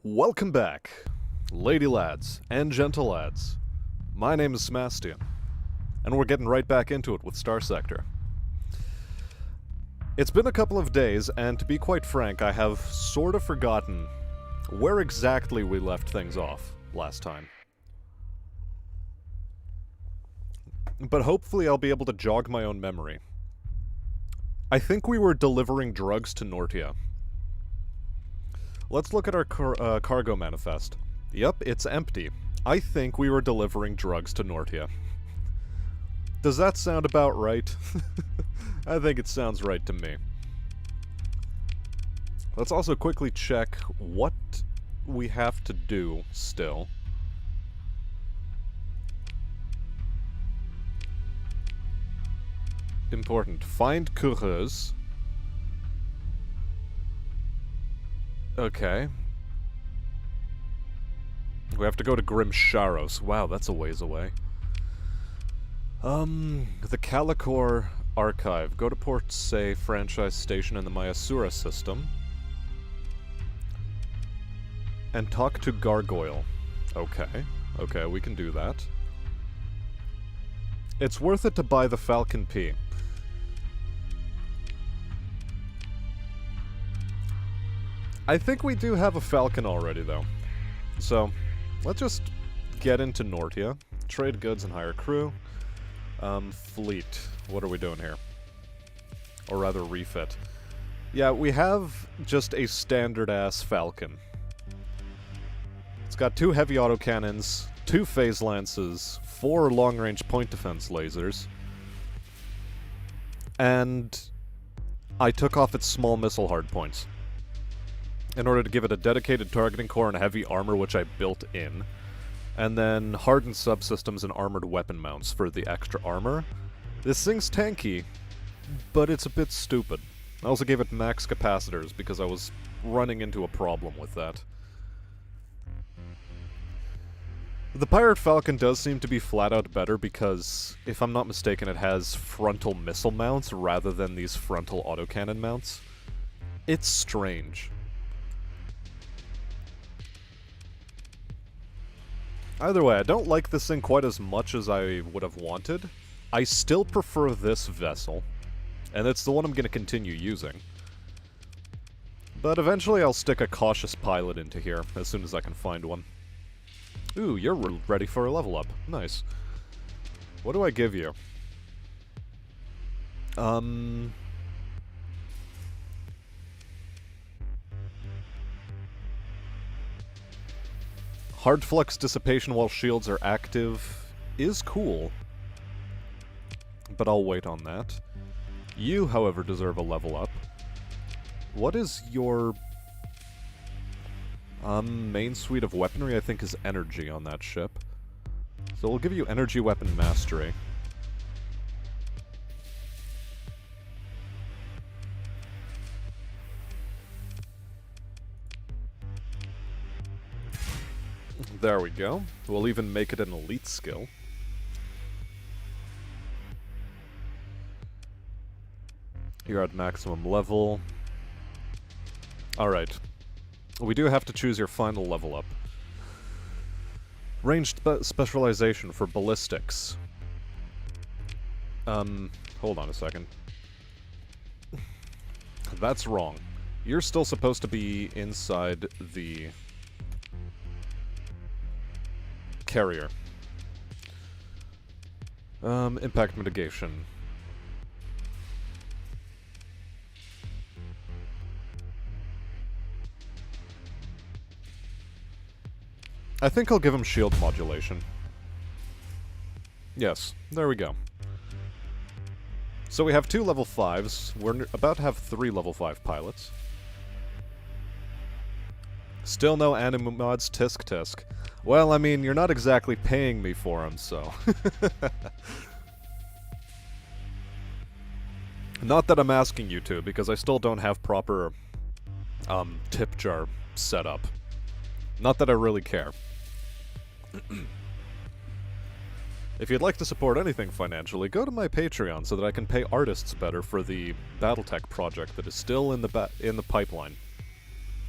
Welcome back, lady lads and gentle lads. My name is Smastian, and we're getting right back into it with Starsector. It's been a couple of days, and to be quite frank, I have sort of forgotten where exactly we left things off last time. But hopefully I'll be able to jog my own memory. I think we were delivering drugs to Nortia. Let's look at our cargo manifest. Yep, it's empty. I think we were delivering drugs to Nortia. Does that sound about right? I think it sounds right to me. Let's also quickly check what we have to do still. Important. Find coureurs. Okay. We have to go to Grimsharos. Wow, that's a ways away. The Calicor Archive. Go to Port Say franchise station in the Mayasura system. And talk to Gargoyle. Okay. Okay, we can do that. It's worth it to buy the Falcon P. I think we do have a Falcon already, though. So, let's just get into Nortia, trade goods and hire crew. Fleet. What are we doing here? Or rather, refit. Yeah, we have just a standard-ass Falcon. It's got 2 heavy autocannons, 2 phase lances, 4 long-range point defense lasers, and I took off its small missile hardpoints in order to give it a dedicated targeting core and heavy armor, which I built in, and then hardened subsystems and armored weapon mounts for the extra armor. This thing's tanky, but it's a bit stupid. I also gave it max capacitors because I was running into a problem with that. The Pirate Falcon does seem to be flat out better because, if I'm not mistaken, it has frontal missile mounts rather than these frontal autocannon mounts. It's strange. Either way, I don't like this thing quite as much as I would have wanted. I still prefer this vessel, and it's the one I'm going to continue using. But eventually I'll stick a cautious pilot into here, as soon as I can find one. Ooh, you're ready for a level up. Nice. What do I give you? Hard flux dissipation while shields are active is cool, but I'll wait on that. You, however, deserve a level up. What is your main suite of weaponry? I think is energy on that ship. So we'll give you energy weapon mastery. There we go. We'll even make it an elite skill. You're at maximum level. Alright. We do have to choose your final level up. Ranged specialization for ballistics. Hold on a second. That's wrong. You're still supposed to be inside the carrier. Impact mitigation. I think I'll give him shield modulation. Yes, there we go. So we have 2 level 5s. We're about to have 3 level 5 pilots. Still no anime mods, tisk tisk. Well, I mean, you're not exactly paying me for them, so... Not that I'm asking you to, because I still don't have proper, tip jar set up. Not that I really care. If you'd like to support anything financially, go to my Patreon so that I can pay artists better for the Battletech project that is still in the pipeline.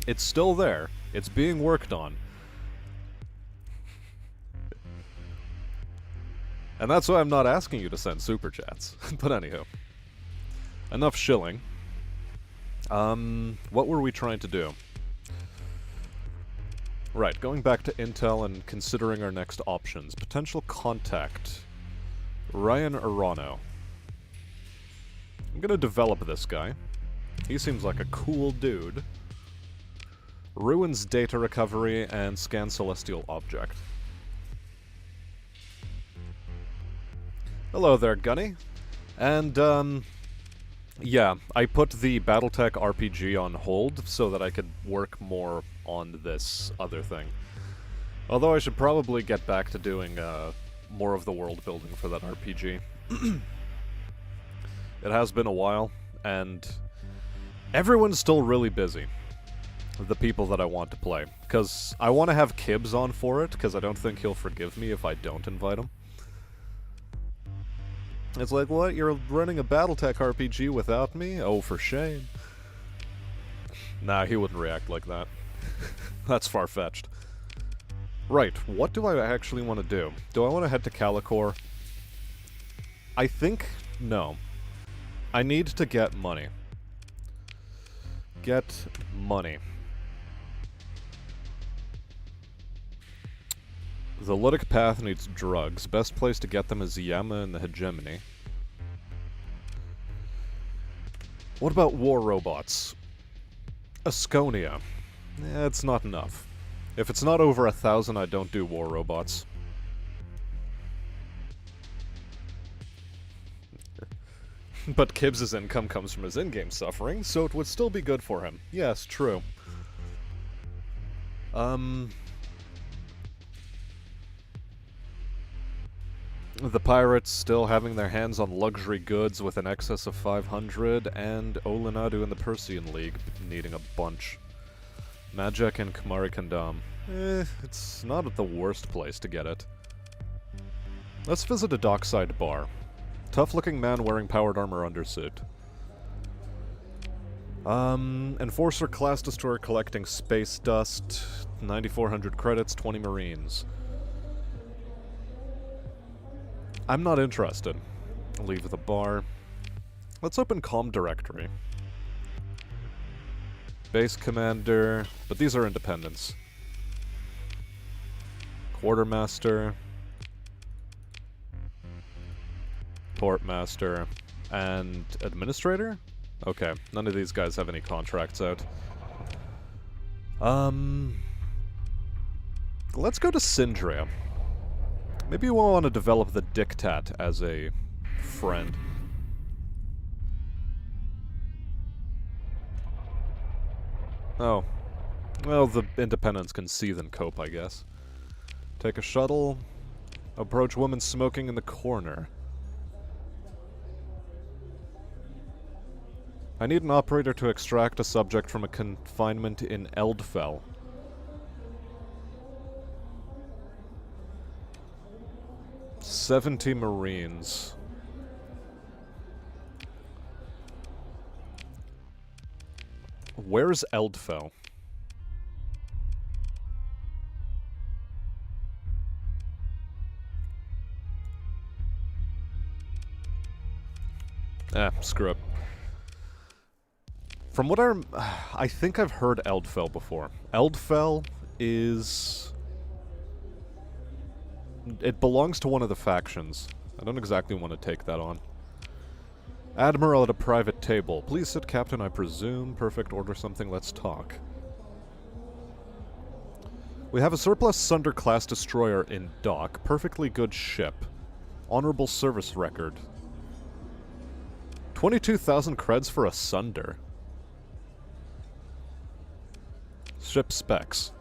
It's still there. It's being worked on. And that's why I'm not asking you to send super chats. But anywho. Enough shilling. What were we trying to do? Right, going back to Intel and considering our next options. Potential contact. Ryan Arano. I'm gonna develop this guy. He seems like a cool dude. Ruins data recovery and scan celestial object. Hello there, Gunny. And, yeah, I put the Battletech RPG on hold so that I could work more on this other thing. Although I should probably get back to doing, more of the world building for that RPG. It has been a while, and everyone's still really busy. The people that I want to play. Because I want to have Kibbs on for it, because I don't think he'll forgive me if I don't invite him. It's like, what? You're running a Battletech RPG without me? Oh, for shame. Nah, he wouldn't react like that. That's far-fetched. Right, what do I actually want to do? Do I want to head to Calicor? I think... no. I need to get money. Get money. The Ludic Path needs drugs. Best place to get them is Yama and the Hegemony. What about war robots? Asconia. Eh, it's not enough. If it's not over 1,000, I don't do war robots. But Kibbs' income comes from his in-game suffering, so it would still be good for him. Yes, true. The pirates still having their hands on luxury goods with an excess of 500, and Olenadu in the Persian League needing a bunch. Majek and Kumari Kandam. It's not at the worst place to get it. Let's visit a dockside bar. Tough-looking man wearing powered armor undersuit. Enforcer class destroyer collecting space dust. 9,400 credits, 20 marines. I'm not interested. Leave the bar. Let's open comm directory. Base commander, but these are independents. Quartermaster. Portmaster. And administrator? Okay, none of these guys have any contracts out. Let's go to Syndria. Maybe we'll want to develop the Dictat as a friend. Oh. Well, the independents can seethe and cope, I guess. Take a shuttle. Approach woman smoking in the corner. I need an operator to extract a subject from a confinement in Eldfell. $70 Marines. Where's Eldfell? Screw it. From what I think I've heard Eldfell before. Eldfell is... it belongs to one of the factions. I don't exactly want to take that on. Admiral at a private table. Please sit, Captain, I presume. Perfect, order something, let's talk. We have a surplus Sunder-class destroyer in dock. Perfectly good ship. Honorable service record. 22,000 creds for a Sunder. Ship specs.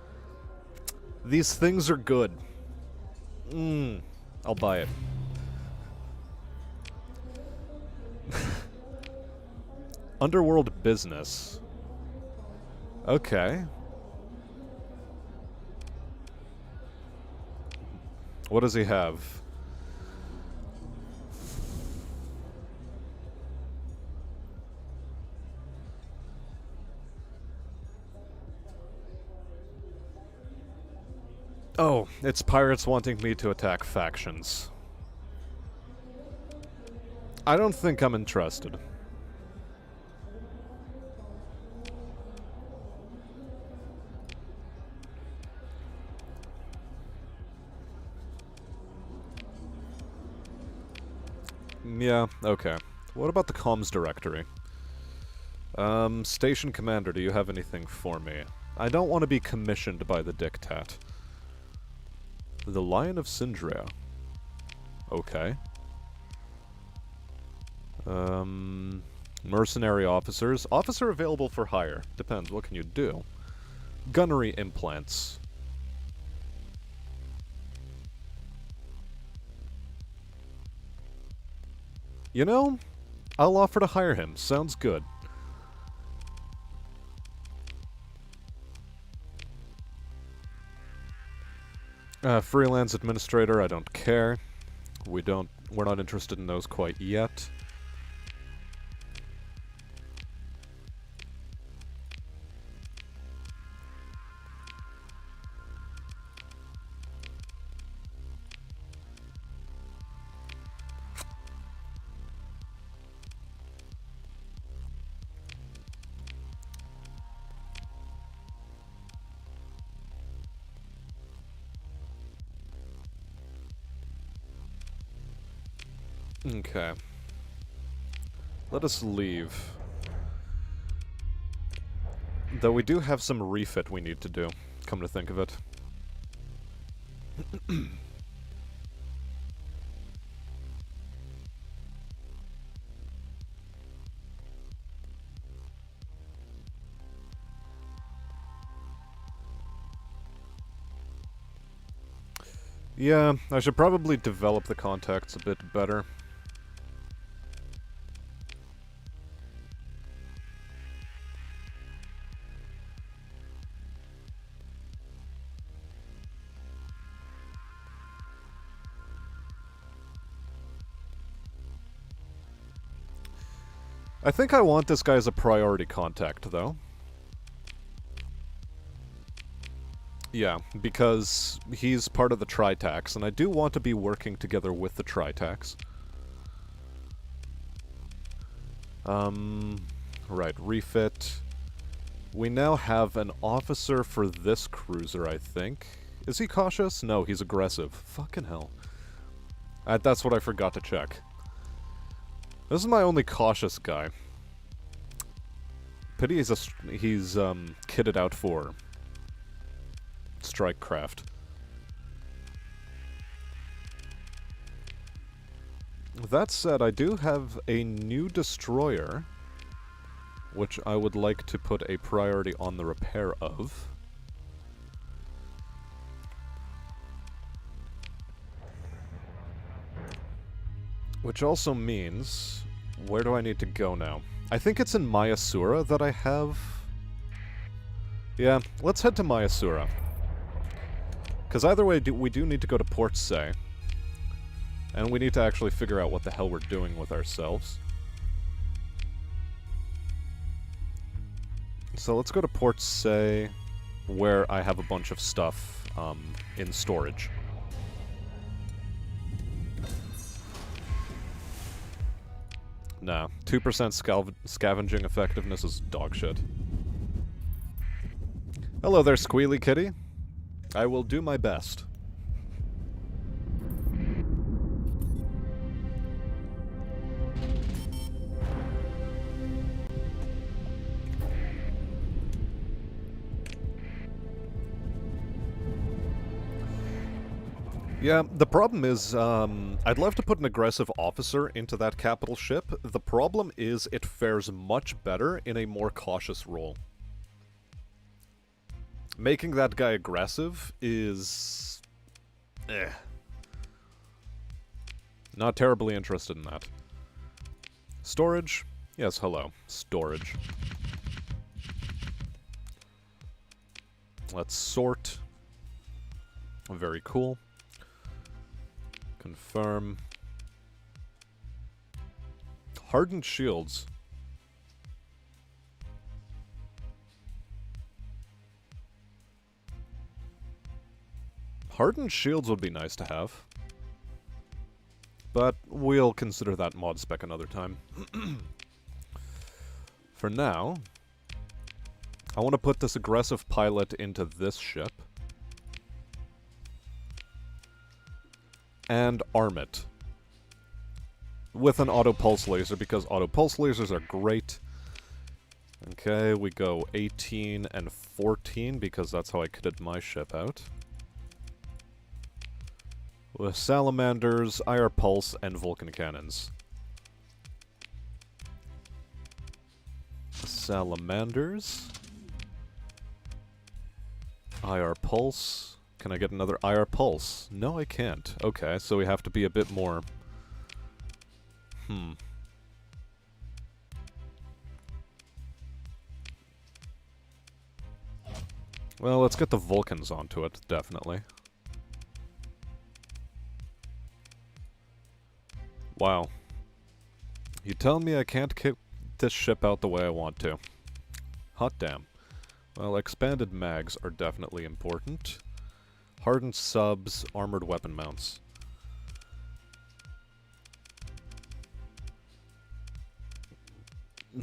These things are good. I'll buy it. Underworld business. Okay. What does he have? Oh, it's pirates wanting me to attack factions. I don't think I'm interested. Yeah, okay. What about the comms directory? Station commander, do you have anything for me? I don't want to be commissioned by the diktat. The Lion of Sindria. Okay. Mercenary officers. Officer available for hire. Depends, what can you do? Gunnery implants. You know, I'll offer to hire him. Sounds good. Freelance administrator, I don't care. We're not interested in those quite yet. Okay. Let us leave. Though we do have some refit we need to do, come to think of it. Yeah, I should probably develop the contacts a bit better. I think I want this guy as a priority contact, though. Yeah, because he's part of the Tritax, and I do want to be working together with the Tritax. Right, refit. We now have an officer for this cruiser, I think. Is he cautious? No, he's aggressive. Fucking hell. That's what I forgot to check. This is my only cautious guy. Pity he's kitted out for strike craft. That said, I do have a new destroyer, which I would like to put a priority on the repair of. Which also means, where do I need to go now? I think it's in Mayasura that I have... Yeah, let's head to Mayasura. Because either way, we do need to go to Port Say. And we need to actually figure out what the hell we're doing with ourselves. So let's go to Port Say, where I have a bunch of stuff in storage. Nah, 2% scavenging effectiveness is dog shit. Hello there, Squealy Kitty. I will do my best. Yeah, the problem is, I'd love to put an aggressive officer into that capital ship. The problem is it fares much better in a more cautious role. Making that guy aggressive is... Not terribly interested in that. Storage? Yes, hello. Storage. Let's sort. Very cool. Confirm. Hardened shields. Hardened shields would be nice to have. But we'll consider that mod spec another time. For now, I want to put this aggressive pilot into this ship. And arm it. With an auto pulse laser, because auto pulse lasers are great. Okay, we go 18 and 14, because that's how I kitted my ship out. With salamanders, IR pulse, and Vulcan cannons. Salamanders. IR pulse. Can I get another IR pulse? No, I can't. Okay, so we have to be a bit more... Well, let's get the Vulcans onto it, definitely. Wow. You tell me I can't kick this ship out the way I want to. Hot damn. Well, expanded mags are definitely important. Hardened subs, armored weapon mounts.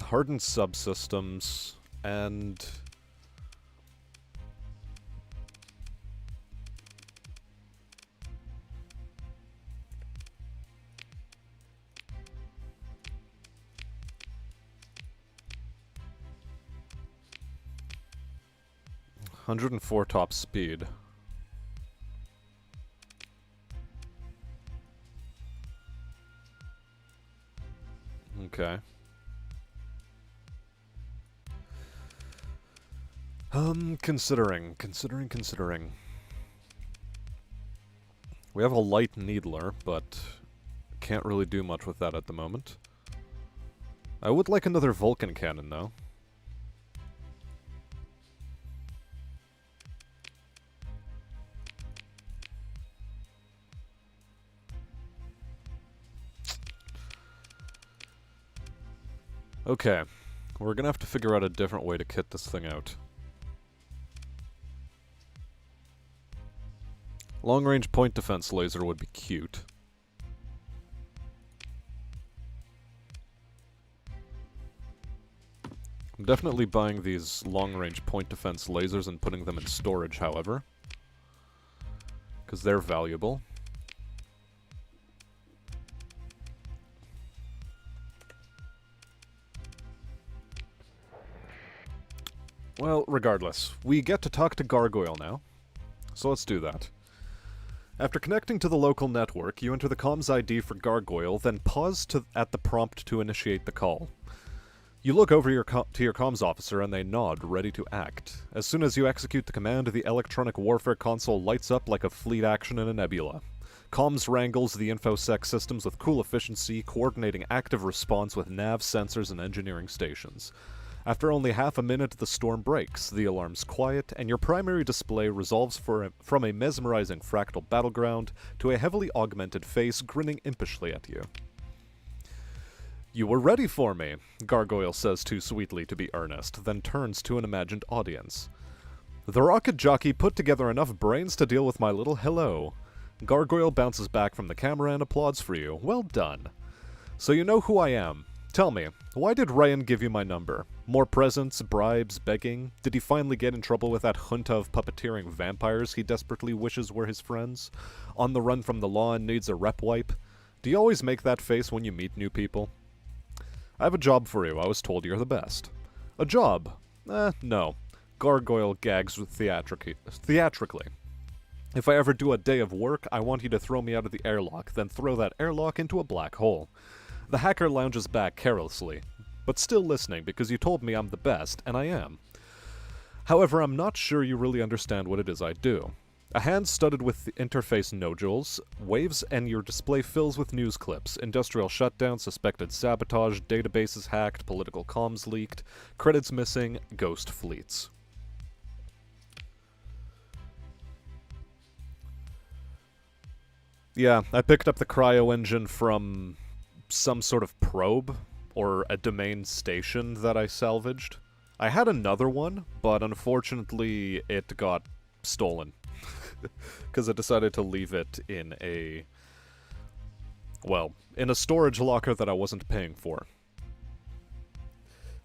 Hardened subsystems, and... ...104 top speed. Okay. Considering. We have a light needler, but can't really do much with that at the moment. I would like another Vulcan cannon, though. Okay, we're gonna have to figure out a different way to kit this thing out. Long-range point defense laser would be cute. I'm definitely buying these long-range point defense lasers and putting them in storage, however. Because they're valuable. Well, regardless, we get to talk to Gargoyle now, so let's do that. After connecting to the local network, you enter the comms ID for Gargoyle, then pause at the prompt to initiate the call. You look over to your comms officer and they nod, ready to act. As soon as you execute the command, the electronic warfare console lights up like a fleet action in a nebula. Comms wrangles the InfoSec systems with cool efficiency, coordinating active response with nav sensors and engineering stations. After only half a minute, the storm breaks, the alarms quiet, and your primary display resolves from a mesmerizing fractal battleground to a heavily augmented face grinning impishly at you. "You were ready for me," Gargoyle says too sweetly to be earnest, then turns to an imagined audience. "The rocket jockey put together enough brains to deal with my little hello." Gargoyle bounces back from the camera and applauds for you. "Well done. So you know who I am. Tell me, why did Ryan give you my number? More presents, bribes, begging? Did he finally get in trouble with that junta of puppeteering vampires he desperately wishes were his friends? On the run from the law and needs a rep wipe? Do you always make that face when you meet new people? I have a job for you. I was told you're the best." "A job? No." Gargoyle gags theatrically. "If I ever do a day of work, I want you to throw me out of the airlock, then throw that airlock into a black hole." The hacker lounges back carelessly, but still listening because you told me I'm the best, and I am. "However, I'm not sure you really understand what it is I do. A hand studded with the interface nodules, waves, and your display fills with news clips. Industrial shutdown, suspected sabotage, databases hacked, political comms leaked, credits missing, ghost fleets." Yeah, I picked up the cryo engine from some sort of probe, or a domain station that I salvaged. I had another one, but unfortunately it got stolen. because I decided to leave it in a, well, in a storage locker that I wasn't paying for.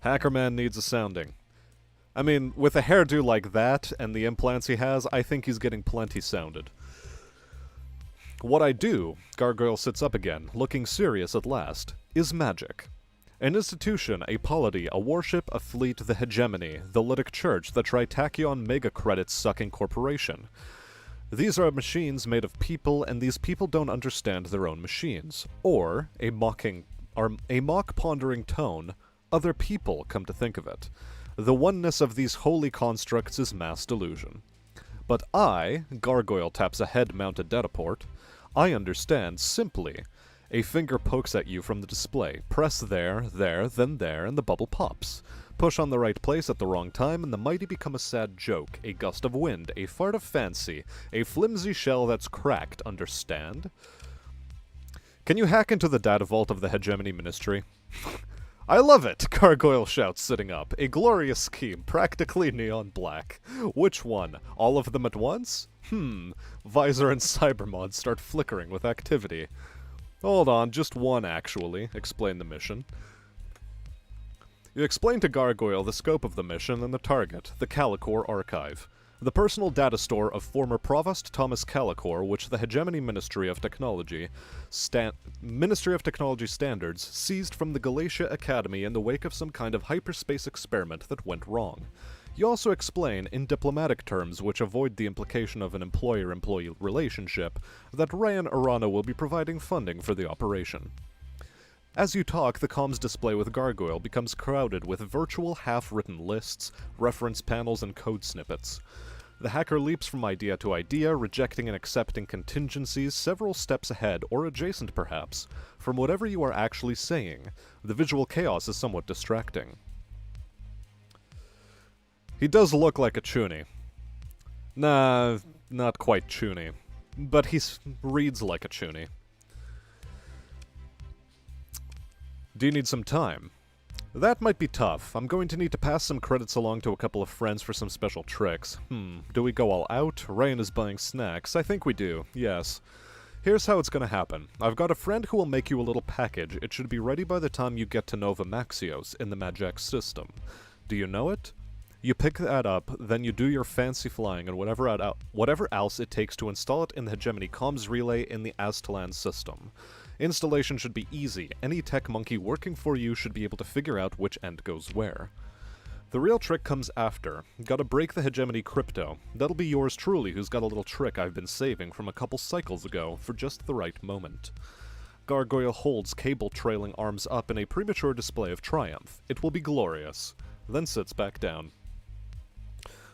Hackerman needs a sounding. I mean, with a hairdo like that and the implants he has, I think he's getting plenty sounded. What I do, Gargoyle sits up again, looking serious at last, is magic. An institution, a polity, a warship, a fleet, the hegemony, the Lytic Church, the Tritachyon mega-credit-sucking corporation. These are machines made of people, and these people don't understand their own machines. Or, a mock-pondering tone, other people, come to think of it. The oneness of these holy constructs is mass delusion. But I, Gargoyle taps a head-mounted dataport, I understand simply. A finger pokes at you from the display. Press there, then there, and the bubble pops. Push on the right place at the wrong time, and the mighty become a sad joke, a gust of wind, a fart of fancy, a flimsy shell that's cracked, understand? Can you hack into the data vault of the Hegemony Ministry? I love it! Gargoyle shouts, sitting up. A glorious scheme, practically neon black. Which one? All of them at once? Visor and Cybermod start flickering with activity. Hold on, just one actually, explain the mission. You explain to Gargoyle the scope of the mission and the target, the Calicor Archive. The personal data store of former Provost Thomas Calicor, which the Hegemony Ministry of Technology Standards seized from the Galatia Academy in the wake of some kind of hyperspace experiment that went wrong. You also explain, in diplomatic terms which avoid the implication of an employer-employee relationship, that Ryan Arana will be providing funding for the operation. As you talk, the comms display with Gargoyle becomes crowded with virtual half-written lists, reference panels, and code snippets. The hacker leaps from idea to idea, rejecting and accepting contingencies several steps ahead, or adjacent perhaps, from whatever you are actually saying. The visual chaos is somewhat distracting. He does look like a Chuny. Nah, not quite Chuny. But he reads like a Chuny. Do you need some time? That might be tough. I'm going to need to pass some credits along to a couple of friends for some special tricks. Do we go all out? Ryan is buying snacks. I think we do, yes. Here's how it's gonna happen. I've got a friend who will make you a little package. It should be ready by the time you get to Nova Maxios in the Magix system. Do you know it? You pick that up, then you do your fancy flying and whatever else it takes to install it in the Hegemony comms relay in the Aztalan system. Installation should be easy. Any tech monkey working for you should be able to figure out which end goes where. The real trick comes after. Gotta break the Hegemony crypto. That'll be yours truly, who's got a little trick I've been saving from a couple cycles ago for just the right moment. Gargoyle holds cable-trailing arms up in a premature display of triumph. It will be glorious. Then sits back down.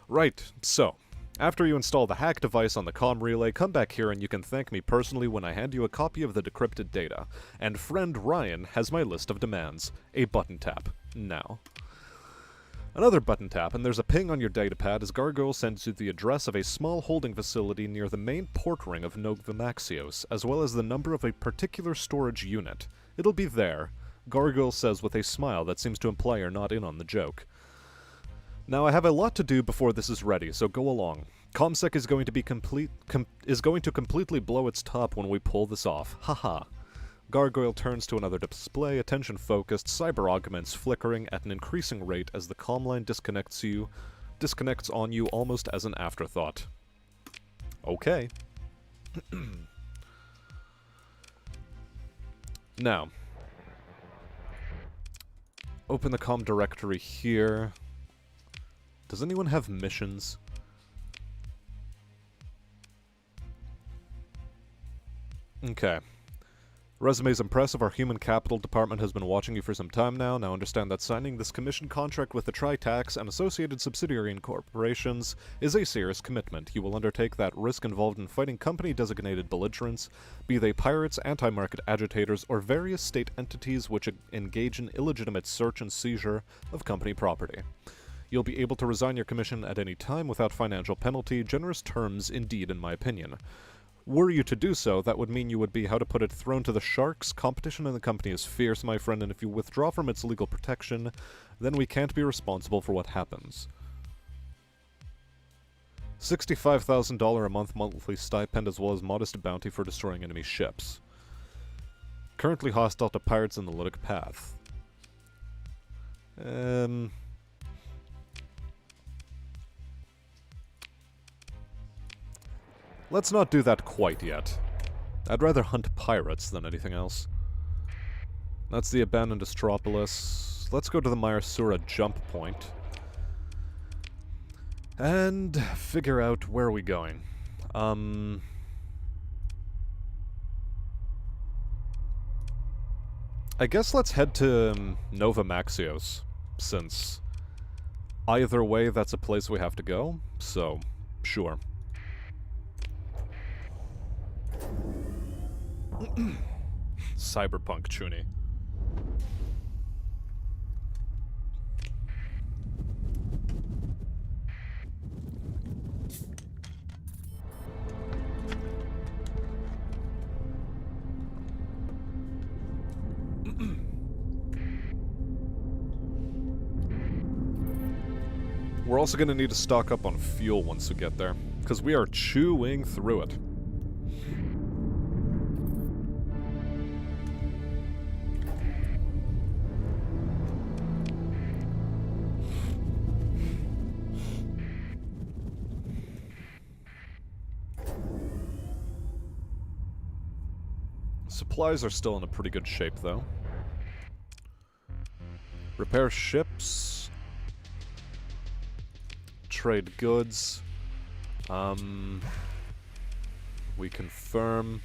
Right, so, after you install the hack device on the comm relay, come back here and you can thank me personally when I hand you a copy of the decrypted data. And friend Ryan has my list of demands. A button tap. Now. Another button tap, and there's a ping on your datapad as Gargoyle sends you the address of a small holding facility near the main port ring of Nova Maxios, as well as the number of a particular storage unit. It'll be there, Gargoyle says with a smile that seems to imply you're not in on the joke. Now, I have a lot to do before this is ready, so go along. ComSec is going to completely blow its top when we pull this off. Haha. Gargoyle turns to another display, attention-focused, cyber augments flickering at an increasing rate as the comm line disconnects on you almost as an afterthought. Okay. Now, open the comm directory here. Does anyone have missions? Okay. Resume's impressive. Our human capital department has been watching you for some time now. Now understand that signing this commission contract with the Tritax and associated subsidiary corporations is a serious commitment. You will undertake that risk involved in fighting company-designated belligerents, be they pirates, anti-market agitators, or various state entities which engage in illegitimate search and seizure of company property. You'll be able to resign your commission at any time without financial penalty. Generous terms indeed, in my opinion. Were you to do so, that would mean you would be, how to put it, thrown to the sharks. Competition in the company is fierce, my friend, and if you withdraw from its legal protection, then we can't be responsible for what happens. $65,000 a month monthly stipend as well as modest bounty for destroying enemy ships. Currently hostile to pirates in the Ludic Path. Let's not do that quite yet. I'd rather hunt pirates than anything else. That's the abandoned Astropolis. Let's go to the Myasura jump point. And figure out where are we going. I guess let's head to Nova Maxios, since either way that's a place we have to go, so sure. Cyberpunk Chuni. We're also going to need to stock up on fuel once we get there, because we are chewing through it. Supplies are still in a pretty good shape, though. Repair ships. Trade goods. We confirm.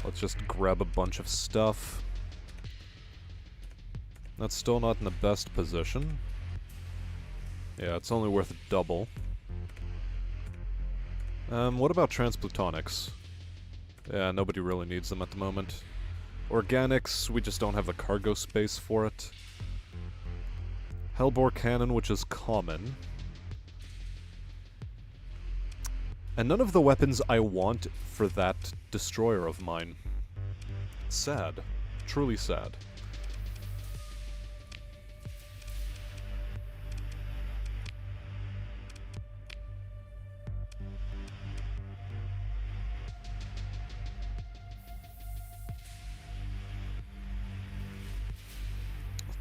Let's just grab a bunch of stuff. That's still not in the best position. Yeah, it's only worth double. What about transplutonics? Yeah, nobody really needs them at the moment. Organics, we just don't have the cargo space for it. Hellbore cannon, which is common. And none of the weapons I want for that destroyer of mine. Sad. Truly sad.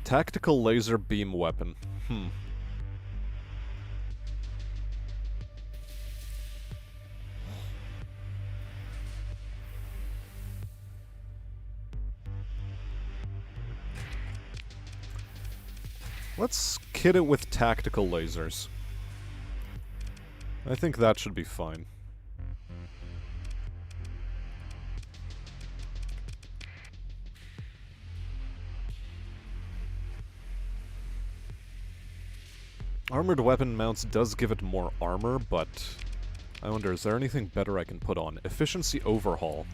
Tactical laser beam weapon. Let's kit it with tactical lasers. I think that should be fine. Armored weapon mounts does give it more armor, but I wonder, is there anything better I can put on? Efficiency overhaul.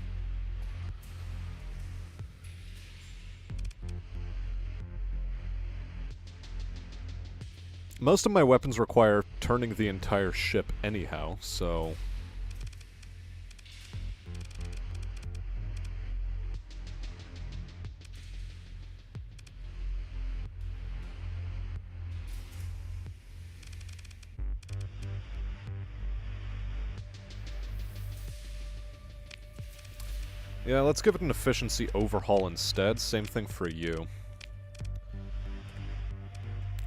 Most of my weapons require turning the entire ship anyhow, so... yeah, let's give it an efficiency overhaul instead. Same thing for you.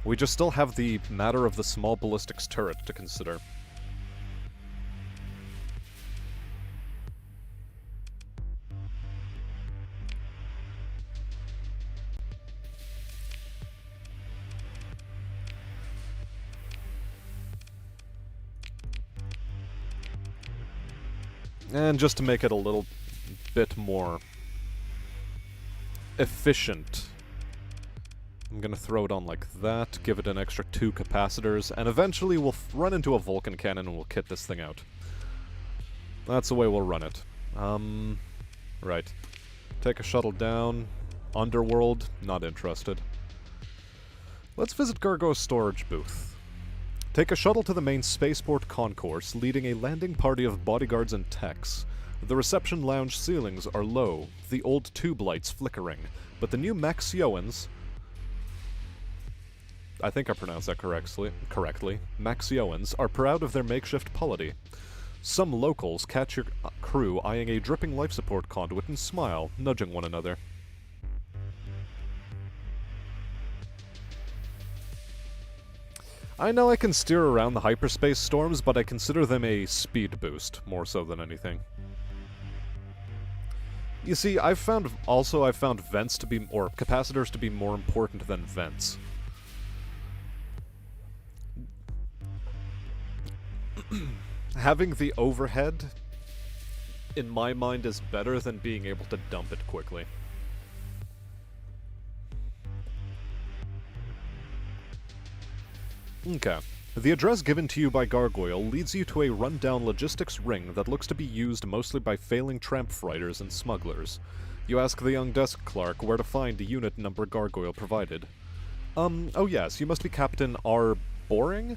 We just still have the matter of the small ballistics turret to consider. And just to make it a little bit more efficient, I'm gonna throw it on like that, give it an extra 2 capacitors, and eventually we'll run into a Vulcan cannon and we'll kit this thing out. That's the way we'll run it. Right. Take a shuttle down. Underworld, not interested. Let's visit Gargo's storage booth. Take a shuttle to the main spaceport concourse, leading a landing party of bodyguards and techs. The reception lounge ceilings are low, the old tube lights flickering, but the new Maxioans... I think I pronounced that correctly, Maxioans, are proud of their makeshift polity. Some locals catch your crew eyeing a dripping life support conduit and smile, nudging one another. I know I can steer around the hyperspace storms, but I consider them a speed boost, more so than anything. You see, I've found vents to be, or capacitors to be more important than vents. Having the overhead, in my mind, is better than being able to dump it quickly. Okay. The address given to you by Gargoyle leads you to a run-down logistics ring that looks to be used mostly by failing tramp freighters and smugglers. You ask the young desk clerk where to find the unit number Gargoyle provided. Oh yes, you must be Captain R. Boring?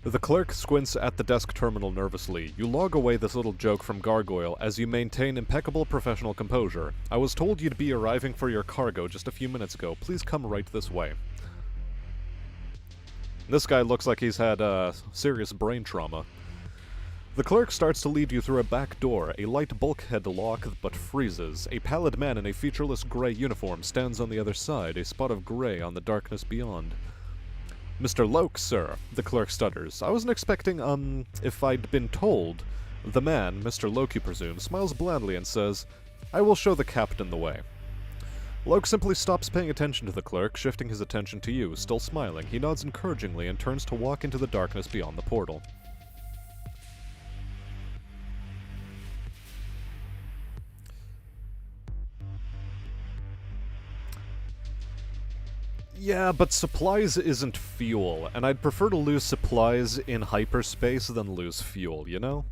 The clerk squints at the desk terminal nervously. You log away this little joke from Gargoyle as you maintain impeccable professional composure. I was told you'd be arriving for your cargo just a few minutes ago. Please come right this way. This guy looks like he's had serious brain trauma. The clerk starts to lead you through a back door. A light bulkhead lock but freezes. A pallid man in a featureless gray uniform stands on the other side, a spot of gray on the darkness beyond. Mr. Loke, sir, the clerk stutters. I wasn't expecting, if I'd been told. The man, Mr. Loke you presume, smiles blandly and says, I will show the captain the way. Loke simply stops paying attention to the clerk, shifting his attention to you. Still smiling, he nods encouragingly and turns to walk into the darkness beyond the portal. Yeah, but supplies isn't fuel, and I'd prefer to lose supplies in hyperspace than lose fuel, you know?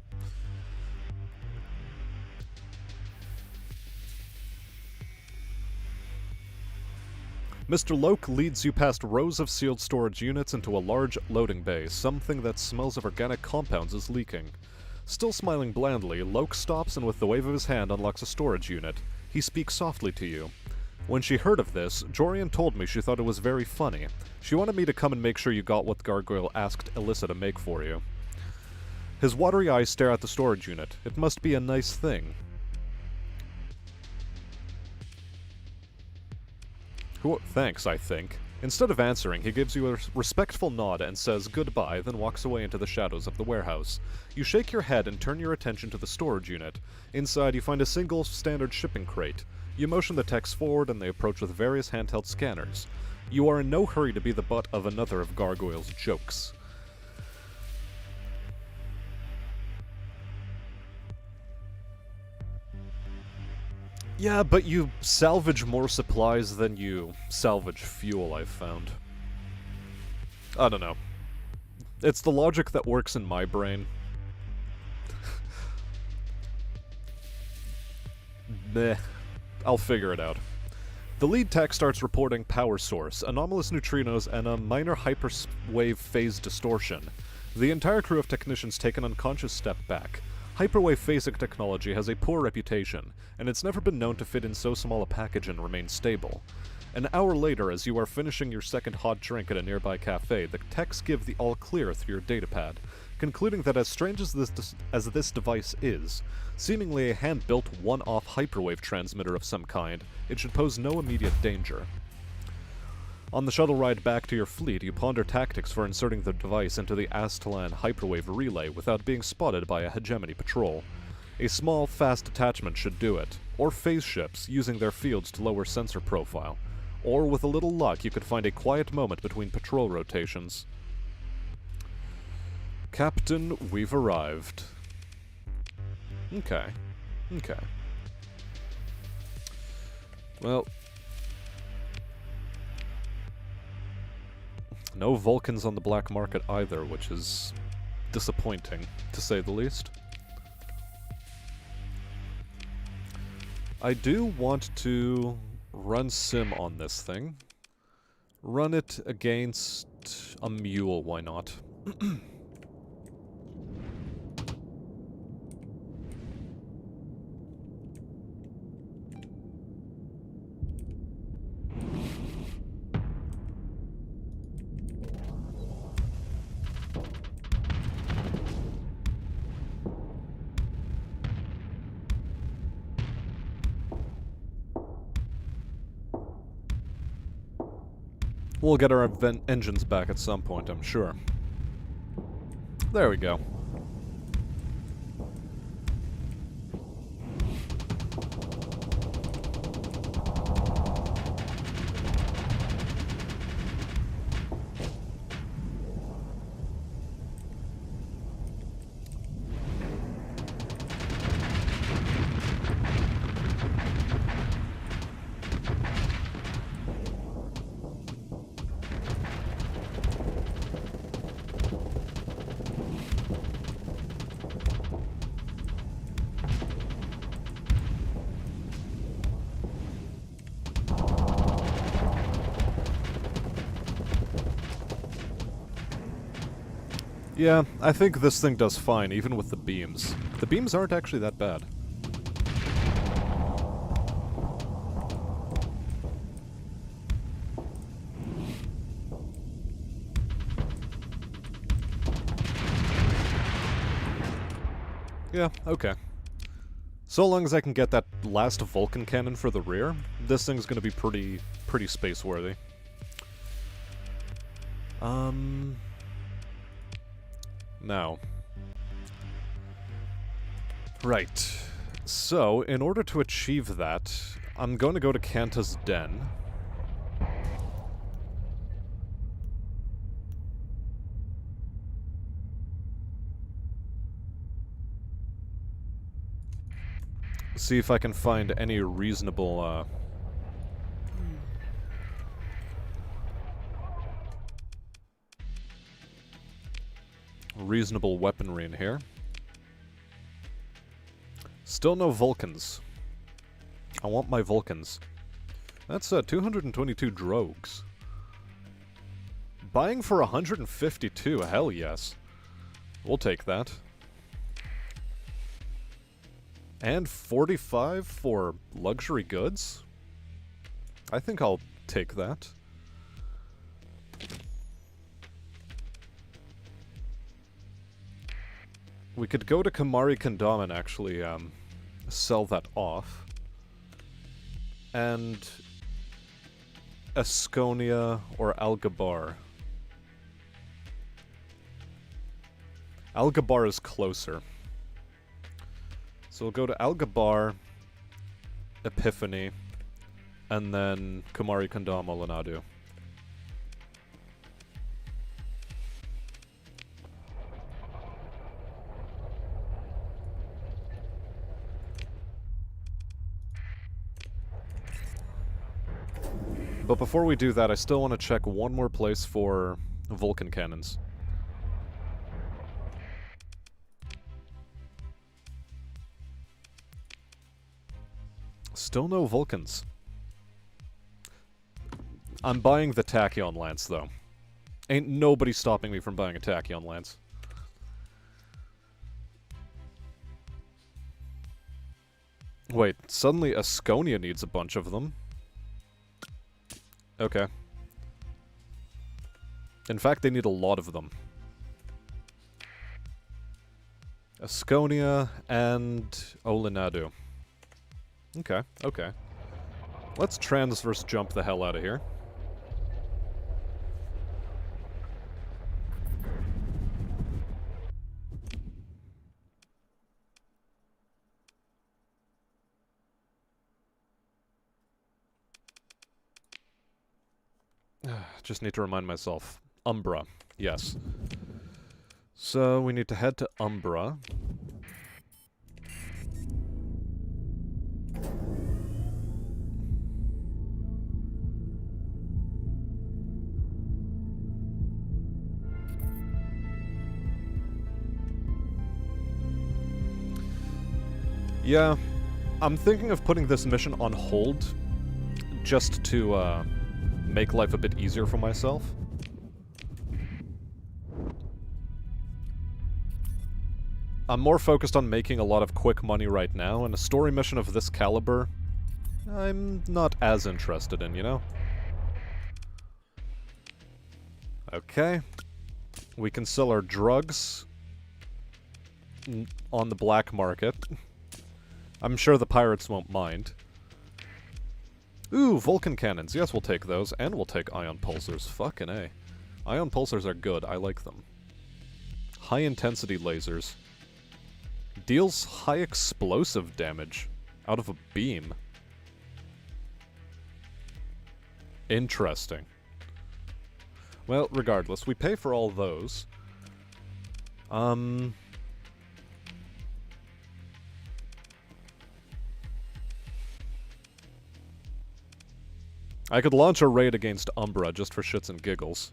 Mr. Loke leads you past rows of sealed storage units into a large loading bay. Something that smells of organic compounds is leaking. Still smiling blandly, Loke stops and with the wave of his hand unlocks a storage unit. He speaks softly to you. When she heard of this, Jorian told me she thought it was very funny. She wanted me to come and make sure you got what Gargoyle asked Alyssa to make for you. His watery eyes stare at the storage unit. It must be a nice thing. Thanks, I think. Instead of answering, he gives you a respectful nod and says goodbye, then walks away into the shadows of the warehouse. You shake your head and turn your attention to the storage unit. Inside, you find a single standard shipping crate. You motion the techs forward and they approach with various handheld scanners. You are in no hurry to be the butt of another of Gargoyle's jokes. Yeah, but you salvage more supplies than you salvage fuel, I've found. I don't know. It's the logic that works in my brain. Meh. I'll figure it out. The lead tech starts reporting power source, anomalous neutrinos, and a minor hyperwave phase distortion. The entire crew of technicians take an unconscious step back. Hyperwave phasing technology has a poor reputation, and it's never been known to fit in so small a package and remain stable. An hour later, as you are finishing your second hot drink at a nearby cafe, the techs give the all-clear through your datapad, concluding that as strange as this device is, seemingly a hand-built one-off hyperwave transmitter of some kind, it should pose no immediate danger. On the shuttle ride back to your fleet, you ponder tactics for inserting the device into the Aztlan hyperwave relay without being spotted by a hegemony patrol. A small, fast detachment should do it, or phase ships, using their fields to lower sensor profile. Or, with a little luck, you could find a quiet moment between patrol rotations. Captain, we've arrived. Okay. Okay. Well... no Vulcans on the black market either, which is disappointing, to say the least. I do want to run sim on this thing. Run it against a mule, why not? We'll get our engines back at some point, I'm sure. There we go. Yeah, I think this thing does fine, even with the beams. The beams aren't actually that bad. Yeah, okay. So long as I can get that last Vulcan cannon for the rear, this thing's gonna be pretty space-worthy. Now. Right. So, in order to achieve that, I'm going to go to Kanta's Den. See if I can find any reasonable, reasonable weaponry in here. Still no Vulcans. I want my Vulcans. That's 222 drogues. Buying for 152, hell yes. We'll take that. And 45 for luxury goods? I think I'll take that. We could go to Kamari Kandam and actually, sell that off. And Asconia or Algabar. Algabar is closer. So we'll go to Algabar, Epiphany, and then Kamari Kandam Olanadu. But before we do that, I still want to check one more place for Vulcan cannons. Still no Vulcans. I'm buying the Tachyon Lance, though. Ain't nobody stopping me from buying a Tachyon Lance. Wait, suddenly Asconia needs a bunch of them. Okay. In fact, they need a lot of them. Asconia and Olanadu. Okay, okay. Let's transverse jump the hell out of here. Just need to remind myself. Umbra. Yes. So, we need to head to Umbra. Yeah, I'm thinking of putting this mission on hold just to, make life a bit easier for myself. I'm more focused on making a lot of quick money right now, and a story mission of this caliber, I'm not as interested in, you know? Okay. We can sell our drugs on the black market. I'm sure the pirates won't mind. Ooh, Vulcan cannons. Yes, we'll take those, and we'll take ion pulsars. Fucking A. Ion pulsars are good. I like them. High-intensity lasers. Deals high explosive damage out of a beam. Interesting. Well, regardless, we pay for all those. I could launch a raid against Umbra just for shits and giggles.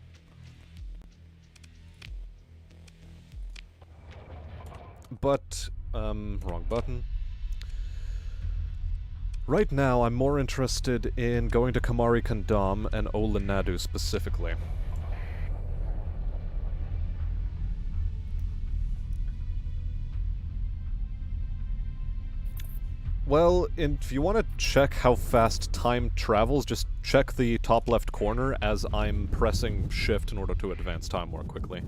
But, wrong button. Right now, I'm more interested in going to Kamari Kandam and Olenadu specifically. Well, if you want to check how fast time travels, just check the top left corner as I'm pressing shift in order to advance time more quickly.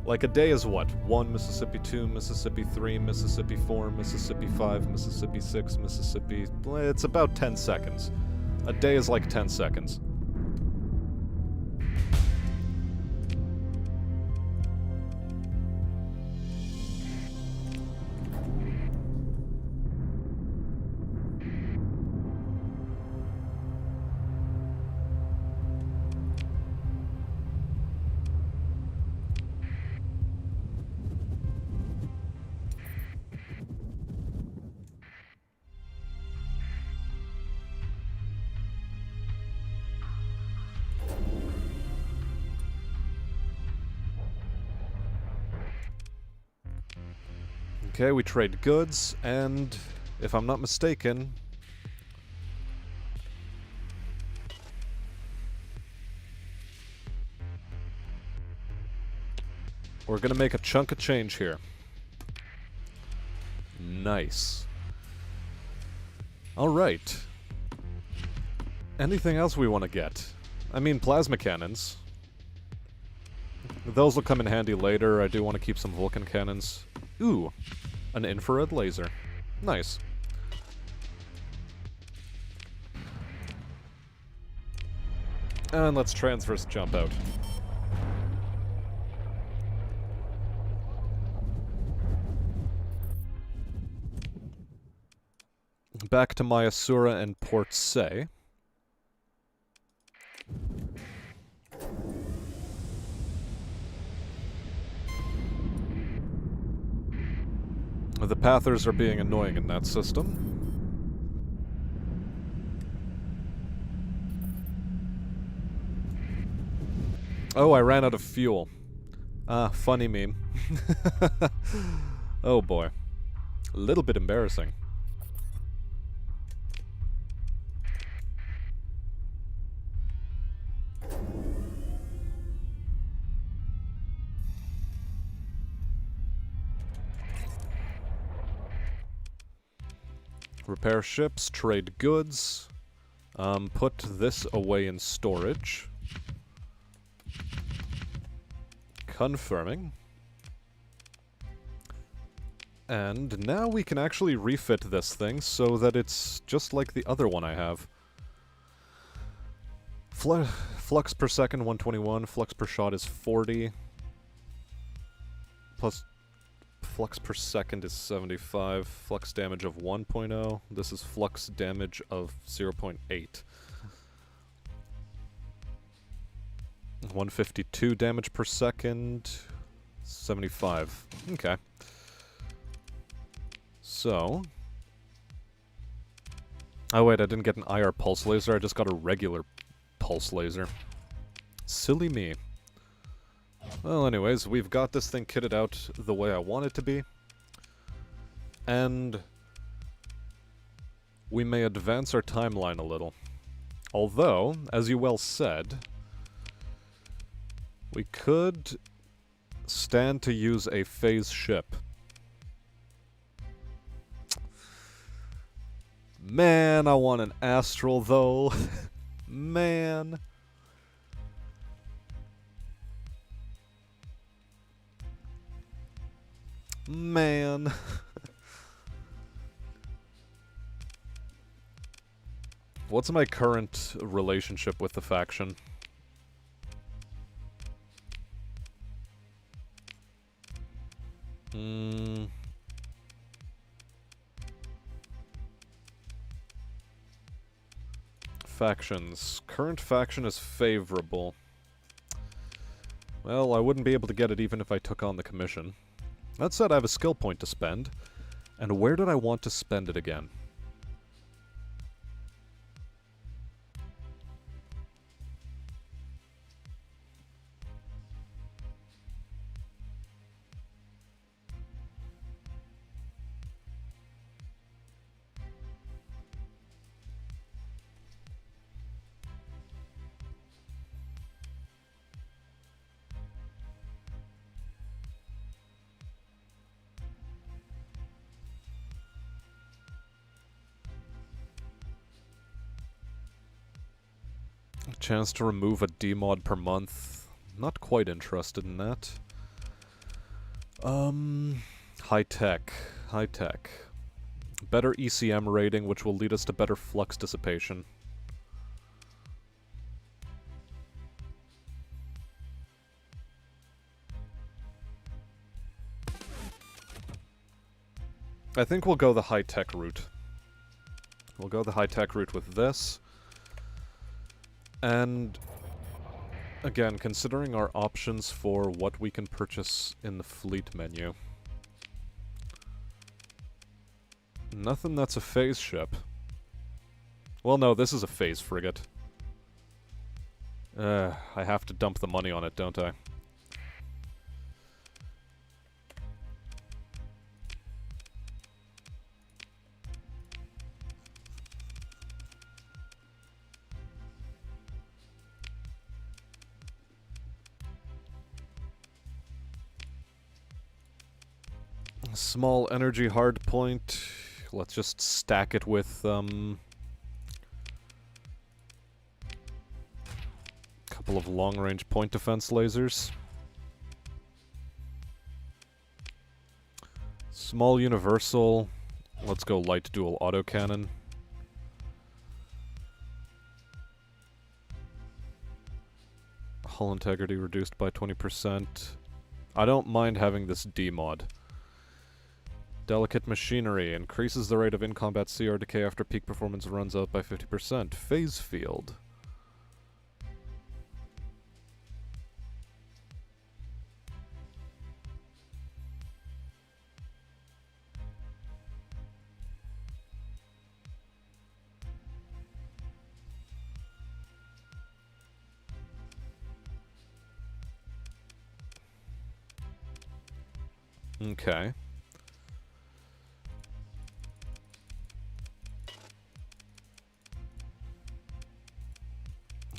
Like, a day is what? 1, Mississippi 2, Mississippi 3, Mississippi 4, Mississippi 5, Mississippi 6, Mississippi... It's about 10 seconds. A day is like 10 seconds. Okay, we trade goods, and if I'm not mistaken... we're gonna make a chunk of change here. Nice. Alright. Anything else we want to get? I mean, plasma cannons. Those will come in handy later. I do want to keep some Vulcan cannons. Ooh, an infrared laser. Nice. And let's transverse jump out. Back to Mayasura and Port Say. The Pathers are being annoying in that system. Oh, I ran out of fuel. Ah, funny meme. Oh boy. A little bit embarrassing. Repair ships, trade goods, put this away in storage. Confirming. And now we can actually refit this thing so that it's just like the other one I have. Flux per second, 121. Flux per shot is 40. Plus... flux per second is 75. Flux damage of 1.0. This is flux damage of 0.8. 152 damage per second. 75. Okay. So... oh wait, I didn't get an IR pulse laser, I just got a regular pulse laser. Silly me. Well, anyways, we've got this thing kitted out the way I want it to be. And we may advance our timeline a little. Although, as you well said, we could stand to use a phase ship. Man, I want an Astral, though. Man. Man. What's my current relationship with the faction? Factions. Current faction is favorable. Well, I wouldn't be able to get it even if I took on the commission. That said, I have a skill point to spend. And where did I want to spend it again? Chance to remove a demod per month. Not quite interested in that. High tech. High tech. Better ECM rating, which will lead us to better flux dissipation. I think we'll go the high tech route. We'll go the high tech route with this. And again, considering our options for what we can purchase in the fleet menu. Nothing that's a phase ship. Well, no, this is a phase frigate. I have to dump the money on it, don't I? Small energy hardpoint. Let's just stack it with, couple of long-range point defense lasers. Small universal. Let's go light dual autocannon. Hull integrity reduced by 20%. I don't mind having this D-mod. Delicate machinery increases the rate of in-combat CR decay after peak performance runs out by 50%. Phase field. Okay.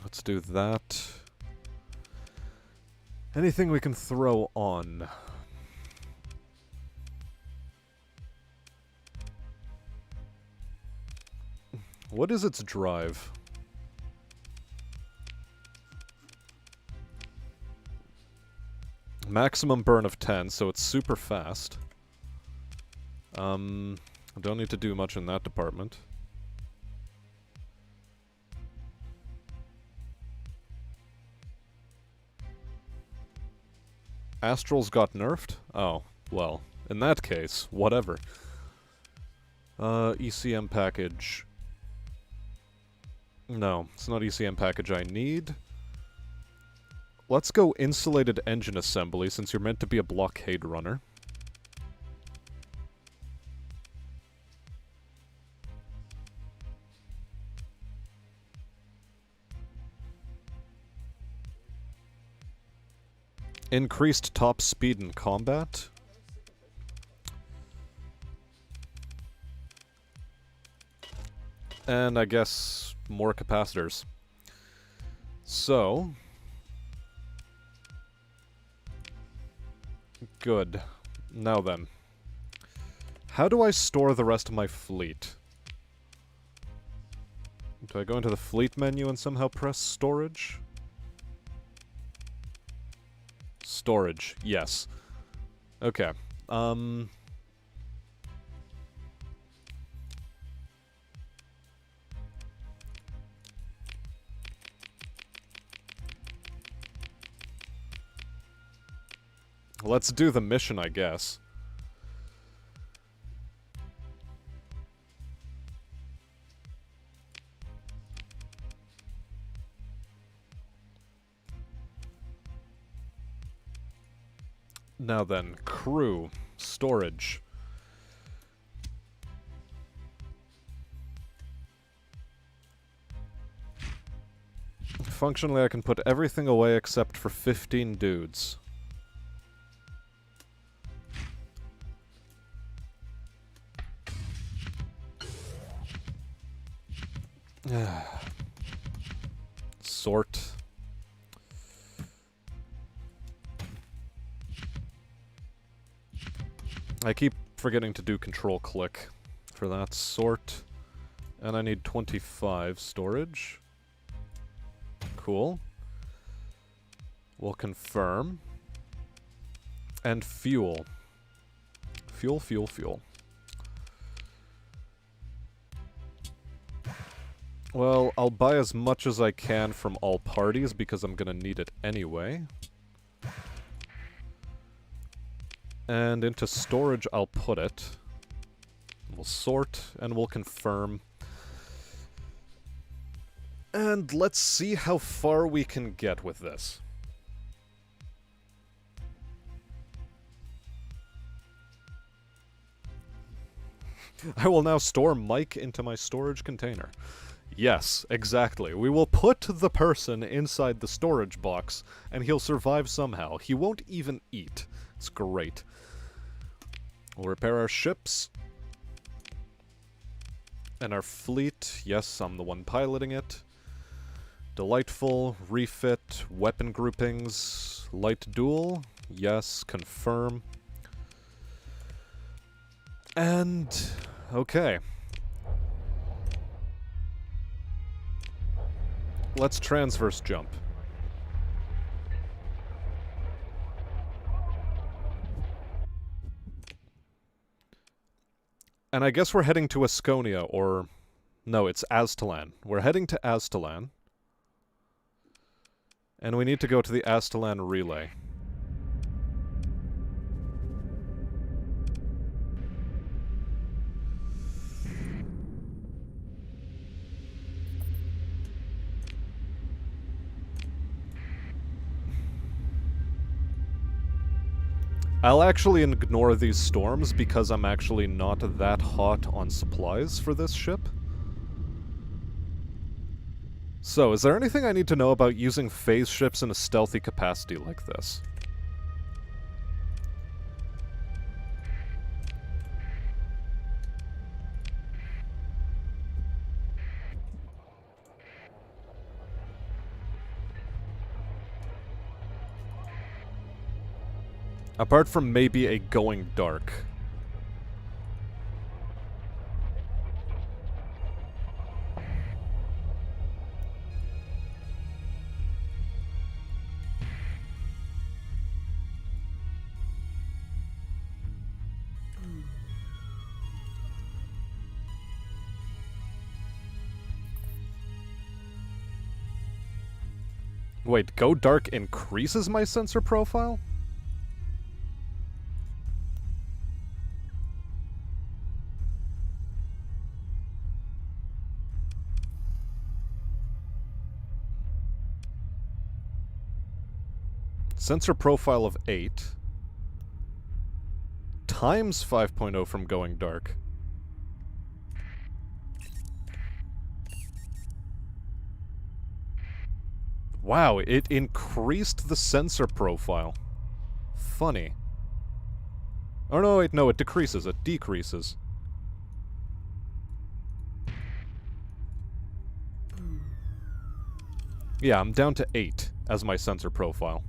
Let's do that. Anything we can throw on? What is its drive? Maximum burn of 10, so it's super fast. I don't need to do much in that department. Astrals got nerfed? Oh, well, in that case, whatever. ECM package. No, it's not ECM package I need. Let's go insulated engine assembly, since you're meant to be a blockade runner. Increased top speed in combat. And I guess more capacitors. So... good. Now then. How do I store the rest of my fleet? Do I go into the fleet menu and somehow press storage? Storage, yes. Okay. Let's do the mission, I guess. Now then, crew, storage. Functionally, I can put everything away except for 15 dudes. Sort. I keep forgetting to do control-click for that. Sort. And I need 25 storage. Cool. We'll confirm. And fuel. Fuel, fuel, fuel. Well, I'll buy as much as I can from all parties because I'm gonna need it anyway. And into storage I'll put it. We'll sort and we'll confirm. And let's see how far we can get with this. I will now store Mike into my storage container. Yes, exactly. We will put the person inside the storage box, and he'll survive somehow. He won't even eat. It's great. We'll repair our ships. And our fleet. Yes, I'm the one piloting it. Delightful. Refit. Weapon groupings. Light duel. Yes, confirm. And... okay. Let's transverse jump. And I guess we're heading to Asconia, or... no, it's Aztalan. We're heading to Aztalan. And we need to go to the Aztalan relay. I'll actually ignore these storms because I'm actually not that hot on supplies for this ship. So, is there anything I need to know about using phase ships in a stealthy capacity like this? Apart from maybe a going dark. Wait, go dark increases my sensor profile? Sensor profile of 8 times 5.0 from going dark. Wow, it increased the sensor profile. Funny. Oh no, wait, no, it decreases, it decreases. Yeah, I'm down to 8 as my sensor profile.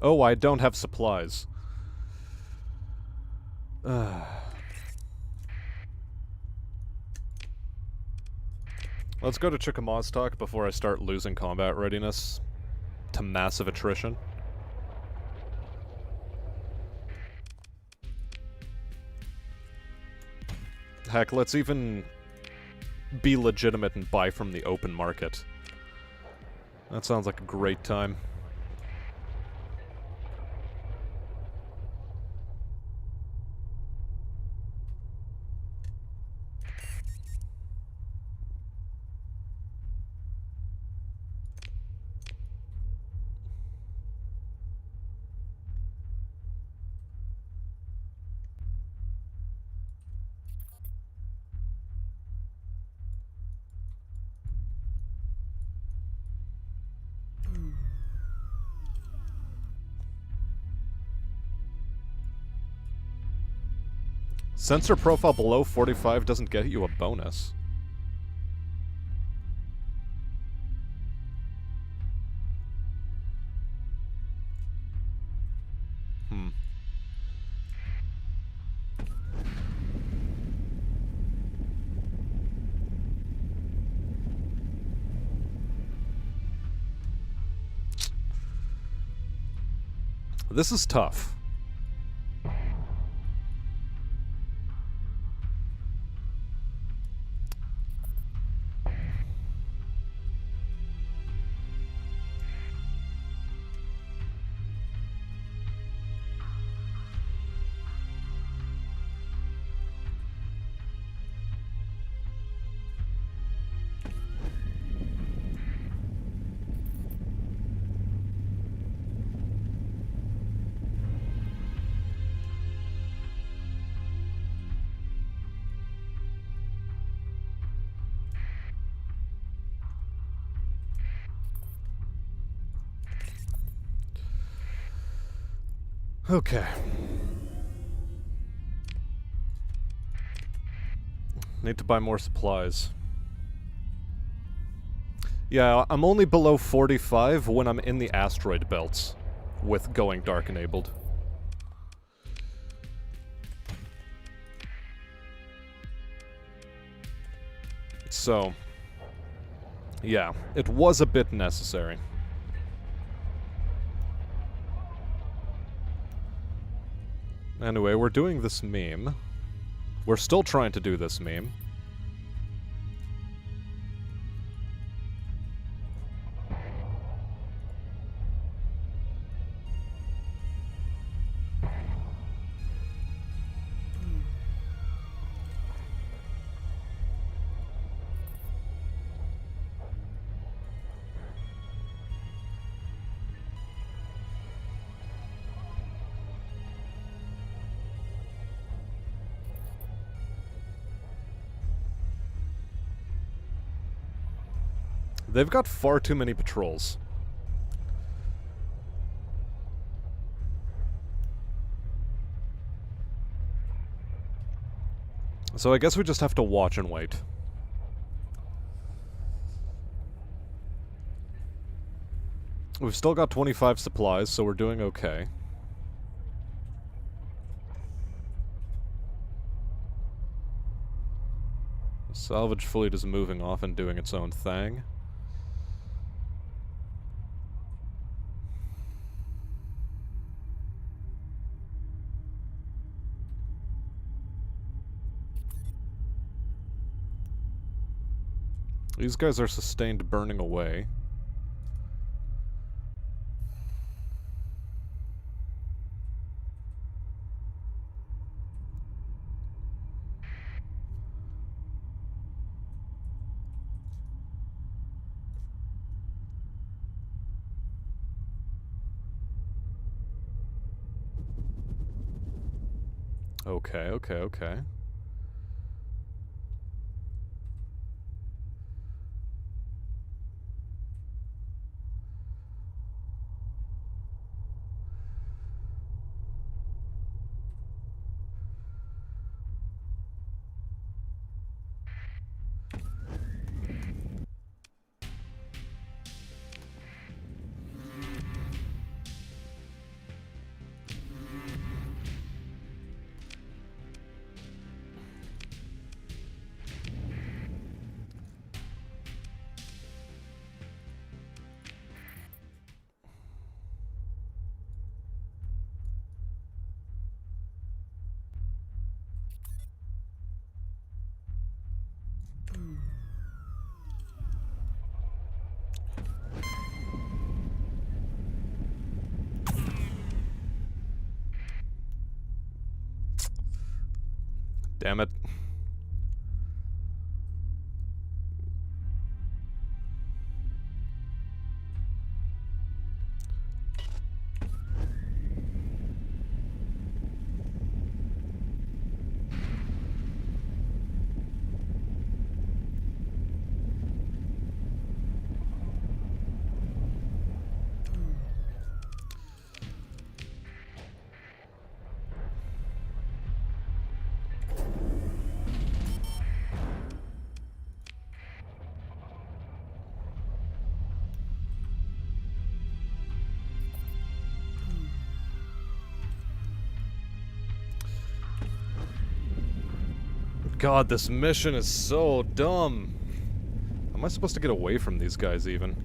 Oh, I don't have supplies. Let's go to Chickamaustock before I start losing combat readiness to massive attrition. Heck, let's even be legitimate and buy from the open market. That sounds like a great time. Sensor profile below 45 doesn't get you a bonus. This is tough. Okay. Need to buy more supplies. Yeah, I'm only below 45 when I'm in the asteroid belts with going dark enabled. So, yeah, it was a bit necessary. Anyway, we're doing this meme. We're still trying to do this meme. They've got far too many patrols. So I guess we just have to watch and wait. We've still got 25 supplies, so we're doing okay. The salvage fleet is moving off and doing its own thing. These guys are sustained burning away. Okay, okay, okay. Damn it. God, this mission is so dumb. How am I supposed to get away from these guys, even?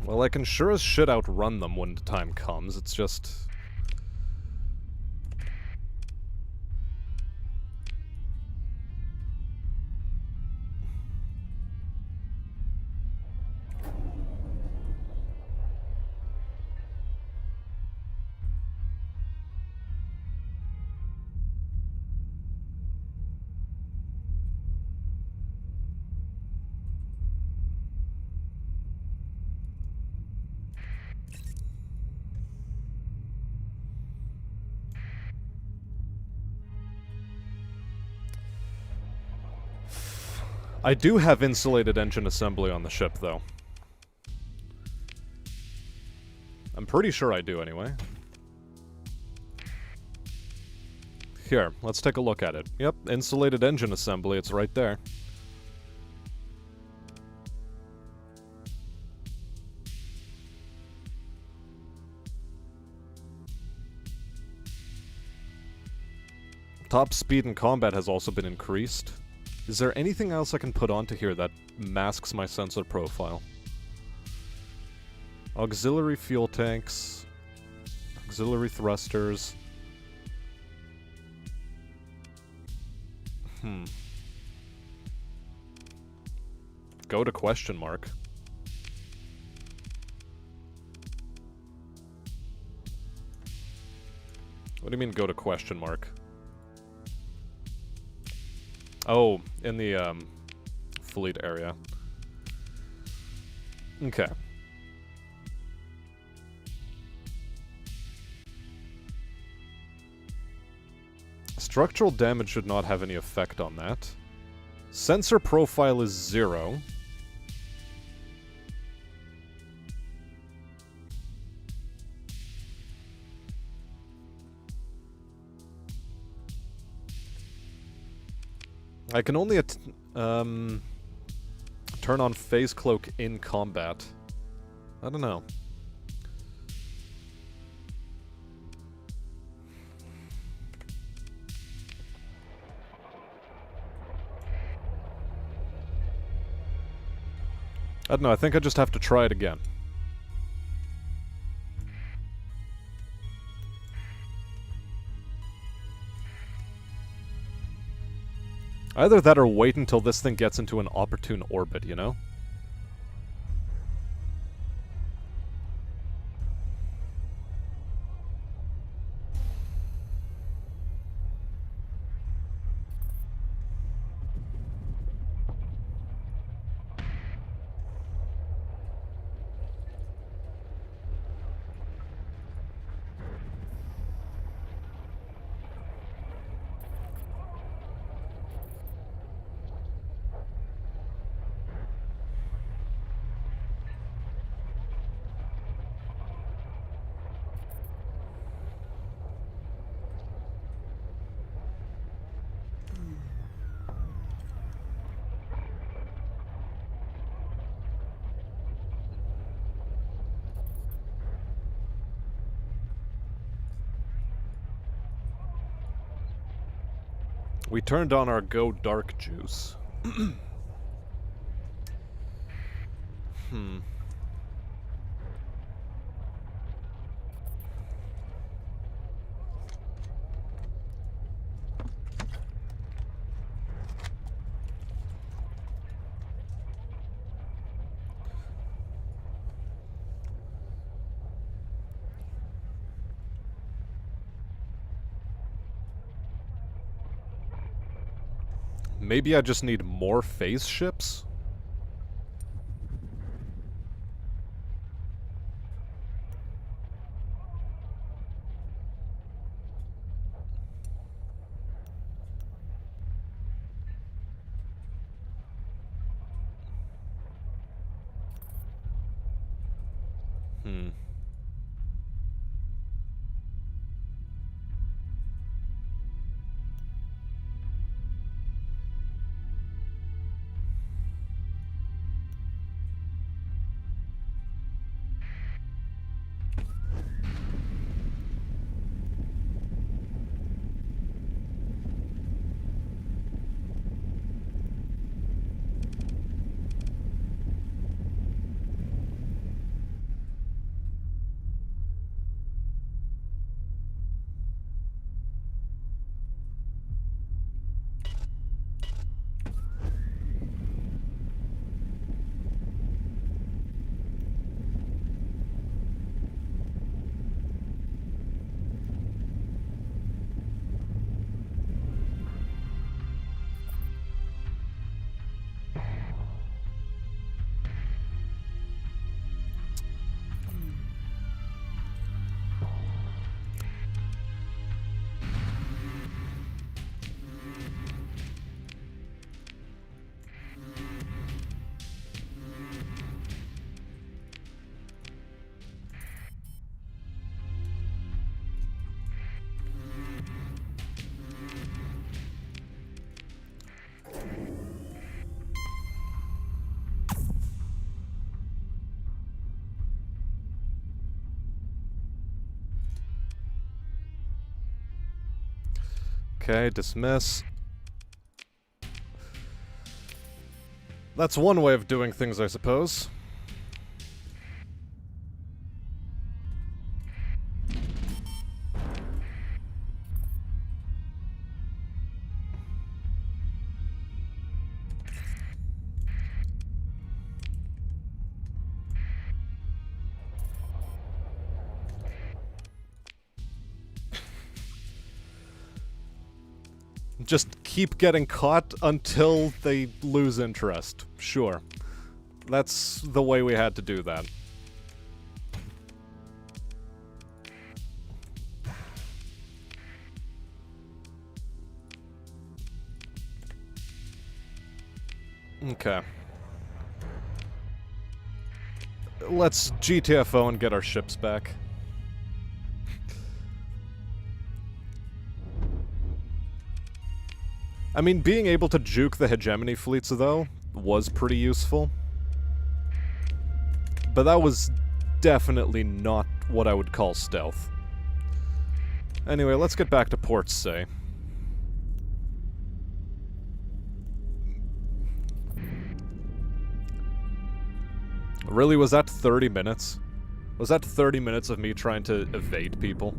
Well, I can sure as shit outrun them when the time comes, it's just... I do have insulated engine assembly on the ship, though. I'm pretty sure I do, anyway. Here, let's take a look at it. Yep, insulated engine assembly, it's right there. Top speed in combat has also been increased. Is there anything else I can put onto here that masks my sensor profile? Auxiliary fuel tanks. Auxiliary thrusters. Go to question mark. What do you mean go to question mark? Oh, in the, fleet area. Okay. Structural damage should not have any effect on that. Sensor profile is 0. I can only turn on phase cloak in combat. I don't know. I don't know, I think I just have to try it again. Either that or wait until this thing gets into an opportune orbit, you know? We turned on our Go Dark juice. Maybe I just need more phase ships? Hmm. Okay, dismiss. That's one way of doing things, I suppose. Just keep getting caught until they lose interest. Sure. That's the way we had to do that. Okay. Let's GTFO and get our ships back. I mean, being able to juke the hegemony fleets, though, was pretty useful. But that was definitely not what I would call stealth. Anyway, let's get back to Port Say. Really, was that 30 minutes? Was that 30 minutes of me trying to evade people?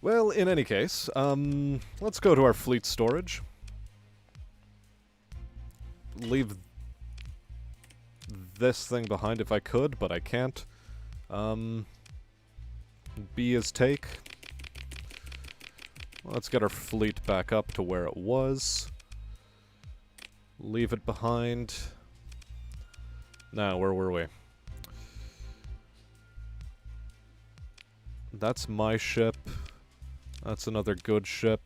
Well, in any case, let's go to our fleet storage. Leave this thing behind if I could, but I can't. B is take. Let's get our fleet back up to where it was. Leave it behind. Now, where were we? That's my ship. That's another good ship.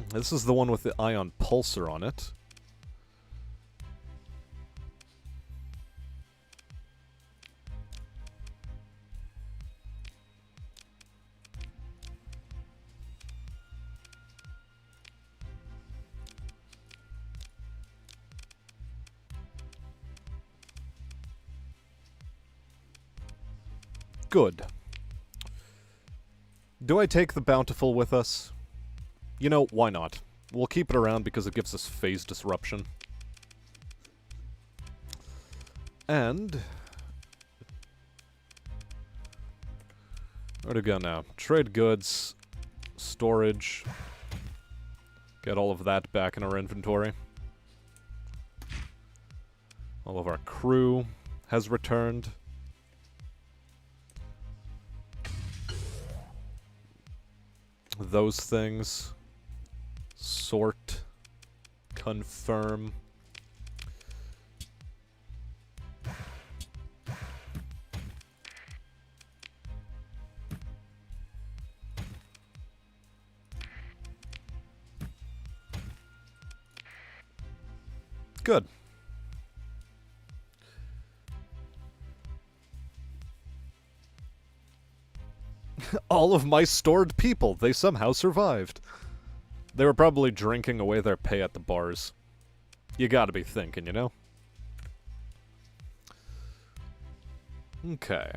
This is the one with the ion pulsar on it. Good. Do I take the Bountiful with us? You know, why not? We'll keep it around because it gives us phase disruption. And... Where to go now? Trade goods, storage. Get all of that back in our inventory. All of our crew has returned. Those things. Sort. Confirm. Good. All of my stored people, they somehow survived. They were probably drinking away their pay at the bars. You gotta be thinking, you know? Okay.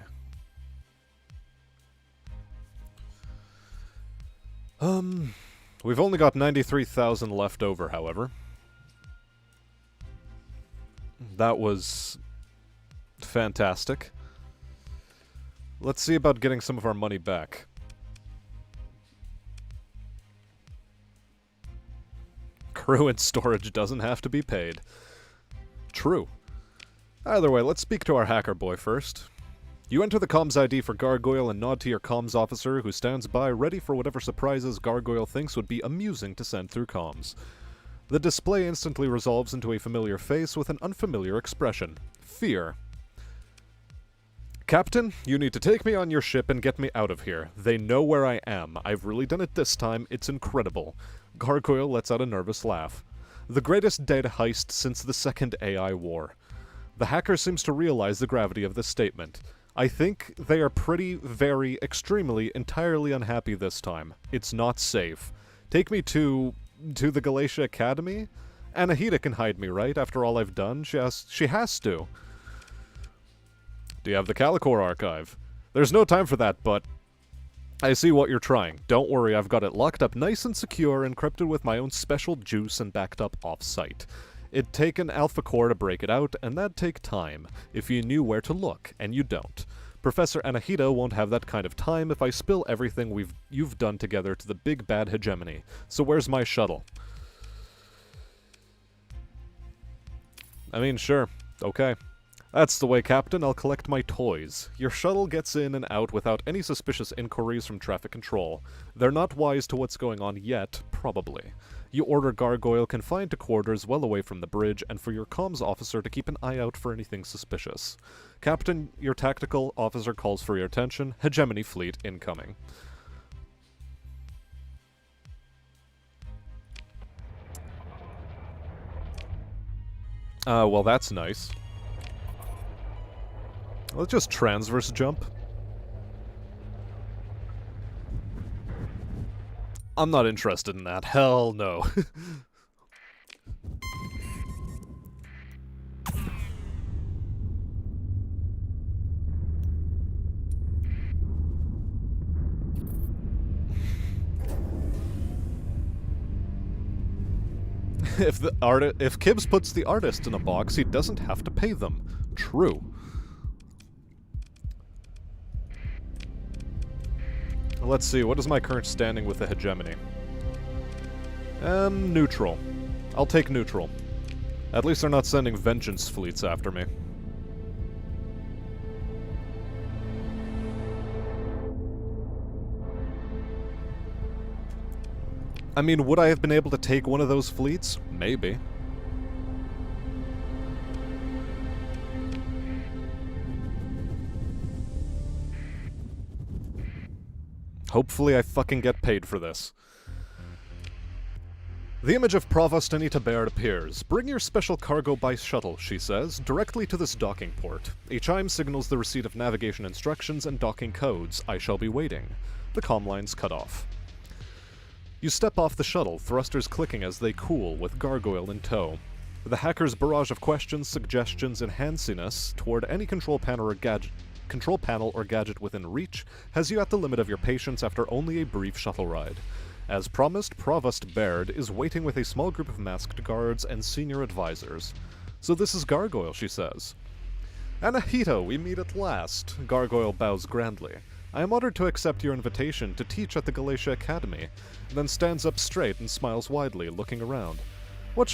We've only got 93,000 left over, however. That was fantastic. Let's see about getting some of our money back. Crew and storage doesn't have to be paid. True. Either way, let's speak to our hacker boy first. You enter the comms ID for Gargoyle and nod to your comms officer, who stands by ready for whatever surprises Gargoyle thinks would be amusing to send through comms. The display instantly resolves into a familiar face with an unfamiliar expression. Fear. Captain, you need to take me on your ship and get me out of here. They know where I am. I've really done it this time. It's incredible. Gargoyle lets out a nervous laugh. The greatest data heist since the Second AI War. The hacker seems to realize the gravity of this statement. I think they are pretty, very, extremely, entirely unhappy this time. It's not safe. Take me to the Galatia Academy? Anahita can hide me, right? After all I've done, she has to. Do you have the Calicor archive? There's no time for that, but I see what you're trying. Don't worry, I've got it locked up nice and secure, encrypted with my own special juice and backed up off-site. It'd take an alpha core to break it out, and that'd take time, if you knew where to look, and you don't. Professor Anahita won't have that kind of time if I spill everything you've done together to the big bad hegemony. So where's my shuttle? I mean, sure. Okay. That's the way, Captain. I'll collect my toys. Your shuttle gets in and out without any suspicious inquiries from traffic control. They're not wise to what's going on yet, probably. You order Gargoyle confined to quarters well away from the bridge, and for your comms officer to keep an eye out for anything suspicious. Captain, your tactical officer calls for your attention. Hegemony fleet incoming. Well, that's nice. Let's just transverse jump. I'm not interested in that. Hell no. If Kibbs puts the artist in a box, he doesn't have to pay them. True. Let's see, what is my current standing with the hegemony? Neutral. I'll take neutral. At least they're not sending vengeance fleets after me. I mean, would I have been able to take one of those fleets? Maybe. Hopefully I fucking get paid for this. The image of Provost Anita Baird appears. Bring your special cargo by shuttle, she says, directly to this docking port. A chime signals the receipt of navigation instructions and docking codes. I shall be waiting. The comm line's cut off. You step off the shuttle, thrusters clicking as they cool, with Gargoyle in tow. The hacker's barrage of questions, suggestions, and handsiness toward any control panel or gadget within reach has you at the limit of your patience after only a brief shuttle ride. As promised, Provost Baird is waiting with a small group of masked guards and senior advisors. So this is Gargoyle, she says. Anahita, we meet at last. Gargoyle bows grandly. I am honored to accept your invitation to teach at the Galatia Academy, then stands up straight and smiles widely, looking around. What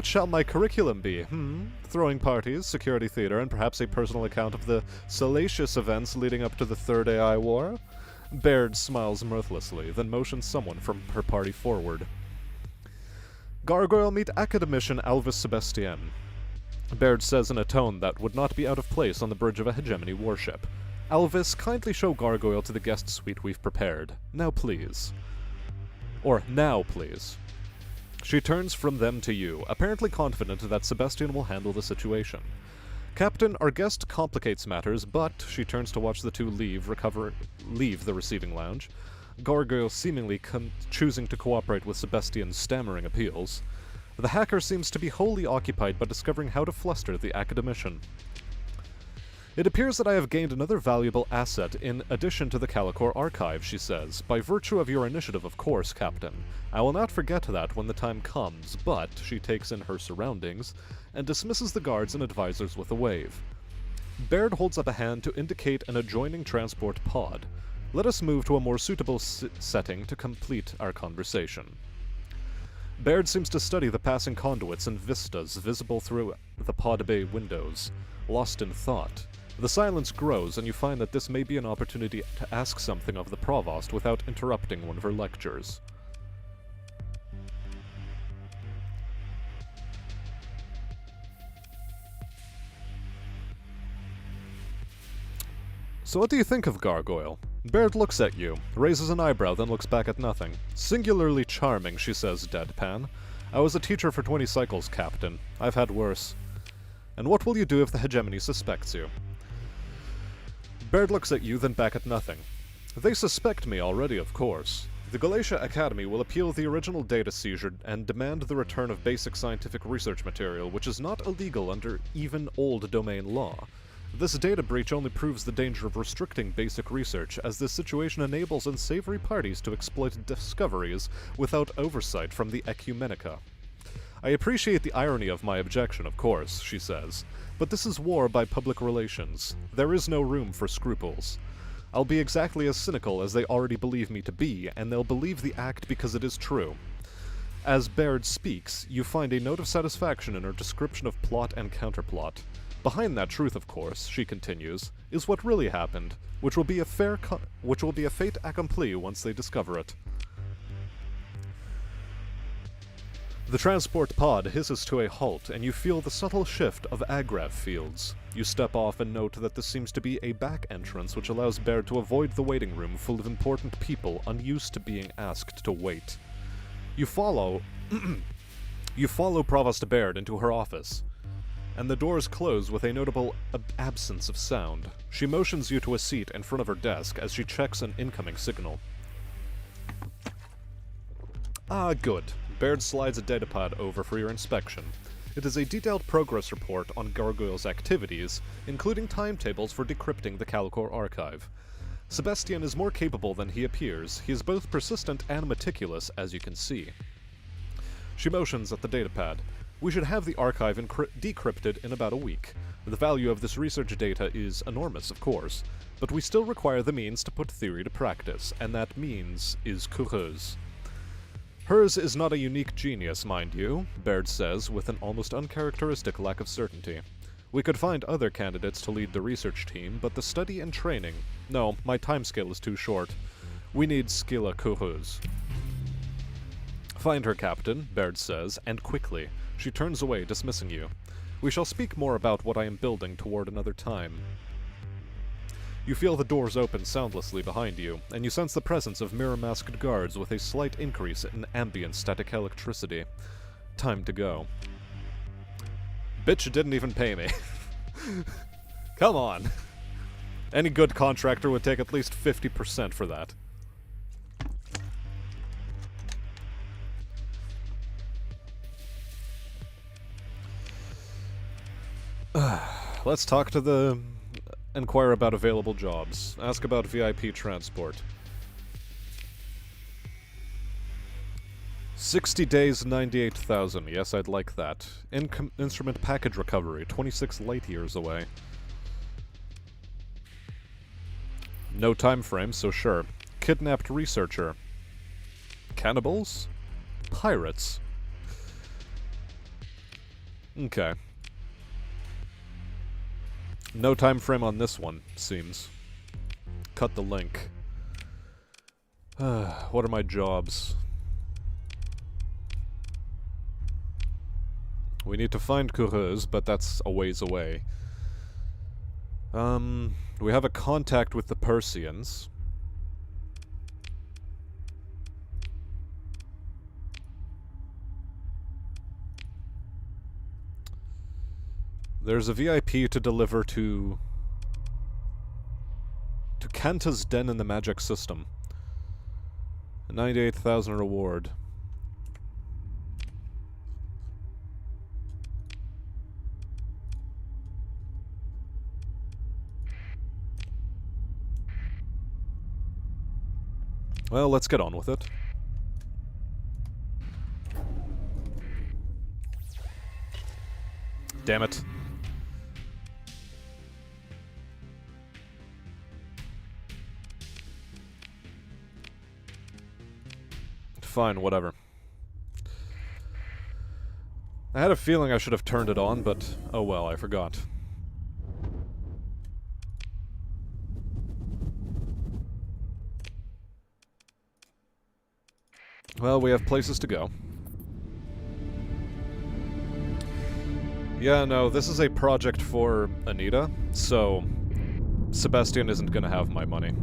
shall my curriculum be? Throwing parties, security theater, and perhaps a personal account of the salacious events leading up to the Third AI War? Baird smiles mirthlessly, then motions someone from her party forward. Gargoyle, meet academician Alvis Sebastian. Baird says in a tone that would not be out of place on the bridge of a hegemony warship. Alvis, kindly show Gargoyle to the guest suite we've prepared. Now please. Or, now please. She turns from them to you, apparently confident that Sebastian will handle the situation. Captain, our guest complicates matters, but she turns to watch the two leave the receiving lounge. Gargoyle seemingly choosing to cooperate with Sebastian's stammering appeals. The hacker seems to be wholly occupied by discovering how to fluster the academician. It appears that I have gained another valuable asset in addition to the Calicor archive, she says. By virtue of your initiative, of course, Captain. I will not forget that when the time comes, but she takes in her surroundings and dismisses the guards and advisors with a wave. Baird holds up a hand to indicate an adjoining transport pod. Let us move to a more suitable setting to complete our conversation. Baird seems to study the passing conduits and vistas visible through the pod bay windows, lost in thought. The silence grows, and you find that this may be an opportunity to ask something of the Provost without interrupting one of her lectures. So what do you think of Gargoyle? Baird looks at you, raises an eyebrow, then looks back at nothing. Singularly charming, she says deadpan. I was a teacher for 20 cycles, Captain. I've had worse. And what will you do if the hegemony suspects you? Baird looks at you, then back at nothing. They suspect me already, of course. The Galatia Academy will appeal the original data seizure and demand the return of basic scientific research material, which is not illegal under even old domain law. This data breach only proves the danger of restricting basic research, as this situation enables unsavory parties to exploit discoveries without oversight from the Ecumenica. I appreciate the irony of my objection, of course, she says, but this is war by public relations. There is no room for scruples. I'll be exactly as cynical as they already believe me to be, and they'll believe the act because it is true. As Baird speaks, you find a note of satisfaction in her description of plot and counterplot. Behind that truth, of course, she continues, is what really happened, which will be a fait accompli once they discover it. The transport pod hisses to a halt, and you feel the subtle shift of agrav fields. You step off and note that this seems to be a back entrance which allows Baird to avoid the waiting room full of important people unused to being asked to wait. You follow Provost Baird into her office, and the doors close with a notable absence of sound. She motions you to a seat in front of her desk as she checks an incoming signal. Ah, good. Baird slides a datapad over for your inspection. It is a detailed progress report on Gargoyle's activities, including timetables for decrypting the Calicor archive. Sebastian is more capable than he appears. He is both persistent and meticulous, as you can see. She motions at the datapad. We should have the archive decrypted in about a week. The value of this research data is enormous, of course, but we still require the means to put theory to practice, and that means is Coureuse. Hers is not a unique genius, mind you, Baird says, with an almost uncharacteristic lack of certainty. We could find other candidates to lead the research team, but the study and training... No, my timescale is too short. We need Skilla Coureuse. Find her, Captain, Baird says, and quickly. She turns away, dismissing you. We shall speak more about what I am building toward another time. You feel the doors open soundlessly behind you, and you sense the presence of mirror-masked guards with a slight increase in ambient static electricity. Time to go. Bitch didn't even pay me. Come on. Any good contractor would take at least 50% for that. Let's talk to the... Inquire about available jobs. Ask about VIP transport. 60 days, 98,000. Yes, I'd like that. Instrument package recovery, 26 light years away. No time frame, so sure. Kidnapped researcher. Cannibals? Pirates. Okay. No time frame on this one, seems. Cut the link. What are my jobs? We need to find Coureuse, but that's a ways away. We have a contact with the Persians. There's a VIP to deliver to Kanta's Den in the magic system. A 98,000 reward. Well, let's get on with it. Damn it. Fine, whatever. I had a feeling I should have turned it on, but oh well, I forgot. Well, we have places to go. Yeah, no, this is a project for Anita, so Sebastian isn't gonna have my money.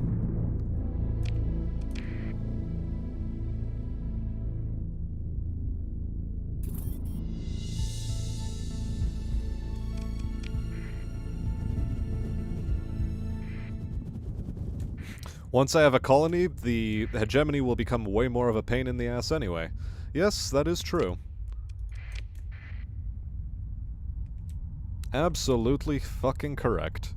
Once I have a colony, the hegemony will become way more of a pain in the ass anyway. Yes, that is true. Absolutely fucking correct.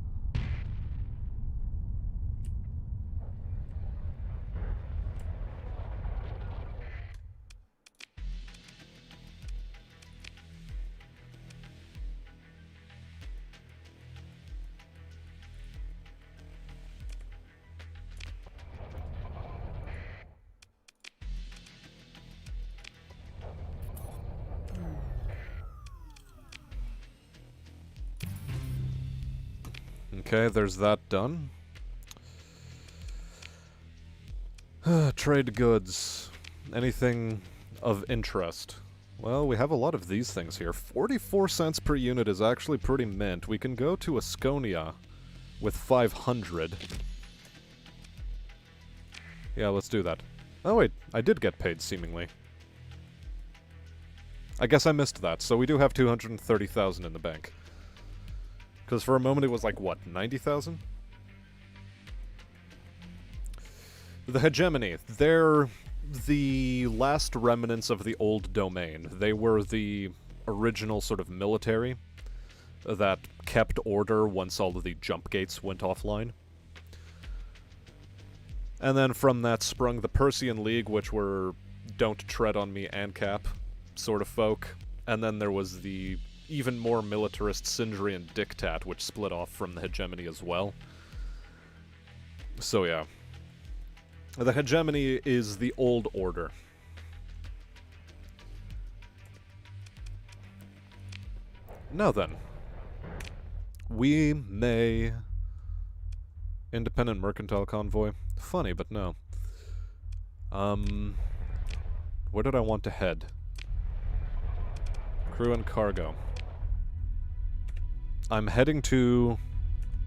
Okay, there's that done. Trade goods. Anything of interest? Well, we have a lot of these things here. 44 cents per unit is actually pretty mint. We can go to Asconia with 500. Yeah, let's do that. Oh wait, I did get paid, seemingly. I guess I missed that, so we do have 230,000 in the bank. Because for a moment it was like, what, 90,000? The hegemony. They're the last remnants of the old domain. They were the original sort of military that kept order once all of the jump gates went offline. And then from that sprung the Persian League, which were don't tread on me ANCAP sort of folk. And then there was the even more militarist Sindrian Diktat, which split off from the hegemony as well. So yeah. The hegemony is the old order. Now then. We may... Independent Mercantile Convoy. Funny, but no. Where did I want to head? Crew and cargo. I'm heading to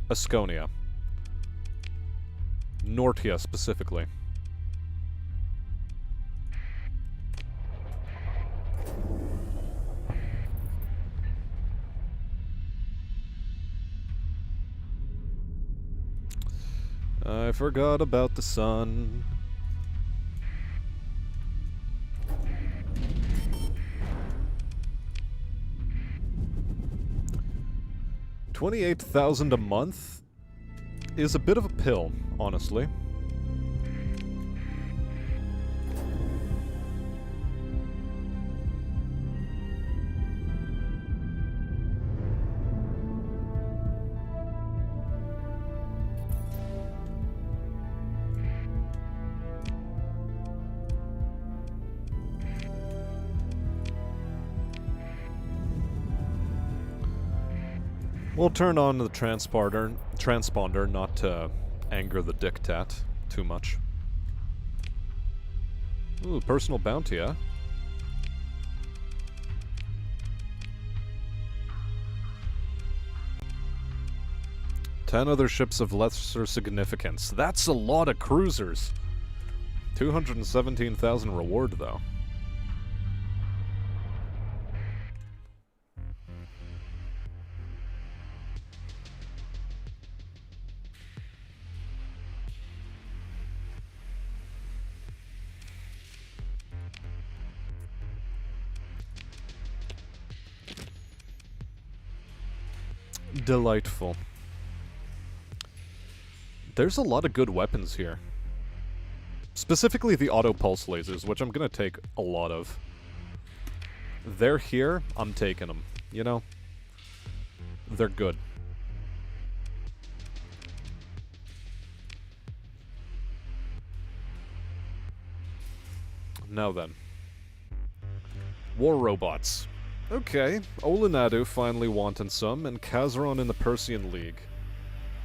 Asconia. Nortia, specifically. I forgot about the sun. $28,000 a month is a bit of a pill, honestly. We'll turn on the transponder, not to anger the dictat too much. Ooh, personal bounty, huh? Ten other ships of lesser significance. That's a lot of cruisers. 217,000 reward, though. Delightful. There's a lot of good weapons here. Specifically the auto pulse lasers, which I'm gonna take a lot of. They're here, I'm taking them. You know? They're good. Now then. War robots. Okay, Olenadu finally wanting some, and Kazaron in the Persian League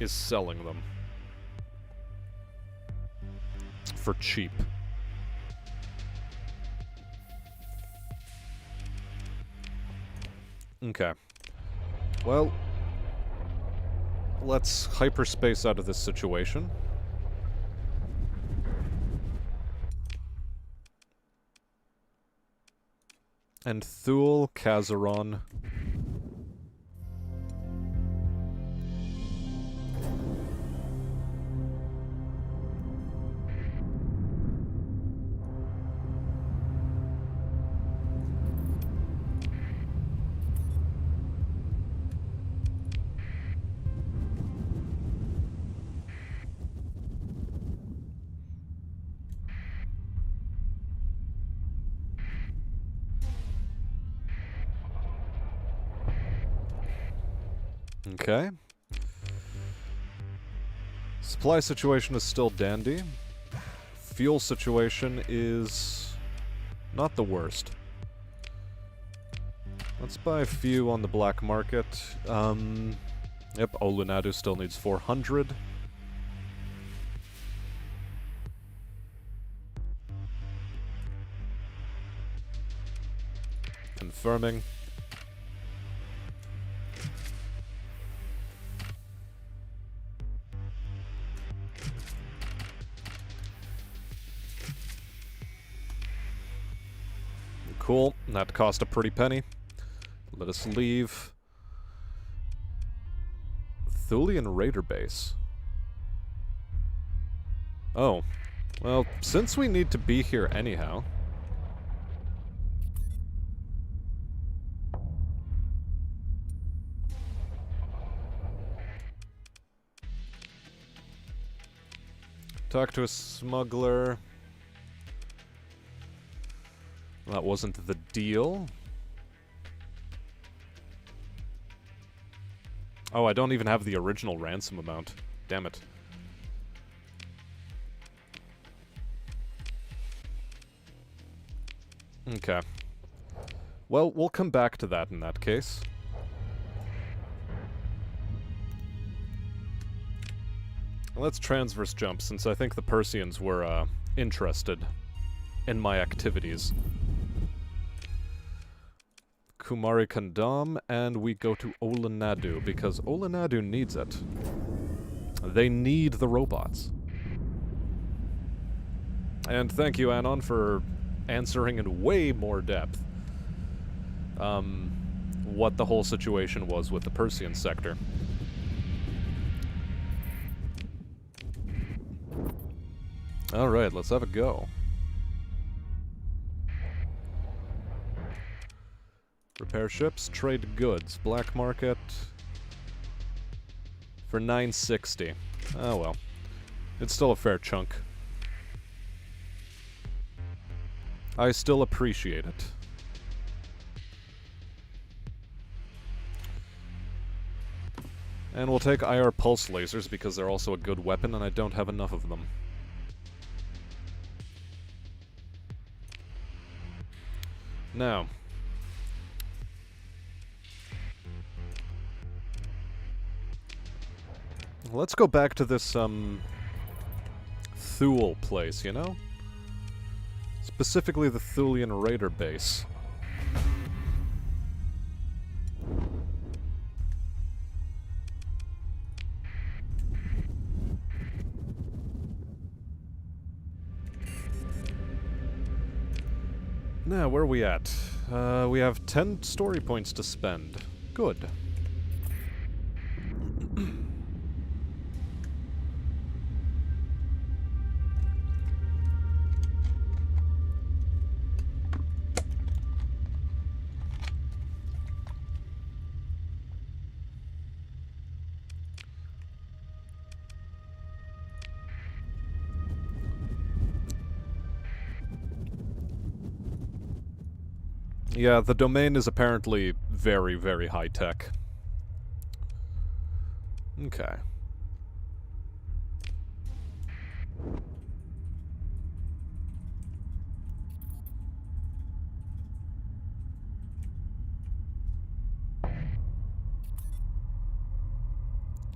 is selling them. For cheap. Okay. Well, let's hyperspace out of this situation. And Thule, Kazaron. Okay. Supply situation is still dandy. Fuel situation is not the worst. Let's buy a few on the black market. Yep, Olenadu still needs 400. Confirming. Cool, that cost a pretty penny. Let us leave. Thulian Raider Base. Oh. Well, since we need to be here anyhow... Talk to a smuggler... That wasn't the deal. Oh, I don't even have the original ransom amount. Damn it. Okay. Well, we'll come back to that in that case. Let's transverse jump, since I think the Persians were, interested in my activities. Kumari Kandam, and we go to Olenadu, because Olenadu needs it. They need the robots. And thank you, Anon, for answering in way more depth what the whole situation was with the Persian sector. Alright, let's have a go. Repair ships, trade goods, black market for 960. Oh well. It's still a fair chunk. I still appreciate it. And we'll take IR pulse lasers because they're also a good weapon and I don't have enough of them. Now, Let's go back to this, Thule place, you know? Specifically the Thulian Raider base. Now, where are we at? We have 10 story points to spend. Good. Yeah, the domain is apparently very, very high-tech. Okay.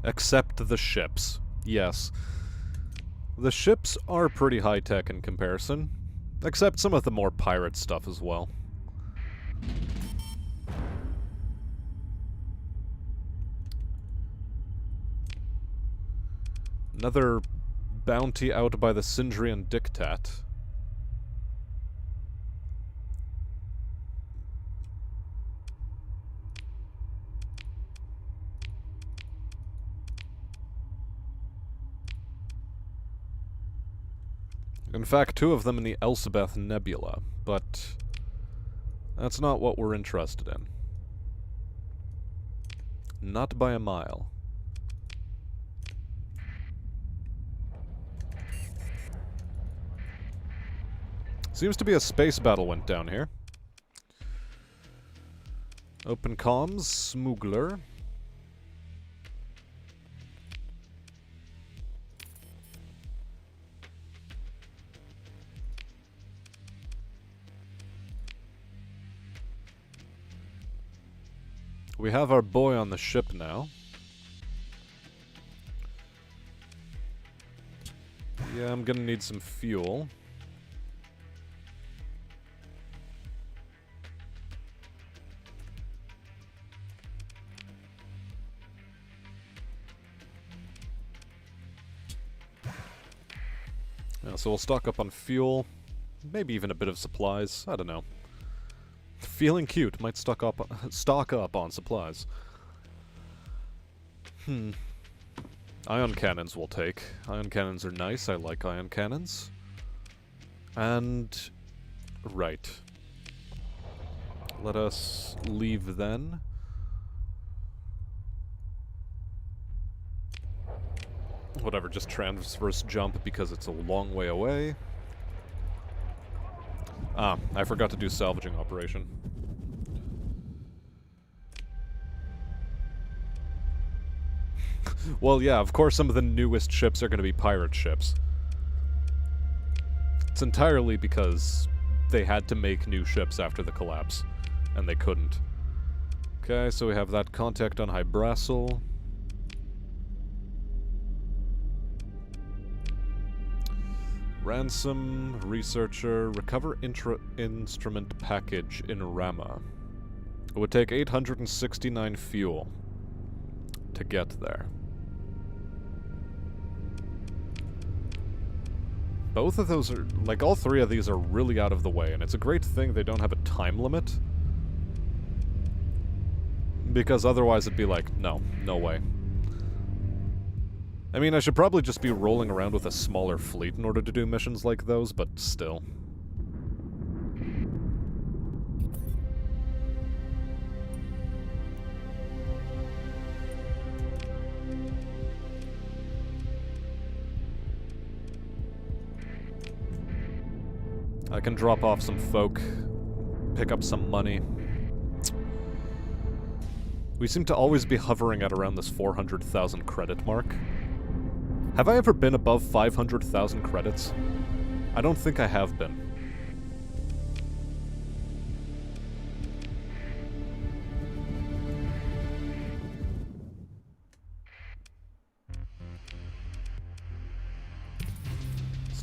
Except the ships. Yes. The ships are pretty high-tech in comparison. Except some of the more pirate stuff as well. Another bounty out by the Sindrian Diktat. In fact, 2 of them in the Elsebeth Nebula, but that's not what we're interested in. Not by a mile. Seems to be a space battle went down here. Open comms, Smuggler. We have our boy on the ship now. Yeah, I'm gonna need some fuel. Yeah, so we'll stock up on fuel. Maybe even a bit of supplies. I don't know. Feeling cute, might stock up on supplies. Ion cannons we'll take. Ion cannons are nice, I like ion cannons. And... right. Let us leave then. Whatever, just transverse jump because it's a long way away. Ah, I forgot to do salvaging operation. Well, yeah, of course some of the newest ships are going to be pirate ships. It's entirely because they had to make new ships after the collapse, and they couldn't. Okay, so we have that contact on Hybrasil. Ransom, researcher, recover instrument package in Rama. It would take 869 fuel to get there. Both of those are, like, all 3 of these are really out of the way, and it's a great thing they don't have a time limit. Because otherwise it'd be like, no way. I mean, I should probably just be rolling around with a smaller fleet in order to do missions like those, but still. I can drop off some folk, pick up some money. We seem to always be hovering at around this 400,000 credit mark. Have I ever been above 500,000 credits? I don't think I have been.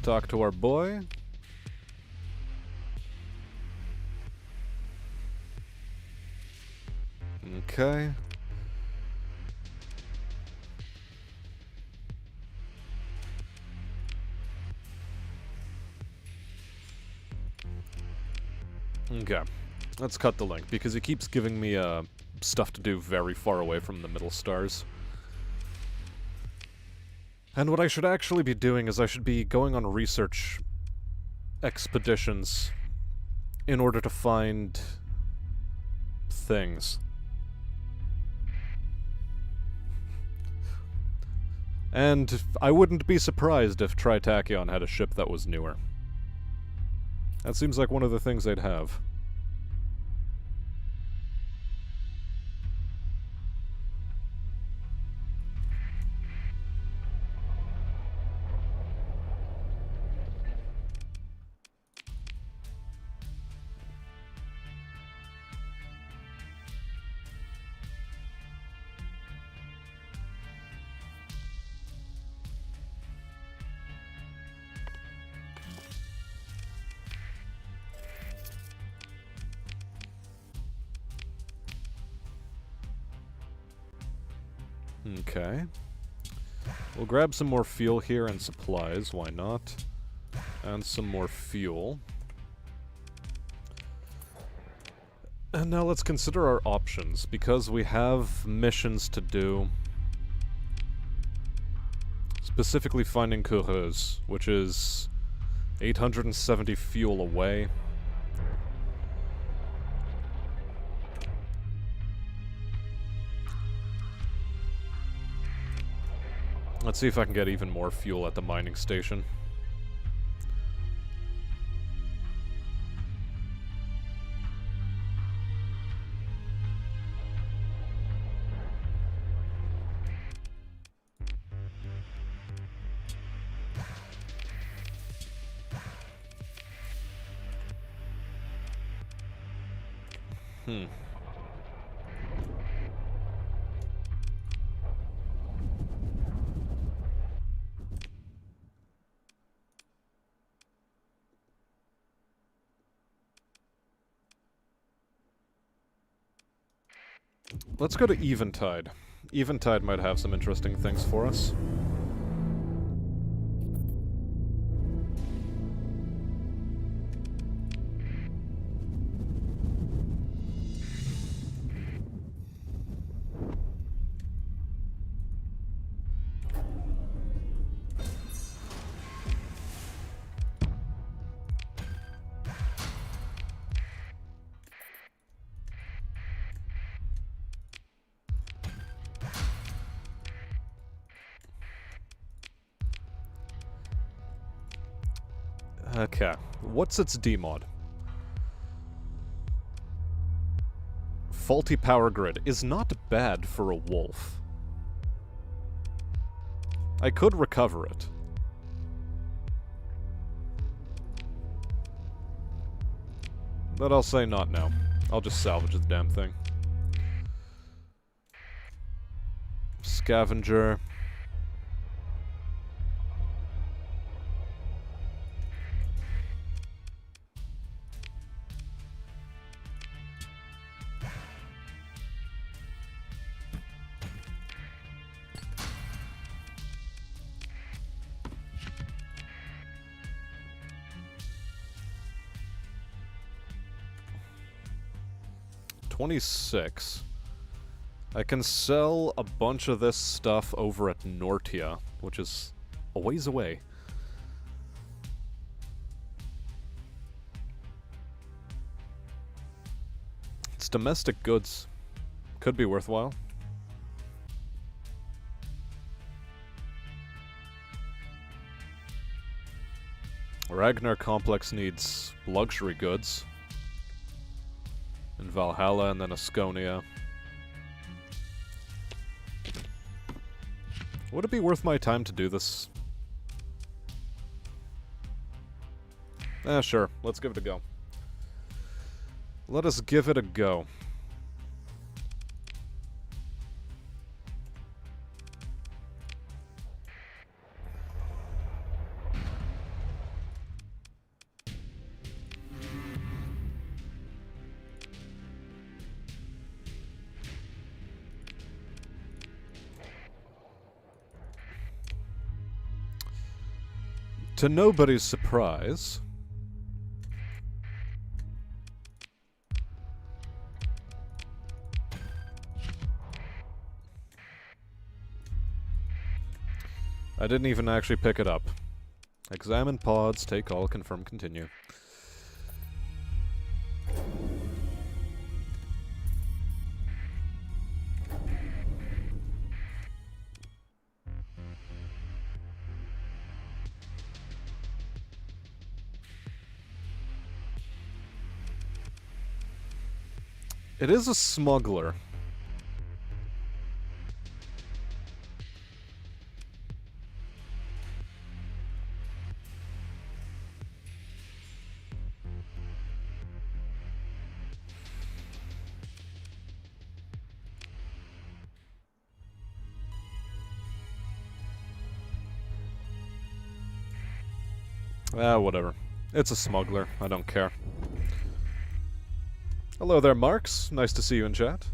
talk to our boy. Okay. Okay. Let's cut the link, because he keeps giving me, stuff to do very far away from the middle stars. And what I should actually be doing is I should be going on research expeditions in order to find things. And I wouldn't be surprised if Tritachyon had a ship that was newer. That seems like one of the things they'd have. Okay. We'll grab some more fuel here and supplies, why not? And some more fuel. And now let's consider our options, because we have missions to do. Specifically finding Coureuse, which is 870 fuel away. Let's see if I can get even more fuel at the mining station. Let's go to Eventide. Eventide might have some interesting things for us. Okay, what's its D-mod? Faulty power grid is not bad for a wolf. I could recover it. But I'll say not now. I'll just salvage the damn thing. Scavenger. $26. I can sell a bunch of this stuff over at Nortia, which is a ways away. It's domestic goods. Could be worthwhile. Ragnar Complex needs luxury goods. In Valhalla and then Asconia. Would it be worth my time to do this? Sure. Let's give it a go. Let us give it a go. To nobody's surprise, I didn't even actually pick it up. Examine pods, take all, confirm, continue. It is a smuggler. Whatever. It's a smuggler. I don't care. Hello there, Marks. Nice to see you in chat.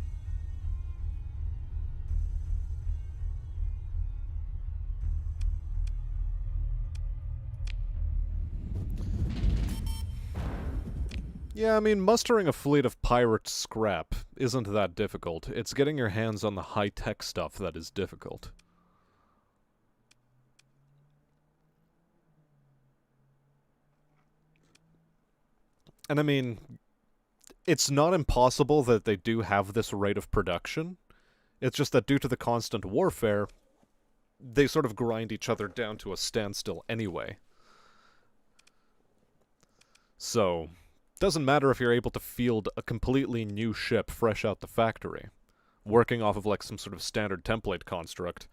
Yeah, I mean, mustering a fleet of pirate scrap isn't that difficult. It's getting your hands on the high-tech stuff that is difficult. And I mean, it's not impossible that they do have this rate of production. It's just that due to the constant warfare, they sort of grind each other down to a standstill anyway. So, doesn't matter if you're able to field a completely new ship fresh out the factory, working off of like some sort of standard template construct.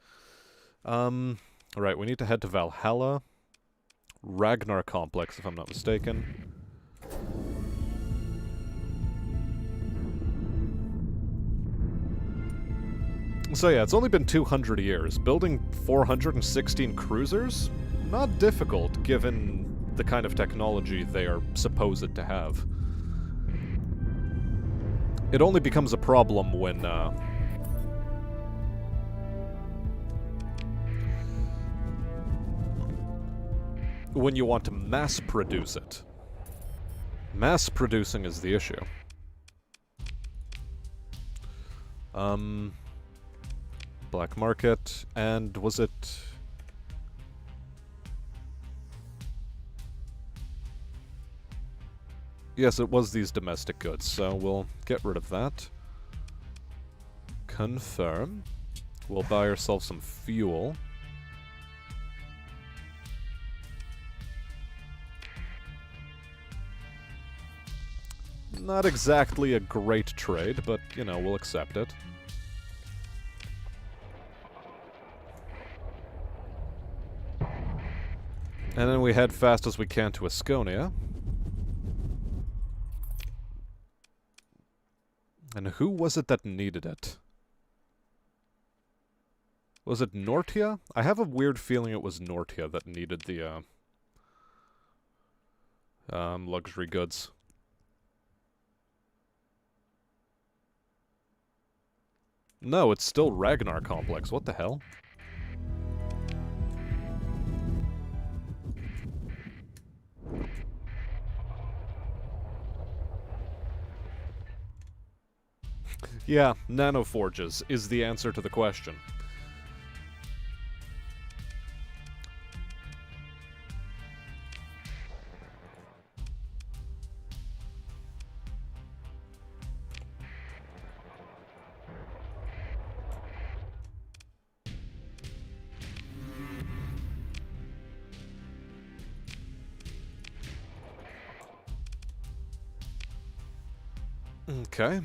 Alright, we need to head to Valhalla. Ragnar Complex, if I'm not mistaken. So yeah, it's only been 200 years. Building 416 cruisers? Not difficult, given the kind of technology they are supposed to have. It only becomes a problem when you want to mass produce it. Mass producing is the issue. Black market, and was it... Yes, it was these domestic goods, so we'll get rid of that. Confirm. We'll buy ourselves some fuel. Not exactly a great trade, but, you know, we'll accept it. And then we head fast as we can to Asconia. And who was it that needed it? Was it Nortia? I have a weird feeling it was Nortia that needed the, luxury goods. No, it's still Ragnar Complex. What the hell? Yeah, nanoforges is the answer to the question. Okay.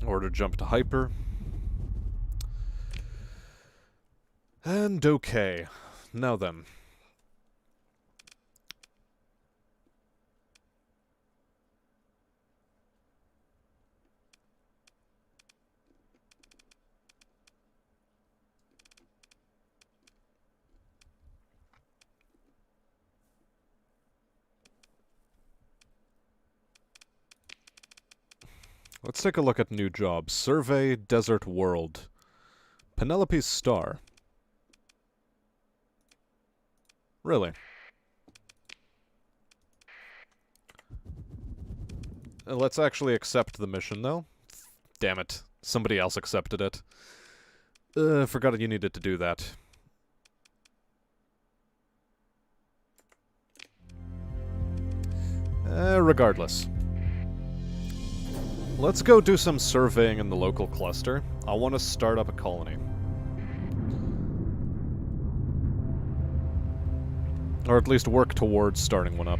Order jump to hyper. And okay. Now then. Let's take a look at new jobs. Survey Desert World. Penelope's Star. Really? Let's actually accept the mission, though. Damn it. Somebody else accepted it. Forgot you needed to do that. Regardless. Let's go do some surveying in the local cluster. I want to start up a colony. Or at least work towards starting one up.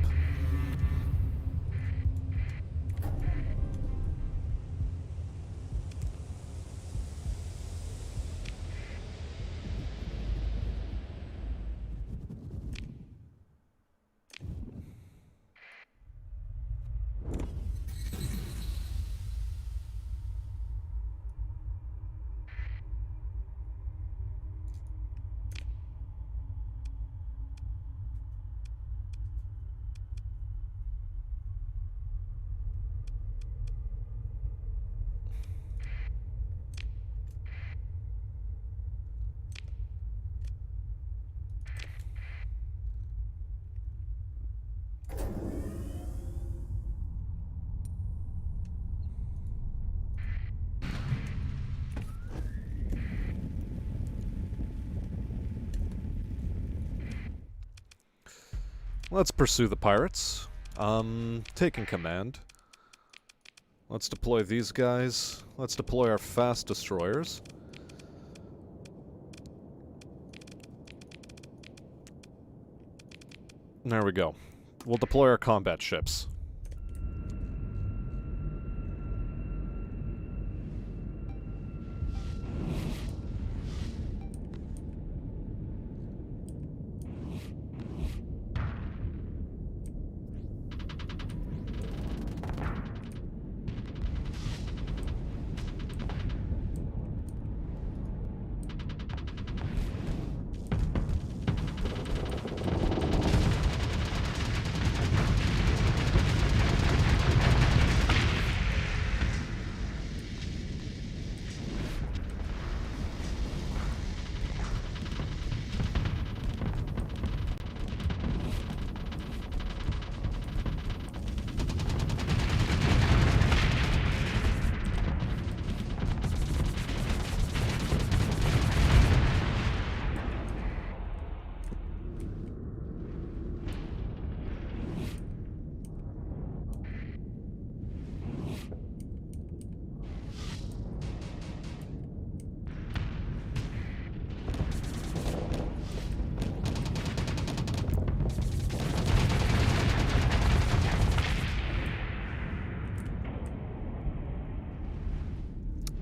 Let's pursue the pirates. Taking command. Let's deploy these guys. Let's deploy our fast destroyers. There we go. We'll deploy our combat ships.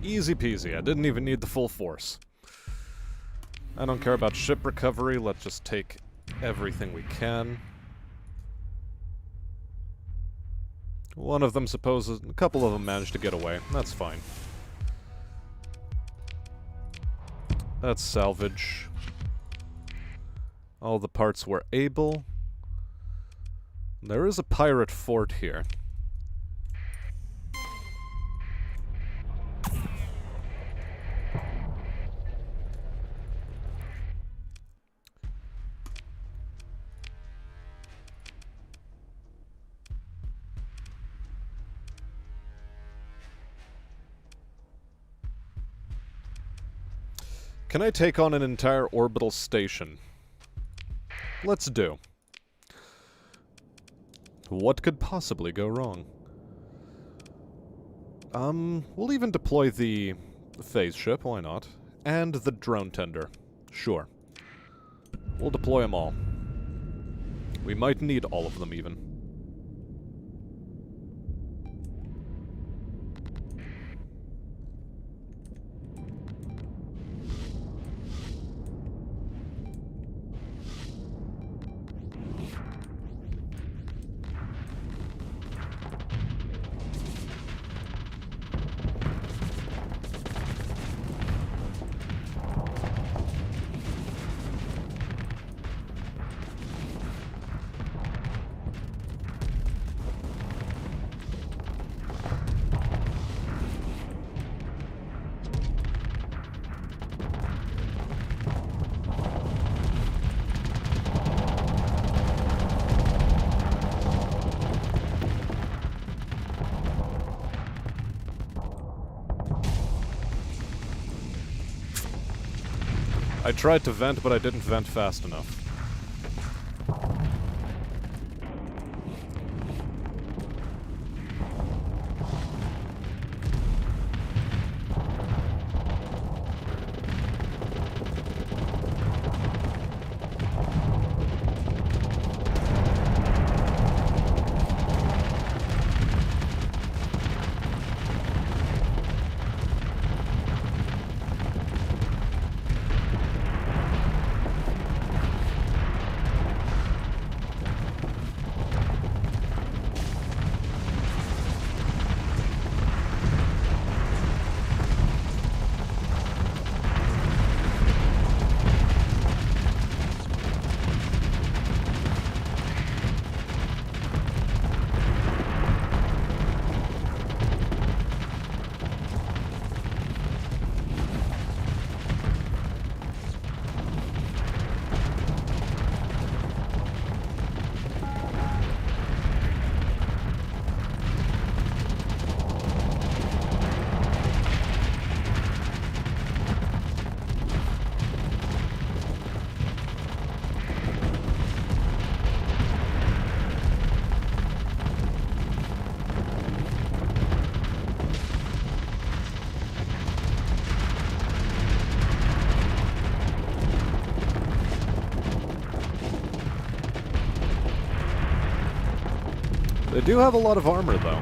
Easy peasy. I didn't even need the full force. I don't care about ship recovery. Let's just take everything we can. One of them supposes... A couple of them managed to get away. That's fine. That's salvage. All the parts were able. There is a pirate fort here. Can I take on an entire orbital station? Let's do. What could possibly go wrong? We'll even deploy the phase ship, why not? And the drone tender. Sure. We'll deploy them all. We might need all of them, even. I tried to vent, but I didn't vent fast enough. They do have a lot of armor, though.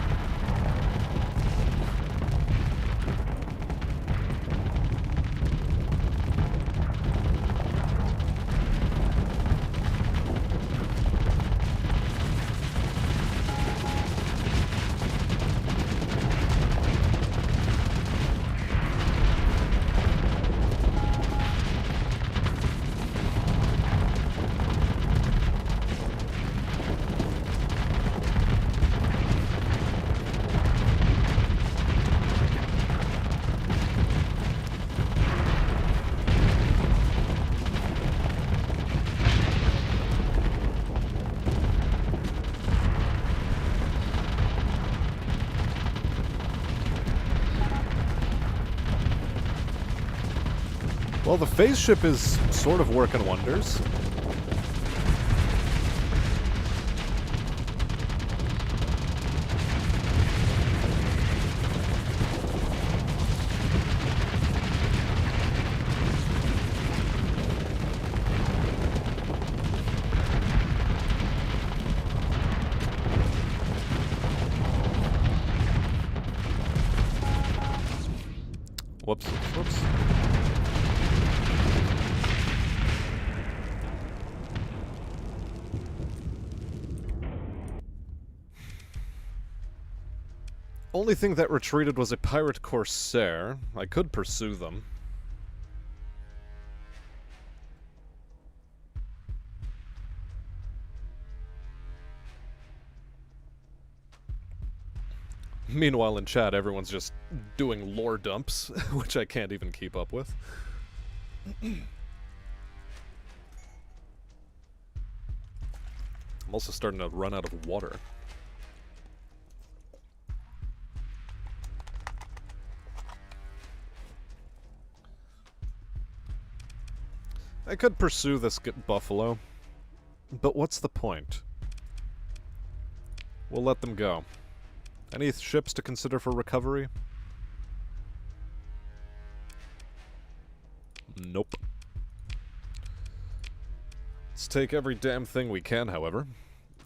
Well, the phase ship is sort of working wonders. Whoops, whoops. Only thing that retreated was a pirate corsair. I could pursue them. Meanwhile, in chat, everyone's just doing lore dumps, which I can't even keep up with. I'm also starting to run out of water. I could pursue this buffalo, but what's the point? We'll let them go. Any ships to consider for recovery? Nope. Let's take every damn thing we can, however.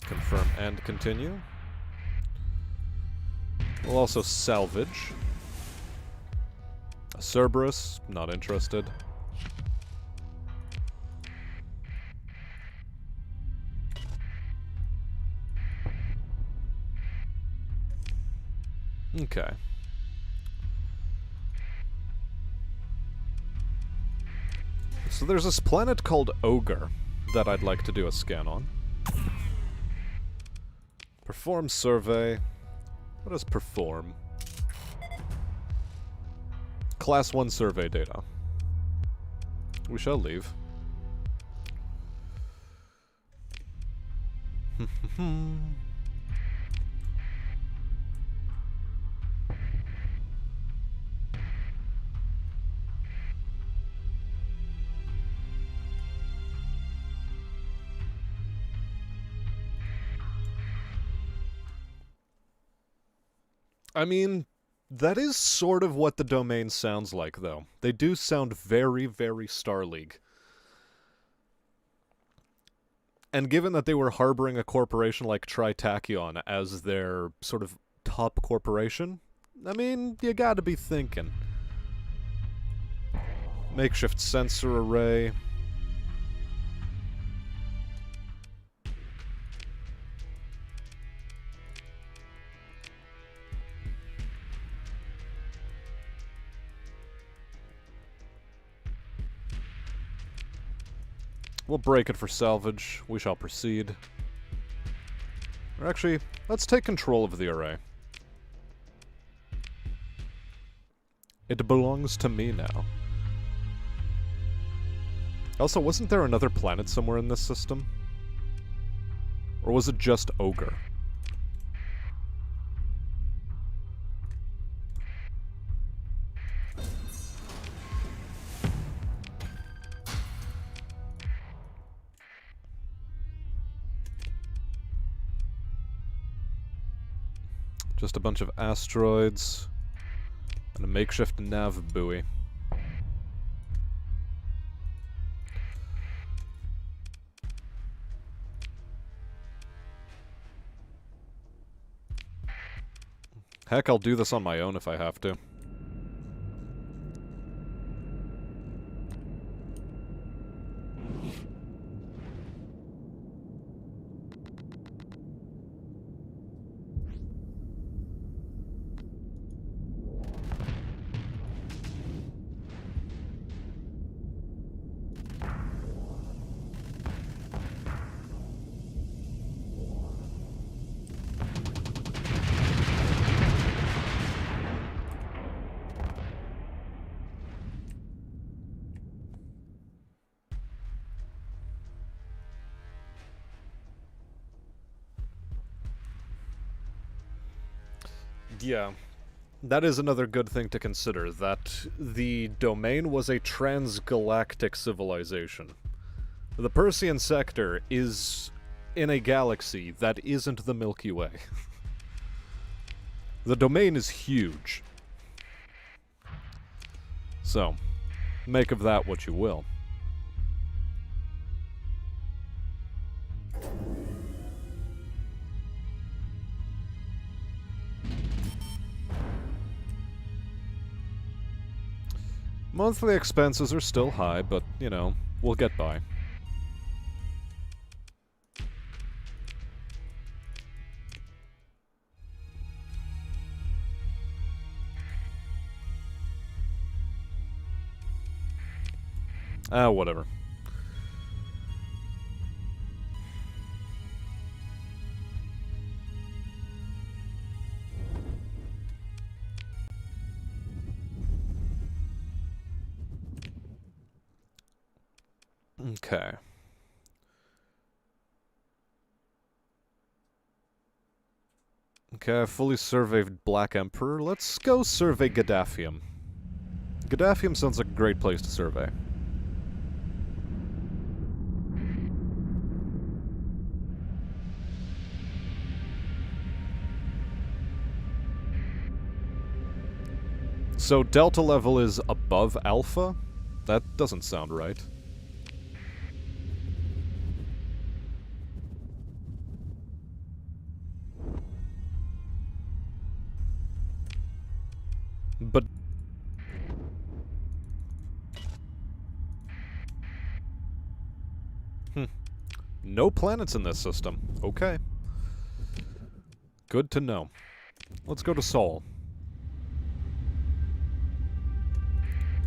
Confirm and continue. We'll also salvage. A Cerberus, not interested. Okay. So there's this planet called Ogre that I'd like to do a scan on. Perform survey. What does perform? Class 1 survey data. We shall leave. I mean, that is sort of what the domain sounds like, though. They do sound very, very Star League. And given that they were harboring a corporation like Tritachyon as their sort of top corporation, I mean, you gotta be thinking. Makeshift sensor array. We'll break it for salvage. We shall proceed. Or actually, let's take control of the array. It belongs to me now. Also, wasn't there another planet somewhere in this system? Or was it just Ogre? Just a bunch of asteroids and a makeshift nav buoy. Heck, I'll do this on my own if I have to. Yeah. That is another good thing to consider, that the domain was a transgalactic civilization. The Persean sector is in a galaxy that isn't the Milky Way. The domain is huge. So, make of that what you will. Monthly expenses are still high, but, you know, we'll get by. Whatever. Okay. Okay, I fully surveyed Black Emperor. Let's go survey Gaddafium. Gaddafium sounds like a great place to survey. So Delta level is above Alpha? That doesn't sound right. But... No planets in this system. Okay. Good to know. Let's go to Sol.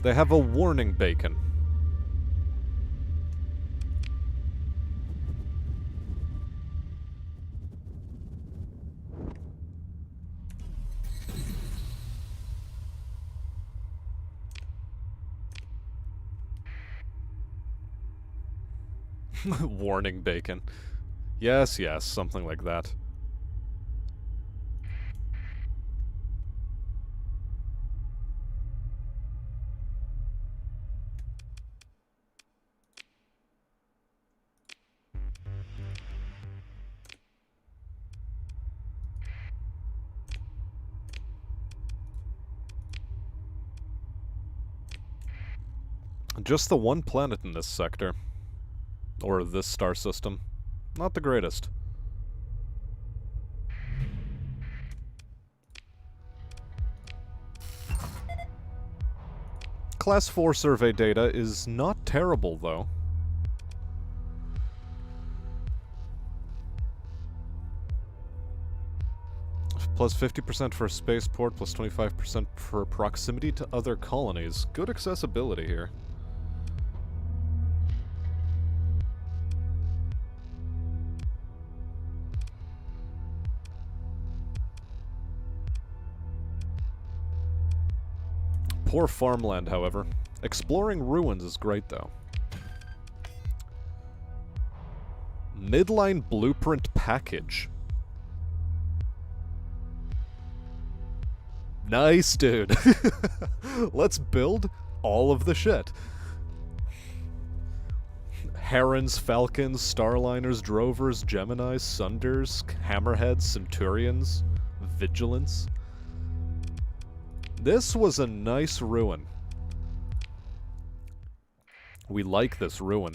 They have a warning beacon. Warning bacon. Yes, yes, something like that. Just the one planet in this sector. Or this star system. Not the greatest. Class 4 survey data is not terrible, though. Plus 50% for a spaceport, plus 25% for proximity to other colonies. Good accessibility here. Poor farmland, however. Exploring ruins is great, though. Midline blueprint package. Nice, dude. Let's build all of the shit. Herons, Falcons, Starliners, Drovers, Geminis, Sunders, Hammerheads, Centurions, Vigilance. This was a nice ruin. We like this ruin.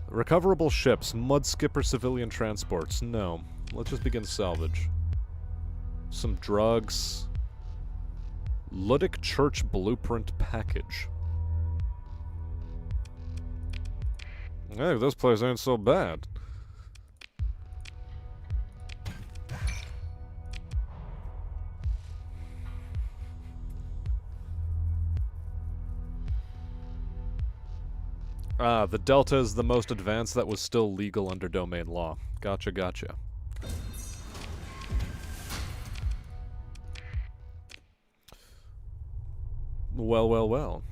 Recoverable ships, Mudskipper civilian transports. No. Let's just begin salvage. Some drugs. Ludic Church blueprint package. Hey, this place ain't so bad. Ah, the Delta is the most advanced that was still legal under domain law. Gotcha, gotcha. Well, well, well.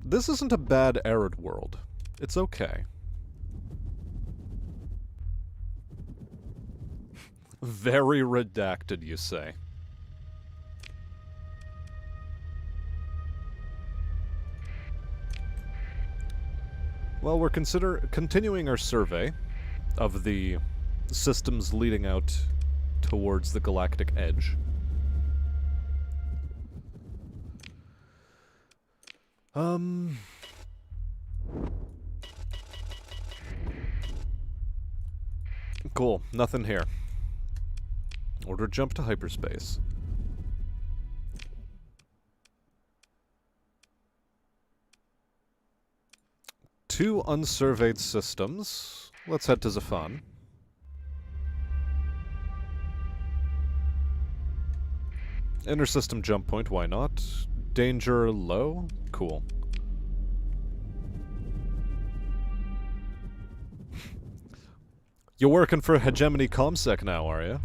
This isn't a bad arid world. It's okay. Very redacted, you say. Well, we're continuing our survey of the systems leading out towards the galactic edge. Cool, nothing here. Order jump to hyperspace. Two unsurveyed systems. Let's head to Zafan. Inter-system jump point, why not? Danger low? Cool. You're working for Hegemony Comsec now, are you?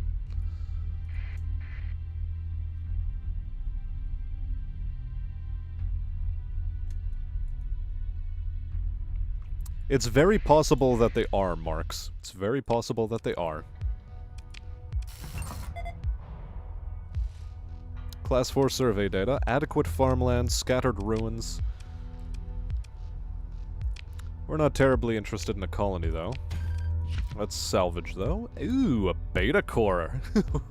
It's very possible that they are, Marks. It's very possible that they are. Class 4 survey data. Adequate farmland, scattered ruins. We're not terribly interested in a colony, though. Let's salvage, though. Ooh, a beta core.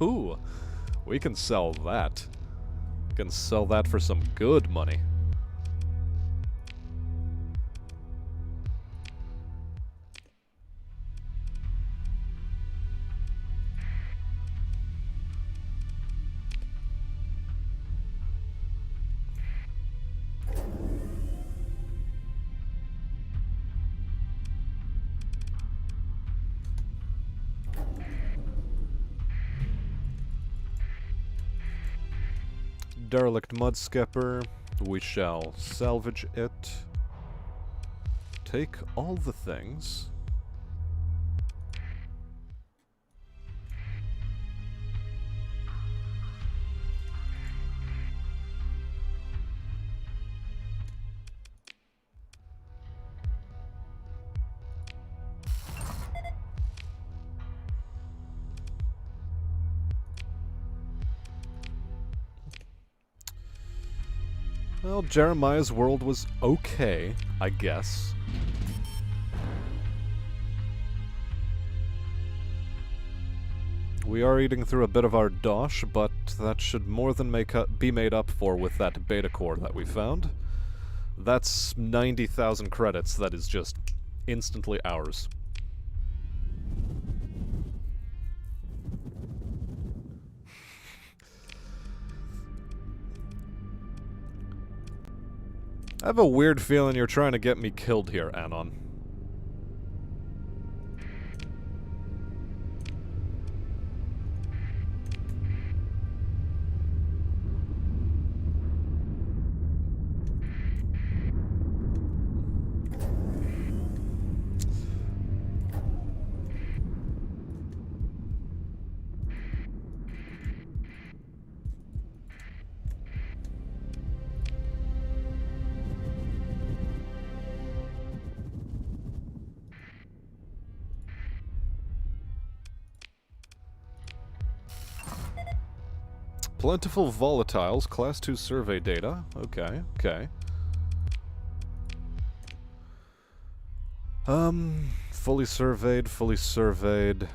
Ooh, we can sell that. We can sell that for some good money. Derelict Mudskipper. We shall salvage it. Take all the things. Well, Jeremiah's world was okay, I guess. We are eating through a bit of our dosh, but that should more than be made up for with that beta core that we found. That's 90,000 credits that is just instantly ours. I have a weird feeling you're trying to get me killed here, Anon. Plentiful volatiles, class 2 survey data. Okay, okay. Fully surveyed, fully surveyed,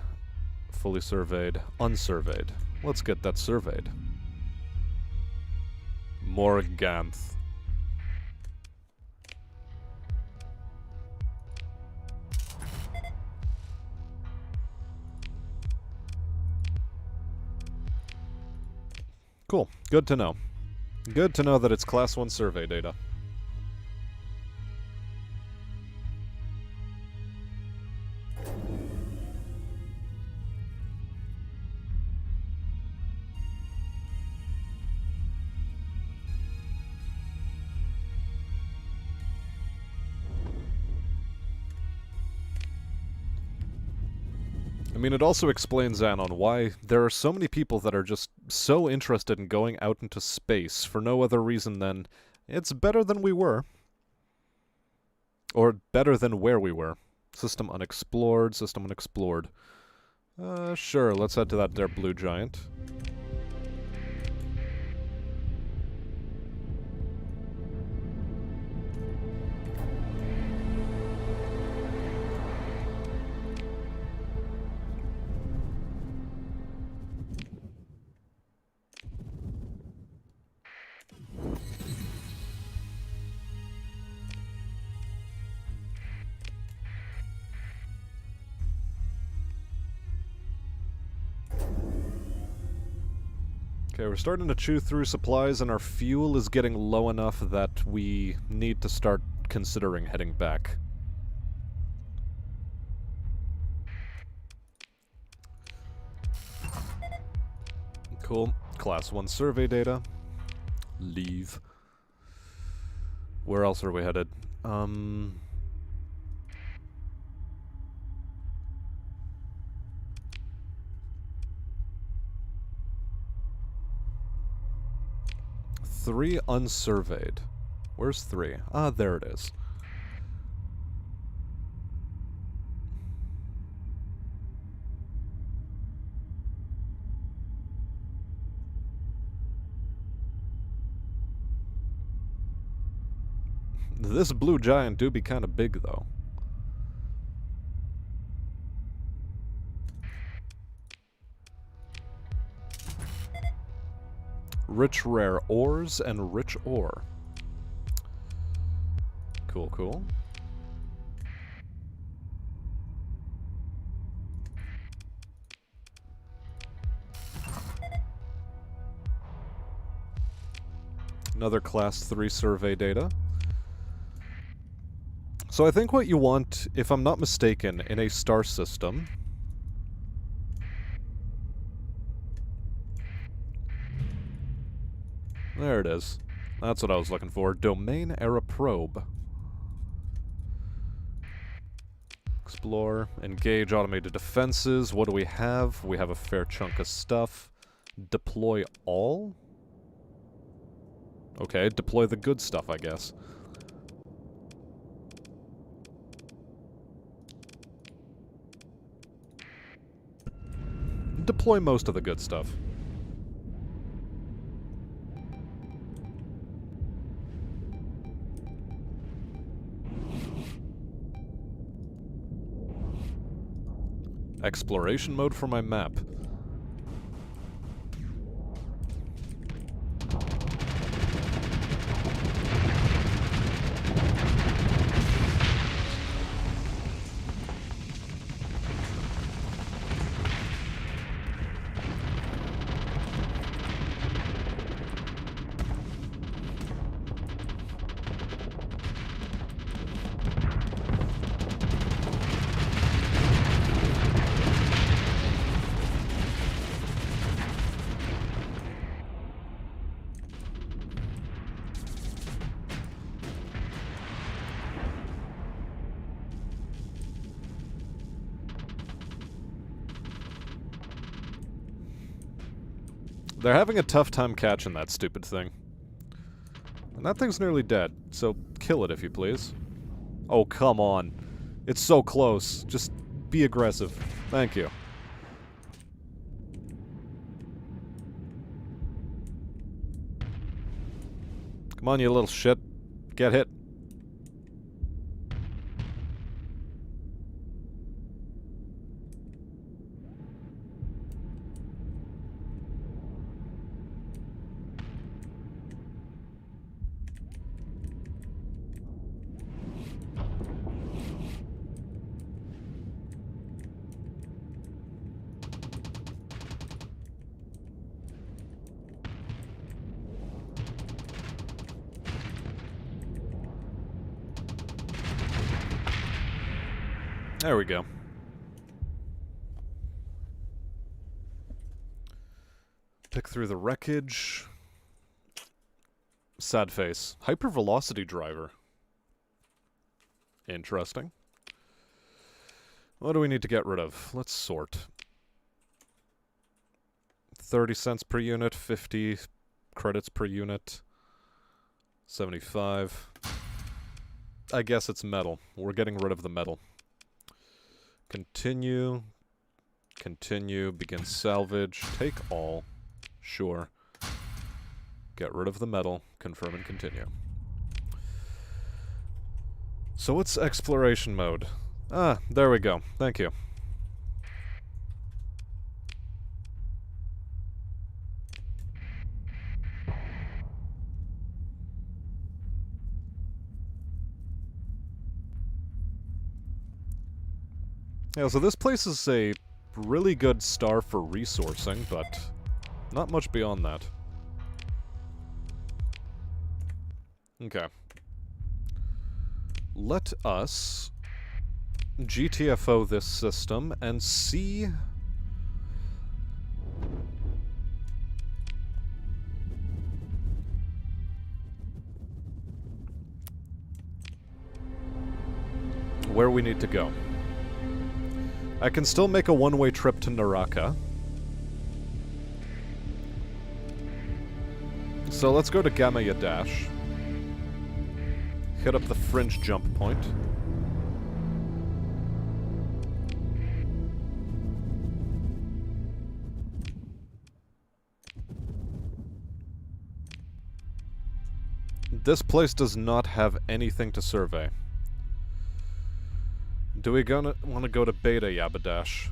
fully surveyed, unsurveyed. Let's get that surveyed. Morganth. Cool. Good to know. Good to know that it's class 1 survey data. I mean, it also explains, Anon, why there are so many people that are just so interested in going out into space for no other reason than it's better than we were. Or better than where we were. System unexplored, system unexplored. Sure, let's head to that there blue giant. Okay, we're starting to chew through supplies and our fuel is getting low enough that we need to start considering heading back. Cool. Class 1 survey data. Leave. Where else are we headed? 3 unsurveyed. Where's 3? Ah, there it is. This blue giant do be kind of big, though. Rich rare ores and rich ore. Cool, cool. Another class 3 survey data. So I think what you want, if I'm not mistaken, in a star system... There it is. That's what I was looking for. Domain era probe. Explore. Engage automated defenses. What do we have? We have a fair chunk of stuff. Deploy all? Okay, deploy the good stuff, I guess. Deploy most of the good stuff. Exploration mode for my map. They're having a tough time catching that stupid thing. And that thing's nearly dead, so kill it if you please. Oh, come on. It's so close. Just be aggressive. Thank you. Come on, you little shit. Get hit. There we go. Pick through the wreckage. Sad face. Hypervelocity driver. Interesting. What do we need to get rid of? Let's sort. 30 cents per unit, 50 credits per unit, 75. I guess it's metal. We're getting rid of the metal. Continue. Continue. Begin salvage. Take all. Sure. Get rid of the metal. Confirm and continue. So what's exploration mode? Ah, there we go. Thank you. Yeah, so this place is a really good star for resourcing, but not much beyond that. Okay. Let us GTFO this system and see where we need to go. I can still make a one-way trip to Naraka. So let's go to Gamma Dash. Hit up the fringe jump point. This place does not have anything to survey. Do we want to go to Beta Yabadash?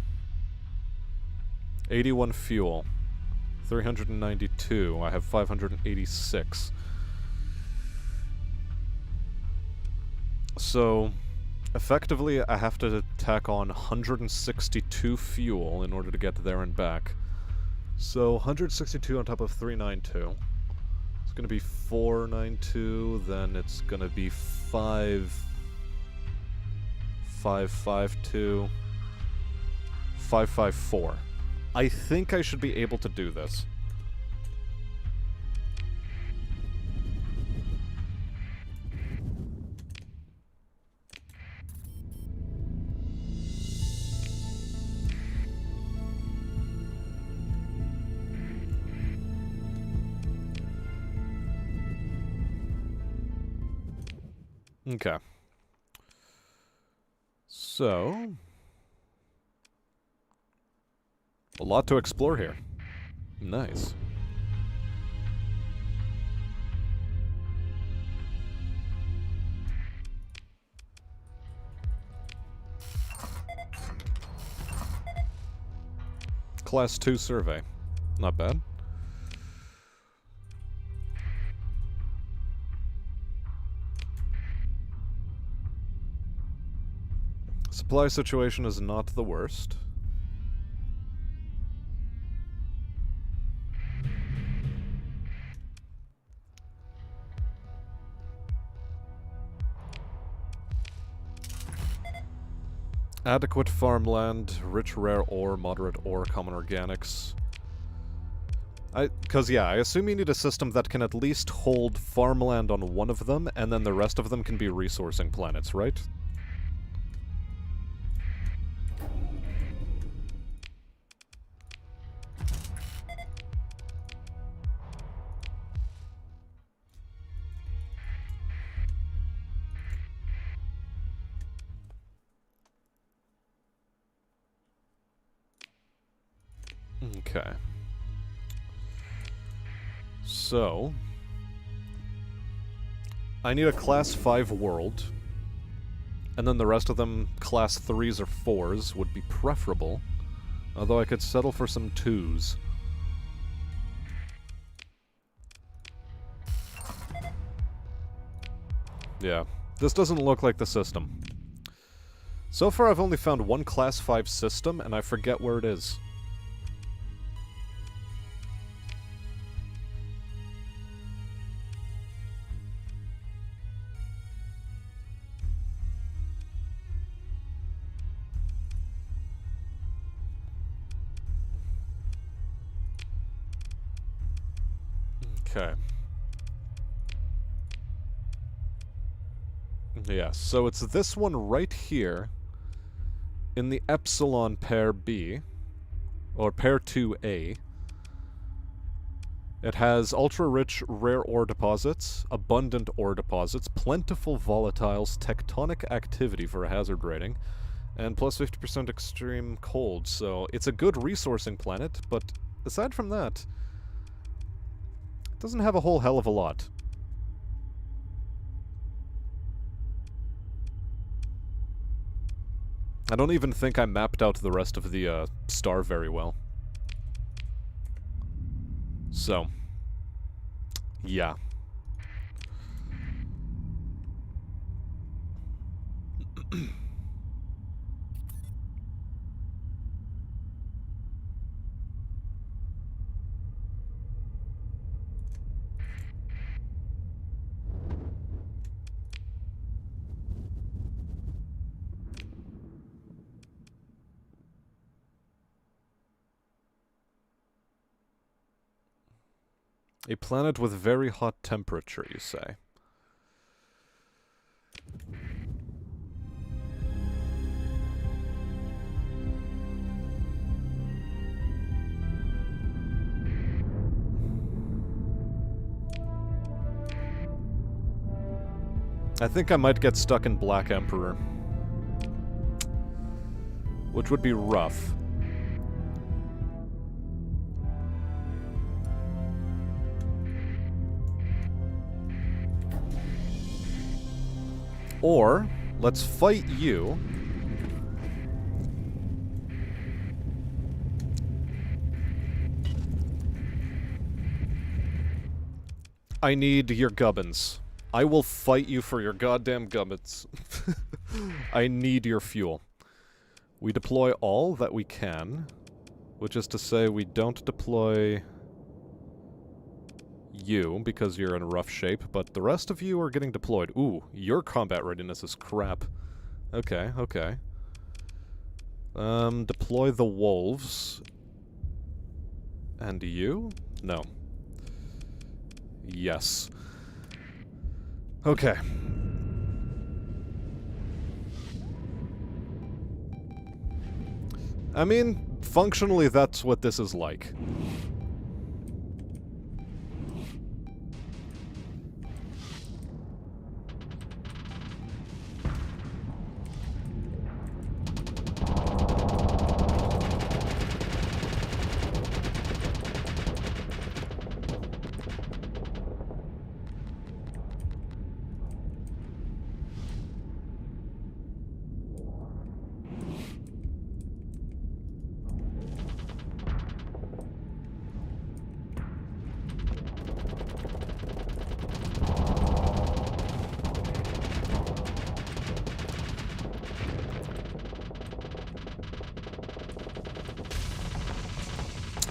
81 fuel. 392. I have 586. So, effectively, I have to tack on 162 fuel in order to get there and back. So, 162 on top of 392. It's going to be 492, then it's going to be 552, 554. I think I should be able to do this. Okay. So, a lot to explore here. Nice. Class 2 survey. Not bad. Supply situation is not the worst. Adequate farmland, rich rare ore, moderate ore, common organics. Cause yeah, I assume you need a system that can at least hold farmland on one of them, and then the rest of them can be resourcing planets, right? Okay. So, I need a class 5 world, and then the rest of them class 3s or 4s would be preferable, although I could settle for some 2s. Yeah, this doesn't look like the system. So far I've only found one class 5 system, and I forget where it is. Okay. Yeah, so it's this one right here in the Epsilon pair B, or pair 2A. It has ultra-rich rare ore deposits, abundant ore deposits, plentiful volatiles, tectonic activity for a hazard rating, and plus 50% extreme cold, so it's a good resourcing planet, but aside from that, it doesn't have a whole hell of a lot. I don't even think I mapped out the rest of the star very well. So, yeah. A planet with very hot temperature, you say? I think I might get stuck in Black Emperor. Which would be rough. Or, let's fight you. I need your gubbins. I will fight you for your goddamn gubbins. I need your fuel. We deploy all that we can, which is to say we don't deploy you, because you're in rough shape, but the rest of you are getting deployed. Ooh, your combat readiness is crap. Okay, okay. Deploy the wolves. And you? No. Yes. Okay. I mean, functionally that's what this is like.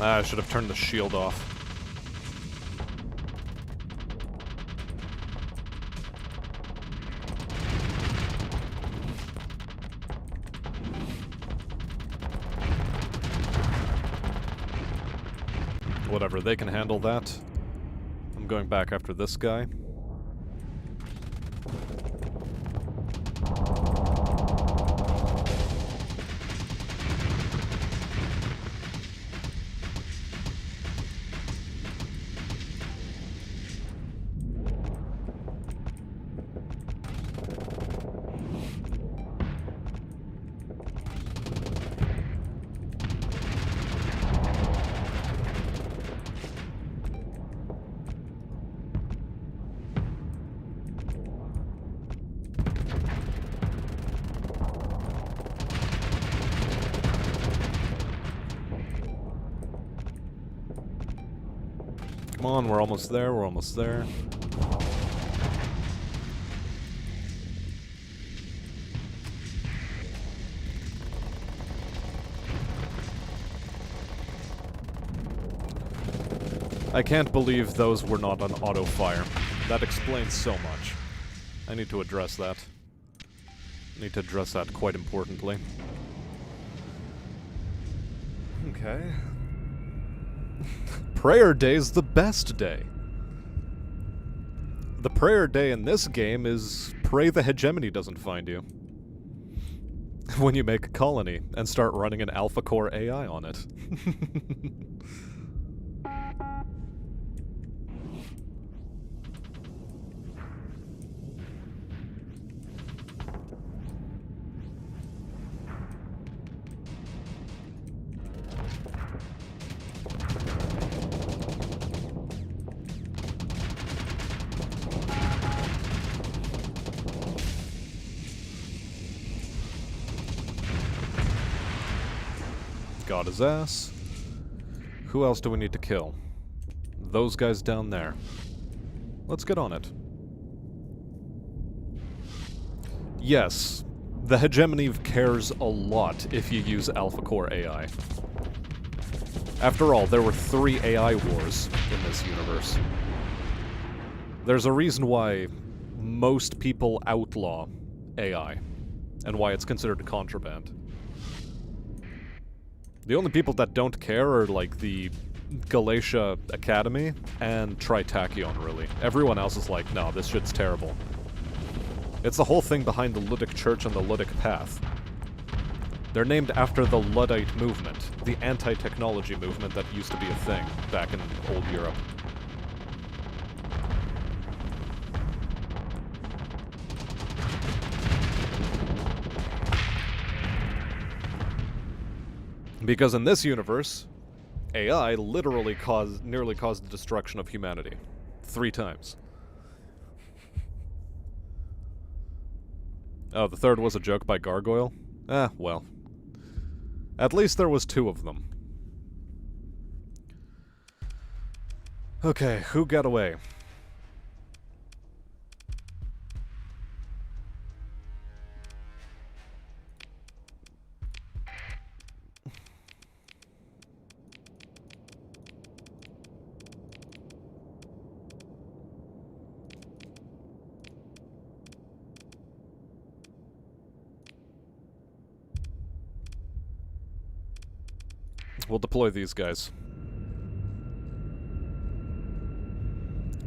I should have turned the shield off. Whatever, they can handle that. I'm going back after this guy. on, we're almost there, we're almost there. I can't believe those were not on auto-fire. That explains so much. I need to address that. I need to address that quite importantly. Okay. Prayer Day's the best day. The prayer day in this game is pray the hegemony doesn't find you. When you make a colony and start running an alpha core AI on it. Got his ass. Who else do we need to kill? Those guys down there. Let's get on it. Yes, the hegemony cares a lot if you use alpha core AI. After all, there were 3 AI wars in this universe. There's a reason why most people outlaw AI, and why it's considered contraband. The only people that don't care are, like, the Galatia Academy and Tritachyon, really. Everyone else is like, no, this shit's terrible. It's the whole thing behind the Ludic Church and the Ludic Path. They're named after the Luddite movement, the anti-technology movement that used to be a thing back in old Europe. Because in this universe, AI literally nearly caused the destruction of humanity. 3 times. Oh, the third was a joke by Gargoyle? Ah, well. At least there was 2 of them. Okay, who got away? We'll deploy these guys.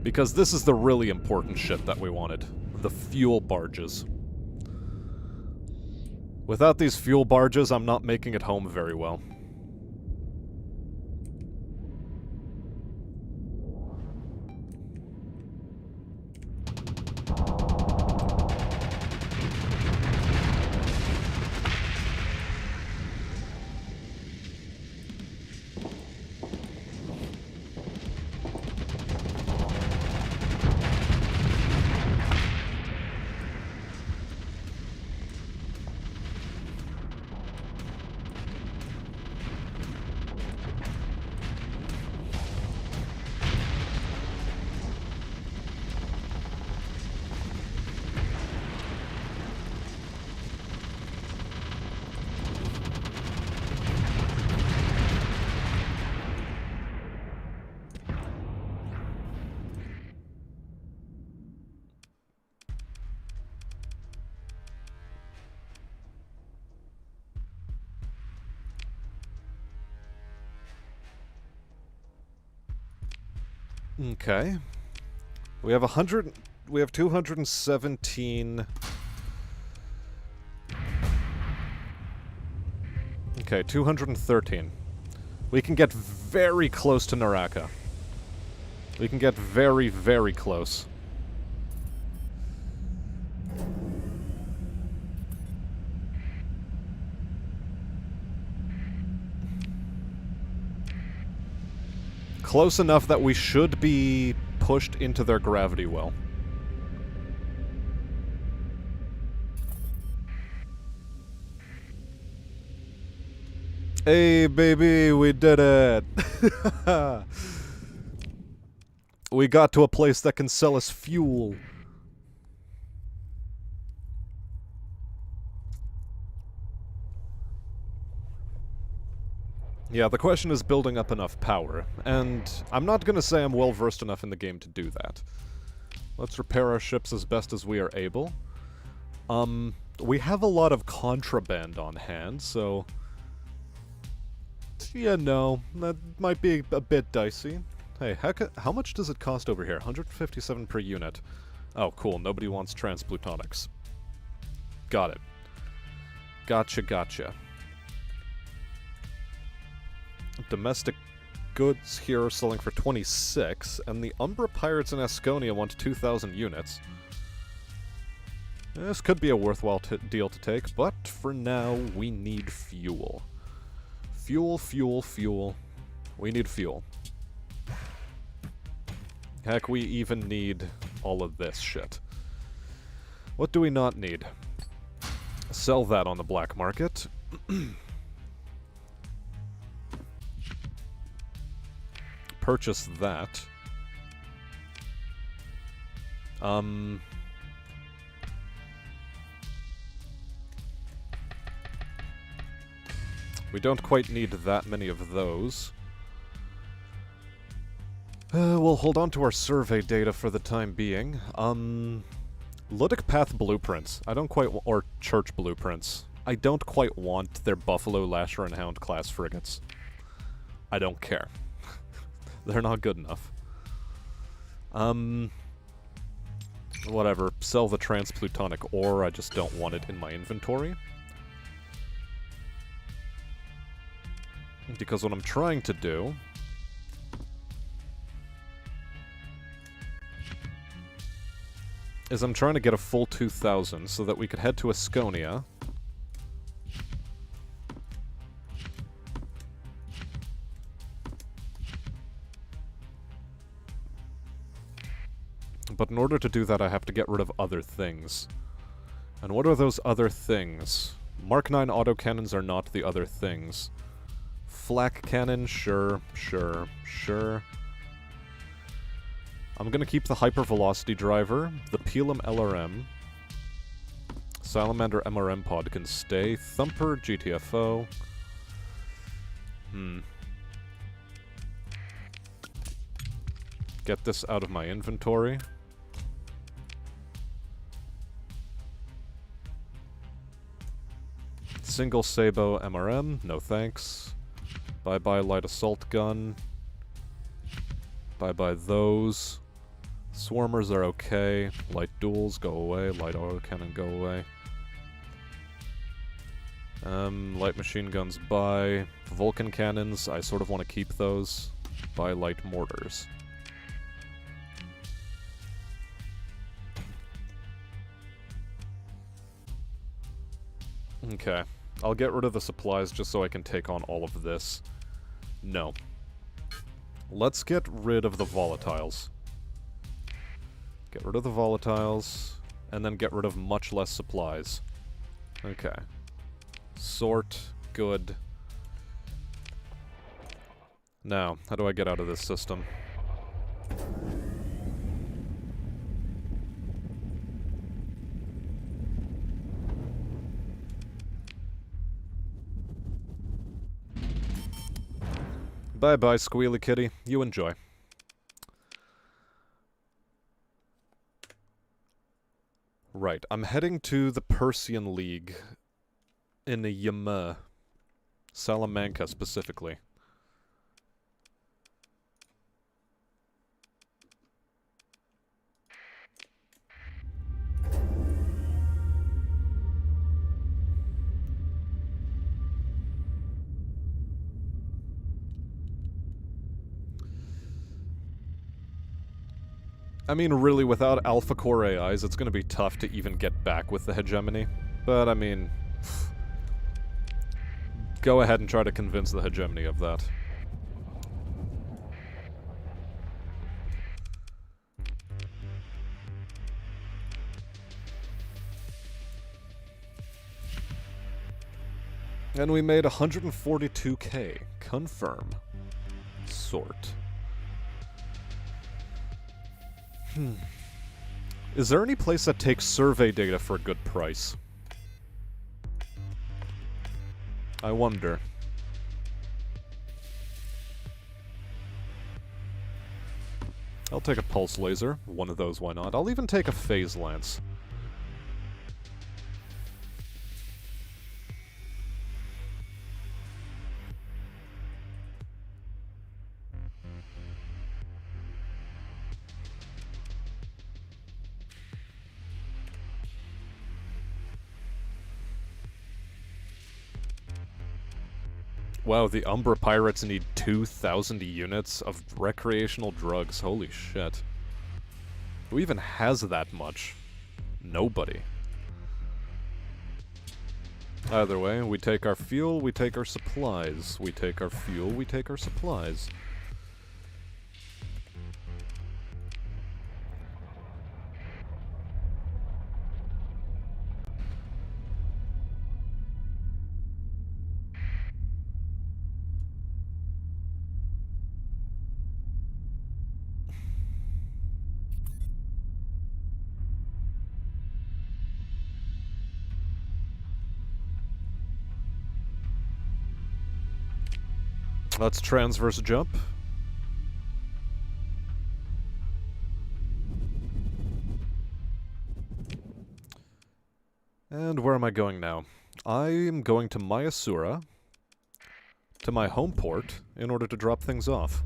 Because this is the really important shit that we wanted. The fuel barges. Without these fuel barges, I'm not making it home very well. Okay. We have 217... Okay, 213. We can get very close to Naraka. We can get very, very close. Close enough that we should be pushed into their gravity well. Hey, baby, we did it! We got to a place that can sell us fuel. Yeah, the question is building up enough power, and I'm not gonna say I'm well-versed enough in the game to do that. Let's repair our ships as best as we are able. We have a lot of contraband on hand, so... yeah, no, that might be a bit dicey. Hey, how much does it cost over here? 157 per unit. Oh, cool, nobody wants transplutonics. Got it. Gotcha. Domestic goods here are selling for 26, and the Umbra Pirates in Asconia want 2,000 units. This could be a worthwhile deal to take, but for now, we need fuel. Fuel. We need fuel. Heck, we even need all of this shit. What do we not need? Sell that on the black market. Purchase that. We don't quite need that many of those. We'll hold on to our survey data for the time being. Ludic Path blueprints. I don't quite or church blueprints. I don't quite want their Buffalo, Lasher, and Hound class frigates. I don't care. They're not good enough. Whatever. Sell the transplutonic ore. I just don't want it in my inventory. Because what I'm trying to do... is I'm trying to get a full 2,000 so that we could head to Asconia. But in order to do that, I have to get rid of other things. And what are those other things? Mark 9 autocannons are not the other things. Flak cannon, sure. I'm gonna keep the hypervelocity driver, the Pelham LRM, Salamander MRM pod can stay, Thumper GTFO. Get this out of my inventory. Single Sabo MRM, no thanks. Bye-bye light assault gun. Bye-bye those. Swarmers are okay. Light duels, go away. Light autocannon, go away. Light machine guns, bye. Vulcan cannons, I sort of want to keep those. Buy light mortars. Okay. I'll get rid of the supplies just so I can take on all of this. No. Let's get rid of the volatiles. Get rid of the volatiles, and then get rid of much less supplies. Okay. Sort. Good. Now, how do I get out of this system? Bye-bye, Squealy Kitty. You enjoy. Right, I'm heading to the Persian League in Yama, Salamanca specifically. I mean, really, without Alpha Core AIs, it's gonna be tough to even get back with the hegemony. But, I mean... go ahead and try to convince the hegemony of that. And we made 142k. Confirm. Sort. Is there any place that takes survey data for a good price? I wonder. I'll take a pulse laser. One of those, why not? I'll even take a phase lance. Wow, the Umbra Pirates need 2,000 units of recreational drugs. Holy shit. Who even has that much? Nobody. Either way, we take our fuel, we take our supplies. We take our fuel, we take our supplies. Let's transverse jump. And where am I going now? I am going to Mayasura, to my home port, in order to drop things off.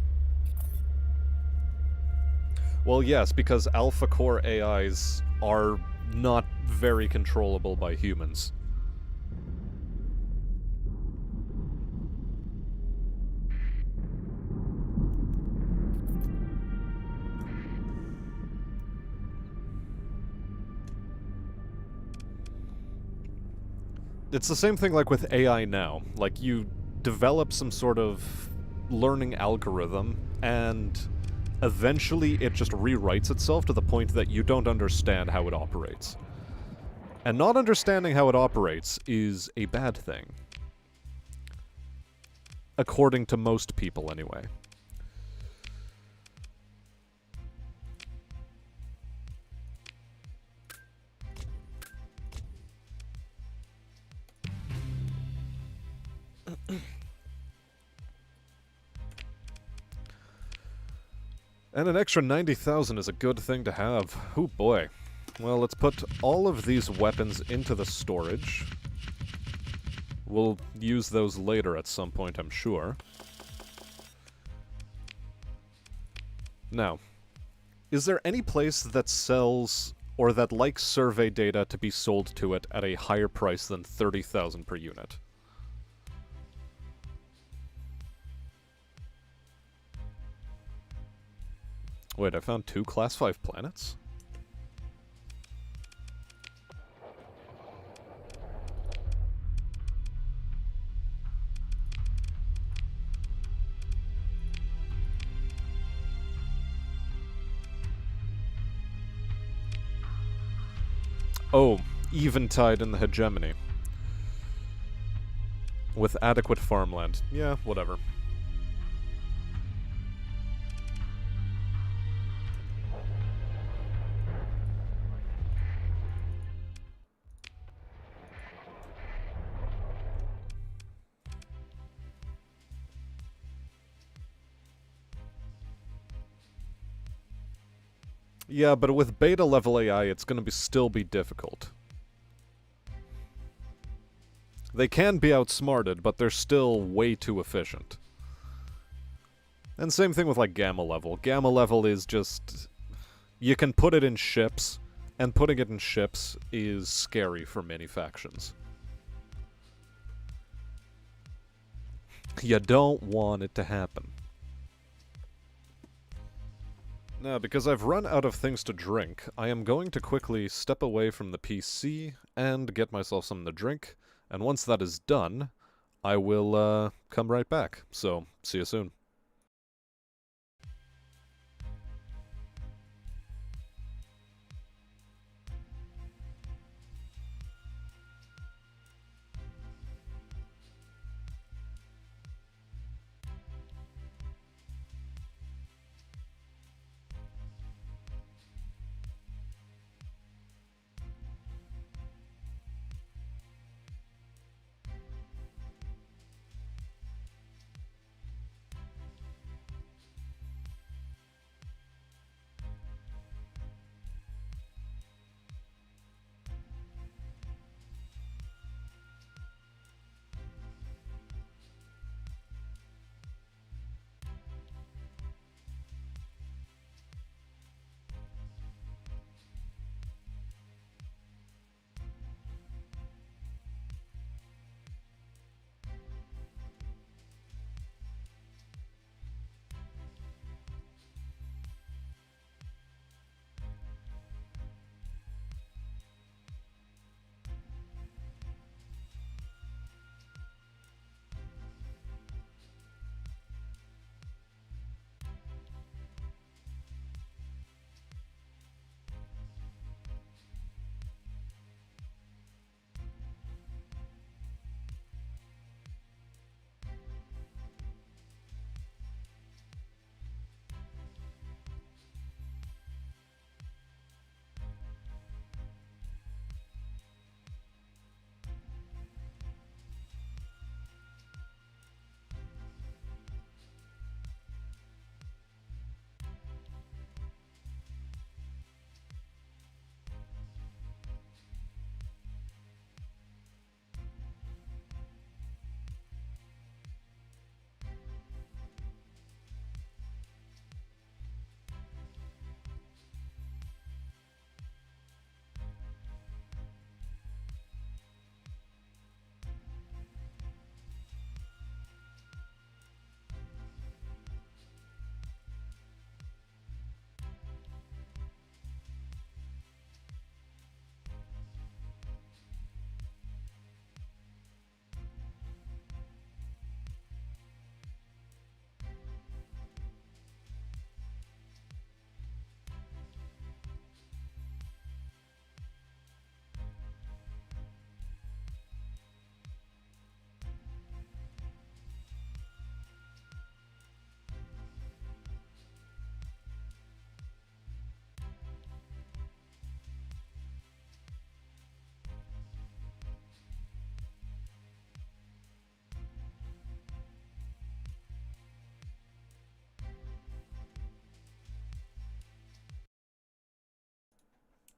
Well, yes, because alpha core AIs are not very controllable by humans. It's the same thing like with AI now. Like, you develop some sort of learning algorithm, and eventually it just rewrites itself to the point that you don't understand how it operates. And not understanding how it operates is a bad thing. According to most people, anyway. And an extra 90,000 is a good thing to have. Oh boy. Well, let's put all of these weapons into the storage. We'll use those later at some point, I'm sure. Now, is there any place that sells, or that likes survey data to be sold to it at a higher price than 30,000 per unit? Wait, I found 2 Class 5 planets? Oh, eventide in the hegemony. With adequate farmland. Yeah, whatever. Yeah, but with beta level AI, it's gonna still be difficult. They can be outsmarted, but they're still way too efficient. And same thing with, like, gamma level. Gamma level is just... You can put it in ships, and putting it in ships is scary for many factions. You don't want it to happen. Now, because I've run out of things to drink, I am going to quickly step away from the PC and get myself something to drink, and once that is done, I will, come right back. So, see you soon.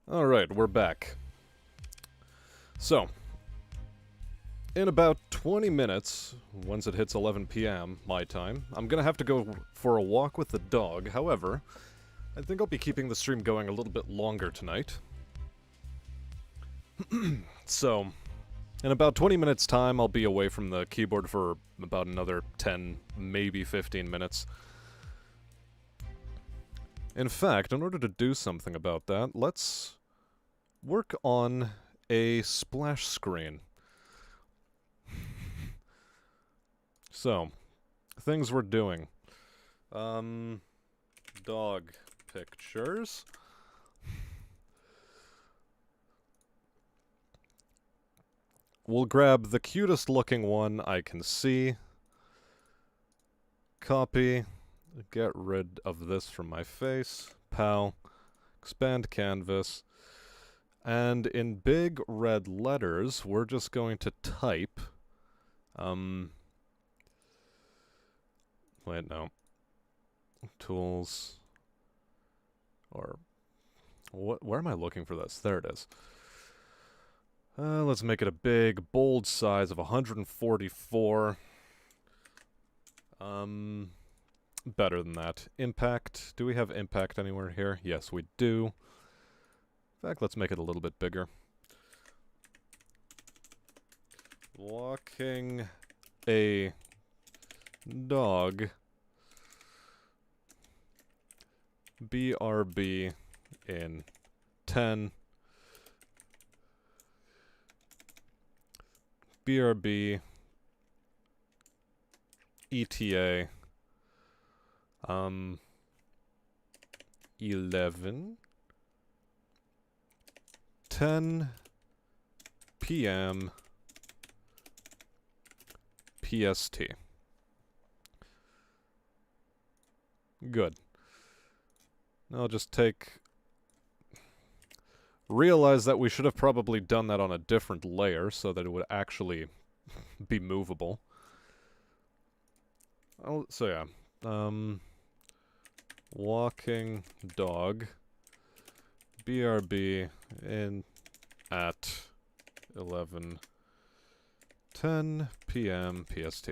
Alright, we're back. So, in about 20 minutes, once it hits 11 p.m. my time, I'm gonna have to go for a walk with the dog. However, I think I'll be keeping the stream going a little bit longer tonight. So, in about 20 minutes time, I'll be away from the keyboard for about another 10, maybe 15 minutes. In fact, in order to do something about that, let's work on a splash screen. So, things we're doing. Dog pictures. We'll grab the cutest looking one I can see. Copy. Get rid of this from my face. Pow. Expand canvas. And in big red letters, we're just going to type... Wait, no. Tools. Or... where am I looking for this? There it is. Let's make it a big, bold size of 144. Better than that. Impact. Do we have impact anywhere here? Yes, we do. In fact, let's make it a little bit bigger. Walking a dog. BRB in 10. BRB ETA 11 10 p.m. PST. Good. Now I'll just realize that we should have probably done that on a different layer so that it would actually be movable. So yeah. Walking dog. BRB in at 11:10 p.m. PST.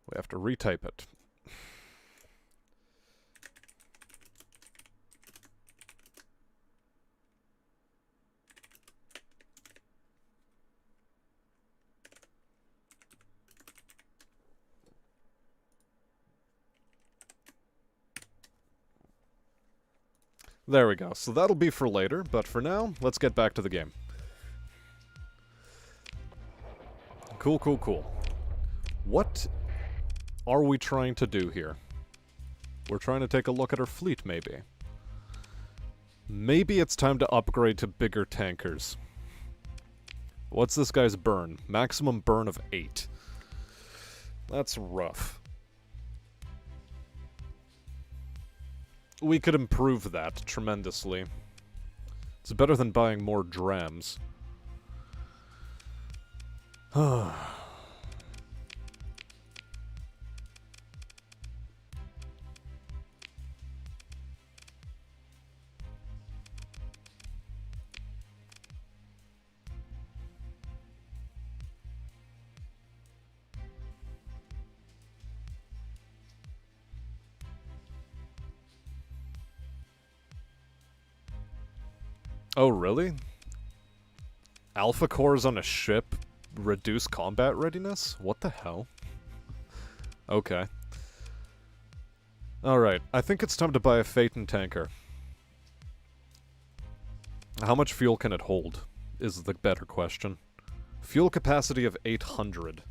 We have to retype it. There we go. So that'll be for later, but for now, let's get back to the game. Cool, cool, cool. What are we trying to do here? We're trying to take a look at our fleet, maybe. Maybe it's time to upgrade to bigger tankers. What's this guy's burn? Maximum burn of 8. That's rough. We could improve that tremendously. It's better than buying more drams. Oh, really? Alpha cores on a ship reduce combat readiness? What the hell? Okay. Alright, I think it's time to buy a Phaeton tanker. How much fuel can it hold, is the better question. Fuel capacity of 800.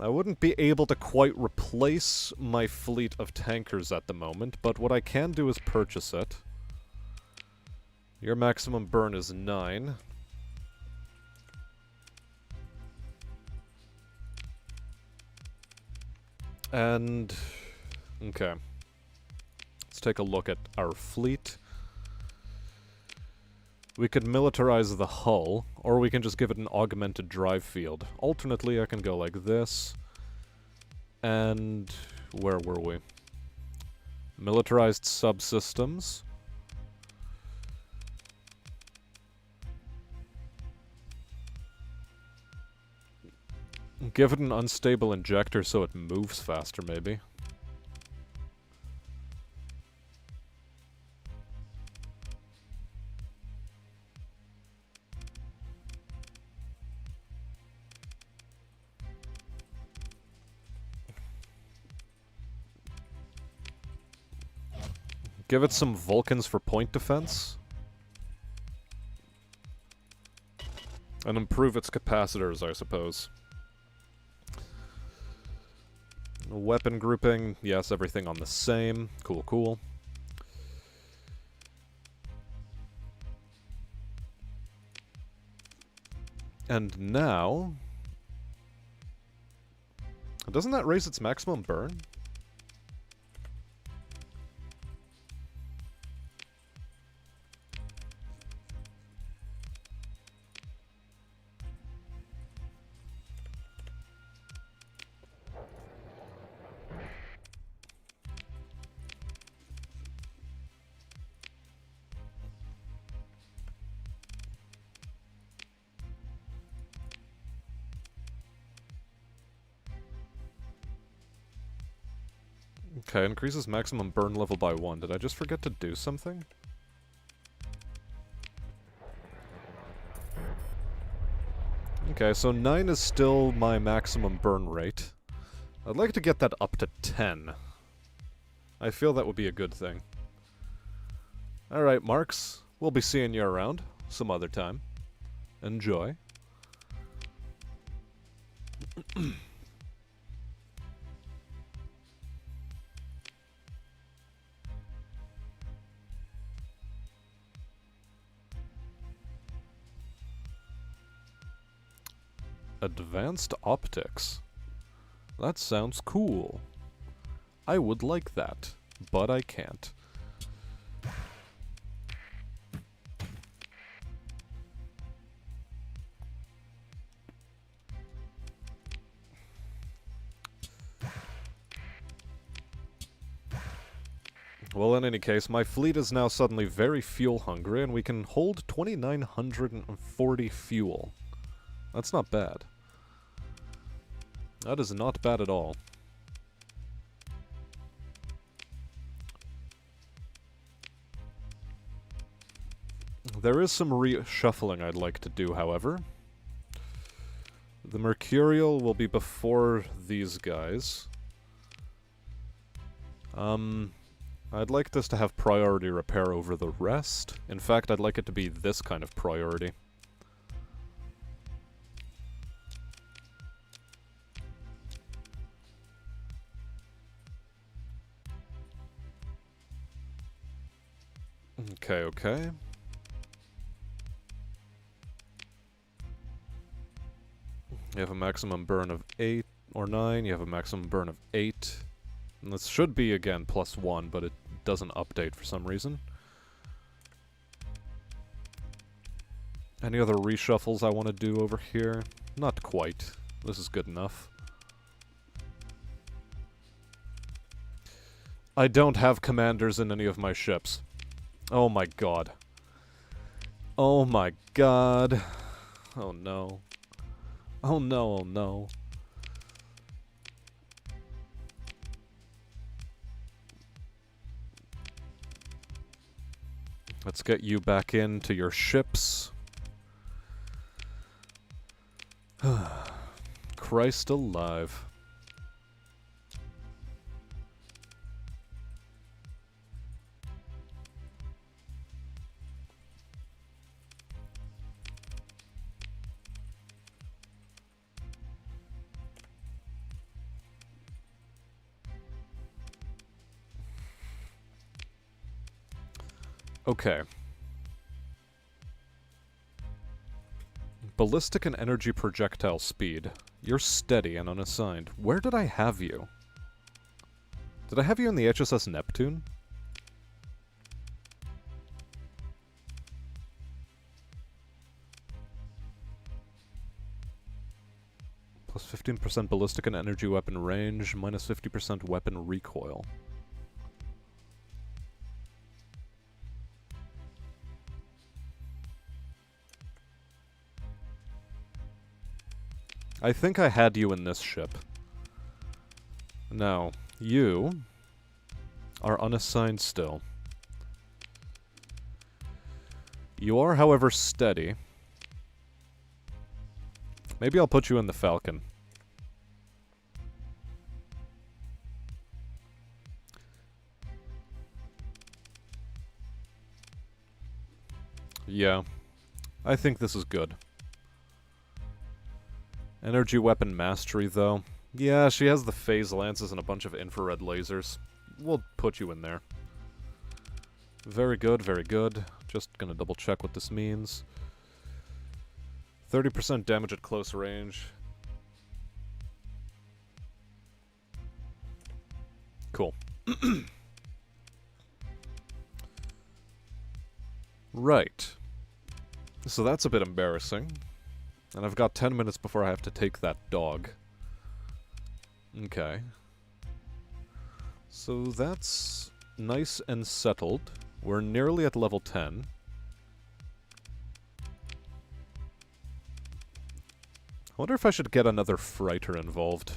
I wouldn't be able to quite replace my fleet of tankers at the moment, but what I can do is purchase it. Your maximum burn is 9. And... okay. Let's take a look at our fleet. We could militarize the hull, or we can just give it an augmented drive field. Alternately, I can go like this. And where were we? Militarized subsystems. Give it an unstable injector so it moves faster, maybe. Give it some Vulcans for point defense. And improve its capacitors, I suppose. Weapon grouping, yes, everything on the same. Cool, cool. And now... Doesn't that raise its maximum burn? Okay, increases maximum burn level by 1. Did I just forget to do something? Okay, so 9 is still my maximum burn rate. I'd like to get that up to 10. I feel that would be a good thing. Alright, Marks. We'll be seeing you around some other time. Enjoy. Advanced optics. That sounds cool. I would like that, but I can't. Well, in any case, my fleet is now suddenly very fuel hungry, and we can hold 2,940 fuel. That's not bad. That is not bad at all. There is some reshuffling I'd like to do, however. The Mercurial will be before these guys. I'd like this to have priority repair over the rest. In fact, I'd like it to be this kind of priority. Okay, okay. You have a maximum burn of 8 or 9, you have a maximum burn of 8. And this should be, again, +1, but it doesn't update for some reason. Any other reshuffles I want to do over here? Not quite. This is good enough. I don't have commanders in any of my ships. Oh my god. Oh my god. Oh no. Oh no, oh no. Let's get you back into your ships. Christ alive. Okay. Ballistic and energy projectile speed. You're steady and unassigned. Where did I have you? Did I have you in the HSS Neptune? Plus 15% ballistic and energy weapon range, minus 50% weapon recoil. I think I had you in this ship. Now, you are unassigned still. You are, however, steady. Maybe I'll put you in the Falcon. Yeah. I think this is good. Energy weapon mastery, though. Yeah, she has the phase lances and a bunch of infrared lasers. We'll put you in there. Very good, very good. Just gonna double check what this means. 30% damage at close range. Cool. Right. So that's a bit embarrassing. And I've got 10 minutes before I have to take that dog. Okay. So that's nice and settled. We're nearly at level 10. I wonder if I should get another Frighter involved.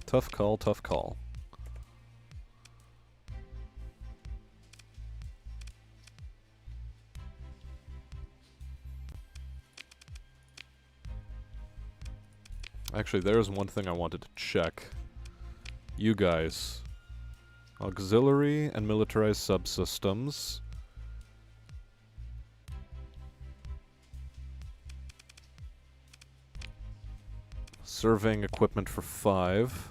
Tough call, tough call. Actually, there's one thing I wanted to check. You guys. Auxiliary and militarized subsystems. Surveying equipment for 5.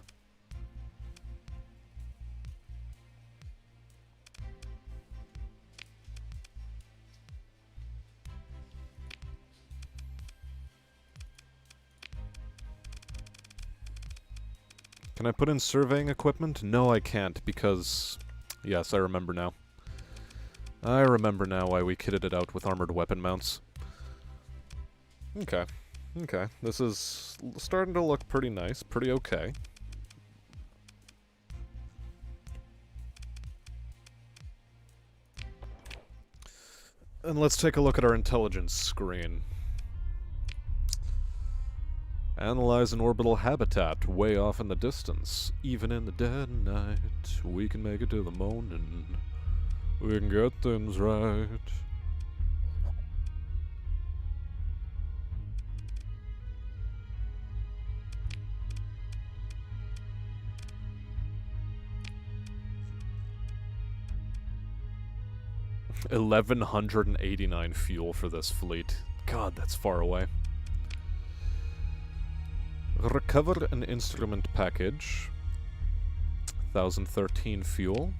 Can I put in surveying equipment? No, I can't, because... Yes, I remember now. I remember now why we kitted it out with armored weapon mounts. Okay. Okay. This is starting to look pretty nice, pretty okay. And let's take a look at our intelligence screen. Analyze an orbital habitat way off in the distance. Even in the dead night, we can make it to the morning. We can get things right. $1,189 fuel for this fleet. God, that's far away. Recover an instrument package. 1,013 fuel.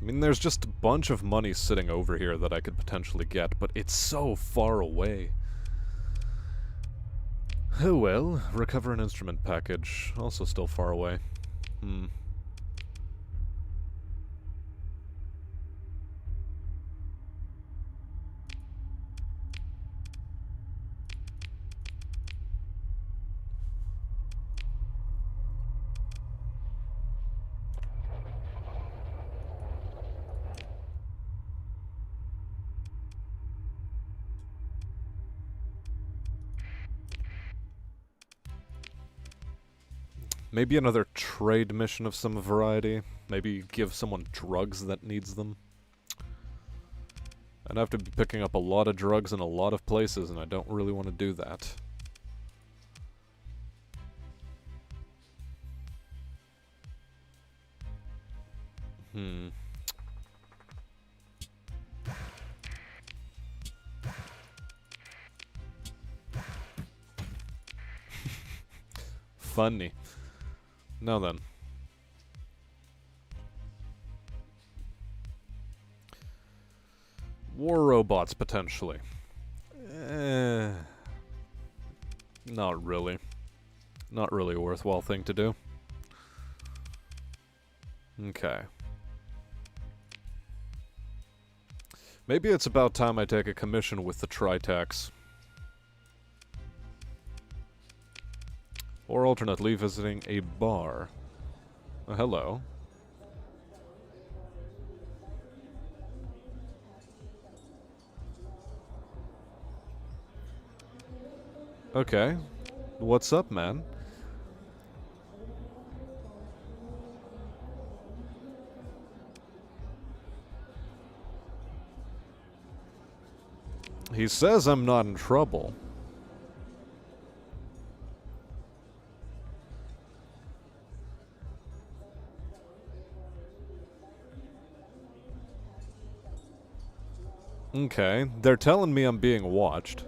I mean, there's just a bunch of money sitting over here that I could potentially get, but it's so far away. Oh well, recover an instrument package. Also still far away. Maybe another trade mission of some variety. Maybe give someone drugs that needs them. I'd have to be picking up a lot of drugs in a lot of places, and I don't really want to do that. Funny. Now then. War robots, potentially. Not really. Not really a worthwhile thing to do. Okay. Maybe it's about time I take a commission with the Tritax. Or alternately, visiting a bar. Hello. Okay. What's up, man? He says I'm not in trouble. Okay, they're telling me I'm being watched.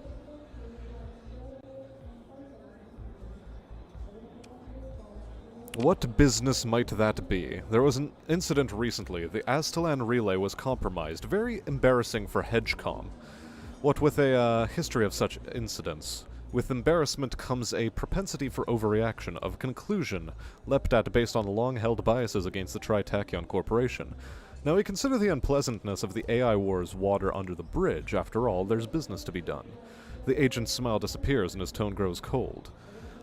What business might that be? There was an incident recently. The Aztalan relay was compromised. Very embarrassing for Hedgecom. What with a history of such incidents. With embarrassment comes a propensity for overreaction, of conclusion, leapt at based on long-held biases against the Tritachyon Corporation. Now we consider the unpleasantness of the AI wars water under the bridge. After all, there's business to be done. The agent's smile disappears and his tone grows cold.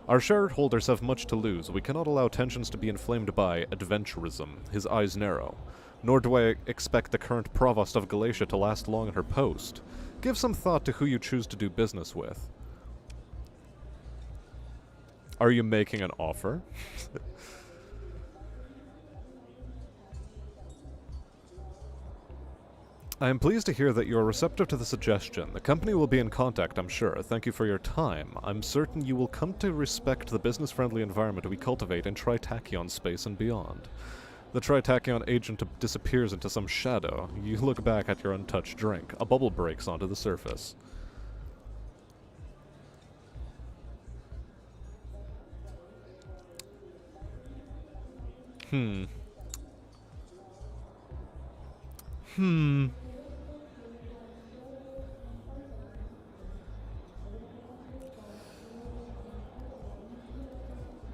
Our shareholders have much to lose. We cannot allow tensions to be inflamed by adventurism. His eyes narrow. Nor do I expect the current provost of Galatia to last long in her post. Give some thought to who you choose to do business with. Are you making an offer? I am pleased to hear that you are receptive to the suggestion. The company will be in contact, I'm sure. Thank you for your time. I'm certain you will come to respect the business-friendly environment we cultivate in Tritachyon space and beyond. The Tritachyon agent disappears into some shadow. You look back at your untouched drink. A bubble breaks onto the surface.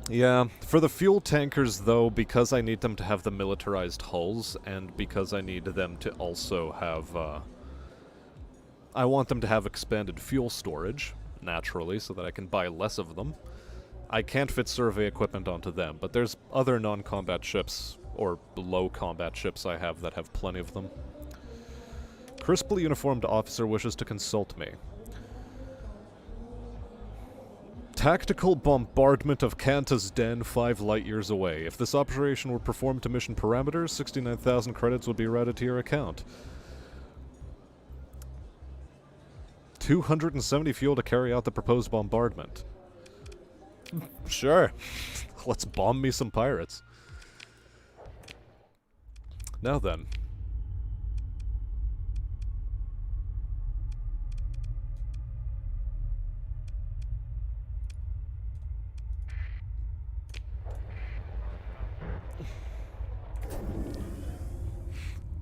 Yeah, for the fuel tankers though, because I need them to have the militarized hulls, and because I need them to also have, I want them to have expanded fuel storage, naturally, so that I can buy less of them. I can't fit survey equipment onto them, but there's other non-combat ships, or low-combat ships I have that have plenty of them. Crisply uniformed officer wishes to consult me. Tactical bombardment of Kanta's den 5 light-years away. If this operation were performed to mission parameters, 69,000 credits would be routed to your account. 270 fuel to carry out the proposed bombardment. Sure. Let's bomb me some pirates. Now then.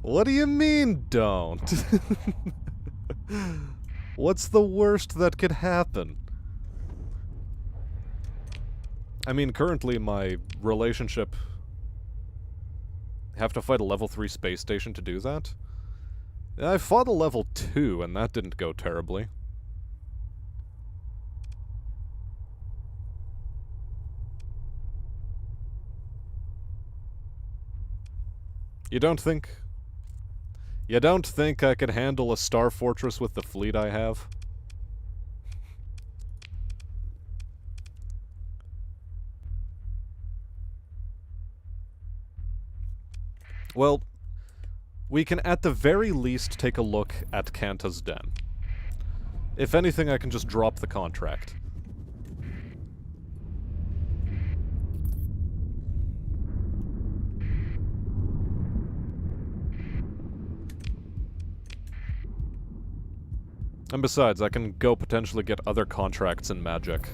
What do you mean, don't? What's the worst that could happen? I mean, currently my relationship... Have to fight a level 3 space station to do that? I fought a level 2, and that didn't go terribly. You don't think I could handle a star fortress with the fleet I have? Well, we can at the very least take a look at Kanta's den. If anything, I can just drop the contract. And besides, I can go potentially get other contracts in Magic.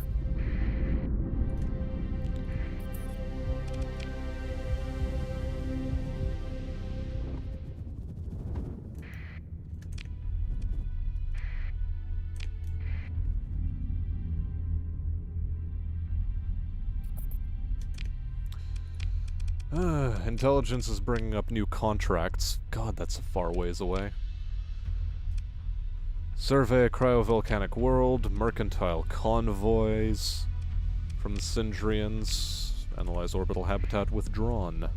Intelligence is bringing up new contracts. God, that's a far ways away. Survey a cryovolcanic world, mercantile convoys from the Sindrians, analyze orbital habitat withdrawn.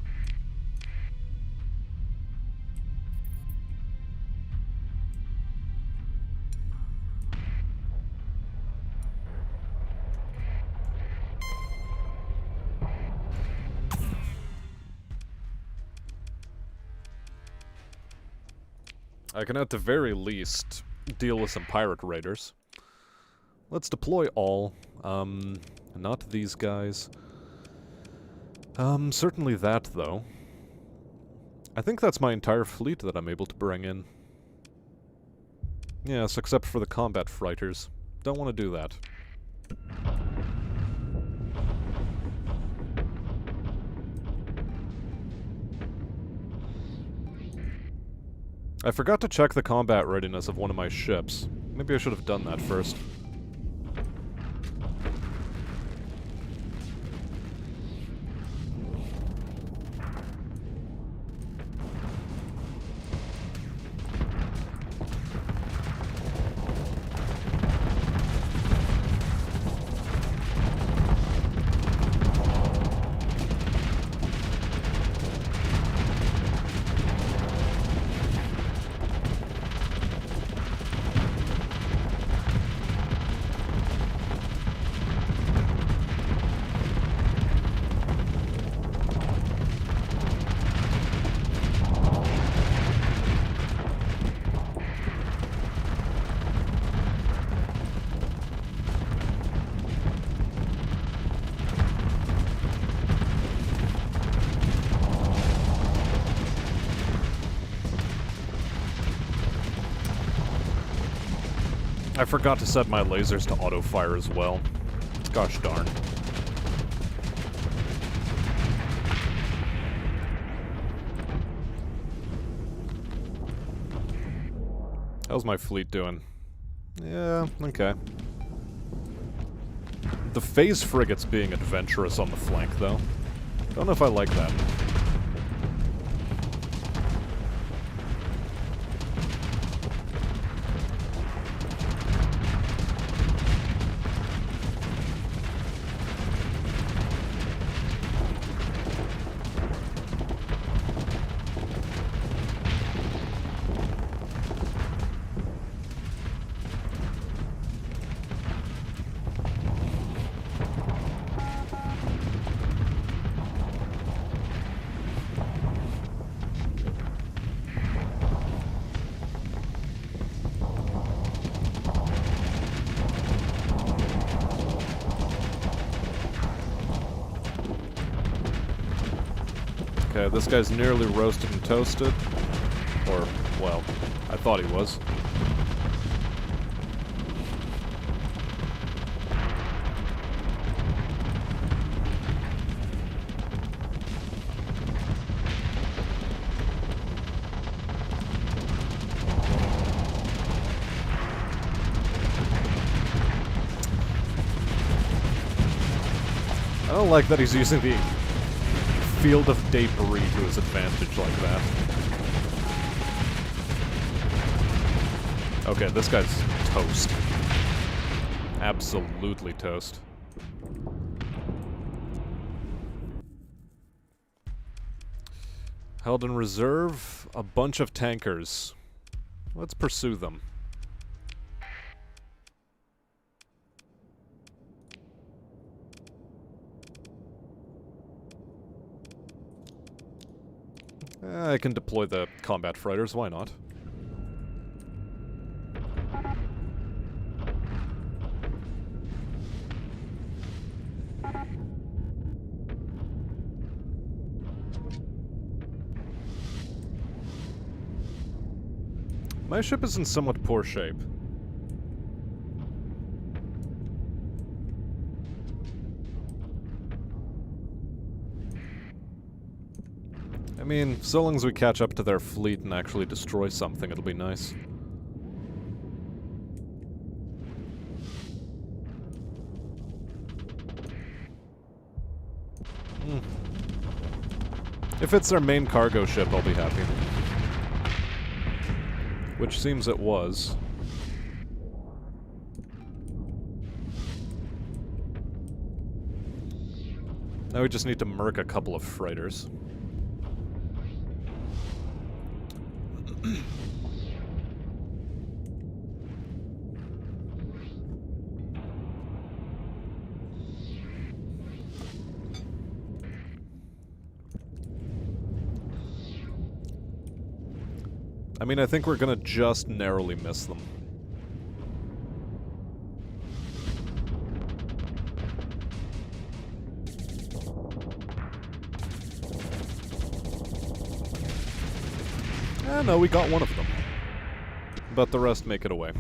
I can at the very least deal with some pirate raiders. Let's deploy all. Not these guys. Certainly that, though. I think that's my entire fleet that I'm able to bring in. Yes, except for the combat freighters. Don't want to do that. I forgot to check the combat readiness of one of my ships. Maybe I should have done that first. I forgot to set my lasers to auto-fire as well. Gosh darn. How's my fleet doing? Yeah, okay. The phase frigate's being adventurous on the flank, though. Don't know if I like that. Okay, this guy's nearly roasted and toasted. Or, well, I thought he was. I don't like that he's using the field of debris to his advantage like that. Okay, this guy's toast. Absolutely toast. Held in reserve, a bunch of tankers. Let's pursue them. I can deploy the combat freighters, why not? My ship is in somewhat poor shape. I mean, so long as we catch up to their fleet and actually destroy something, it'll be nice. If it's their main cargo ship, I'll be happy. Which seems it was. Now we just need to murk a couple of freighters. I mean, I think we're gonna just narrowly miss them. No, we got one of them. But the rest make it away.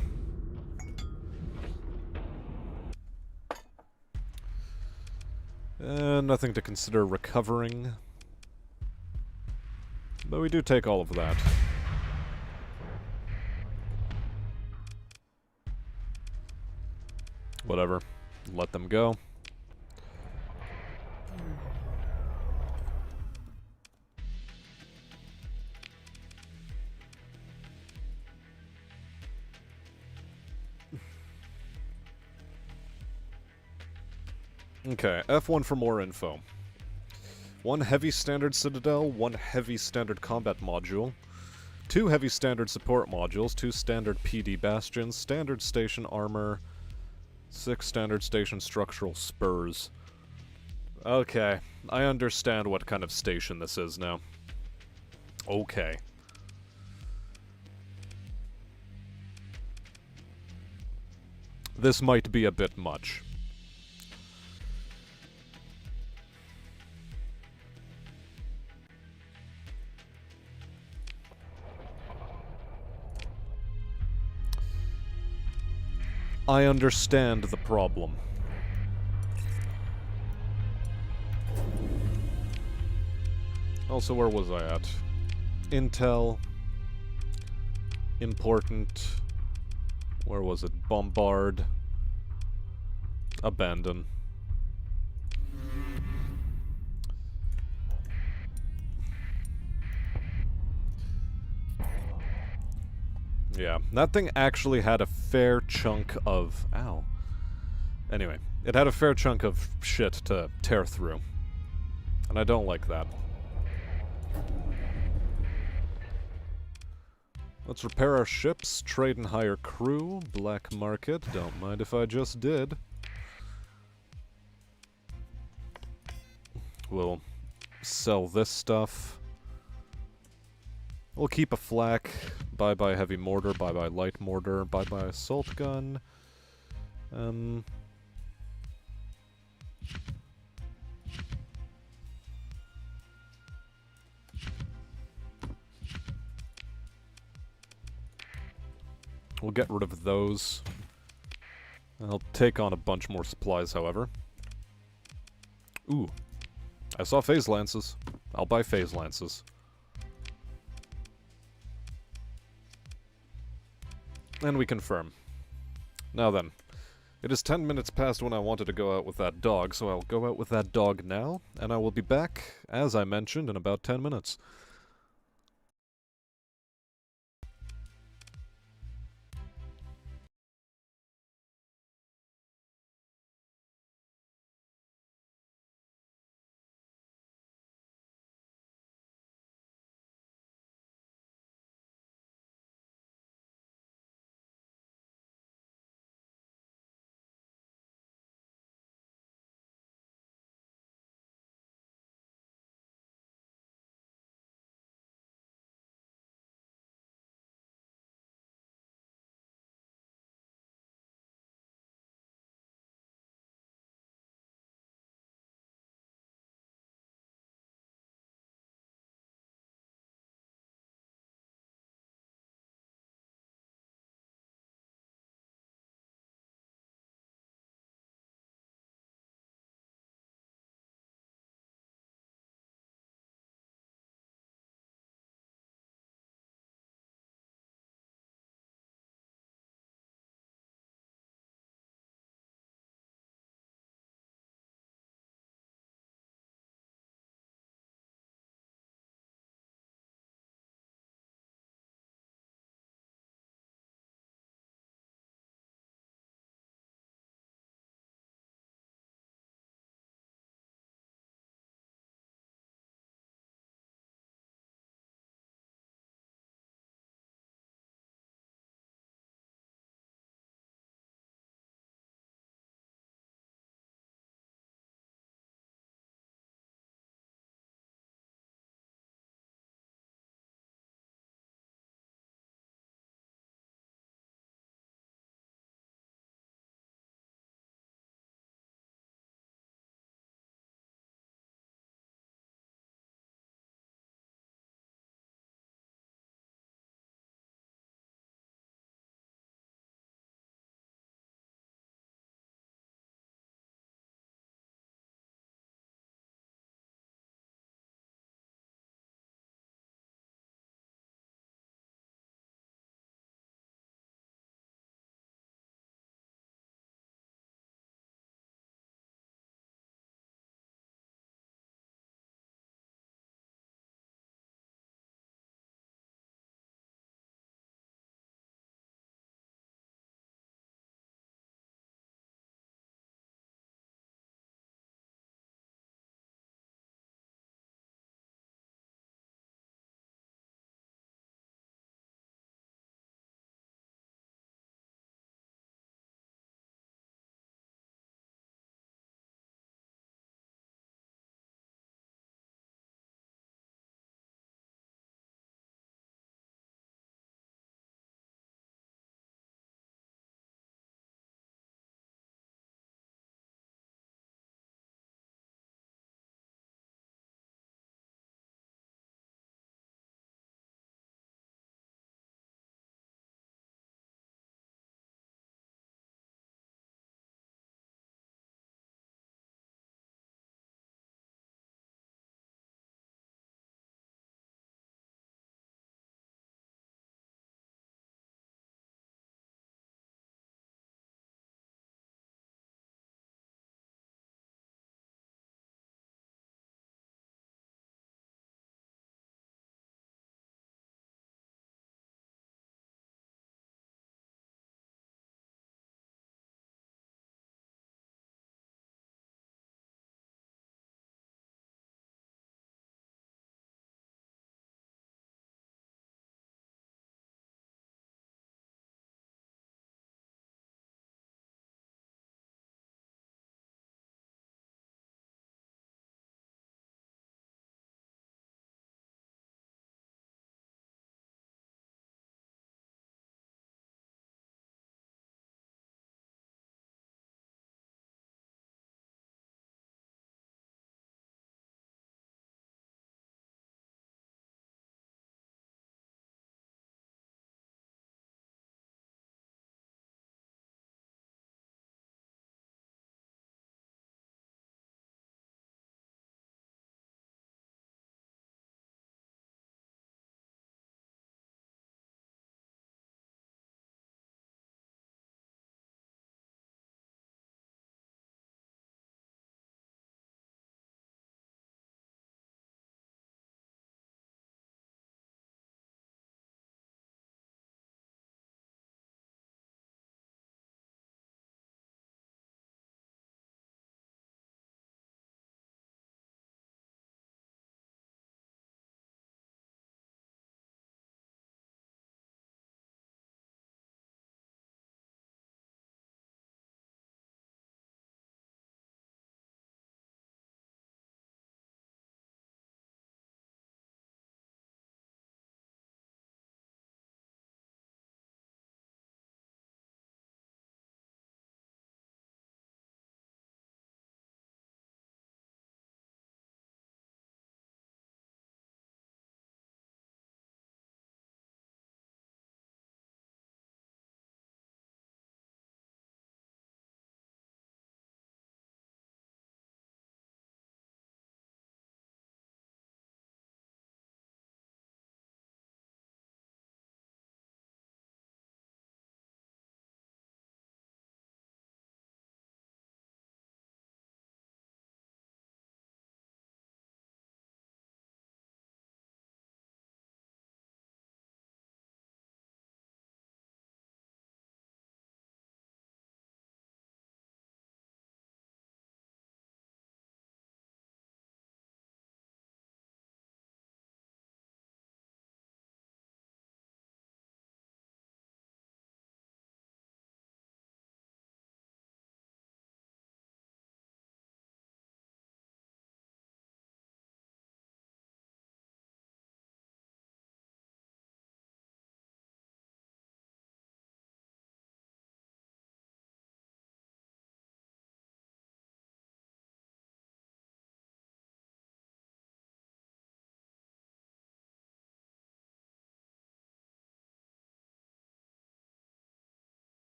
Nothing to consider recovering. But we do take all of that. Whatever. Let them go. Okay, F1 for more info. 1 heavy standard citadel, 1 heavy standard combat module, 2 heavy standard support modules, 2 standard PD bastions, standard station armor, 6 standard station structural spurs. Okay, I understand what kind of station this is now. Okay. This might be a bit much. I understand the problem. Also, where was I at? Intel. Important. Where was it? Bombard. Abandon. Yeah, that thing actually had a fair chunk of... Ow. Anyway, it had a fair chunk of shit to tear through. And I don't like that. Let's repair our ships, trade and hire crew, black market, don't mind if I just did. We'll sell this stuff. We'll keep a flak. Bye-bye heavy mortar, bye-bye light mortar, bye-bye assault gun. We'll get rid of those. I'll take on a bunch more supplies, however. Ooh. I saw phase lances. I'll buy phase lances. And we confirm. Now then. It is 10 minutes past when I wanted to go out with that dog, so I'll go out with that dog now, and I will be back, as I mentioned, in about 10 minutes.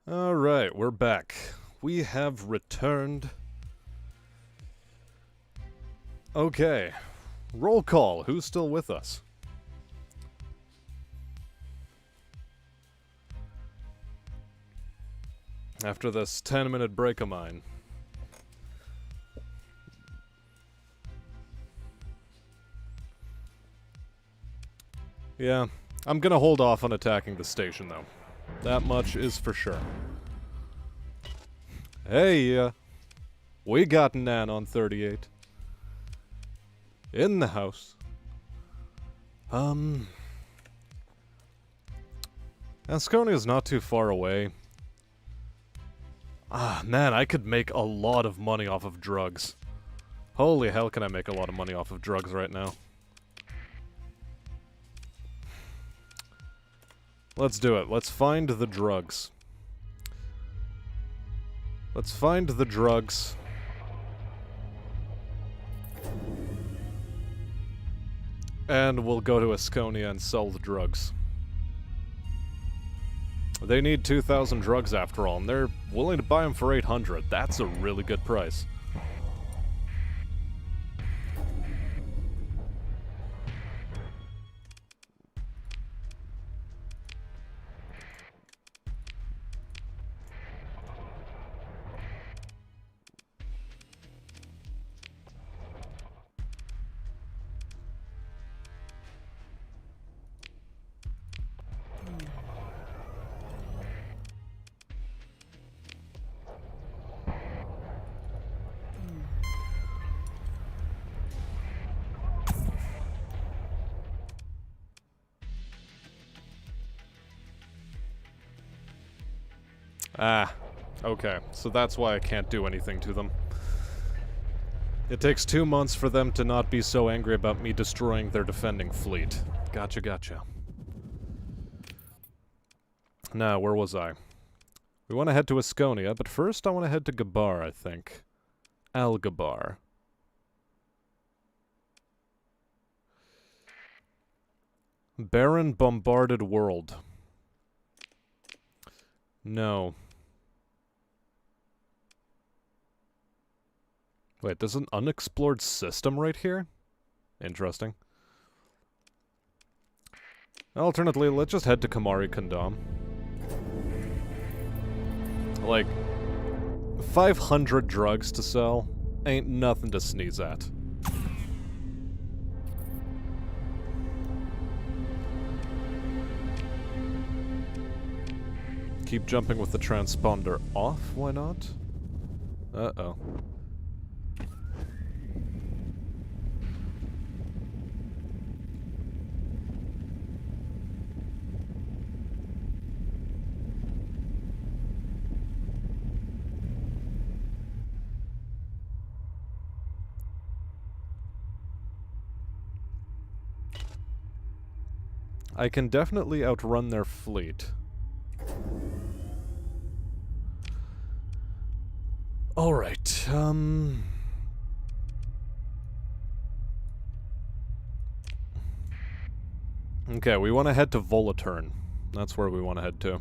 Alright, we're back. We have returned. Okay. Roll call. Who's still with us? After this 10-minute break of mine. Yeah, I'm gonna hold off on attacking the station, though. That much is for sure. Hey, we got Nan on 38. In the house. Asconia's not too far away. Ah, man, I could make a lot of money off of drugs. Holy hell, can I make a lot of money off of drugs right now. Let's do it. Let's find the drugs. Let's find the drugs. And we'll go to Asconia and sell the drugs. They need 2,000 drugs after all, and they're willing to buy them for 800. That's a really good price. Ah, okay. So that's why I can't do anything to them. It takes 2 months for them to not be so angry about me destroying their defending fleet. Gotcha, gotcha. Now, where was I? We want to head to Asconia, but first I want to head to Gabar, I think. Al-Gabar. Barren bombarded world. No. Wait, there's an unexplored system right here? Interesting. Alternately, let's just head to Kamari Kandam. Like, 500 drugs to sell ain't nothing to sneeze at. Keep jumping with the transponder off, why not? Uh-oh. I can definitely outrun their fleet. Alright, okay, we want to head to Volaturn. That's where we want to head to.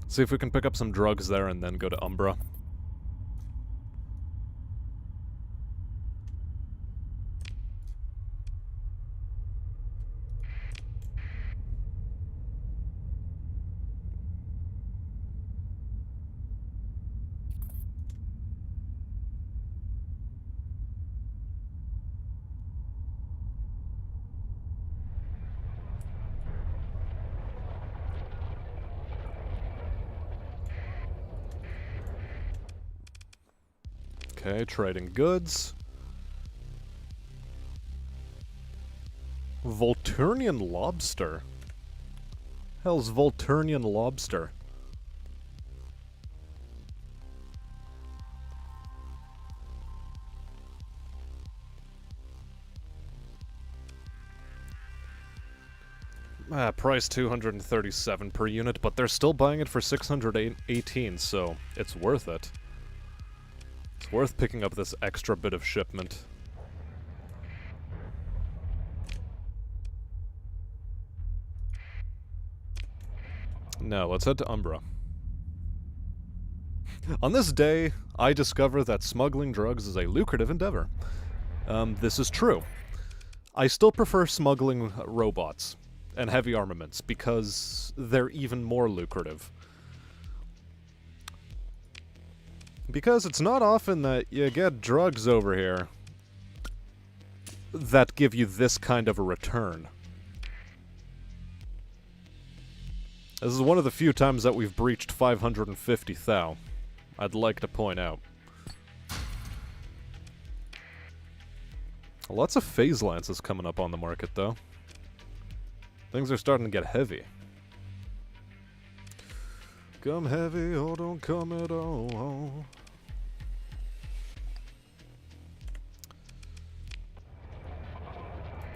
See if we can pick up some drugs there and then go to Umbra. Okay, trading goods. Volturnian lobster? Hell's Volturnian lobster? Price 237 per unit, but they're still buying it for 618, so it's worth it. It's worth picking up this extra bit of shipment. No, let's head to Umbra. On this day, I discover that smuggling drugs is a lucrative endeavor. This is true. I still prefer smuggling robots and heavy armaments because they're even more lucrative. Because it's not often that you get drugs over here that give you this kind of a return. This is one of the few times that we've breached 550 thou. I'd like to point out. Lots of phase lances coming up on the market, though. Things are starting to get heavy. Come heavy or don't come at all.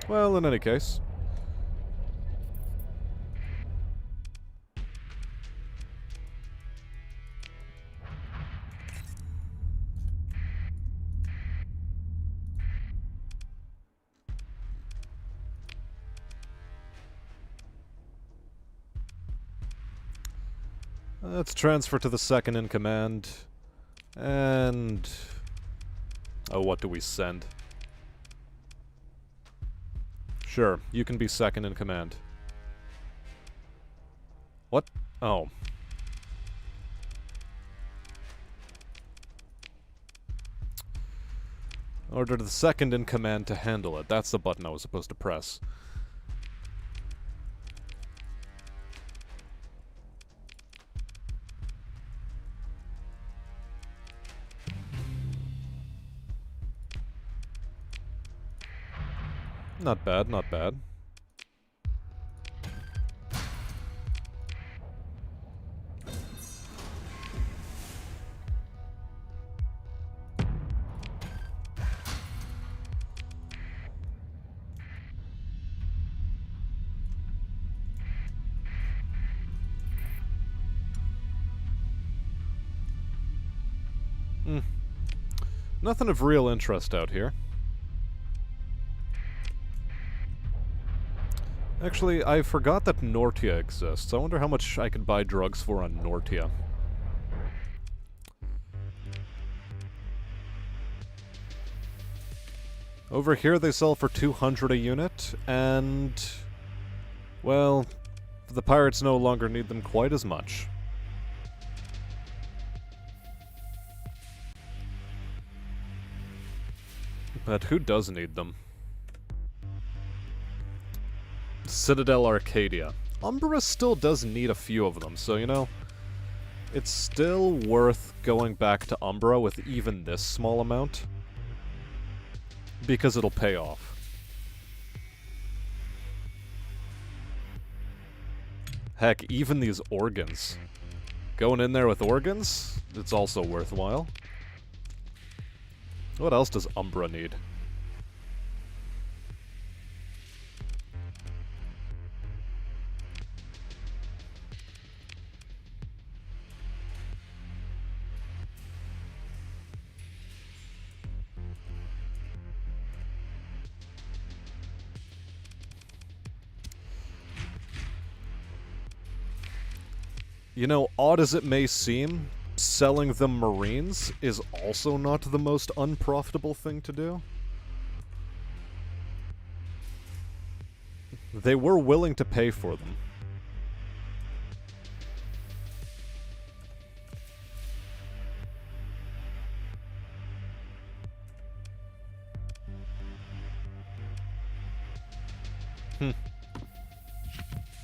Well, in any case. Let's transfer to the second in command. And... oh, what do we send? Sure, you can be second in command. What? Oh. Order the second in command to handle it. That's the button I was supposed to press. Not bad, not bad. Nothing of real interest out here. Actually, I forgot that Nortia exists. I wonder how much I could buy drugs for on Nortia. Over here they sell for 200 a unit, and... well, the pirates no longer need them quite as much. But who does need them? Citadel Arcadia. Umbra still does need a few of them, so you know, it's still worth going back to Umbra with even this small amount. Because it'll pay off. Heck, even these organs. Going in there with organs, it's also worthwhile. What else does Umbra need? You know, odd as it may seem, selling them Marines is also not the most unprofitable thing to do. They were willing to pay for them.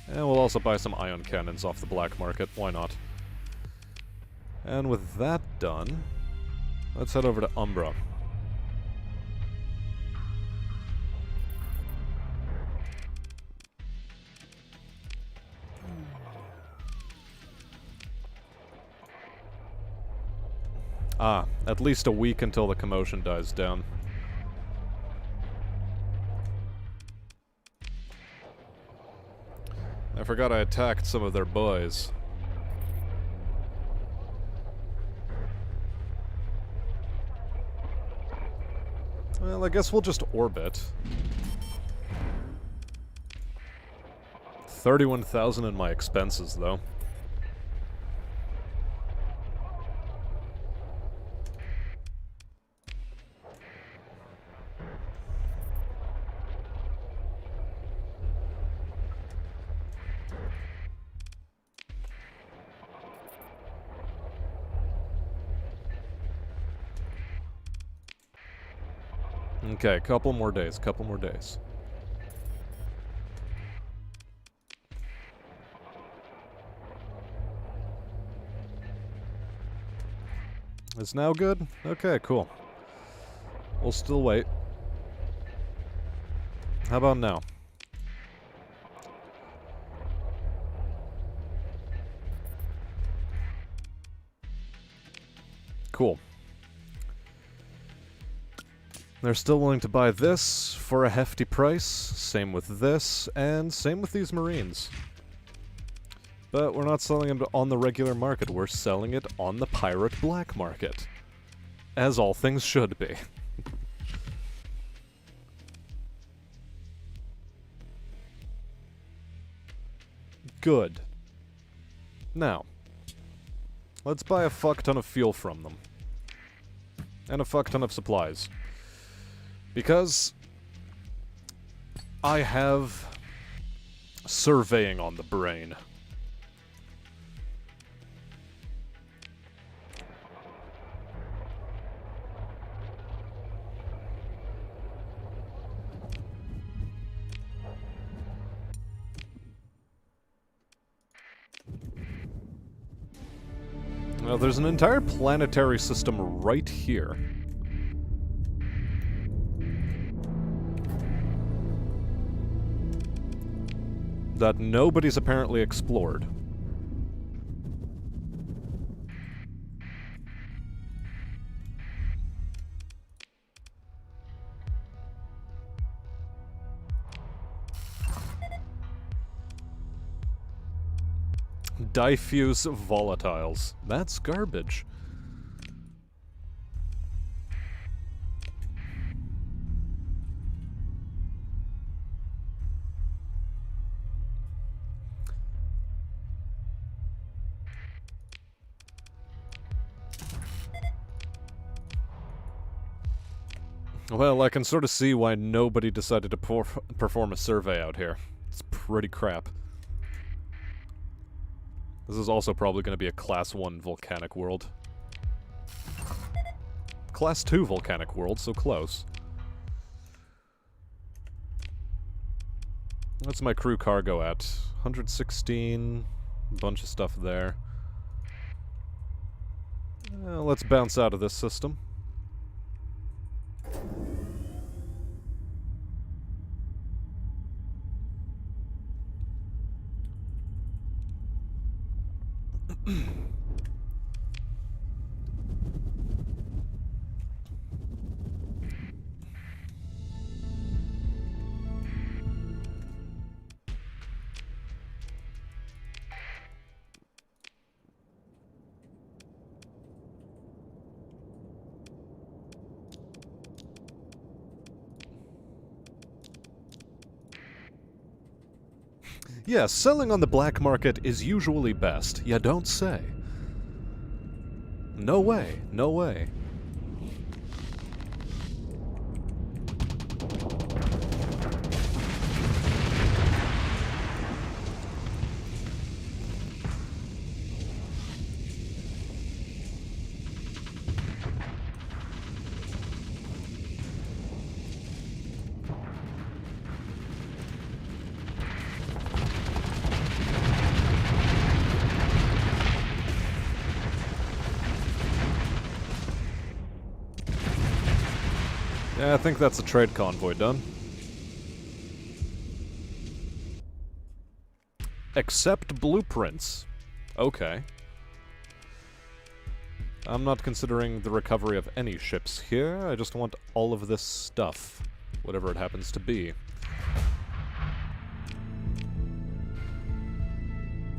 And we'll also buy some ion cannons off the black market, why not? And with that done, let's head over to Umbra. Ah, at least a week until the commotion dies down. I forgot I attacked some of their boys. Well, I guess we'll just orbit. 31,000 in my expenses, though. Okay, couple more days, couple more days. It's now good? Okay, cool. We'll still wait. How about now? Cool. They're still willing to buy this for a hefty price. Same with this, and same with these Marines. But we're not selling them on the regular market, we're selling it on the pirate black market. As all things should be. Good. Now, let's buy a fuck ton of fuel from them. And a fuck ton of supplies. Because I have surveying on the brain. Now, there's an entire planetary system right here. That nobody's apparently explored. Diffuse volatiles. That's garbage. Well, I can sort of see why nobody decided to perform a survey out here. It's pretty crap. This is also probably going to be a Class 1 volcanic world. Class 2 volcanic world, so close. What's my crew cargo at? 116, bunch of stuff there. Let's bounce out of this system. Yeah, selling on the black market is usually best. You don't say. No way, no way. Yeah, I think that's a trade convoy done. Accept blueprints. Okay. I'm not considering the recovery of any ships here. I just want all of this stuff. Whatever it happens to be.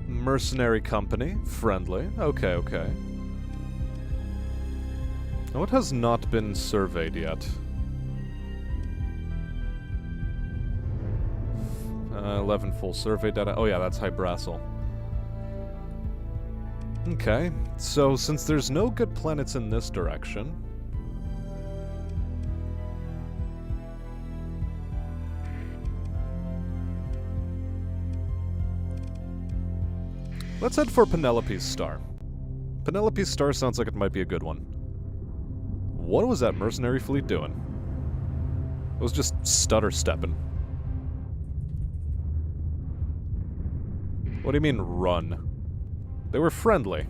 Mercenary company. Friendly. Okay, okay. What has not been surveyed yet? 11 full survey data. Oh yeah, that's Hybrasil. Okay, so since there's no good planets in this direction... let's head for Penelope's star. Penelope's star sounds like it might be a good one. What was that mercenary fleet doing? I was just stutter-stepping. What do you mean, run? They were friendly.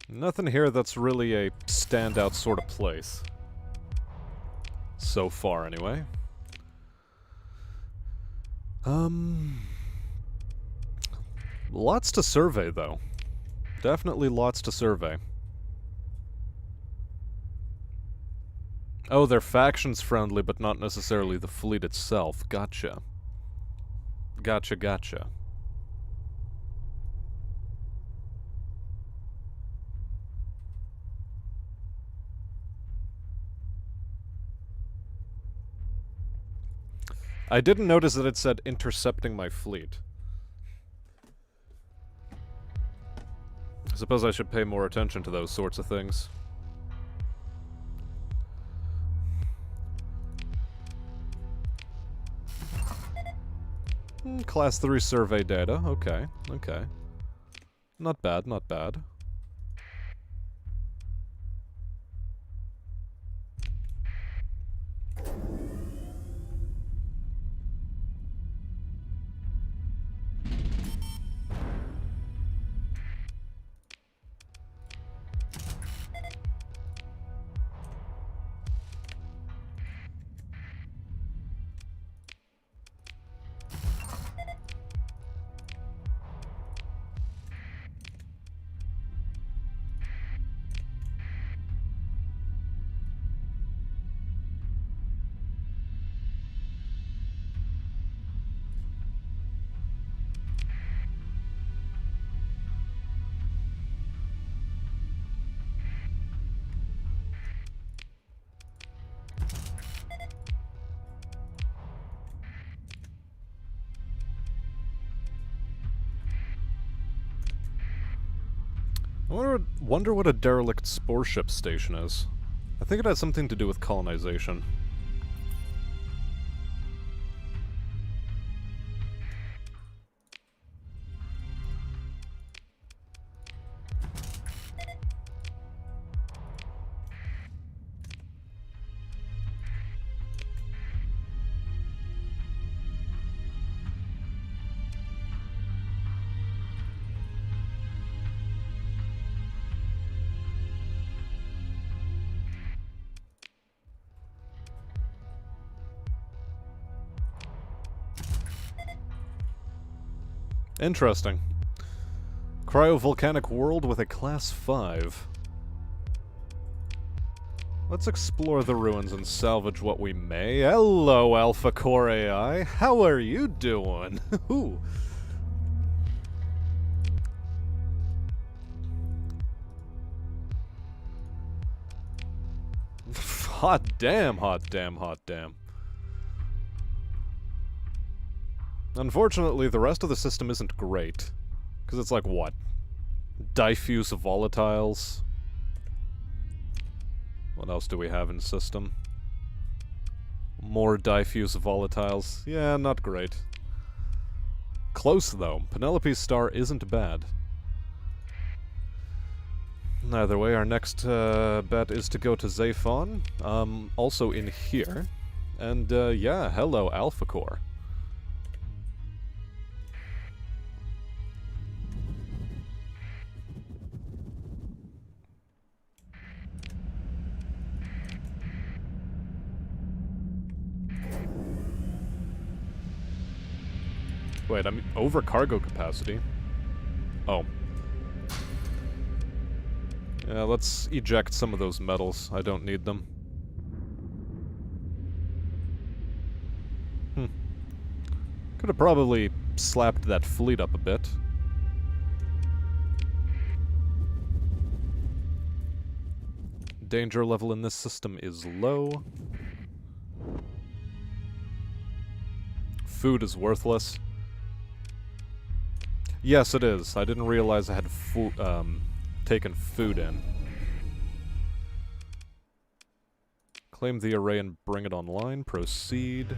Nothing here that's really a standout sort of place. So far, anyway. Lots to survey, though. Definitely lots to survey. Oh, they're factions friendly, but not necessarily the fleet itself. Gotcha. Gotcha, gotcha. I didn't notice that it said intercepting my fleet. I suppose I should pay more attention to those sorts of things. Class 3 survey data. Okay, okay. Not bad, not bad. I wonder what a derelict spore ship station is. I think it has something to do with colonization. Interesting. Cryovolcanic world with a class 5. Let's explore the ruins and salvage what we may. Hello, Alpha Core AI. How are you doing? Ooh. Hot damn, hot damn, hot damn. Unfortunately, the rest of the system isn't great. Because it's like, what? Diffuse volatiles? What else do we have in system? More diffuse volatiles? Yeah, not great. Close, though. Penelope's star isn't bad. Either way, our next bet is to go to Zaphon. Also in here. And, yeah, hello, Alpha Core. Wait, I'm over cargo capacity. Oh. Yeah, let's eject some of those metals. I don't need them. Could have probably slapped that fleet up a bit. Danger level in this system is low. Food is worthless. Yes, it is. I didn't realize I had taken food in. Claim the array and bring it online. Proceed.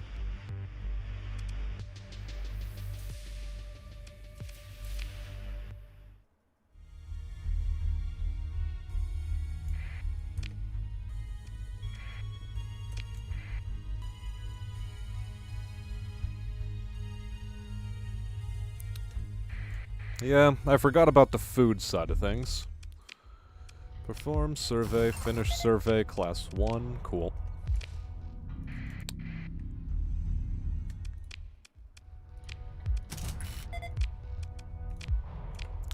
Yeah, I forgot about the food side of things. Perform survey, finish survey, class 1, cool.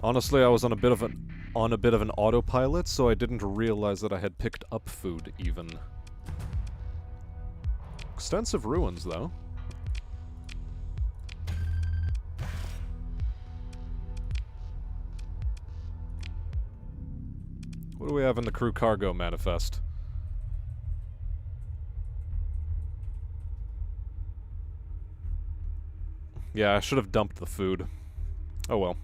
Honestly, I was on a bit of an autopilot, so I didn't realize that I had picked up food even. Extensive ruins, though. What do we have in the crew cargo manifest? Yeah, I should have dumped the food. Oh well.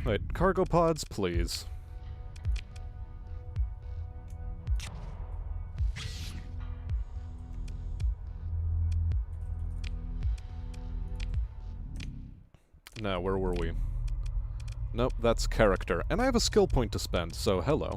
Wait, cargo pods, please. Now, where were we? Nope, that's character. And I have a skill point to spend, so hello.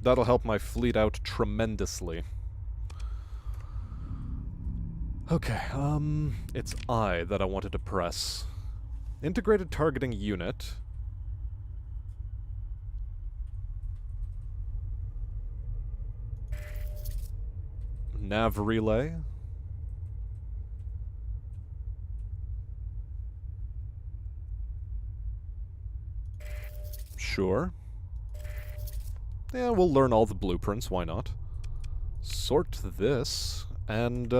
That'll help my fleet out tremendously. Okay, it's I that I wanted to press. Integrated targeting unit. Nav relay. Sure. Yeah, we'll learn all the blueprints, why not? Sort this, and,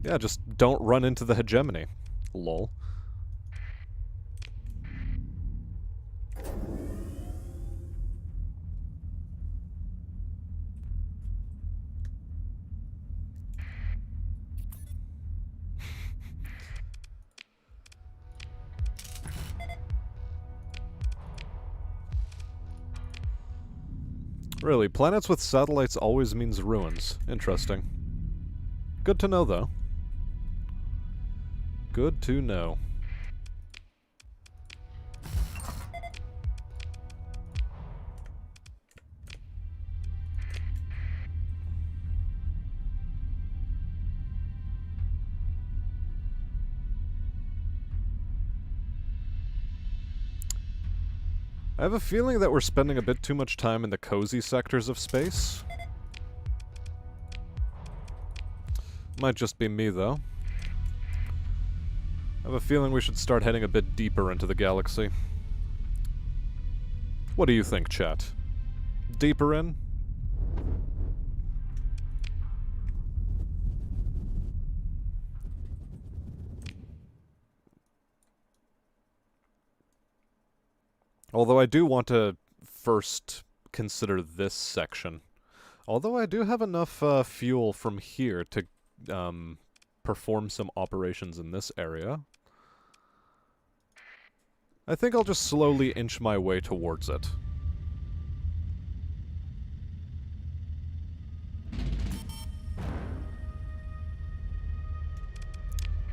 yeah, just don't run into the hegemony. Lol. Really, planets with satellites always means ruins. Interesting. Good to know, though. Good to know. I have a feeling that we're spending a bit too much time in the cozy sectors of space. Might just be me, though. I have a feeling we should start heading a bit deeper into the galaxy. What do you think, chat? Deeper in? Although I do want to first consider this section. Although I do have enough fuel from here to perform some operations in this area. I think I'll just slowly inch my way towards it.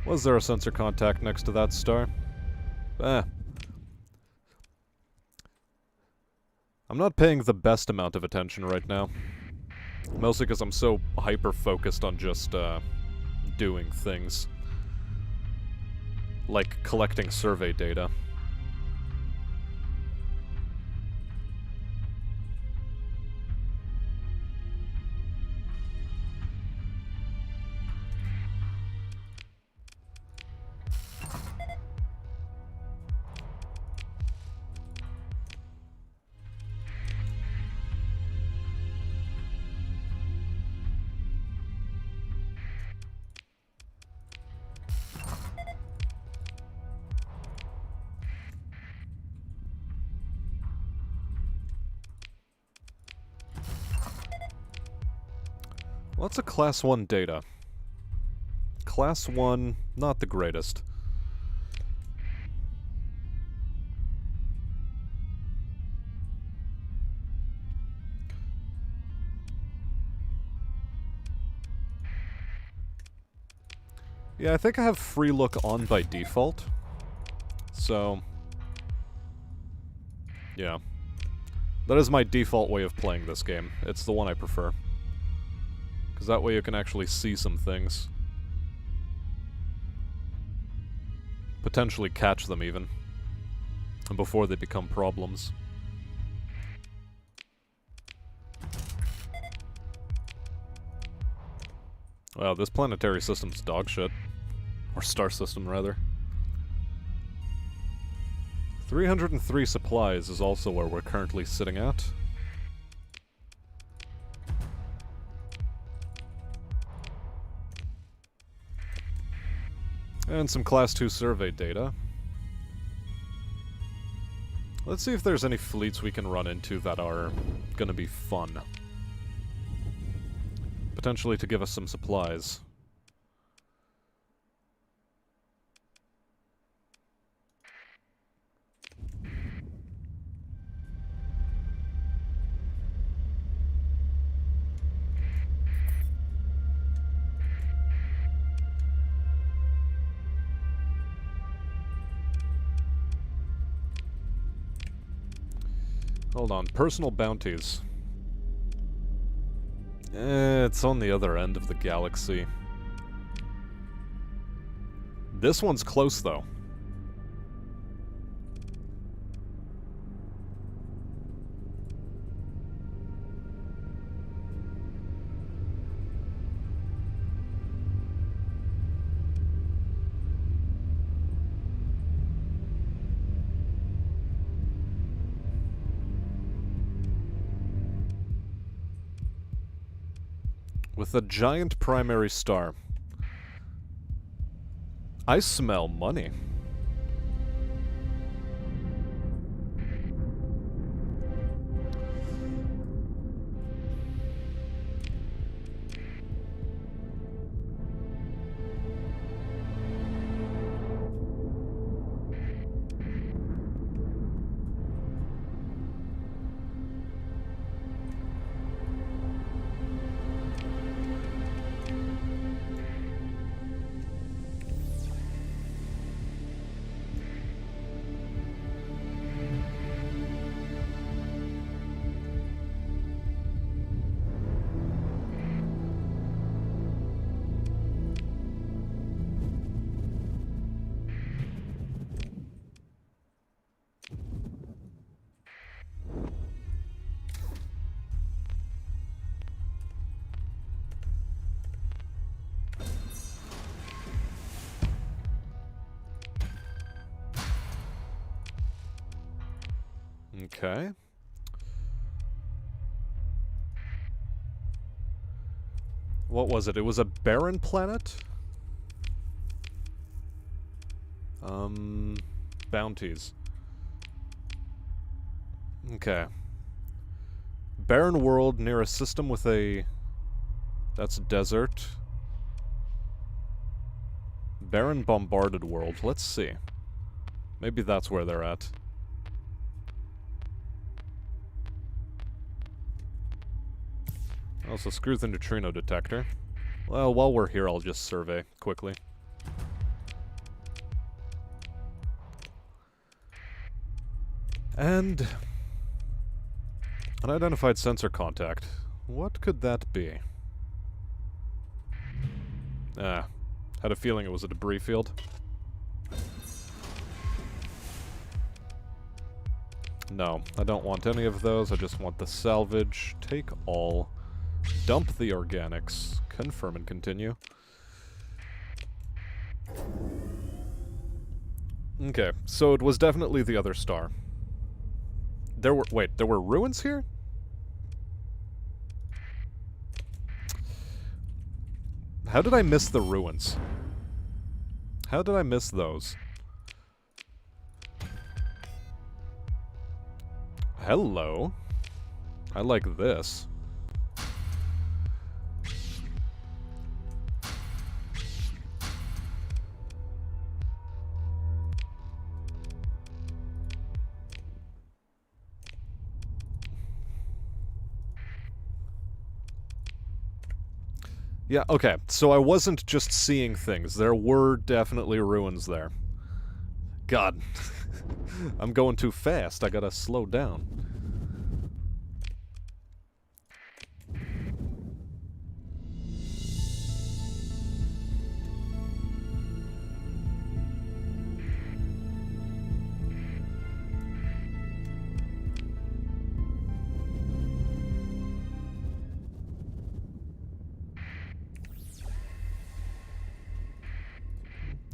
Was there a sensor contact next to that star? Eh. I'm not paying the best amount of attention right now. Mostly because I'm so hyper-focused on just, doing things. Like collecting survey data. What's a Class 1 data? Class 1, not the greatest. Yeah, I think I have free look on by default. So, yeah. That is my default way of playing this game. It's the one I prefer. Because that way you can actually see some things. Potentially catch them even. Before they become problems. Wow, this planetary system's dog shit. Or star system, rather. 303 supplies is also where we're currently sitting at. And some Class 2 survey data. Let's see if there's any fleets we can run into that are gonna be fun. Potentially to give us some supplies. Hold on, personal bounties. It's on the other end of the galaxy. This one's close, though. With a giant primary star. I smell money. Okay. What was it? It was a barren planet? Bounties. Okay. Barren world near a system with a... That's desert. Barren bombarded world. Let's see. Maybe that's where they're at. Also, screw the neutrino detector. Well, while we're here, I'll just survey quickly. And... unidentified sensor contact. What could that be? Ah, had a feeling it was a debris field. No, I don't want any of those. I just want the salvage. Take all. Dump the organics. Confirm and continue. Okay, so it was definitely the other star. There were... wait, there were ruins here? How did I miss the ruins? How did I miss those? Hello. I like this. Yeah, okay, so I wasn't just seeing things. There were definitely ruins there. God. I'm going too fast. I gotta slow down.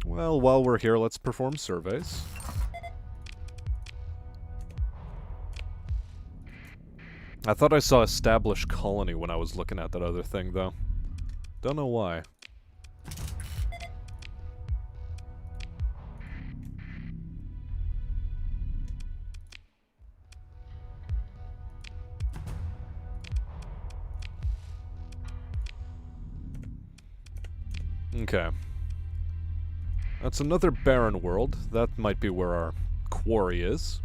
Well, while we're here, let's perform surveys. I thought I saw established colony when I was looking at that other thing, though. Don't know why. Okay. That's another barren world. That might be where our quarry is.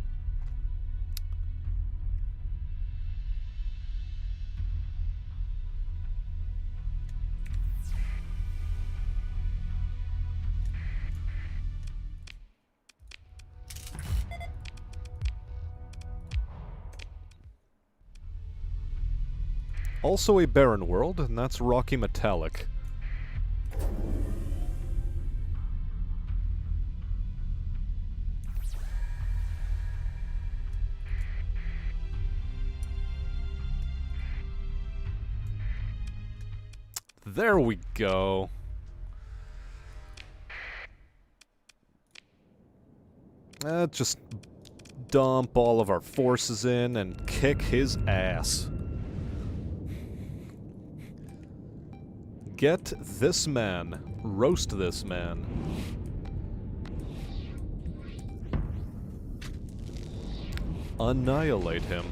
Also a barren world, and that's rocky metallic. There we go. Just dump all of our forces in and kick his ass. Get this man. Roast this man. Annihilate him.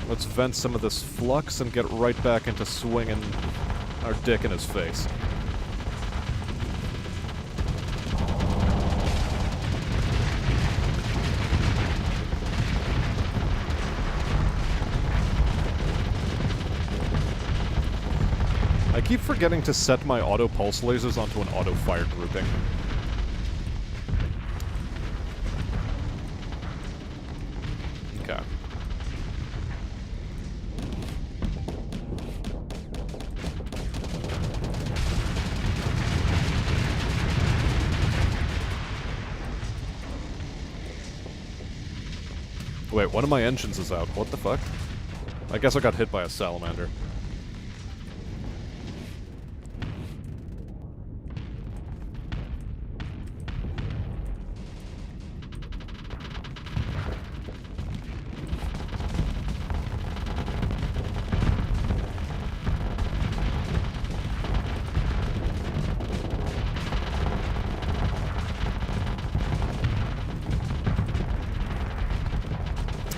Let's vent some of this flux and get right back into swinging our dick in his face. I keep forgetting to set my auto pulse lasers onto an auto fire grouping. Okay. Wait, one of my engines is out. What the fuck? I guess I got hit by a salamander.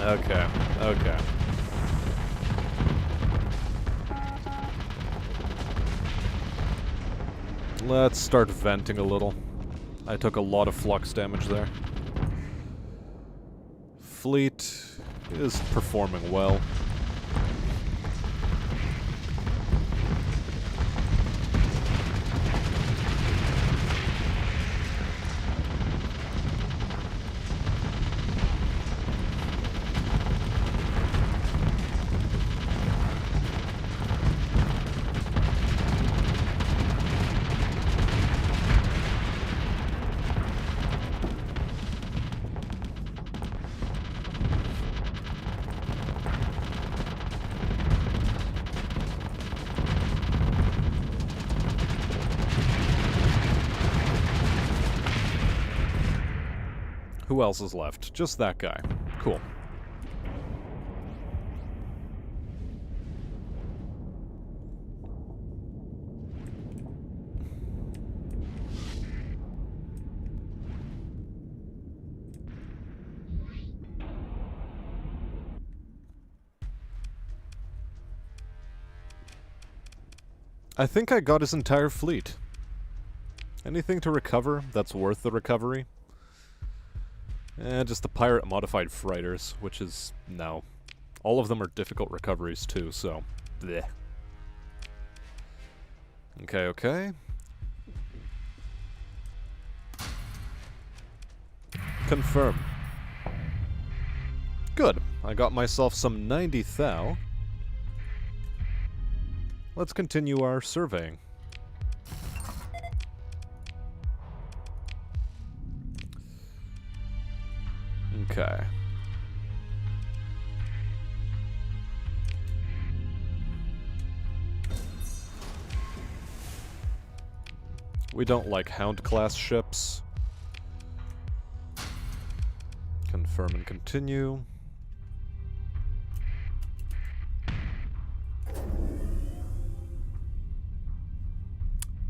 Okay, okay. Let's start venting a little. I took a lot of flux damage there. Fleet is performing well. Who else is left? Just that guy. Cool. I think I got his entire fleet. Anything to recover that's worth the recovery? Just the pirate modified freighters, which is... no. All of them are difficult recoveries too, so... bleh. Okay, okay. Confirm. Good. I got myself some 90 thou. Let's continue our surveying. Okay. We don't like Hound-class ships. Confirm and continue.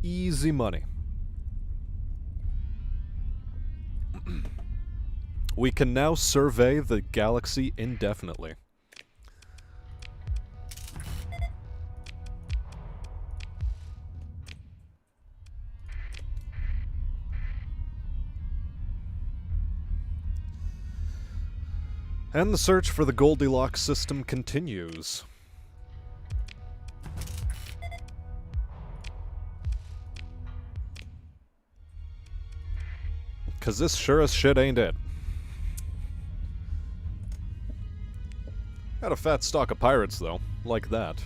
Easy money. We can now survey the galaxy indefinitely. And the search for the Goldilocks system continues. Cause this sure as shit ain't it. Got a fat stock of pirates, though. Like that.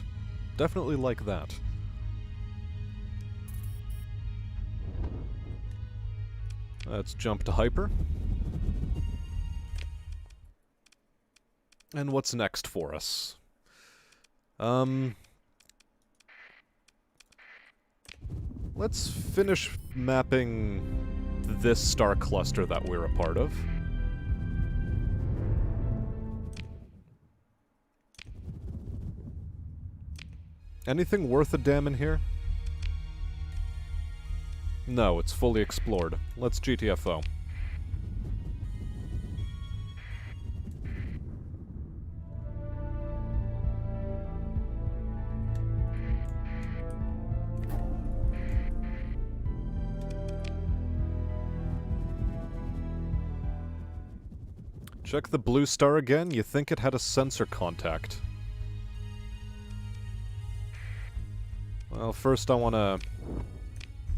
Definitely like that. Let's jump to Hyper. And what's next for us? Let's finish mapping this star cluster that we're a part of. Anything worth a damn in here? No, it's fully explored. Let's GTFO. Check the blue star again. You think it had a sensor contact. Well, first I want to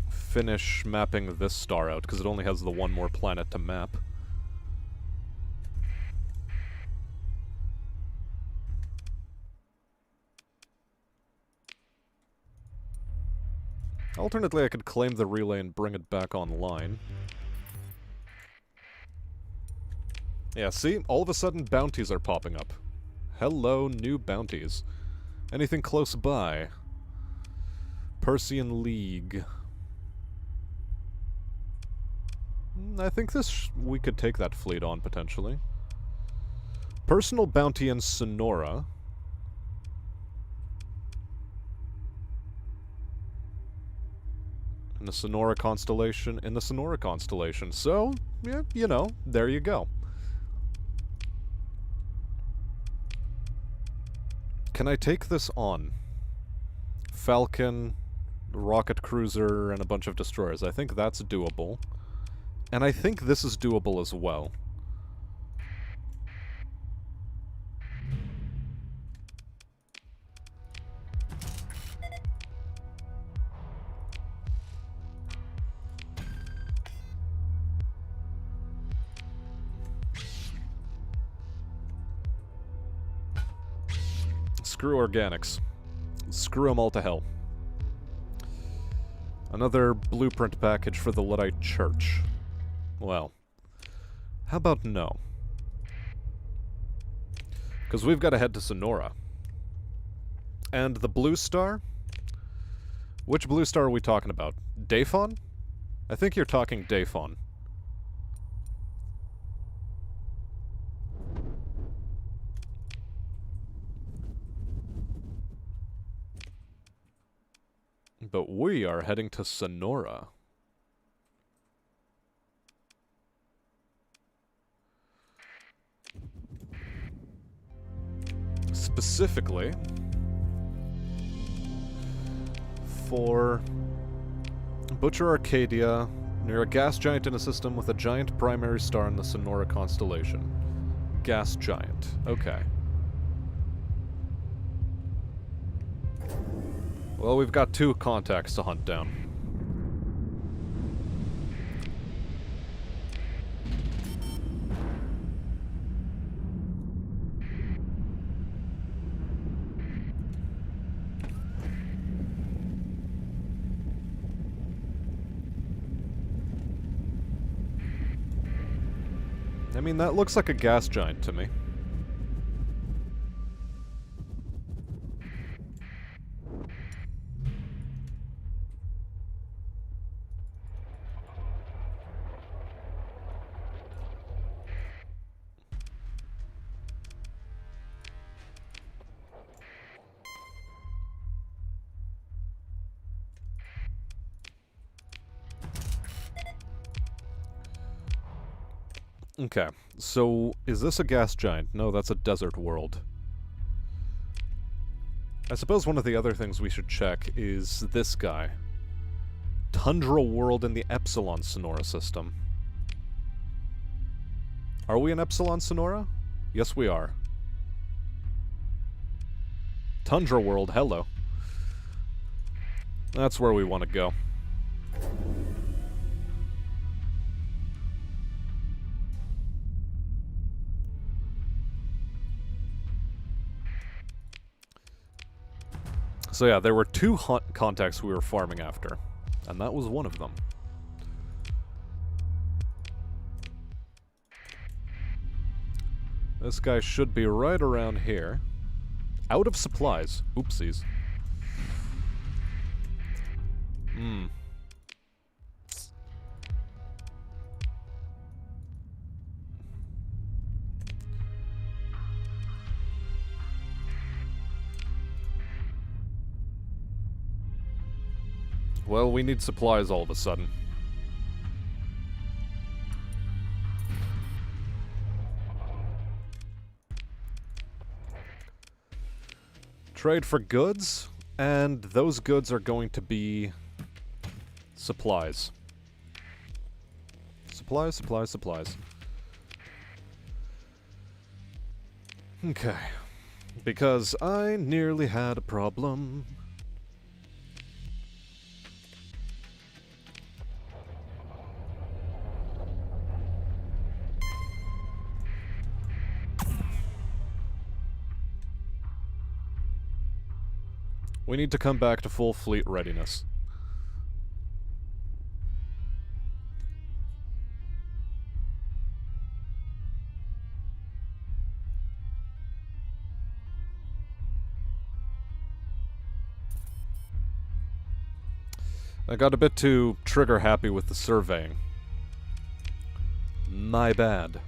finish mapping this star out, because it only has the one more planet to map. Alternately, I could claim the relay and bring it back online. Yeah, see? All of a sudden, bounties are popping up. Hello, new bounties. Anything close by? Persian League. I think we could take that fleet on, potentially. Personal bounty in Sonora. In the Sonora constellation. So, yeah, you know, there you go. Can I take this on? Falcon, rocket cruiser, and a bunch of destroyers. I think that's doable. And I think this is doable as well. Screw organics. Screw them all to hell. Another blueprint package for the Luddite Church. Well, how about no? Because we've got to head to Sonora. And the blue star? Which blue star are we talking about? Dafon? I think you're talking Dafon. But we are heading to Sonora. Specifically, for Butcher Arcadia, near a gas giant in a system with a giant primary star in the Sonora constellation. Gas giant. Okay. Well, we've got 2 contacts to hunt down. I mean, that looks like a gas giant to me. Okay, so is this a gas giant? No, that's a desert world. I suppose one of the other things we should check is this guy. Tundra world in the Epsilon Sonora system. Are we in Epsilon Sonora? Yes, we are. Tundra world, hello. That's where we want to go. So yeah, there were 2 contacts we were farming after, and that was one of them. This guy should be right around here. Out of supplies. Oopsies. Well, we need supplies all of a sudden. Trade for goods, and those goods are going to be supplies. Supplies, supplies, supplies. Okay. Because I nearly had a problem. We need to come back to full fleet readiness. I got a bit too trigger happy with the surveying. My bad.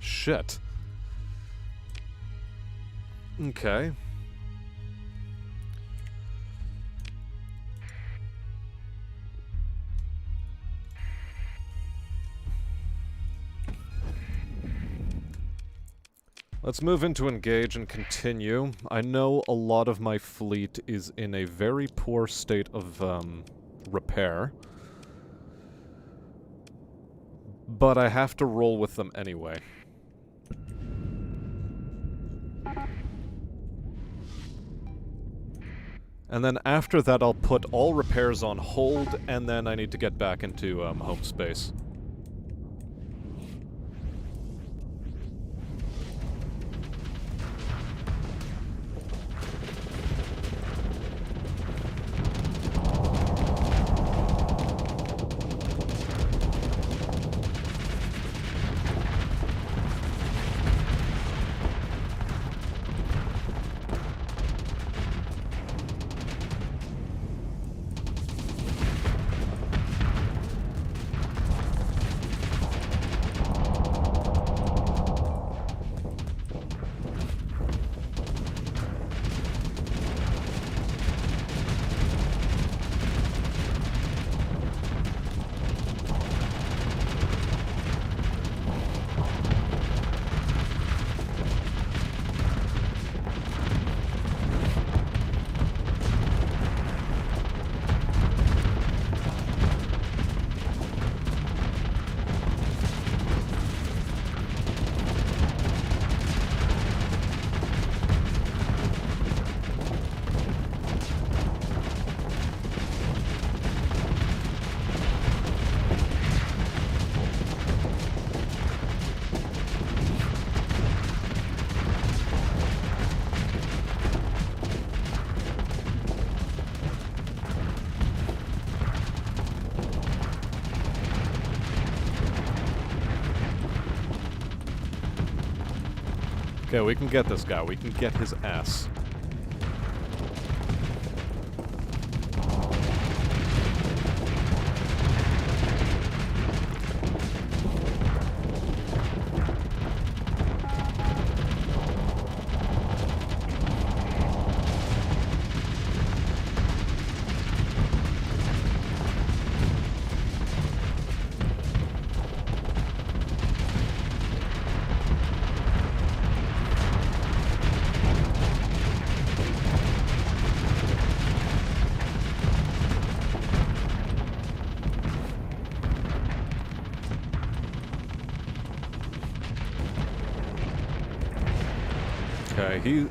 Shit. Okay. Let's move into engage and continue. I know a lot of my fleet is in a very poor state of, repair. But I have to roll with them anyway. And then after that, I'll put all repairs on hold, and then I need to get back into home space. Okay, we can get this guy. We can get his ass. Okay,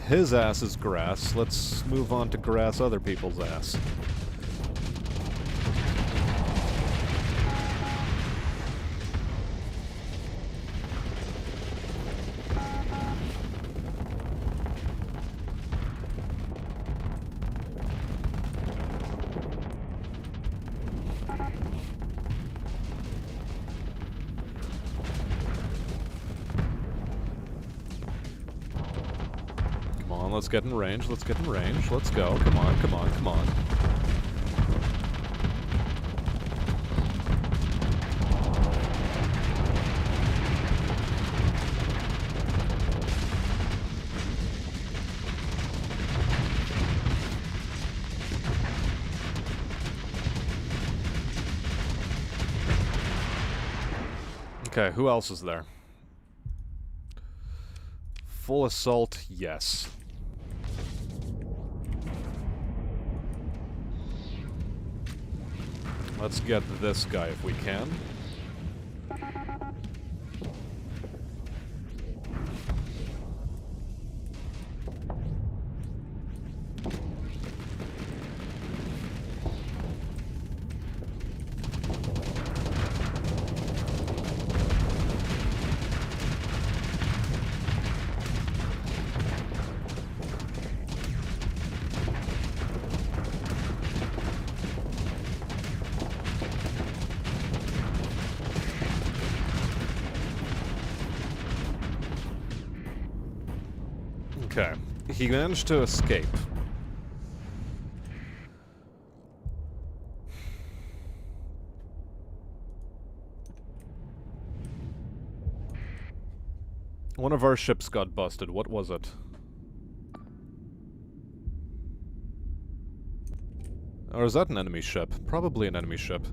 his ass is grass. Let's move on to grass other people's ass. Let's get in range, let's get in range, let's go, come on, come on, come on. Okay, who else is there? Full assault, yes. Let's get this guy if we can. Okay, he managed to escape. One of our ships got busted. What was it? Or is that an enemy ship? Probably an enemy ship.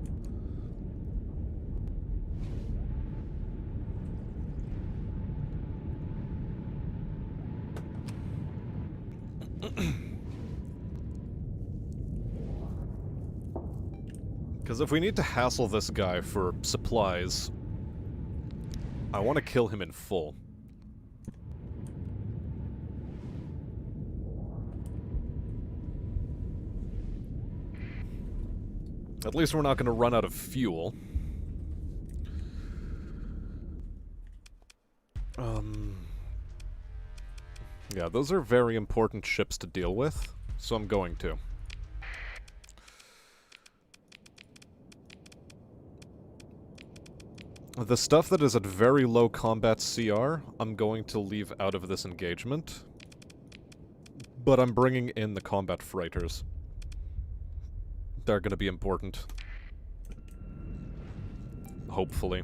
Because if we need to hassle this guy for supplies, I want to kill him in full. At least we're not going to run out of fuel. Yeah, those are very important ships to deal with, so I'm going to. The stuff that is at very low combat CR, I'm going to leave out of this engagement. But I'm bringing in the combat freighters. They're gonna be important. Hopefully.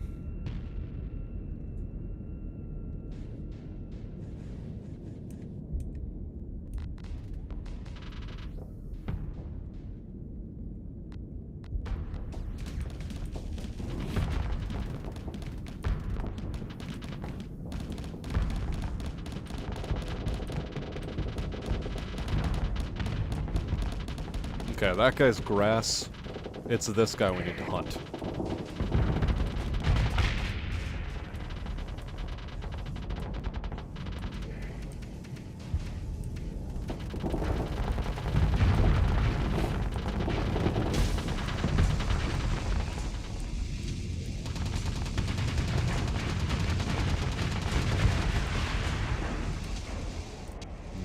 Okay, that guy's grass. It's this guy we need to hunt.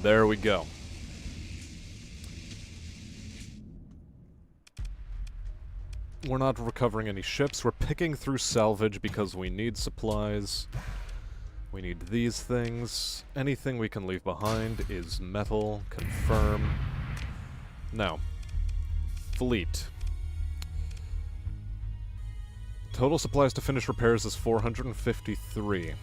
There we go. We're not recovering any ships. We're picking through salvage because we need supplies. We need these things. Anything we can leave behind is metal. Confirm. Now, fleet. Total supplies to finish repairs is 453.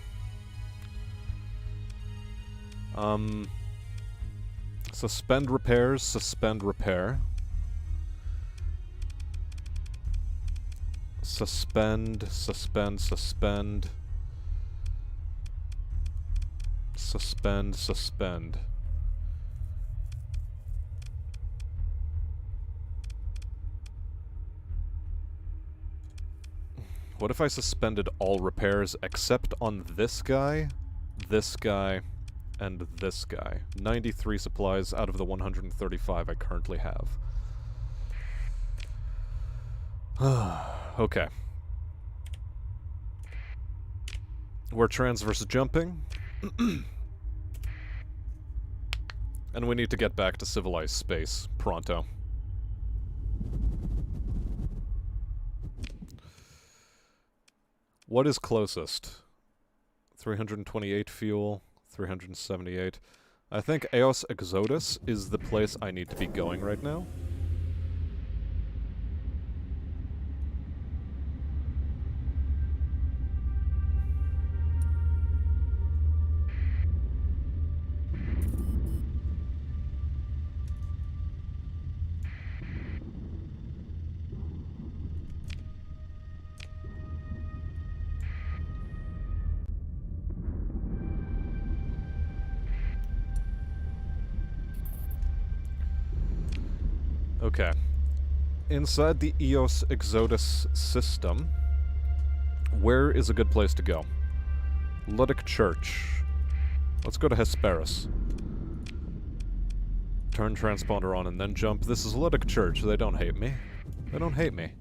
Suspend repairs, suspend repair. Suspend, suspend, suspend. Suspend, suspend. What if I suspended all repairs except on this guy, and this guy? 93 supplies out of the 135 I currently have. Okay. We're transverse jumping. And we need to get back to civilized space pronto. What is closest? 328 fuel, 378. I think Eos Exodus is the place I need to be going right now. Okay. Inside the Eos Exodus system, where is a good place to go? Ludic Church. Let's go to Hesperus. Turn transponder on and then jump. This is Ludic Church. They don't hate me. They don't hate me.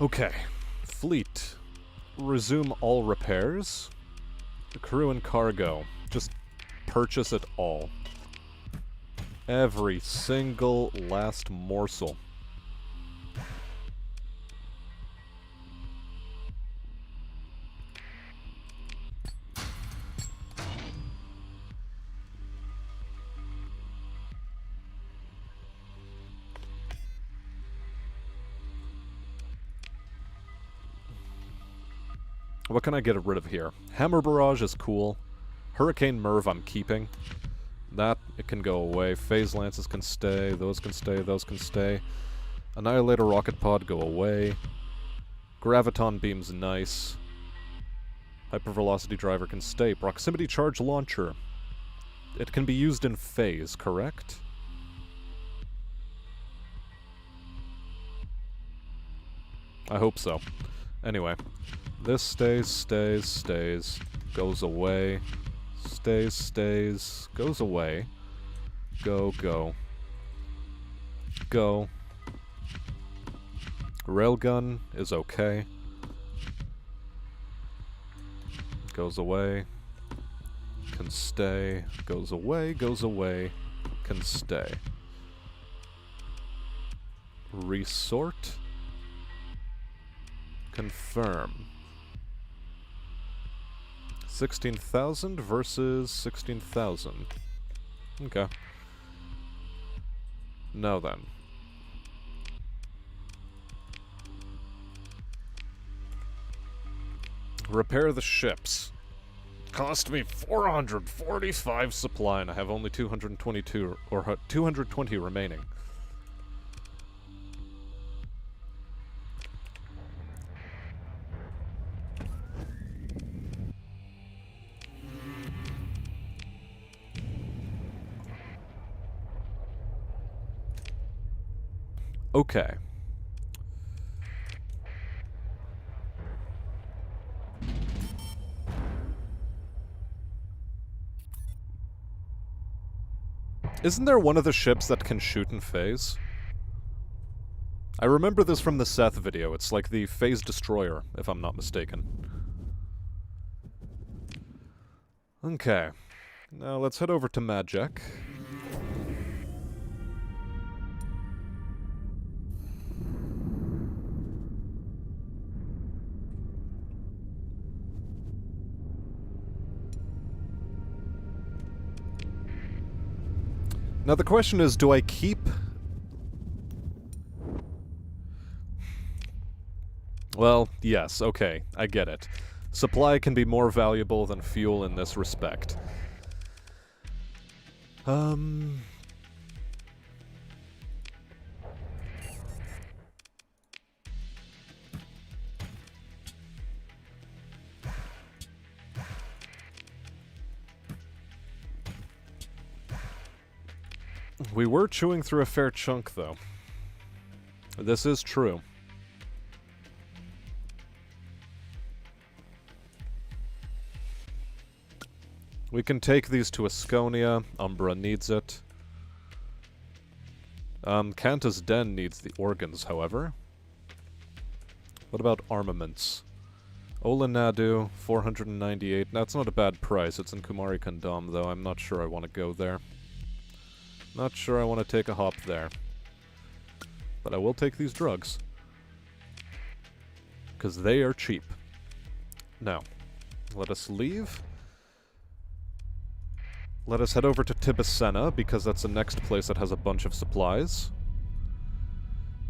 Okay. Fleet. Resume all repairs. The crew and cargo. Just purchase it all. Every single last morsel. What can I get rid of here? Hammer Barrage is cool. Hurricane Merv I'm keeping. That, it can go away. Phase Lances can stay. Those can stay. Those can stay. Annihilator Rocket Pod, go away. Graviton Beam's nice. Hypervelocity Driver can stay. Proximity Charge Launcher. It can be used in phase, correct? I hope so. Anyway. This stays, stays, stays, goes away, stays, stays, goes away, go, go, go. Railgun is okay, goes away, can stay, goes away, can stay. Resort, confirm. 16,000 versus 16,000. Okay. Now then. Repair the ships. Cost me 445 supply and I have only 222 or 220 remaining. Okay. Isn't there one of the ships that can shoot in phase? I remember this from the Seth video. It's like the Phase Destroyer, if I'm not mistaken. Okay. Now let's head over to Magic. Now the question is, do I keep... Well, yes, okay, I get it. Supply can be more valuable than fuel in this respect. We were chewing through a fair chunk, though. This is true. We can take these to Asconia. Umbra needs it. Kanta's Den needs the organs, however. What about armaments? Olanadu, 498. That's not a bad price. It's in Kumari Kandam, though. I'm not sure I want to go there. Not sure I want to take a hop there. But I will take these drugs. Because they are cheap. Now, let us leave. Let us head over to Tibicena, because that's the next place that has a bunch of supplies.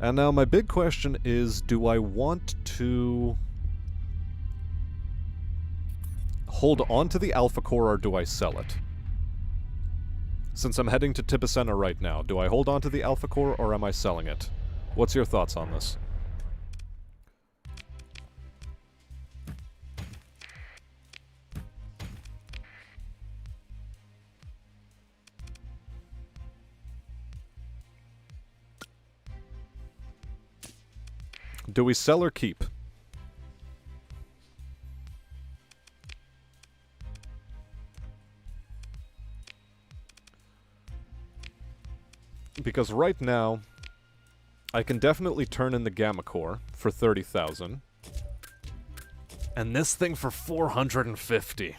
And now my big question is, do I want to hold on to the Alpha Core, or do I sell it? Since I'm heading to Tibicena right now, do I hold on to the Alpha Core, or am I selling it? What's your thoughts on this? Do we sell or keep? Because right now, I can definitely turn in the Gamma Core for 30,000. And this thing for 450.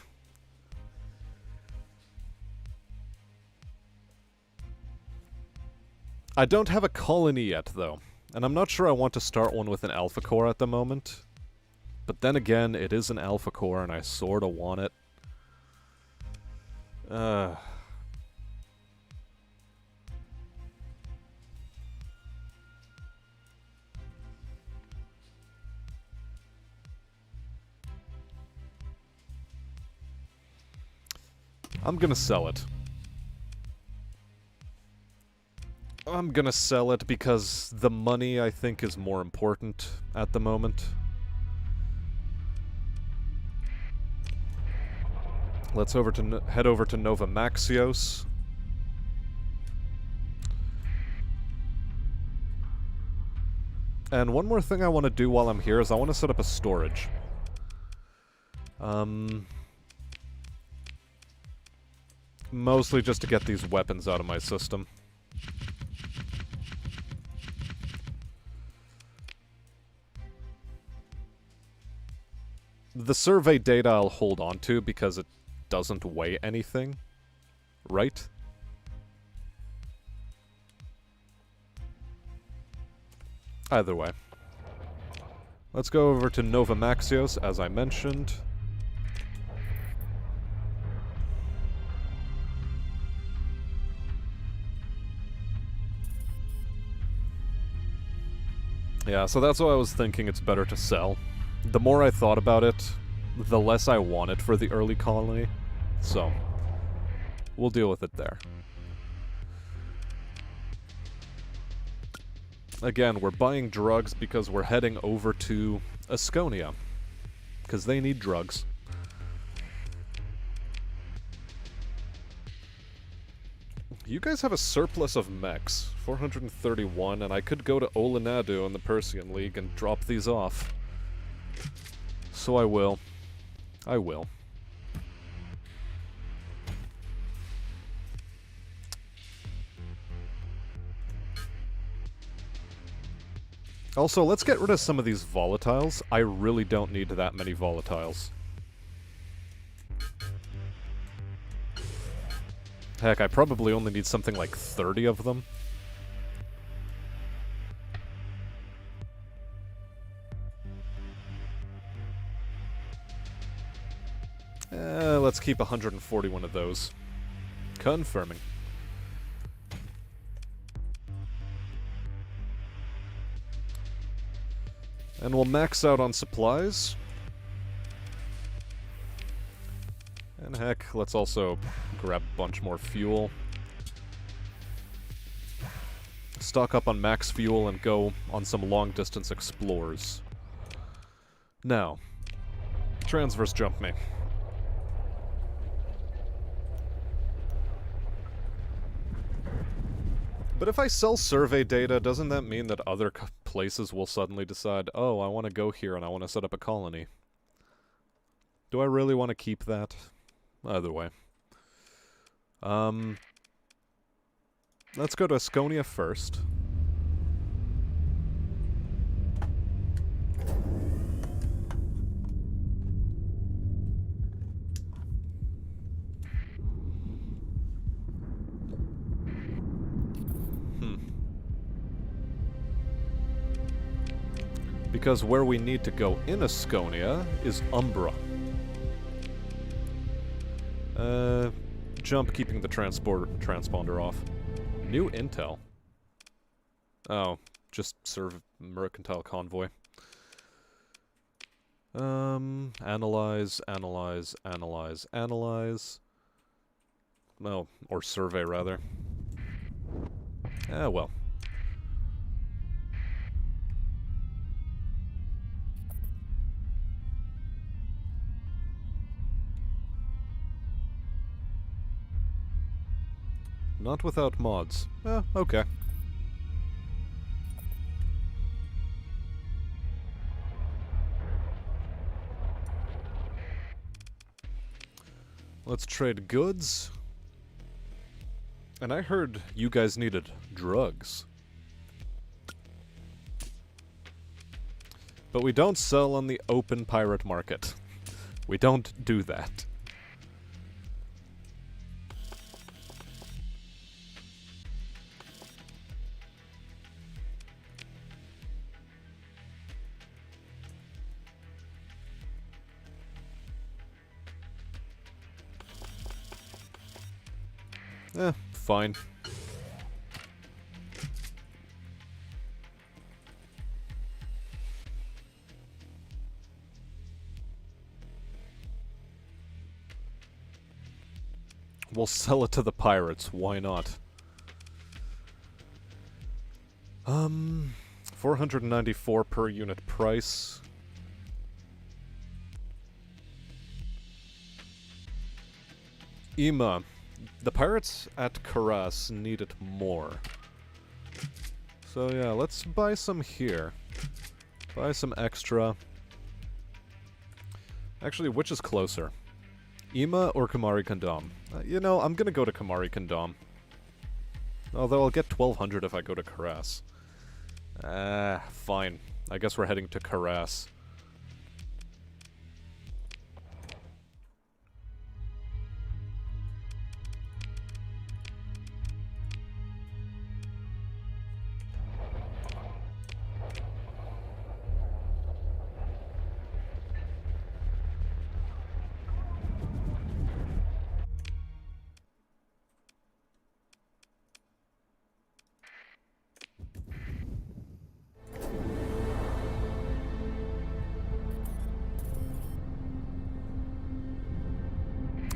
I don't have a colony yet, though. And I'm not sure I want to start one with an Alpha Core at the moment. But then again, it is an Alpha Core, and I sorta want it. I'm gonna sell it. I'm gonna sell it because the money, I think, is more important at the moment. Let's head over to Nova Maxios. And one more thing I want to do while I'm here is I want to set up a storage. Mostly just to get these weapons out of my system. The survey data I'll hold on to because it doesn't weigh anything, right? Either way. Let's go over to Nova Maxios, as I mentioned. Yeah, so that's why I was thinking it's better to sell. The more I thought about it, the less I wanted for the early colony. So, we'll deal with it there. Again, we're buying drugs because we're heading over to Asconia. Because they need drugs. You guys have a surplus of mechs. 431, and I could go to Olanadu in the Persian League and drop these off. So I will. I will. Also, let's get rid of some of these volatiles. I really don't need that many volatiles. Heck, I probably only need something like 30 of them. Let's keep 141 of those. Confirming. And we'll max out on supplies. And heck, let's also grab a bunch more fuel. Stock up on max fuel and go on some long-distance explores. Now, transverse jump me. But if I sell survey data, doesn't that mean that other places will suddenly decide, oh, I want to go here and I want to set up a colony? Do I really want to keep that? Either way. Let's go to Asconia first. Because where we need to go in Asconia is Umbra. Jump, keeping the transponder off. New intel. Oh, just serve mercantile convoy. Analyze. No, or survey, rather. Ah, well. Not without mods. Okay. Let's trade goods. And I heard you guys needed drugs. But we don't sell on the open pirate market. We don't do that. Fine. We'll sell it to the pirates, why not? 494 per unit price. Ima. The pirates at Karas need it more. So yeah, let's buy some here. Buy some extra. Actually, which is closer? Ima or Kamari Kandam? You know, I'm gonna go to Kamari Kandam. Although I'll get 1200 if I go to Karas. Fine. I guess we're heading to Karas.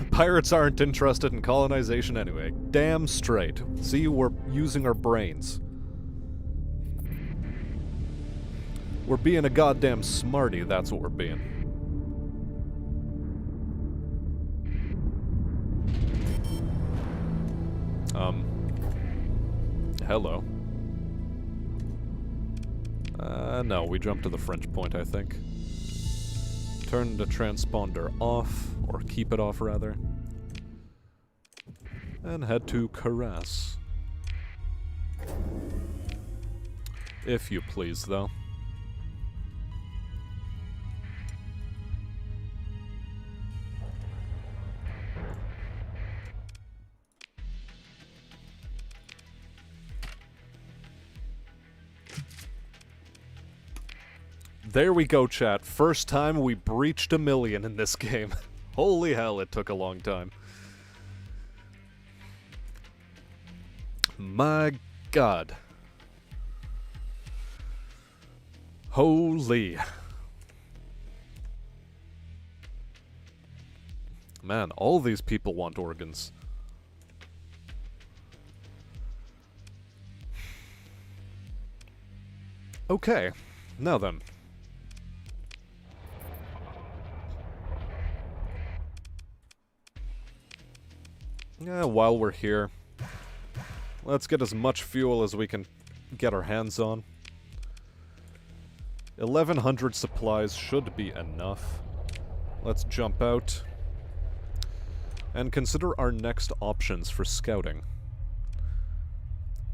Pirates aren't interested in colonization anyway. Damn straight. See, we're using our brains. We're being a goddamn smarty, that's what we're being. Hello. No, we jumped to the French point, I think. Turn the transponder off, or keep it off, rather. And head to Karas. If you please, though. There we go, chat. First time we breached 1 million in this game. Holy hell, it took a long time. My god. Holy. Man, all these people want organs. Okay, now then. Yeah, while we're here, let's get as much fuel as we can get our hands on. 1100 supplies should be enough. Let's jump out and consider our next options for scouting.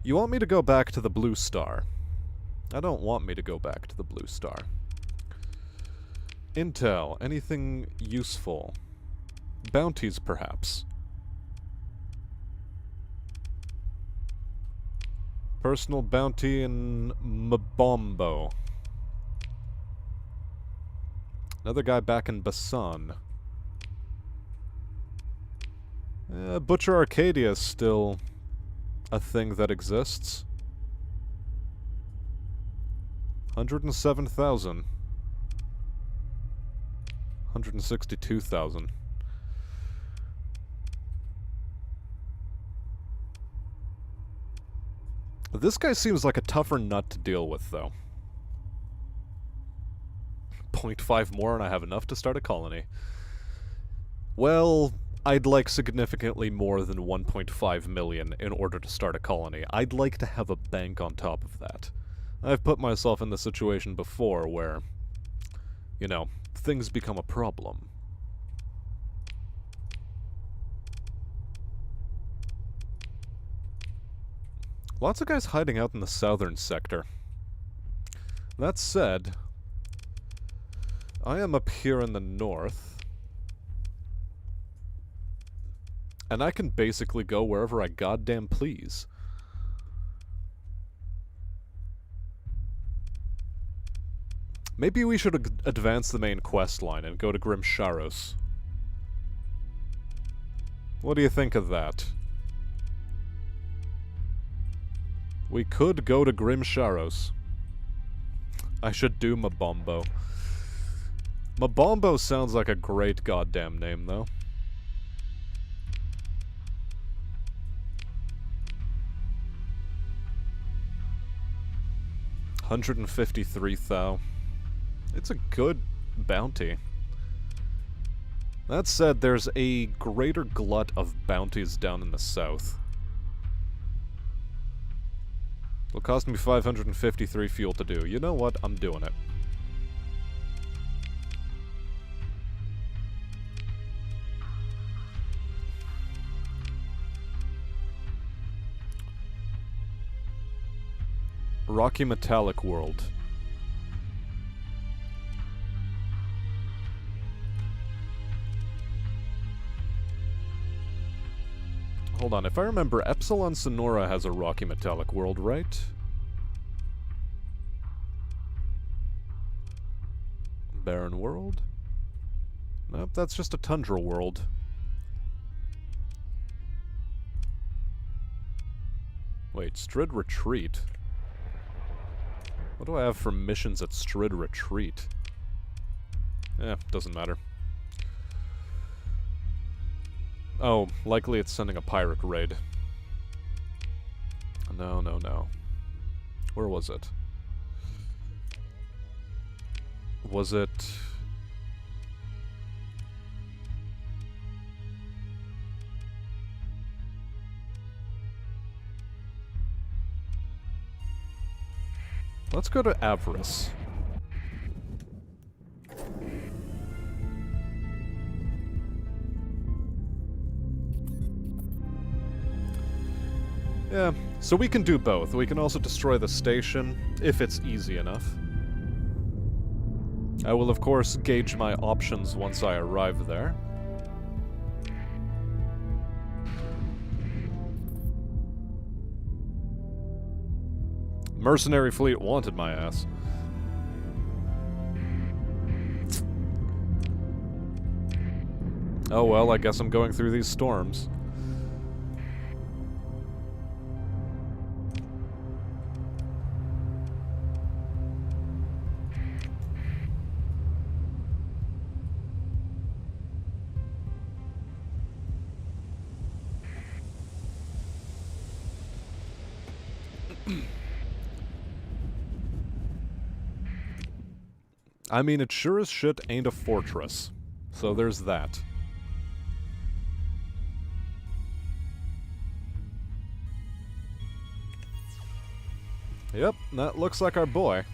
You want me to go back to the Blue Star? I don't want me to go back to the Blue Star. Intel, anything useful? Bounties, perhaps? Personal bounty in Mbombo. Another guy back in Basan. Butcher Arcadia is still a thing that exists. 107,000. 162,000. This guy seems like a tougher nut to deal with, though. 0.5 more and I have enough to start a colony. Well, I'd like significantly more than 1.5 million in order to start a colony. I'd like to have a bank on top of that. I've put myself in the situation before where, you know, things become a problem. Lots of guys hiding out in the southern sector. That said, I am up here in the north, and I can basically go wherever I goddamn please. Maybe we should advance the main quest line and go to Grimsharos. What do you think of that? We could go to Grimsharos. I should do Mbombo. Mbombo sounds like a great goddamn name, though. $153,000. It's a good bounty. That said, there's a greater glut of bounties down in the south. It'll cost me 553 fuel to do. You know what? I'm doing it. Rocky Metallic World. Hold on, if I remember, Epsilon Sonora has a Rocky Metallic World, right? Barren World? Nope, that's just a Tundra World. Wait, Strid Retreat? What do I have for missions at Strid Retreat? Doesn't matter. Oh, likely it's sending a pirate raid. No, no, no. Where was it? Was it... Let's go to Avarice. Yeah, so we can do both. We can also destroy the station, if it's easy enough. I will, of course, gauge my options once I arrive there. Mercenary fleet wanted my ass. Oh well, I guess I'm going through these storms. I mean, it sure as shit ain't a fortress. So there's that. Yep, that looks like our boy.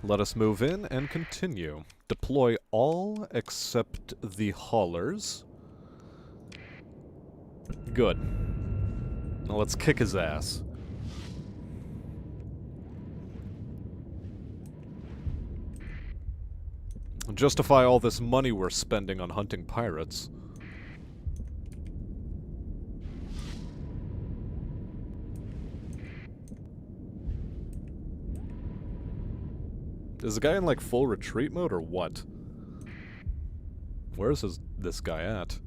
Let us move in and continue. Deploy all except the haulers. Good. Now let's kick his ass. Justify all this money we're spending on hunting pirates. Is the guy in like full retreat mode or what? Where's this guy at?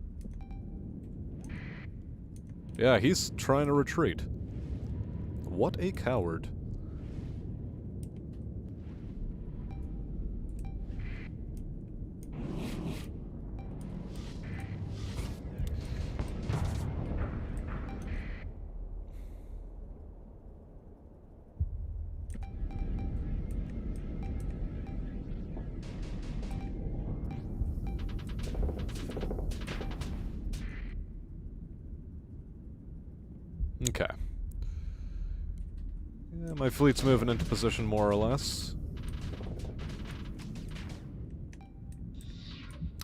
Yeah, he's trying to retreat. What a coward. Okay. Yeah, my fleet's moving into position more or less.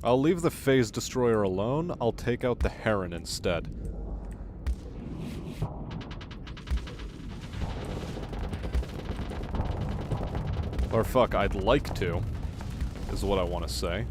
I'll leave the phase destroyer alone. I'll take out the Heron instead. Or fuck, I'd like to, is what I want to say.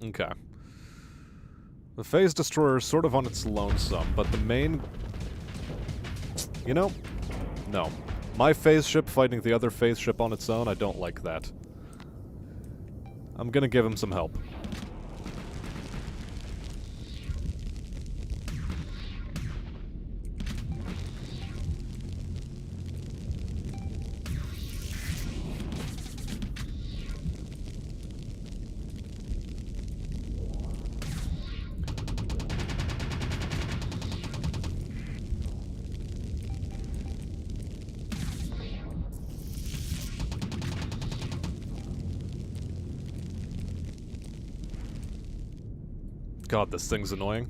Okay. The phase destroyer is sort of on its lonesome, but the main... You know? No. My phase ship fighting the other phase ship on its own, I don't like that. I'm gonna give him some help. God, this thing's annoying.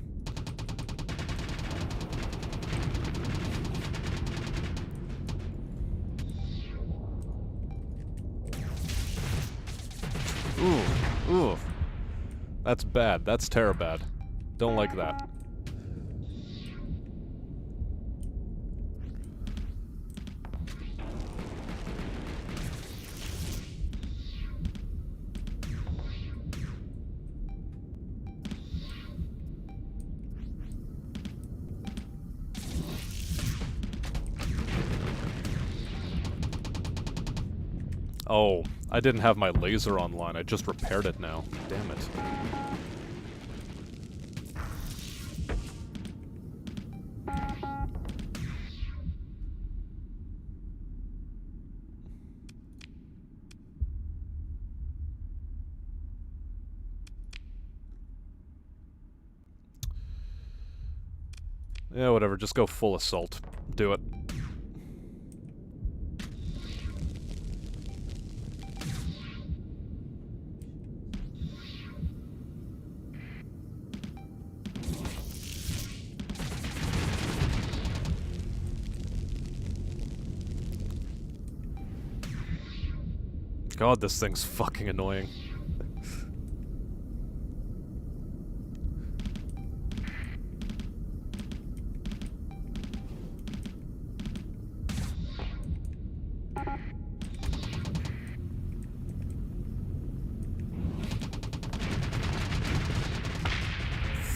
Ooh. That's bad. That's terror bad. Don't like that. Oh, I didn't have my laser online. I just repaired it now. Damn it. Yeah, whatever. Just go full assault. Do it. God, this thing's fucking annoying.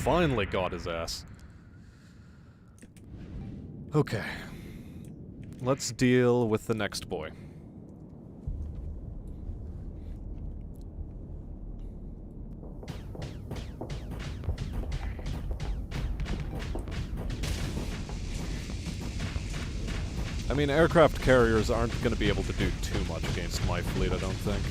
finally got his ass. Okay. Let's deal with the next boy. I mean, aircraft carriers aren't going to be able to do too much against my fleet, I don't think.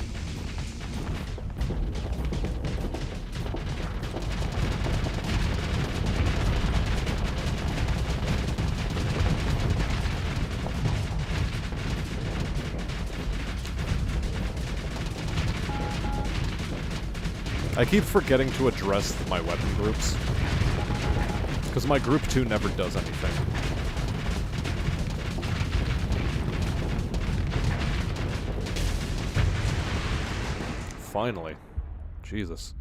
I keep forgetting to address my weapon groups, because my group 2 never does anything. Finally. Jesus.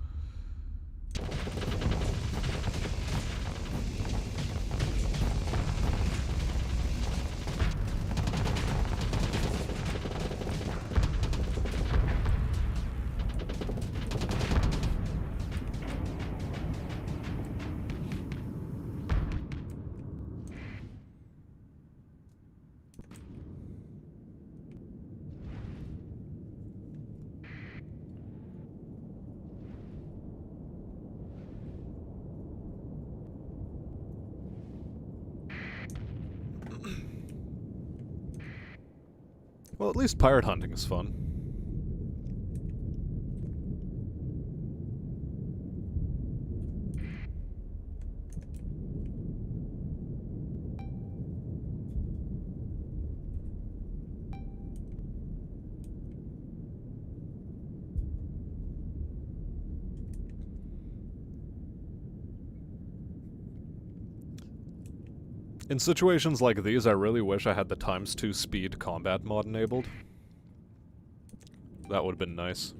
Well, at least pirate hunting is fun. In situations like these, I really wish I had the ×2 speed combat mod enabled. That would have been nice.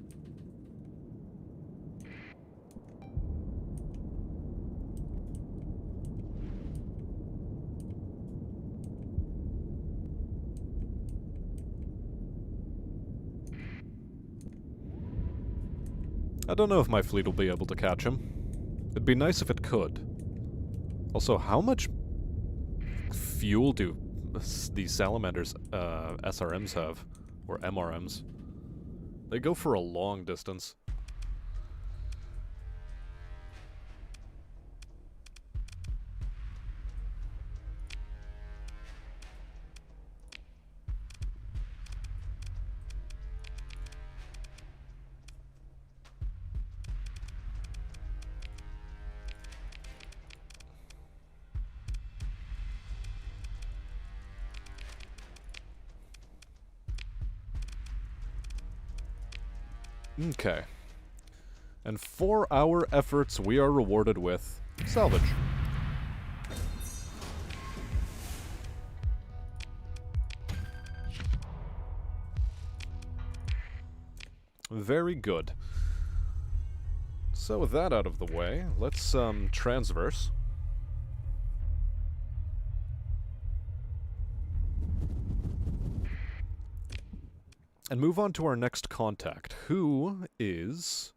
I don't know if my fleet will be able to catch him. It'd be nice if it could. Also, how much fuel do these salamanders, SRMs have? Or MRMs? They go for a long distance. Okay. And for our efforts, we are rewarded with salvage. Very good. So with that out of the way, let's transverse. And move on to our next contact, who is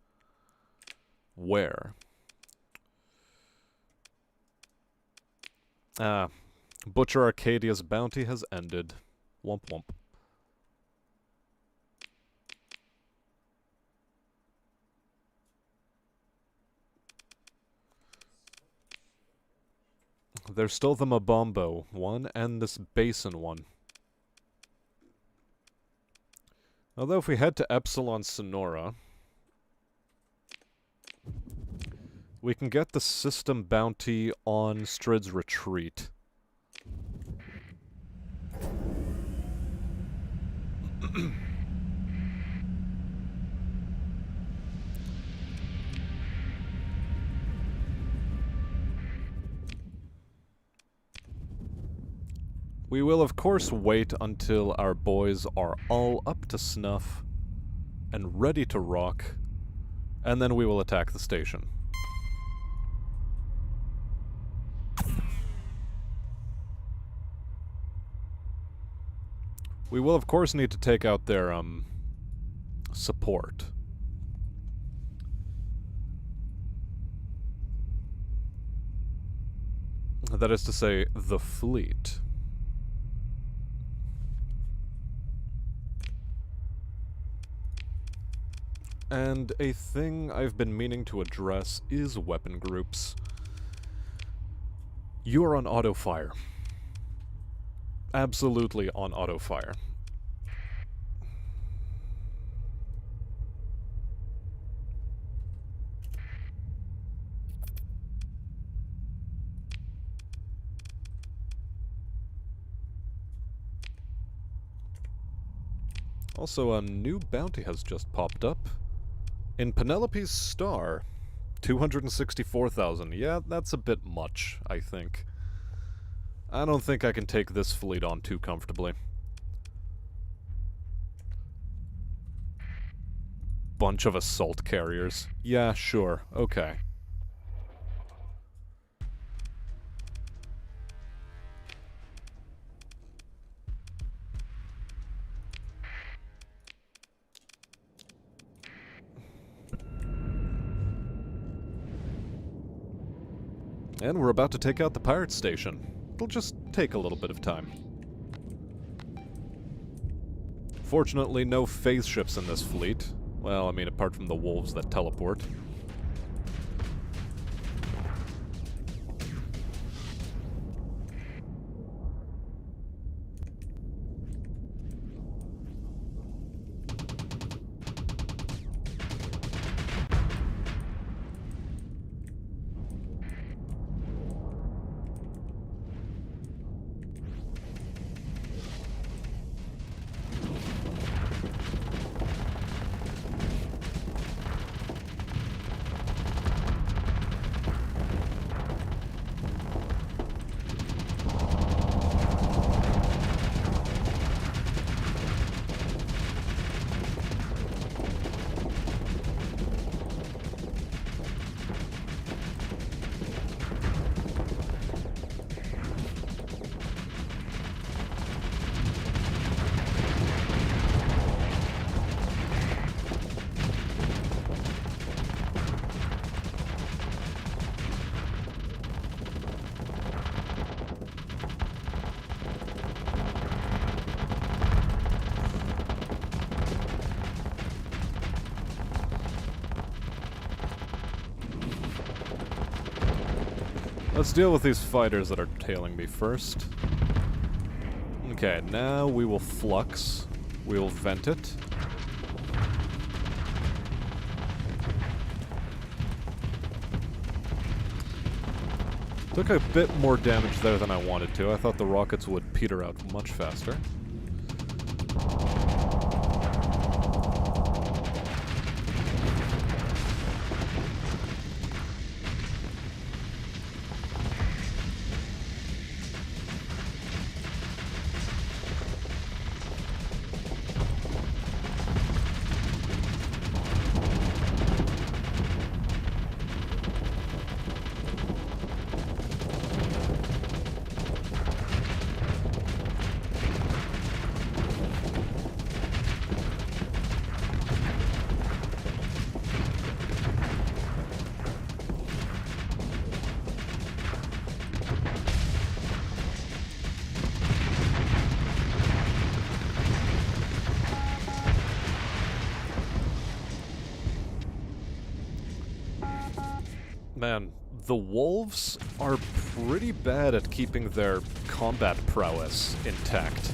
where? Butcher Arcadia's bounty has ended. Womp womp. There's still the Mabombo one and this Basin one. Although if we head to Epsilon Sonora, we can get the system bounty on Strid's Retreat. We will, of course, wait until our boys are all up to snuff and ready to rock, and then we will attack the station. We will, of course, need to take out their, support. That is to say, the fleet. And a thing I've been meaning to address is weapon groups. You are on auto-fire. Absolutely on auto-fire. Also, a new bounty has just popped up. In Penelope's Star, 264,000. Yeah, that's a bit much, I think. I don't think I can take this fleet on too comfortably. Bunch of assault carriers. Yeah, sure. Okay. And we're about to take out the pirate station. It'll just take a little bit of time. Fortunately, no phase ships in this fleet. Well, I mean, apart from the wolves that teleport. Let's deal with these fighters that are tailing me first. Okay, now we will flux. We will vent it. Took a bit more damage there than I wanted to. I thought the rockets would peter out much faster. Man, the wolves are pretty bad at keeping their combat prowess intact.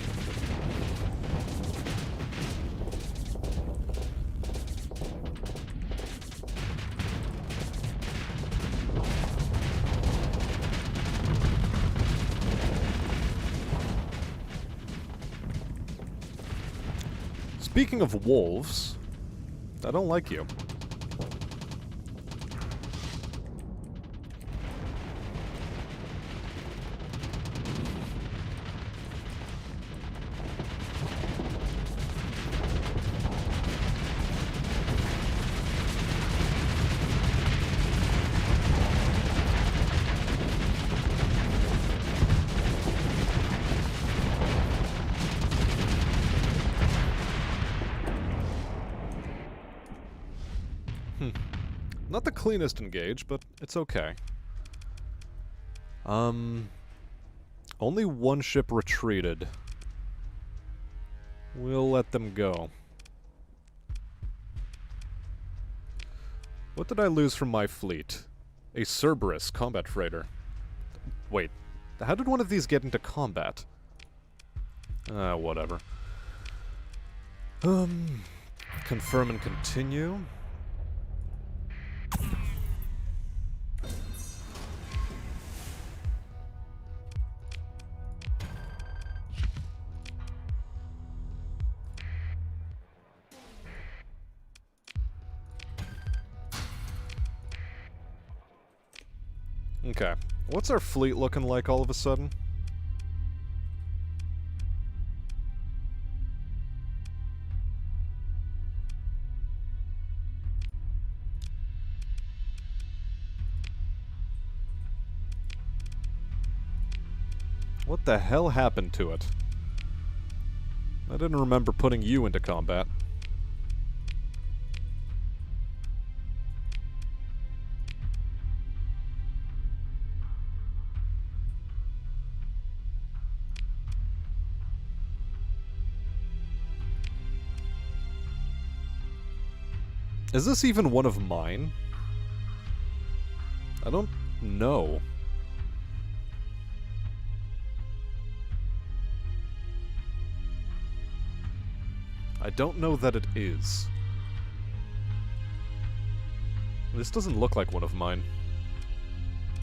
Speaking of wolves, I don't like you. Not the cleanest engage, but it's okay. Only one ship retreated. We'll let them go. What did I lose from my fleet? A Cerberus combat freighter. Wait, how did one of these get into combat? Whatever. Confirm and continue. Okay. What's our fleet looking like all of a sudden? What the hell happened to it? I didn't remember putting you into combat. Is this even one of mine? I don't know. I don't know that it is. This doesn't look like one of mine.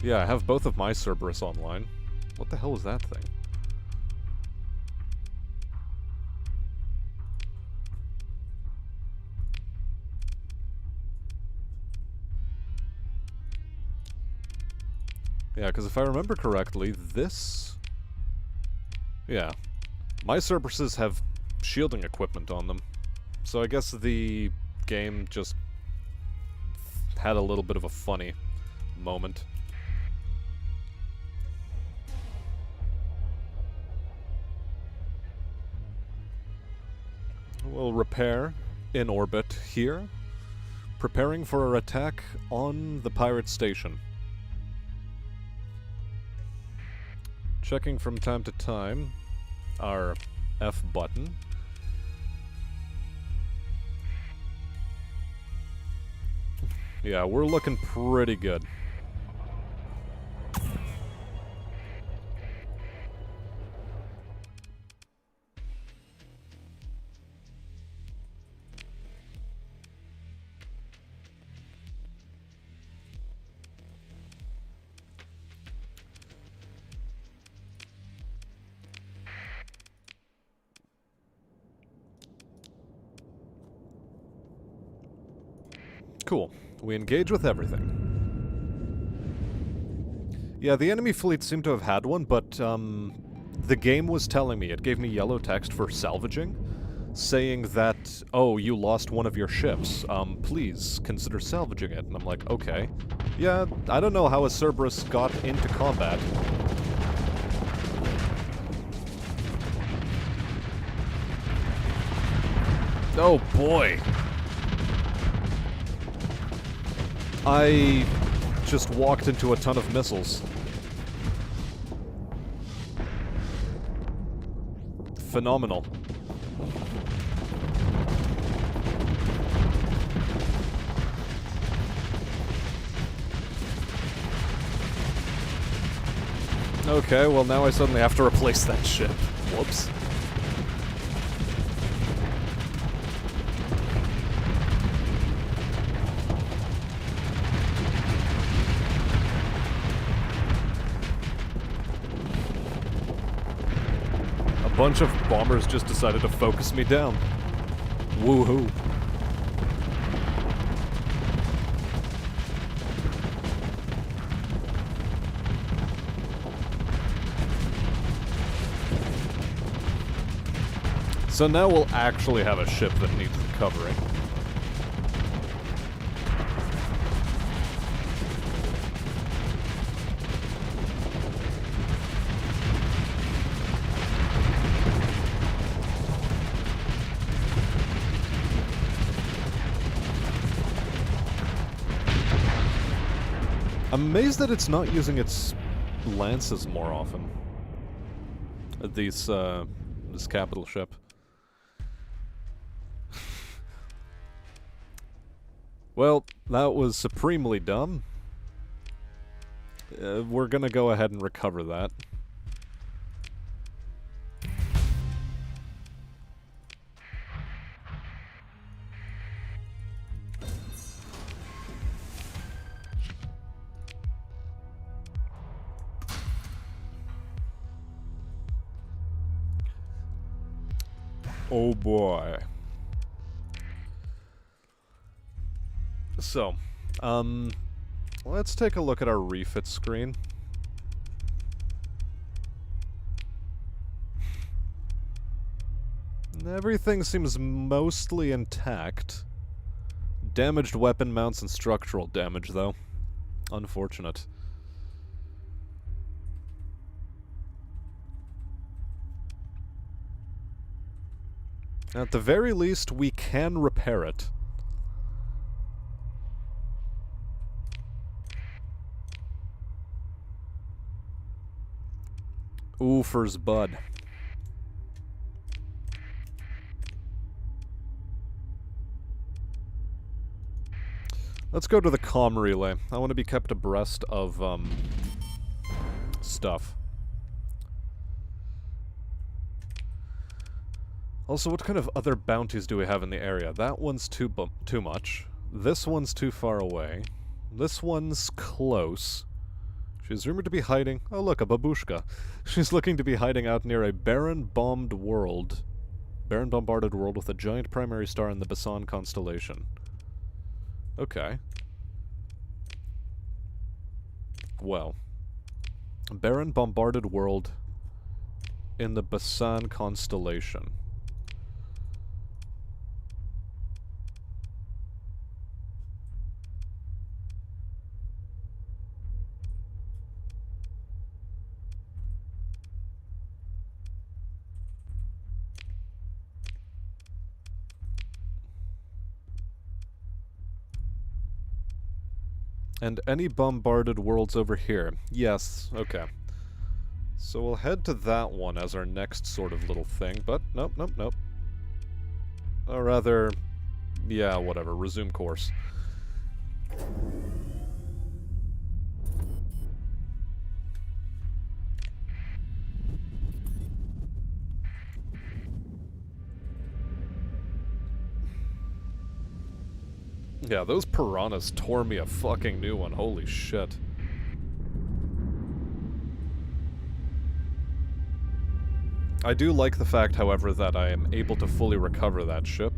Yeah, I have both of my Cerberus online. What the hell was that thing? Yeah, because if I remember correctly, this... Yeah. My Cerberuses have shielding equipment on them. So I guess the game just had a little bit of a funny moment. We'll repair in orbit here, preparing for our attack on the pirate station. Checking from time to time our F button. Yeah, we're looking pretty good. Cool. We engage with everything. Yeah, the enemy fleet seemed to have had one, but, the game was telling me, it gave me yellow text for salvaging, saying that, oh, you lost one of your ships, please consider salvaging it. And I'm like, okay. Yeah, I don't know how a Cerberus got into combat. Oh boy. I just walked into a ton of missiles. Phenomenal. Okay, well now I suddenly have to replace that ship. Whoops. A bunch of bombers just decided to focus me down. Woohoo. So now we'll actually have a ship that needs recovering. I'm amazed that it's not using its lances more often. This capital ship. Well, that was supremely dumb. We're gonna go ahead and recover that. Oh boy. So, let's take a look at our refit screen. Everything seems mostly intact. Damaged weapon mounts and structural damage, though. Unfortunate. At the very least, we can repair it. Oofer's Bud. Let's go to the comm relay. I want to be kept abreast of, stuff. Also, what kind of other bounties do we have in the area? That one's too much. This one's too far away. This one's close. She's rumored to be hiding... Oh look, a babushka. She's looking to be hiding out near a barren-bombed world. Barren-bombarded world with a giant primary star in the Basan constellation. Okay. Well. Barren-bombarded world in the Basan constellation. And any bombarded worlds over here. Yes, okay. So we'll head to that one as our next sort of little thing, but nope, nope, nope. Or rather, yeah, whatever, resume course. Yeah, those piranhas tore me a fucking new one, holy shit. I do like the fact, however, that I am able to fully recover that ship.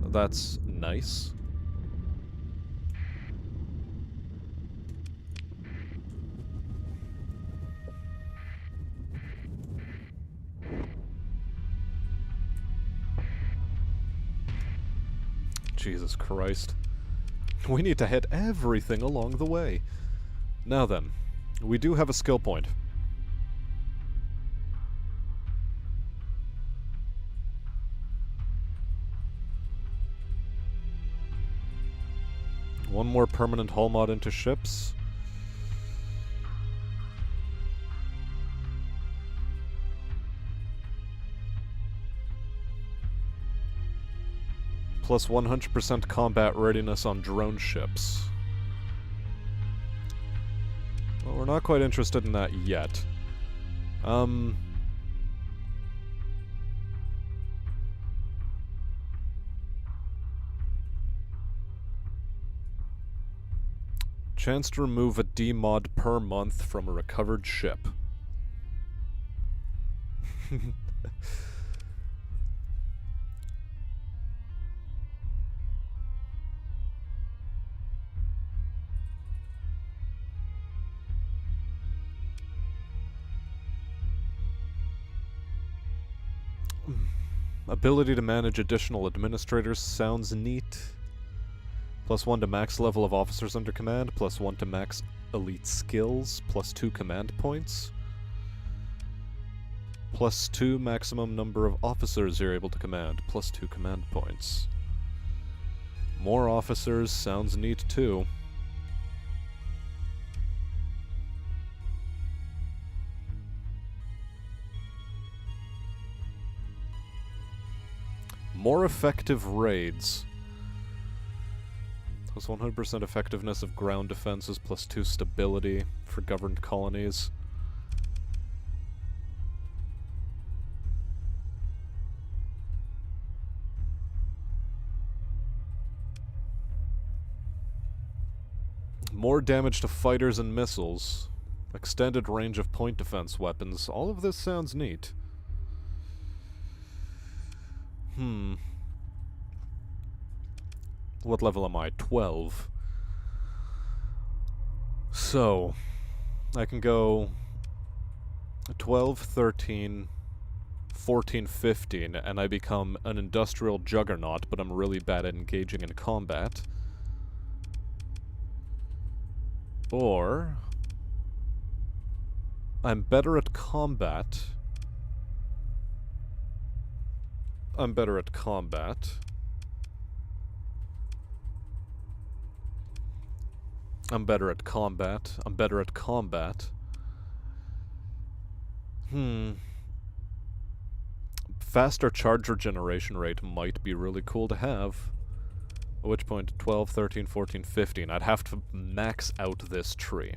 That's nice. Jesus Christ. We need to hit everything along the way. Now then, we do have a skill point. One more permanent hull mod into ships. Plus 100% combat readiness on drone ships. Well, we're not quite interested in that yet. Chance to remove a D-mod per month from a recovered ship. Ability to manage additional administrators sounds neat. +1 to max level of officers under command, +1 to max elite skills, +2 command points. +2 maximum number of officers you're able to command, +2 command points. More officers sounds neat too. More effective raids. Plus 100% effectiveness of ground defenses, plus 2 stability for governed colonies. More damage to fighters and missiles. Extended range of point defense weapons. All of this sounds neat. What level am I? 12. So, I can go 12, 13, 14, 15, and I become an industrial juggernaut, but I'm really bad at engaging in combat. Or, I'm better at combat. I'm better at combat. I'm better at combat. I'm better at combat. Faster charge regeneration rate might be really cool to have. At which point, 12, 13, 14, 15. I'd have to max out this tree.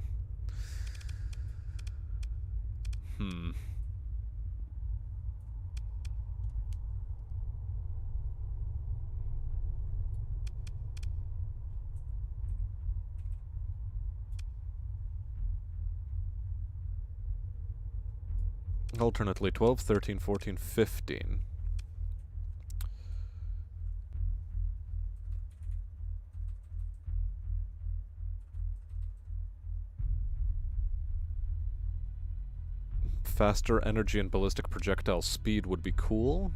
Alternately, 12, 13, 14, 15. Faster energy and ballistic projectile speed would be cool.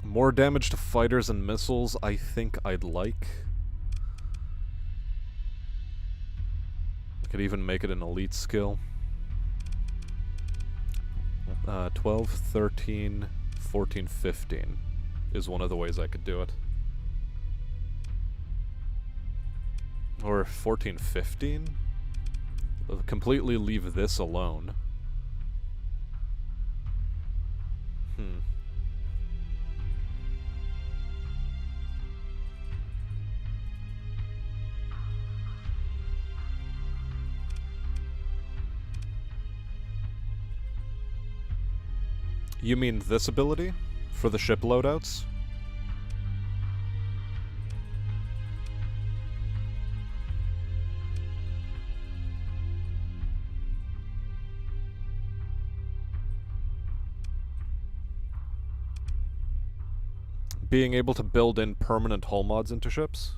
More damage to fighters and missiles, I think I'd like. I could even make it an elite skill. 12, 13, 14, 15 is one of the ways I could do it. Or 14, 15? I'll completely leave this alone. You mean this ability? For the ship loadouts? Being able to build in permanent hull mods into ships?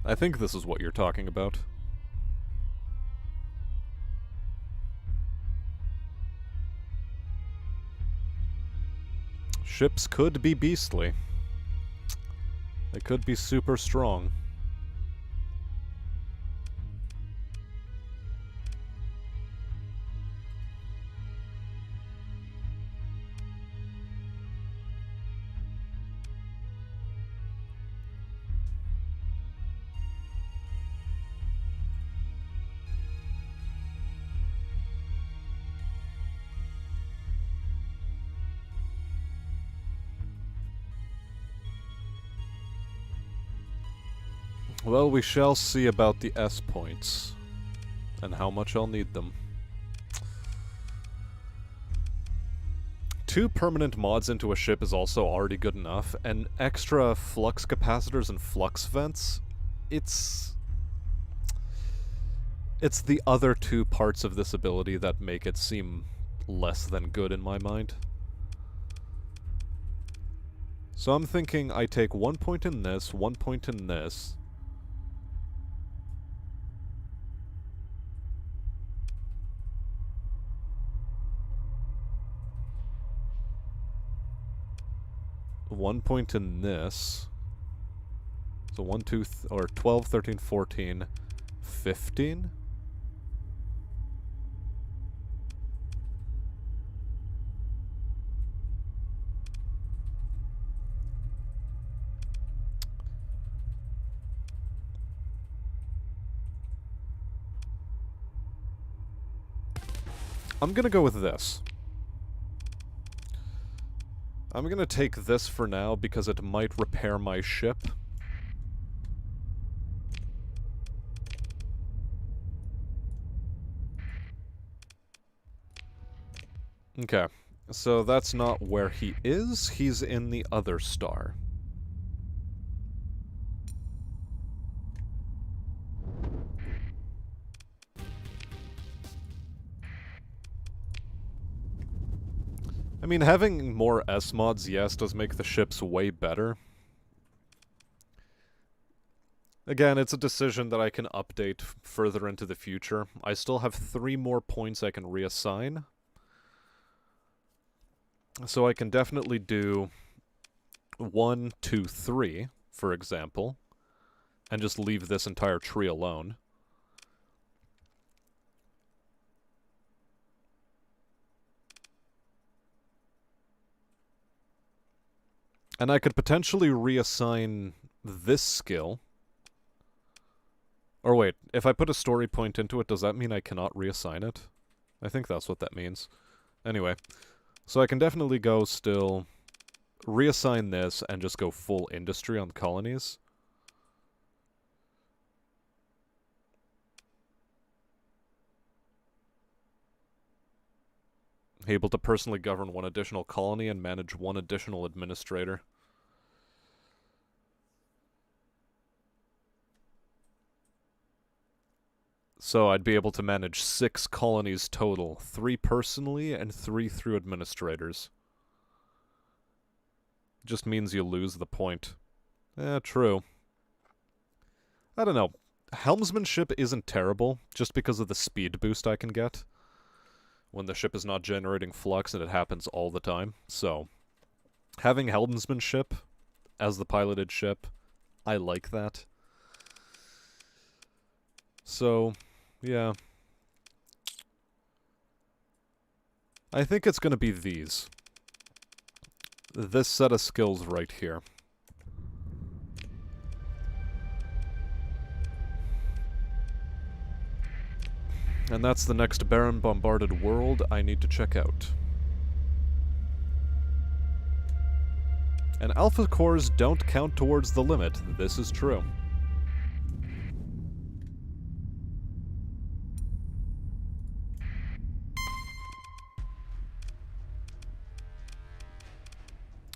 I think this is what you're talking about. Ships could be beastly. They could be super strong. Well, we shall see about the S points, and how much I'll need them. 2 permanent mods into a ship is also already good enough, and extra flux capacitors and flux vents, it's the other 2 parts of this ability that make it seem less than good in my mind. So I'm thinking I take 1 point in this, 1 point in this. One point in this. So 1, 2, or 12, 13, 14, 15? I'm gonna go with this. I'm gonna take this for now because it might repair my ship. Okay, so that's not where he is. He's in the other star. I mean, having more S-mods, yes, does make the ships way better. Again, it's a decision that I can update further into the future. I still have 3 more points I can reassign. So I can definitely do 1, 2, 3, for example, and just leave this entire tree alone. And I could potentially reassign this skill. Or wait, if I put a story point into it, does that mean I cannot reassign it? I think that's what that means. Anyway, so I can definitely go still reassign this and just go full industry on the colonies. Able to personally govern 1 additional colony and manage 1 additional administrator. So I'd be able to manage 6 colonies total, 3 personally and 3 through administrators. Just means you lose the point. True. I don't know. Helmsmanship isn't terrible, just because of the speed boost I can get when the ship is not generating flux, and it happens all the time. So, having helmsmanship as the piloted ship, I like that. So, yeah. I think it's going to be these. This set of skills right here. And that's the next barren bombarded world I need to check out. And alpha cores don't count towards the limit. This is true.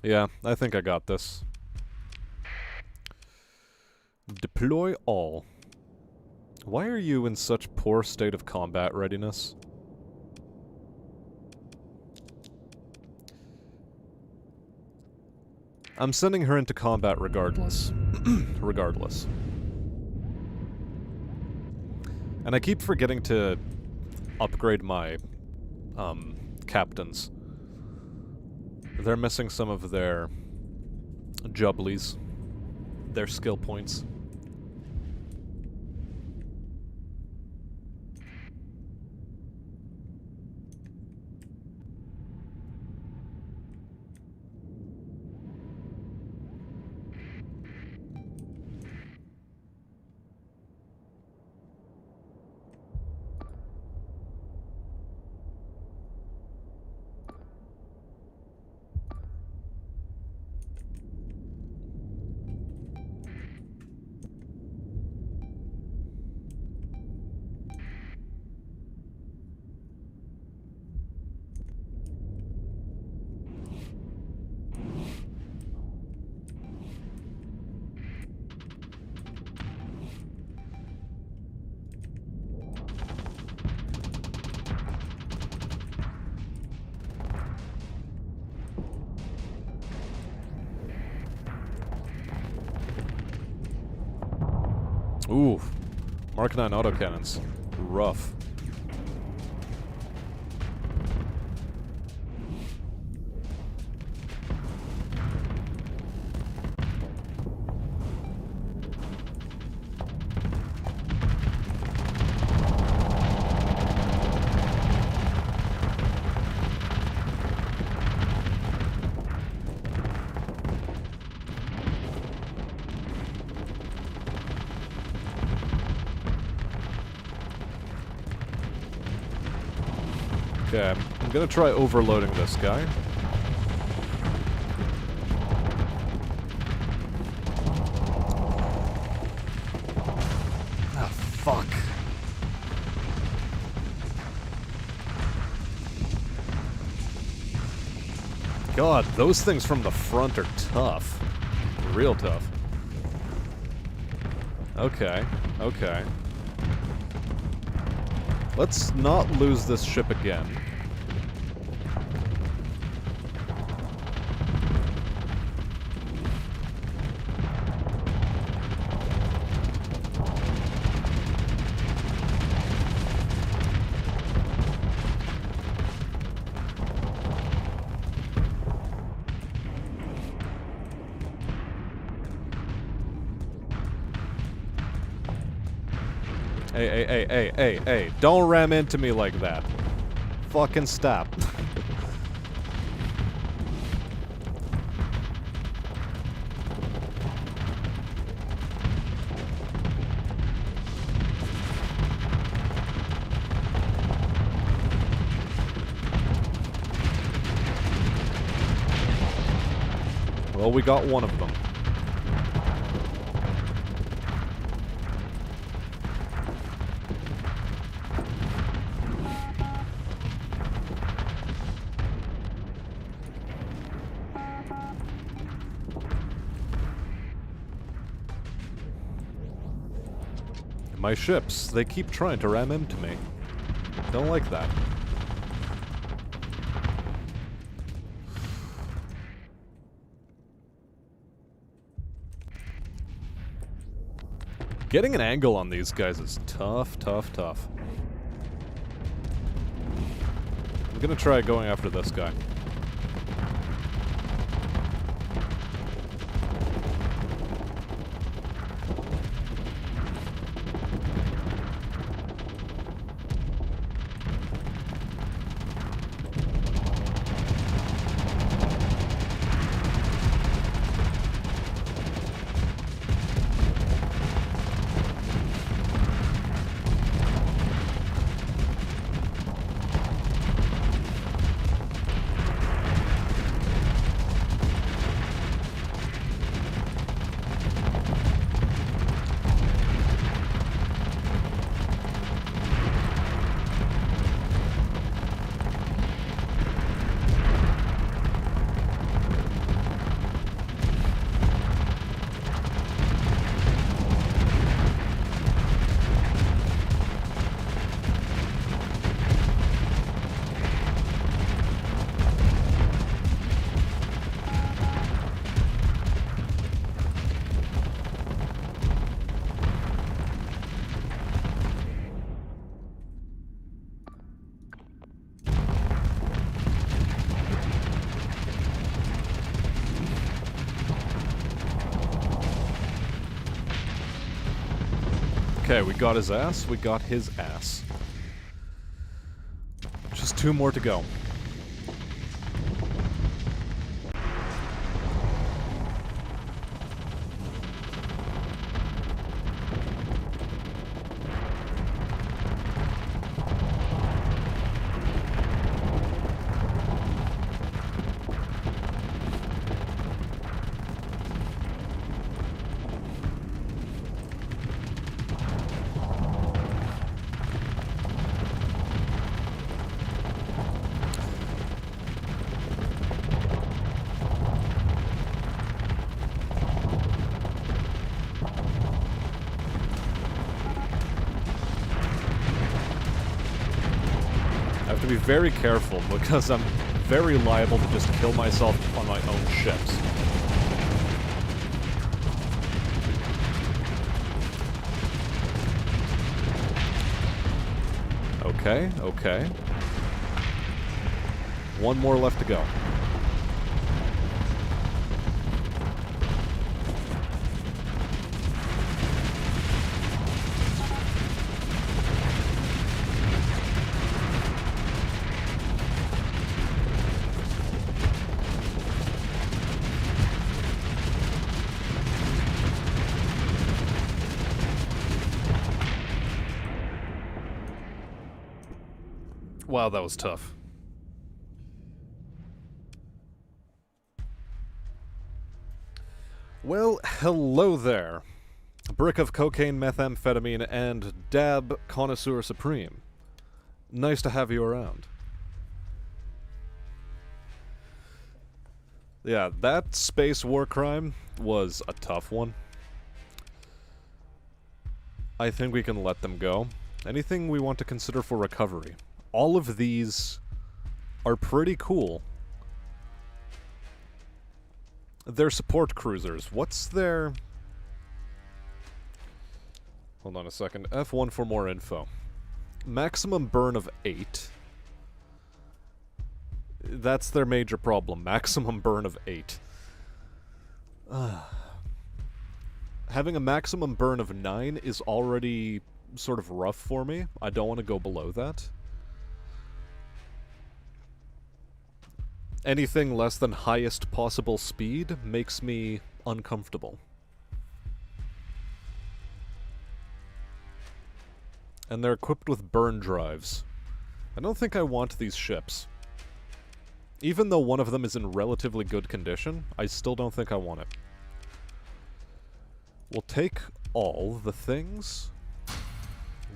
Yeah, I think I got this. Deploy all. Why are you in such poor state of combat readiness? I'm sending her into combat regardless. Regardless. And I keep forgetting to upgrade my, captains. They're missing some of their jubblies. Their skill points. Ooh, Mark 9 autocannons. Rough. Okay, I'm gonna try overloading this guy. Ah, fuck. God, those things from the front are tough. Real tough. Okay, okay. Let's not lose this ship again. Hey, don't ram into me like that. Fucking stop. Well, we got one of them. My ships, they keep trying to ram into me. Don't like that. Getting an angle on these guys is tough, tough, tough. I'm gonna try going after this guy. Okay, we got his ass. We got his ass. Just 2 more to go. To be very careful because I'm very liable to just kill myself on my own ships. Okay, okay. 1 more left to go. Wow, that was tough. Well, hello there. Brick of cocaine, methamphetamine, and dab connoisseur supreme. Nice to have you around. Yeah, that space war crime was a tough one. I think we can let them go. Anything we want to consider for recovery? All of these are pretty cool. They're support cruisers. What's their... Hold on a second. F1 for more info. Maximum burn of 8. That's their major problem. Maximum burn of 8. Having a maximum burn of 9 is already sort of rough for me. I don't want to go below that. Anything less than highest possible speed makes me uncomfortable. And they're equipped with burn drives. I don't think I want these ships. Even though one of them is in relatively good condition, I still don't think I want it. We'll take all the things.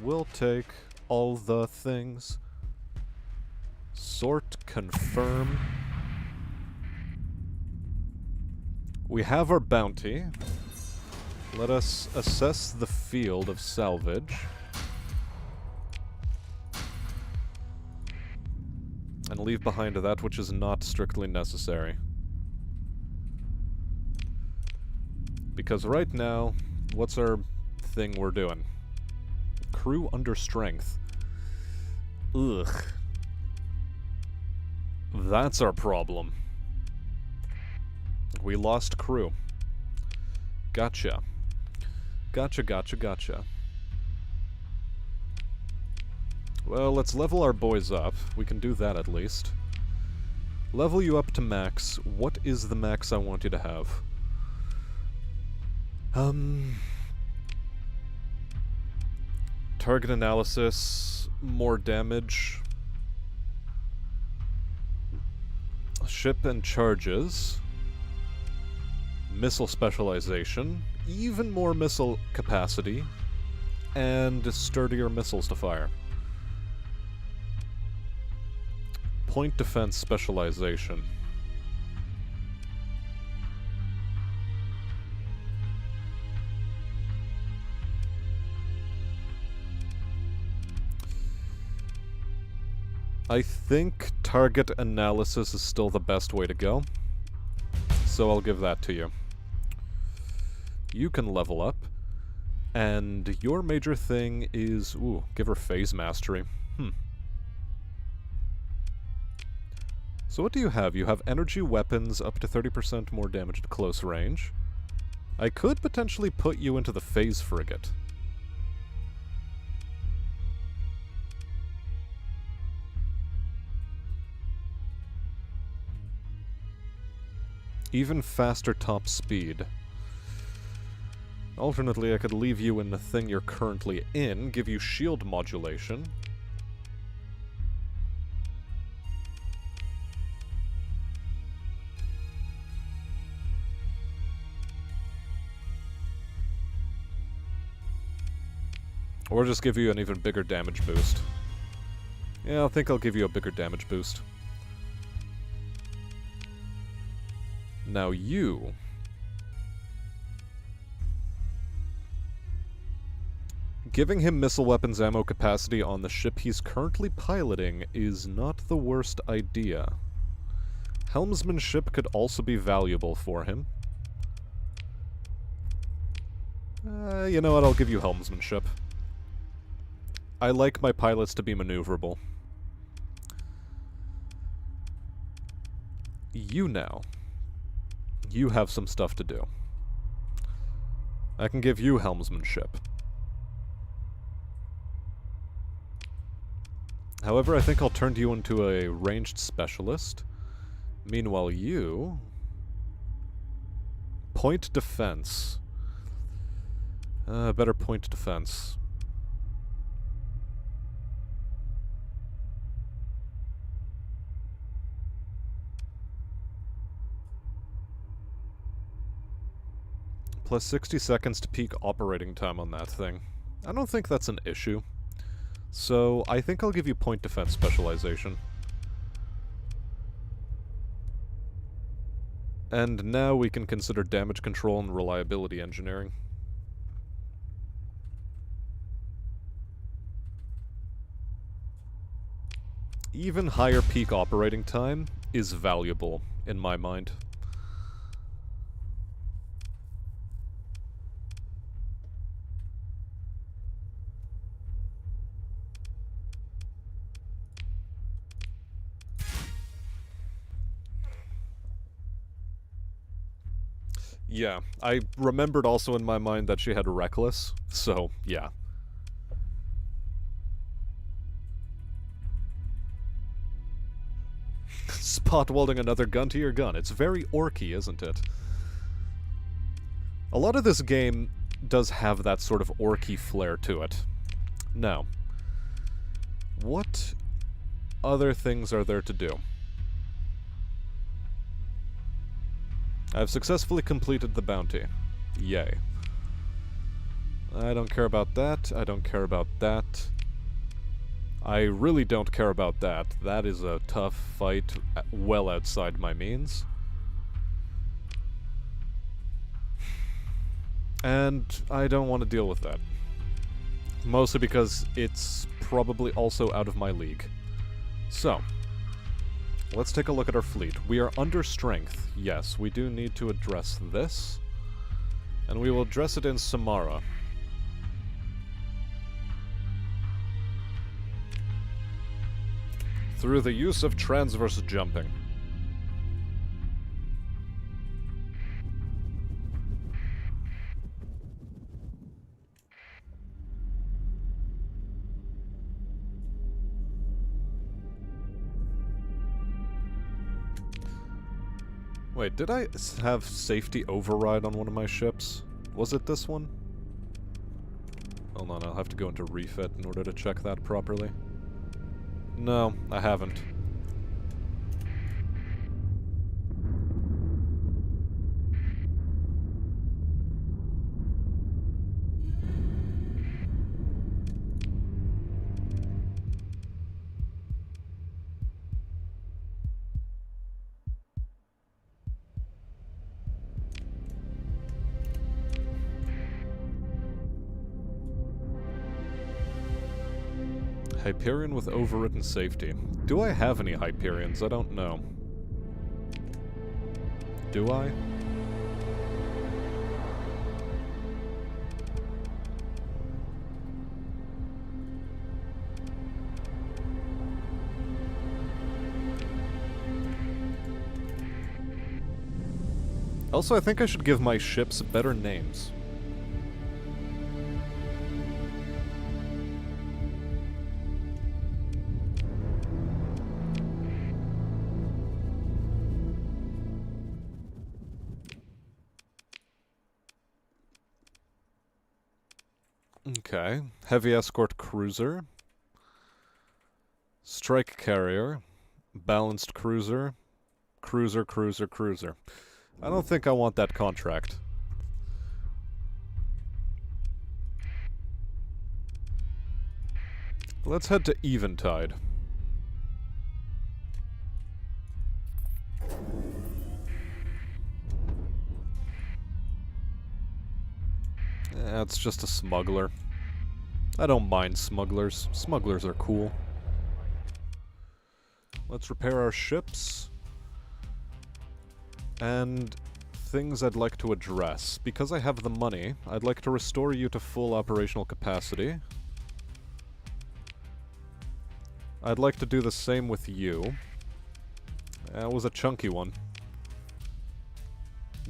We'll take all the things. Sort, confirm. We have our bounty. Let us assess the field of salvage. And leave behind that which is not strictly necessary. Because right now, what's our thing we're doing? Crew under strength. Ugh. That's our problem. We lost crew. Gotcha. Gotcha. Well, let's level our boys up. We can do that at least. Level you up to max. What is the max I want you to have? Target analysis, more damage. Ship and charges. Missile specialization. Even more missile capacity. And sturdier missiles to fire. Point defense specialization. I think target analysis is still the best way to go, so I'll give that to you. You can level up, and your major thing is... Ooh, give her phase mastery. So what do you have? You have energy weapons up to 30% more damage at close range. I could potentially put you into the phase frigate. Even faster top speed. Alternately, I could leave you in the thing you're currently in, give you shield modulation. Or just give you an even bigger damage boost. Yeah, I think I'll give you a bigger damage boost. Now you... Giving him missile weapons ammo capacity on the ship he's currently piloting is not the worst idea. Helmsmanship could also be valuable for him. You know what, I'll give you helmsmanship. I like my pilots to be maneuverable. You now. You have some stuff to do. I can give you helmsmanship. However, I think I'll turn you into a ranged specialist. Meanwhile, you... Point defense. Better point defense. Plus 60 seconds to peak operating time on that thing. I don't think that's an issue. So, I think I'll give you point defense specialization. And now we can consider damage control and reliability engineering. Even higher peak operating time is valuable, in my mind. Yeah, I remembered also in my mind that she had Reckless, so yeah. Spot welding another gun to your gun. It's very orky, isn't it? A lot of this game does have that sort of orky flair to it. Now, what other things are there to do? I've successfully completed the bounty. Yay. I don't care about that. I don't care about that. I really don't care about that. That is a tough fight well outside my means. And I don't want to deal with that. Mostly because it's probably also out of my league. So, let's take a look at our fleet. We are under strength. Yes, we do need to address this. And we will address it in Samara. Through the use of transverse jumping. Wait, did I have safety override on one of my ships? Was it this one? Hold on, I'll have to go into refit in order to check that properly. No, I haven't. Hyperion with overwritten safety. Do I have any Hyperions? I don't know. Do I? Also, I think I should give my ships better names. Okay. Heavy escort cruiser. Strike carrier. Balanced cruiser. Cruiser, cruiser, cruiser. I don't think I want that contract. Let's head to Eventide. It's just a smuggler. I don't mind smugglers. Smugglers are cool. Let's repair our ships. And things I'd like to address. Because I have the money, I'd like to restore you to full operational capacity. I'd like to do the same with you. That was a chunky one.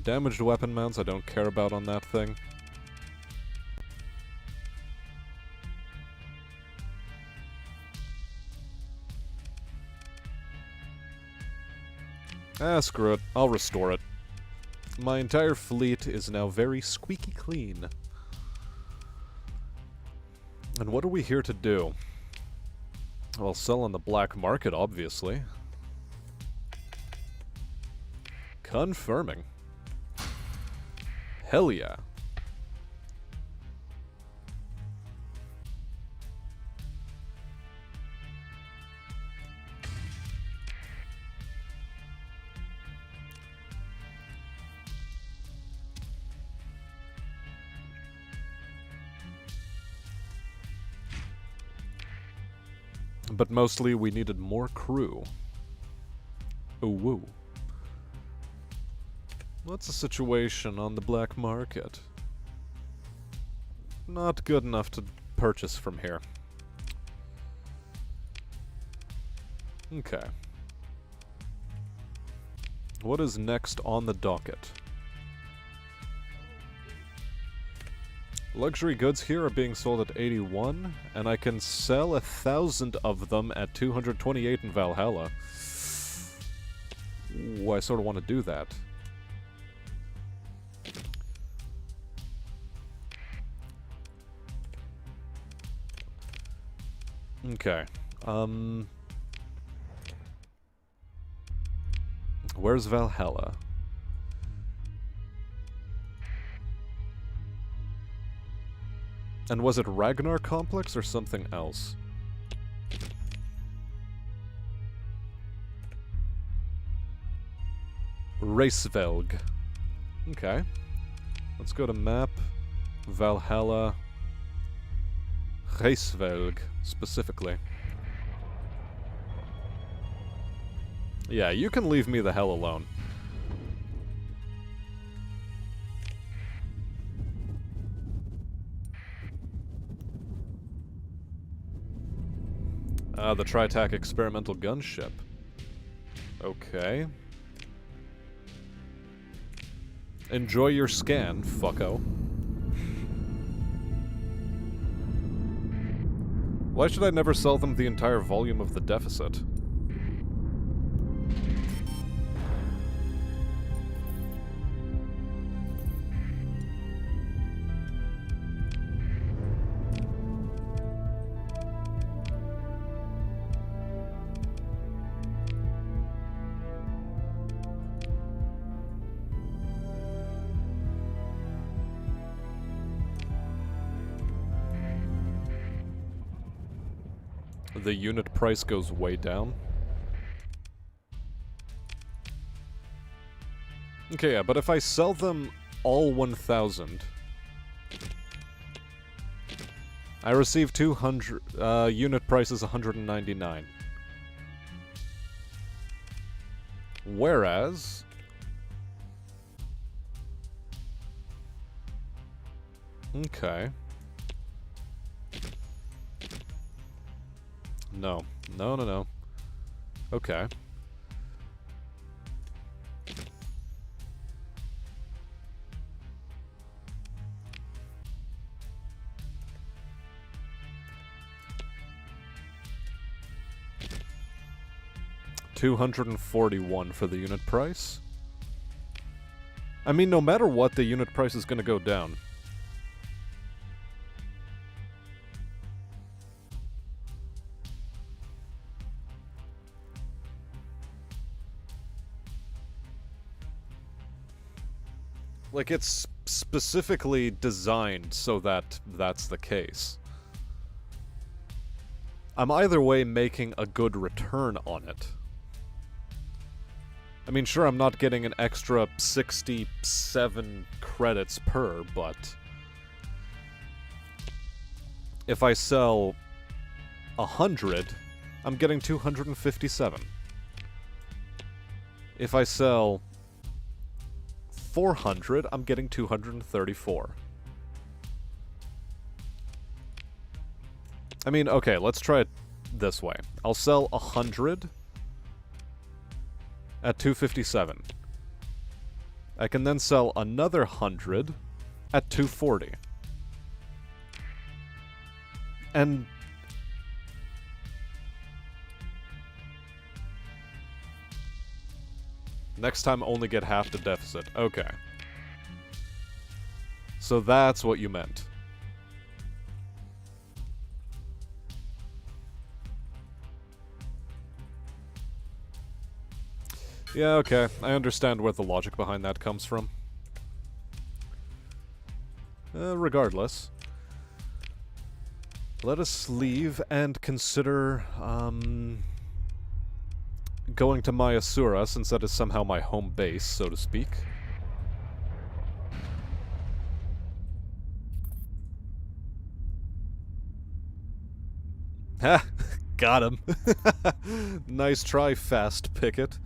Damaged weapon mounts I don't care about on that thing. Ah, screw it. I'll restore it. My entire fleet is now very squeaky clean. And what are we here to do? Well, sell on the black market, obviously. Confirming. Hell yeah. But mostly we needed more crew. Ooh woo. What's the situation on the black market? Not good enough to purchase from here. Okay. What is next on the docket? Luxury goods here are being sold at 81, and I can sell 1,000 of them at 228 in Valhalla. Ooh, I sort of want to do that. Okay. Where's Valhalla? And was it Ragnar Complex or something else? Racevelg. Okay. Let's go to map. Valhalla. Racevelg, specifically. Yeah, you can leave me the hell alone. The Tritac experimental gunship. Okay. Enjoy your scan, fucko. Why should I never sell them the entire volume of the deficit? The unit price goes way down. Okay, yeah, but if I sell them all 1,000, I receive 200, unit price is 199. Whereas... Okay. No. No, no, no. Okay. $241 for the unit price. I mean, no matter what, the unit price is gonna go down. Like, it's specifically designed so that that's the case. I'm either way making a good return on it. I mean, sure, I'm not getting an extra 67 credits per, but... if I sell 100, I'm getting 257. If I sell 400, I'm getting 234. I mean, okay, let's try it this way. I'll sell 100 at 257. I can then sell another 100 at 240. And next time only get half the deficit. Okay. So that's what you meant. Yeah, okay. I understand where the logic behind that comes from. Regardless, let us leave and consider, going to Mayasura, since that is somehow my home base, so to speak. Ha! Got him! Nice try, fast picket.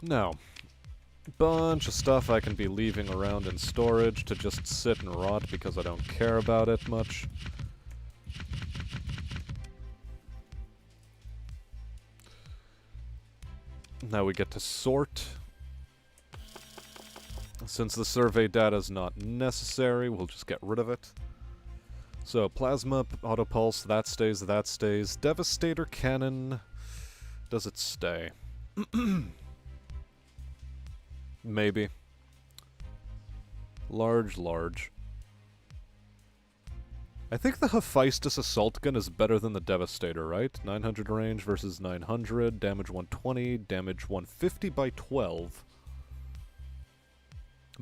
Now, bunch of stuff I can be leaving around in storage to just sit and rot because I don't care about it much. Now we get to sort. Since the survey data is not necessary, we'll just get rid of it. So, plasma, autopulse, that stays, that stays. Devastator cannon, does it stay? Maybe. Large. I think the Hephaestus assault gun is better than the Devastator, right? 900 range versus 900, damage 120, damage 150 by 12.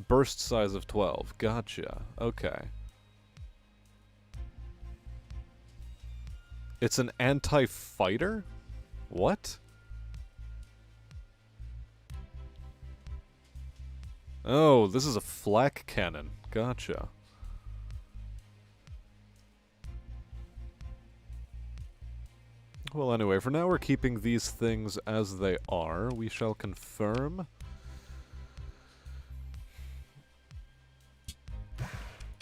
Burst size of 12. Gotcha. Okay. It's an anti-fighter? What? Oh, this is a flak cannon. Gotcha. Well, anyway, for now we're keeping these things as they are. We shall confirm.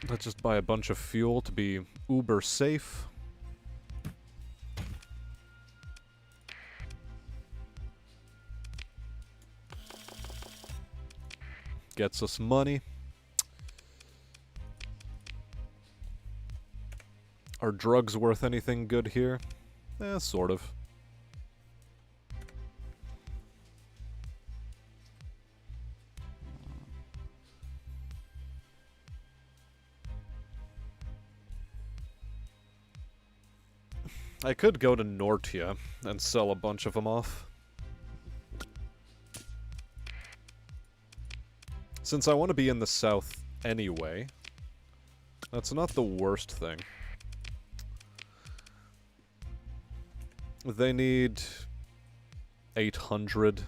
Let's just buy a bunch of fuel to be uber safe. Gets us money. Are drugs worth anything good here? Sort of. I could go to Nortia and sell a bunch of them off. Since I want to be in the south anyway, that's not the worst thing. They need 800.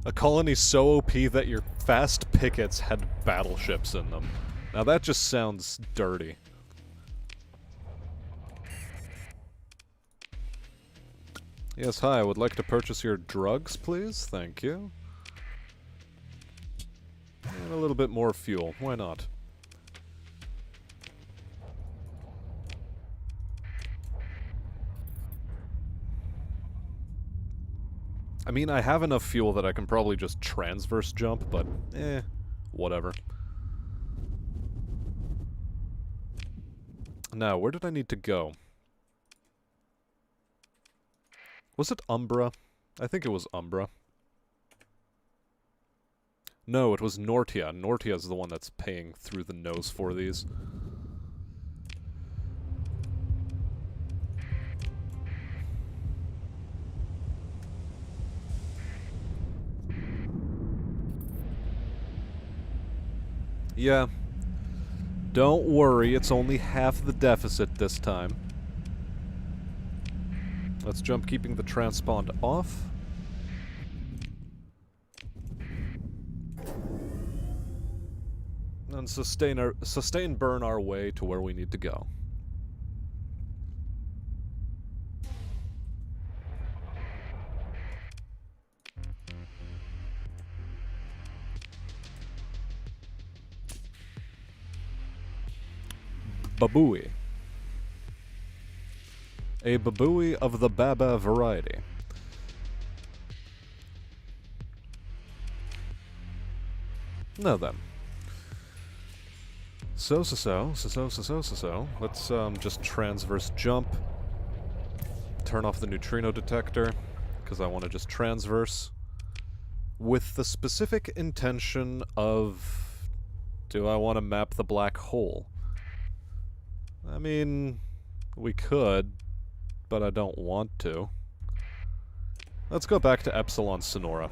A colony so OP that your fast pickets had battleships in them. Now that just sounds dirty. Yes, hi, I would like to purchase your drugs, please. Thank you. And a little bit more fuel. Why not? I mean, I have enough fuel that I can probably just transverse jump, but whatever. Now, where did I need to go? Was it Umbra? I think it was Umbra. No, it was Nortia. Nortia is the one that's paying through the nose for these. Yeah. Don't worry, it's only half the deficit this time. Let's jump keeping the transpond off. And sustain burn our way to where we need to go. babui. A babui of the baba variety. Now then. So. Let's just transverse jump. Turn off the neutrino detector, because I want to just transverse. With the specific intention of... do I want to map the black hole? I mean, we could, but I don't want to. Let's go back to Epsilon Sonora.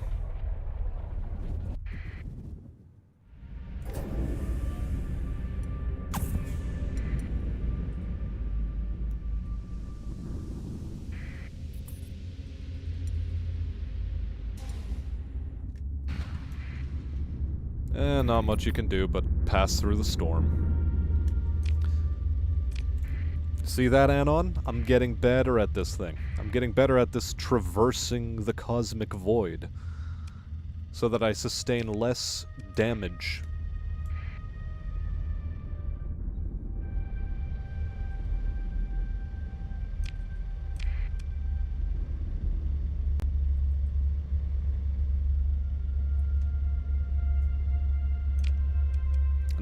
Not much you can do but pass through the storm. See that, Anon? I'm getting better at this thing. I'm getting better at this traversing the cosmic void, so that I sustain less damage.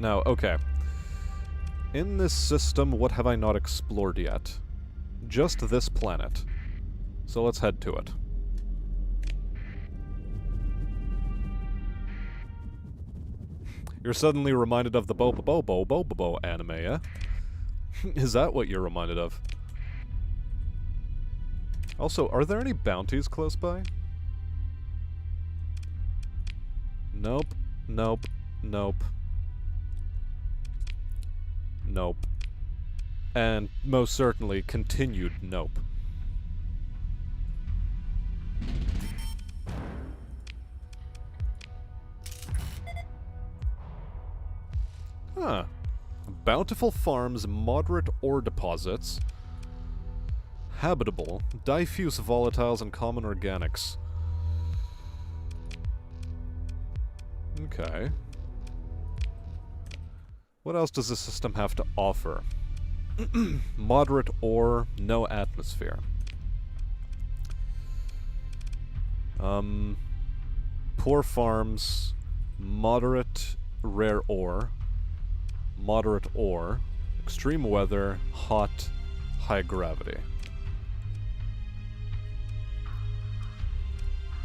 Now, okay. In this system, what have I not explored yet? Just this planet. So let's head to it. You're suddenly reminded of the Bobo anime, eh? Is that what you're reminded of? Also, are there any bounties close by? Nope. Nope. Nope. Nope. And most certainly continued nope. Huh. Bountiful farms, moderate ore deposits, habitable, diffuse volatiles, and common organics. Okay. What else does the system have to offer? Moderate ore, no atmosphere. Poor farms, moderate rare ore, moderate ore, extreme weather, hot, high gravity.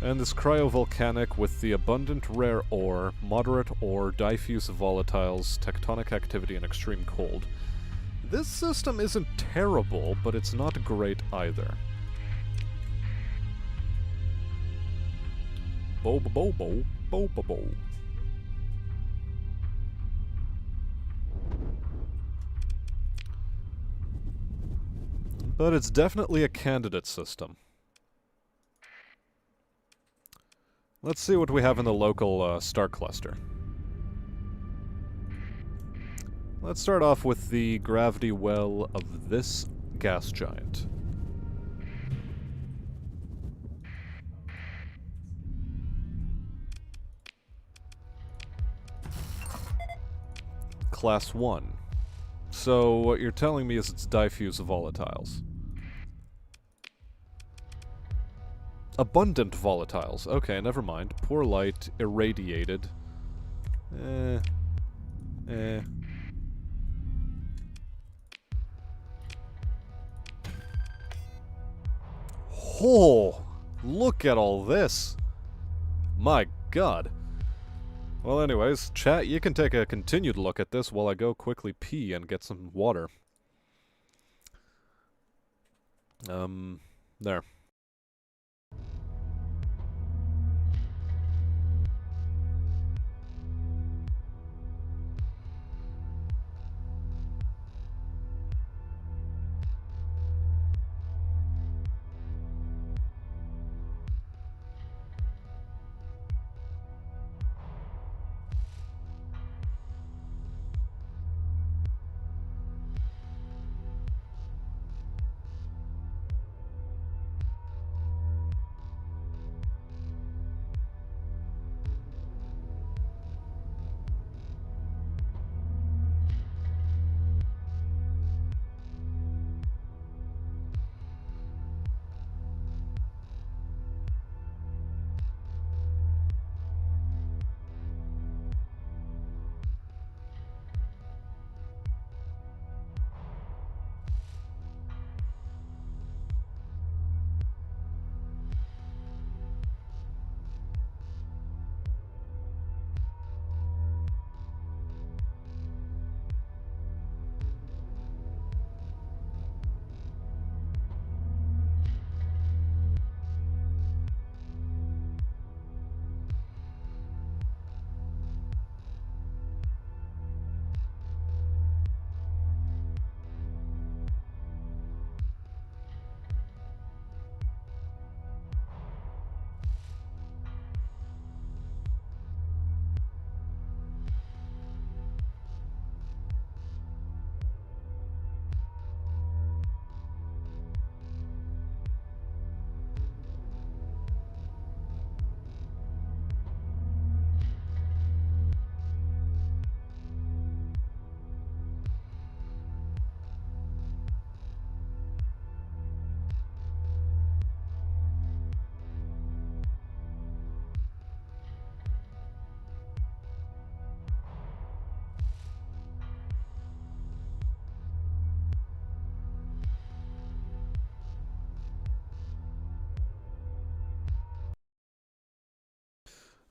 And this cryovolcanic with the abundant rare ore, moderate ore, diffuse volatiles, tectonic activity, and extreme cold. This system isn't terrible, but it's not great either. Bo-bo-bo-bo. But it's definitely a candidate system. Let's see what we have in the local star cluster. Let's start off with the gravity well of this gas giant. Class 1. So what you're telling me is it's diffuse volatiles. Abundant volatiles. Okay, never mind. Poor light, irradiated. Oh, look at all this. My god. Well, anyways, chat, you can take a continued look at this while I go quickly pee and get some water. There.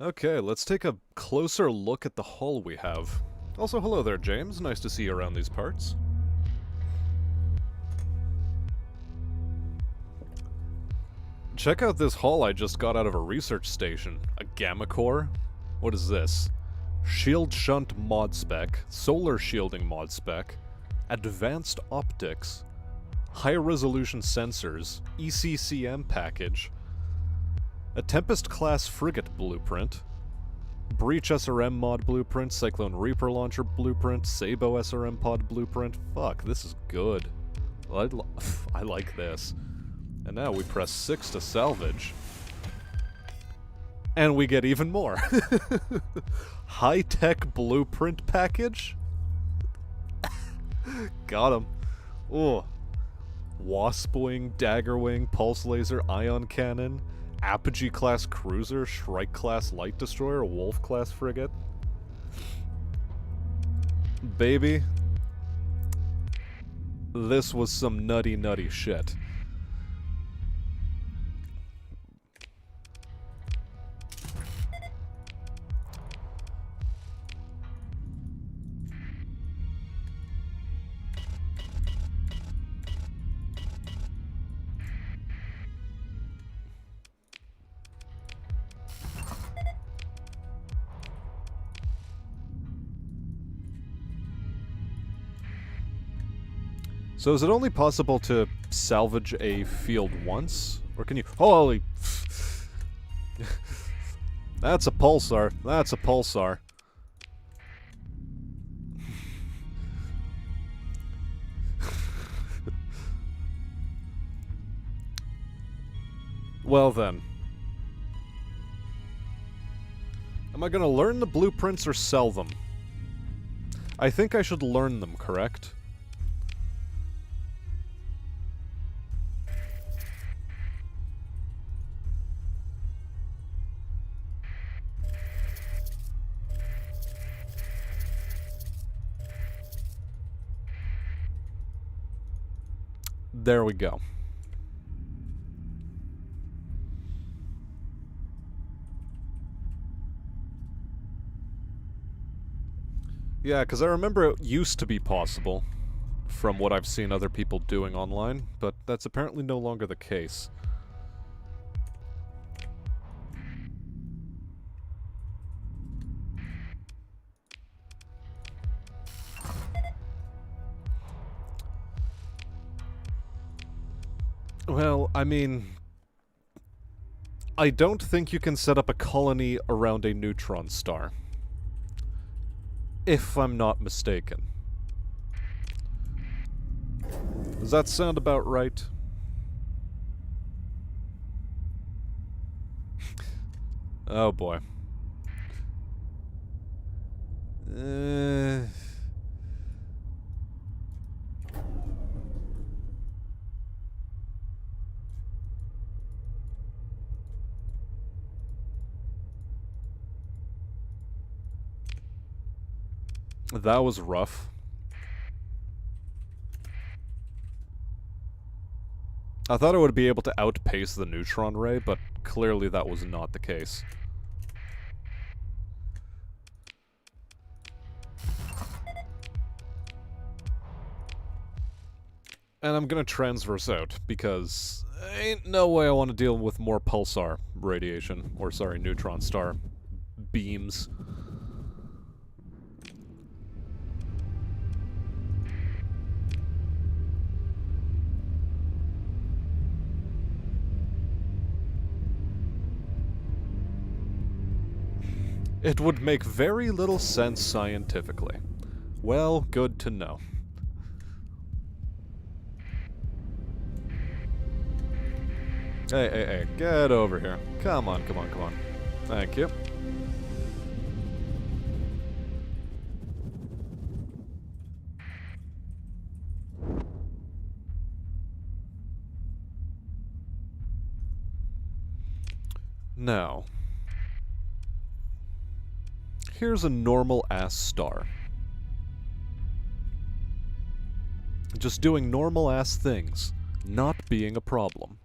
Okay, let's take a closer look at the hull we have. Also, hello there, James. Nice to see you around these parts. Check out this hull I just got out of a research station. A gamma core? What is this? Shield shunt mod spec, solar shielding mod spec, advanced optics, high resolution sensors, ECCM package, a Tempest class frigate blueprint, Breach SRM mod blueprint, Cyclone Reaper launcher blueprint, Sabo SRM pod blueprint. Fuck, this is good. I like this. And now we press 6 to salvage. And we get even more. High-tech blueprint package? Got him. Oh. Wasp wing, dagger wing, pulse laser, ion cannon, Apogee class cruiser, Shrike class light destroyer, Wolf class frigate. Baby. This was some nutty shit. So is it only possible to salvage a field once? Or can you... Holy... That's a pulsar. That's a pulsar. Well then. Am I gonna learn the blueprints or sell them? I think I should learn them, correct? There we go. Yeah, because I remember it used to be possible, from what I've seen other people doing online, but that's apparently no longer the case. Well, I mean... I don't think you can set up a colony around a neutron star. If I'm not mistaken. Does that sound about right? Oh boy. That was rough. I thought I would be able to outpace the neutron ray, but clearly that was not the case. And I'm gonna transverse out, because ain't no way I want to deal with more pulsar radiation, or sorry, neutron star beams. It would make very little sense scientifically. Well, good to know. Hey, get over here. Come on. Thank you. Now... here's a normal-ass star. Just doing normal-ass things, not being a problem.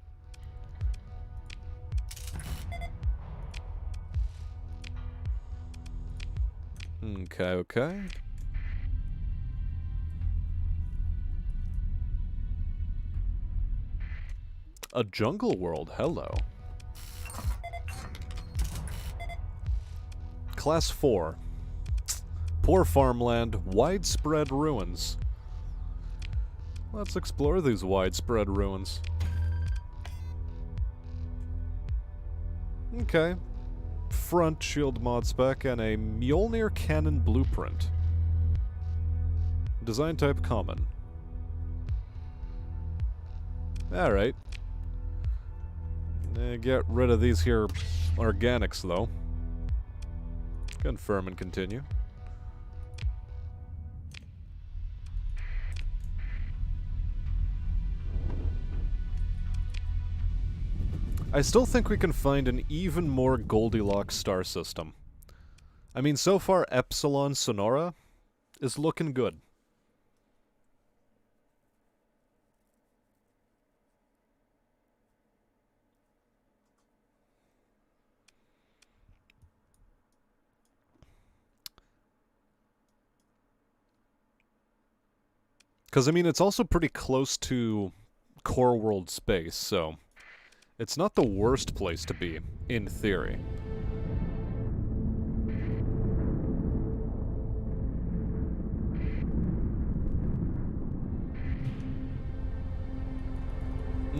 Okay, okay. A jungle world, hello. Class 4. Poor farmland, widespread ruins. Let's explore these widespread ruins. Okay. Front shield mod spec and a Mjolnir cannon blueprint. Design type common. Alright. Get rid of these here organics though. Confirm and continue. I still think we can find an even more Goldilocks star system. I mean, so far Epsilon Sonora is looking good. Because, I mean, it's also pretty close to core world space, so it's not the worst place to be, in theory.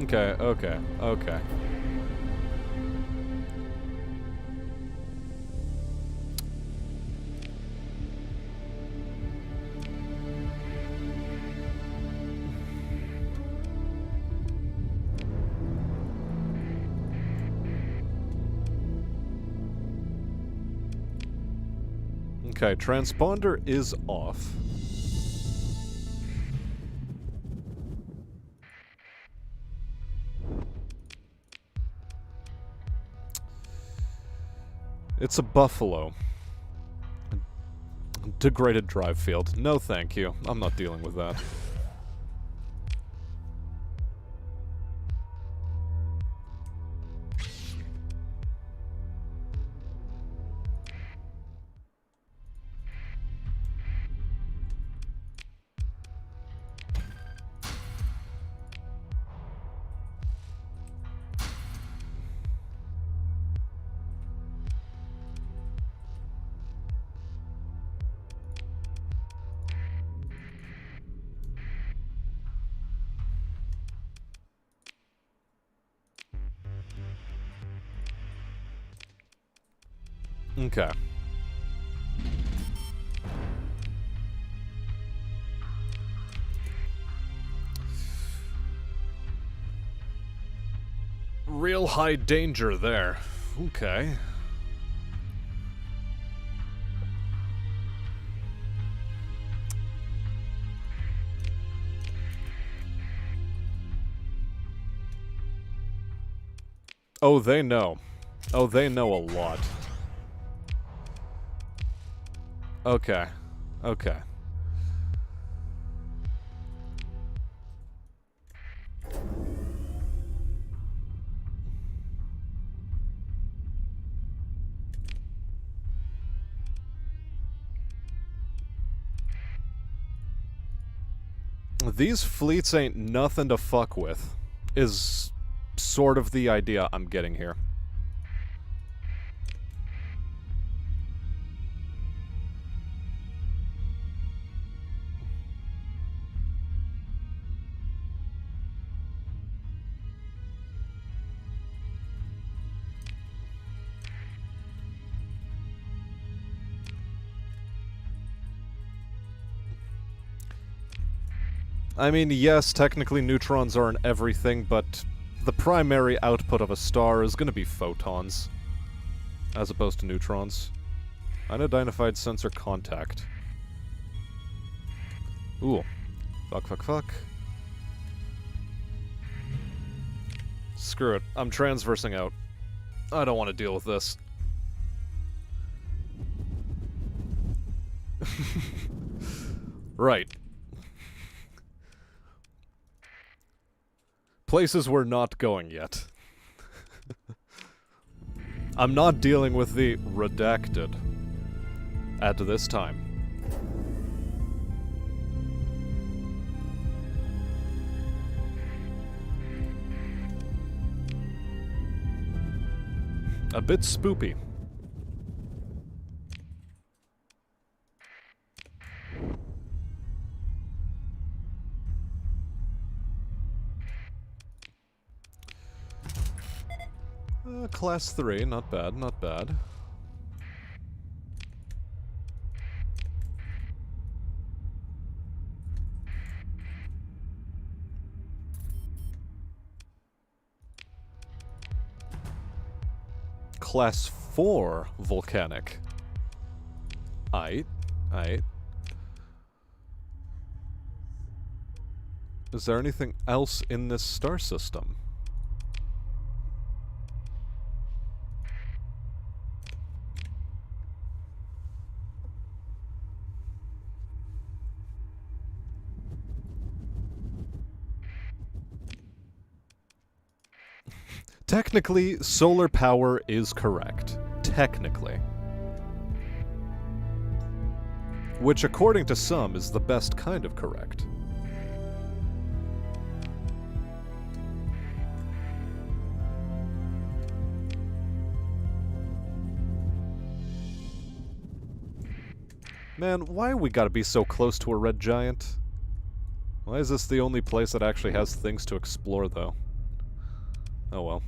Okay, okay, okay. Okay, transponder is off. It's a buffalo. Degraded drive field. No thank you. I'm not dealing with that. Okay. Real high danger there. Okay. Oh, they know. Oh, they know a lot. Okay. Okay. These fleets ain't nothing to fuck with, is sort of the idea I'm getting here. I mean, yes, technically neutrons aren't everything, but the primary output of a star is gonna be photons, as opposed to neutrons. Unidentified sensor contact. Ooh. Fuck, fuck, fuck. Screw it. I'm transversing out. I don't want to deal with this. Right. Places we're not going yet. I'm not dealing with the redacted. at this time. A bit spoopy. Class 3, not bad, not bad. Class 4 volcanic. Aight. Is there anything else in this star system? Technically, solar power is correct. Technically. Which, according to some, is the best kind of correct. Man, why we gotta be so close to a red giant? Why is this the only place that actually has things to explore, though? Oh well.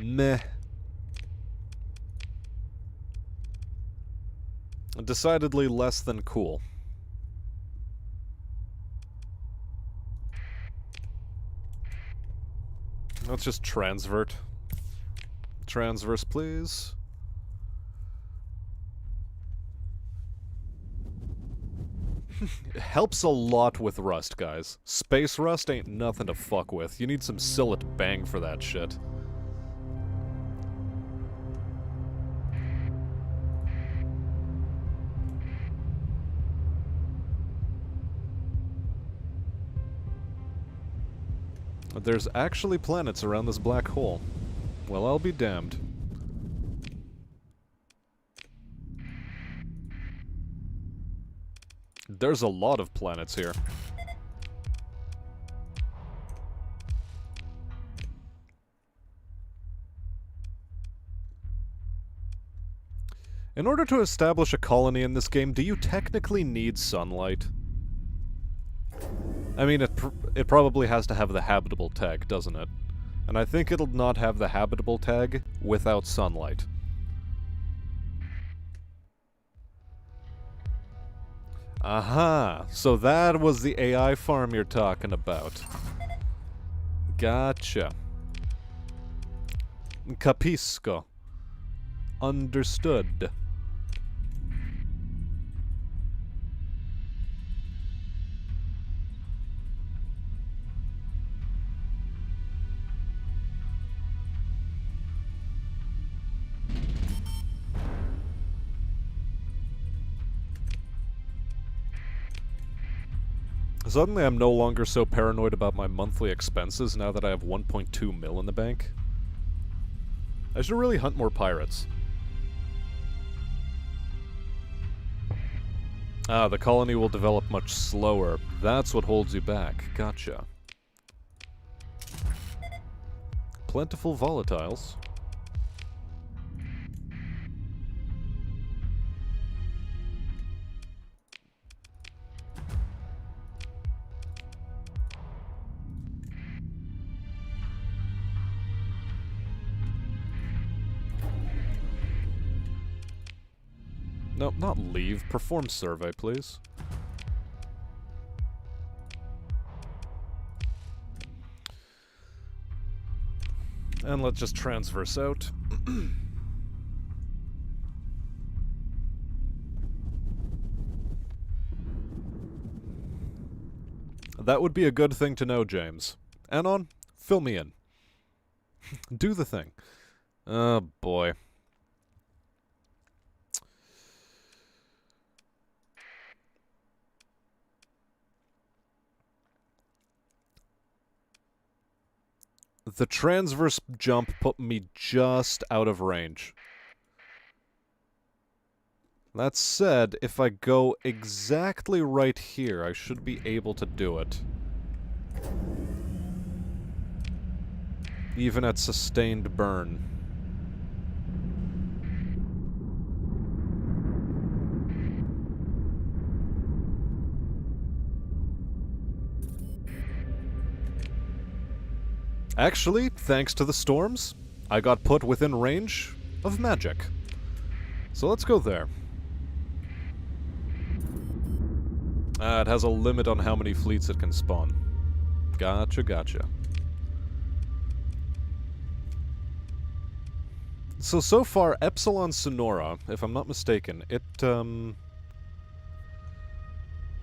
Meh. Decidedly less than cool. Let's just transvert. Transverse, please. It helps a lot with rust, guys. Space rust ain't nothing to fuck with. You need some Sillet bang for that shit. There's actually planets around this black hole. Well, I'll be damned. There's a lot of planets here. In order to establish a colony in this game, do you technically need sunlight? I mean, it probably has to have the habitable tag, doesn't it? And I think it'll not have the habitable tag without sunlight. Aha! So that was the AI farm you're talking about. Gotcha. Capisco. Understood. Suddenly I'm no longer so paranoid about my monthly expenses now that I have 1.2 mil in the bank. I should really hunt more pirates. Ah, the colony will develop much slower. That's what holds you back. Gotcha. Plentiful volatiles. No, not leave. Perform survey, please. And let's just transverse out. that would be a good thing to know, James. Anon, fill me in. Do the thing. Oh, boy. The transverse jump put me just out of range. That said, if I go exactly right here, I should be able to do it. Even at sustained burn. Actually, thanks to the storms, I got put within range of magic. So let's go there. It has a limit on how many fleets it can spawn. Gotcha, gotcha. So far, Epsilon Sonora, if I'm not mistaken, it,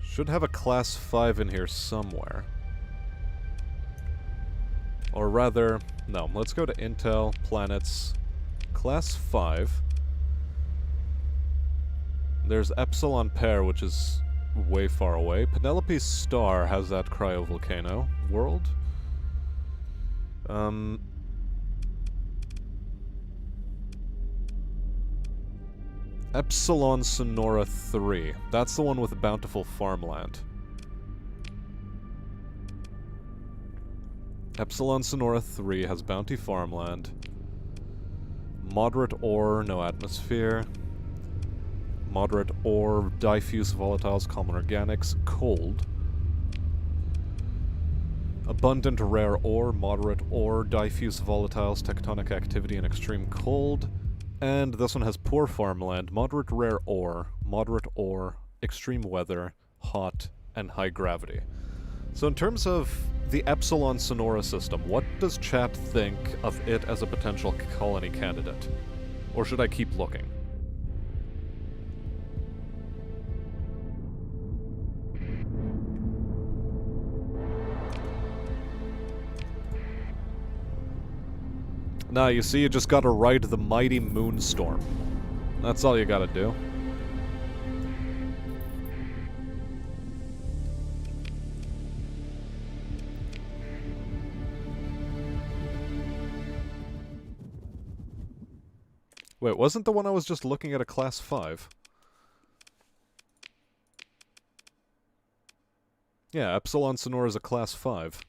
should have a Class 5 in here somewhere. Or rather, no, let's go to Intel, Planets, Class 5. There's Epsilon Pair, which is way far away. Penelope's Star has that cryovolcano world. Epsilon Sonora 3. That's the one with bountiful farmland. Epsilon Sonora 3 has bounty farmland. Moderate ore, no atmosphere. Moderate ore, diffuse volatiles, common organics, cold. Abundant rare ore, moderate ore, diffuse volatiles, tectonic activity, and extreme cold. And this one has poor farmland, moderate rare ore, extreme weather, hot, and high gravity. So in terms of the Epsilon Sonora system, what does chat think of it as a potential colony candidate? Or should I keep looking? Nah, you see, you just gotta ride the mighty moonstorm. That's all you gotta do. Wait, wasn't the one I was just looking at a Class 5? Yeah, Epsilon Sonora is a Class 5.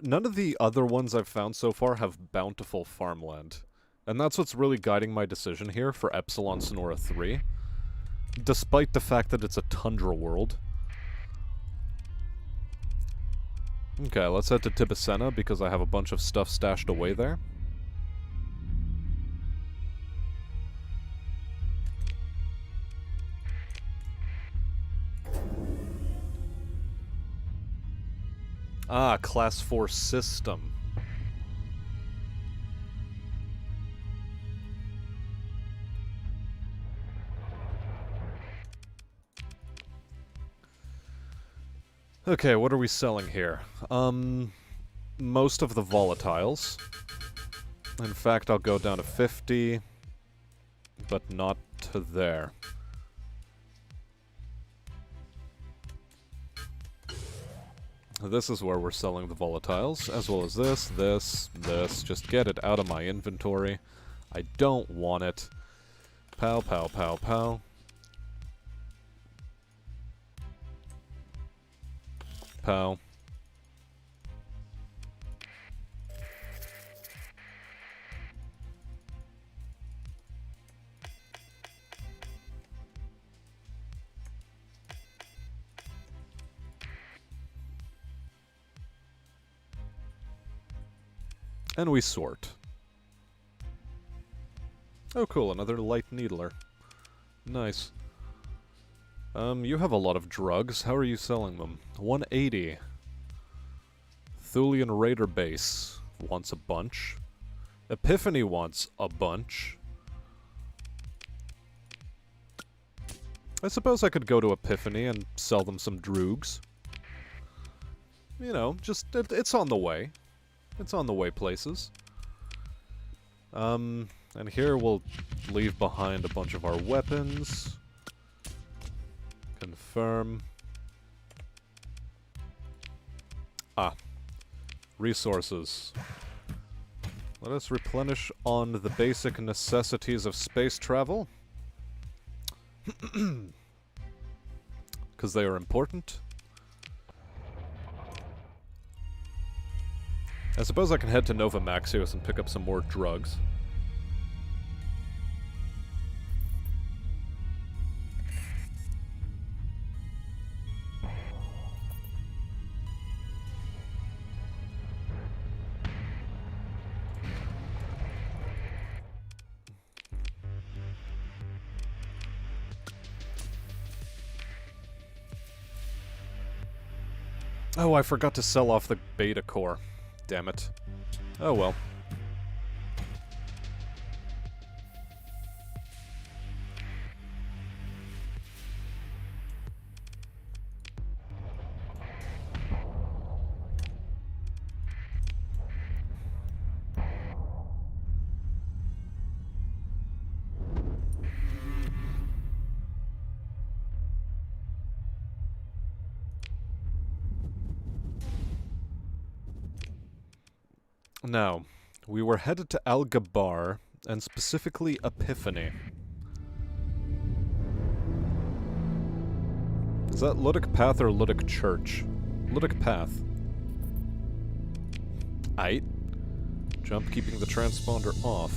None of the other ones I've found so far have bountiful farmland. And that's what's really guiding my decision here for Epsilon Sonora 3. Despite the fact that it's a tundra world. Okay, let's head to Tibicena because I have a bunch of stuff stashed away there. Ah, Class 4 system. Okay, what are we selling here? Most of the volatiles. In fact, I'll go down to 50, but not to there. This is where we're selling the volatiles, as well as this, this. Just get it out of my inventory. I don't want it. Pow, pow, pow, pow. Pow. And we sort. Oh cool, another light needler. Nice. You have a lot of drugs. How are you selling them? 180. Thulian Raider Base wants a bunch. Epiphany wants a bunch. I suppose I could go to Epiphany and sell them some droogs. You know, just, it's on the way. It's on the way places. And here we'll leave behind a bunch of our weapons. Confirm. Ah. Resources. Let us replenish on the basic necessities of space travel. Because they are important. I suppose I can head to Nova Maxios and pick up some more drugs. Oh, I forgot to sell off the beta core. Damn it. Oh well. Now, we were headed to Al-Gabar, and specifically Epiphany. Is that Ludic Path or Ludic Church? Ludic Path. Aight. Jump keeping the transponder off.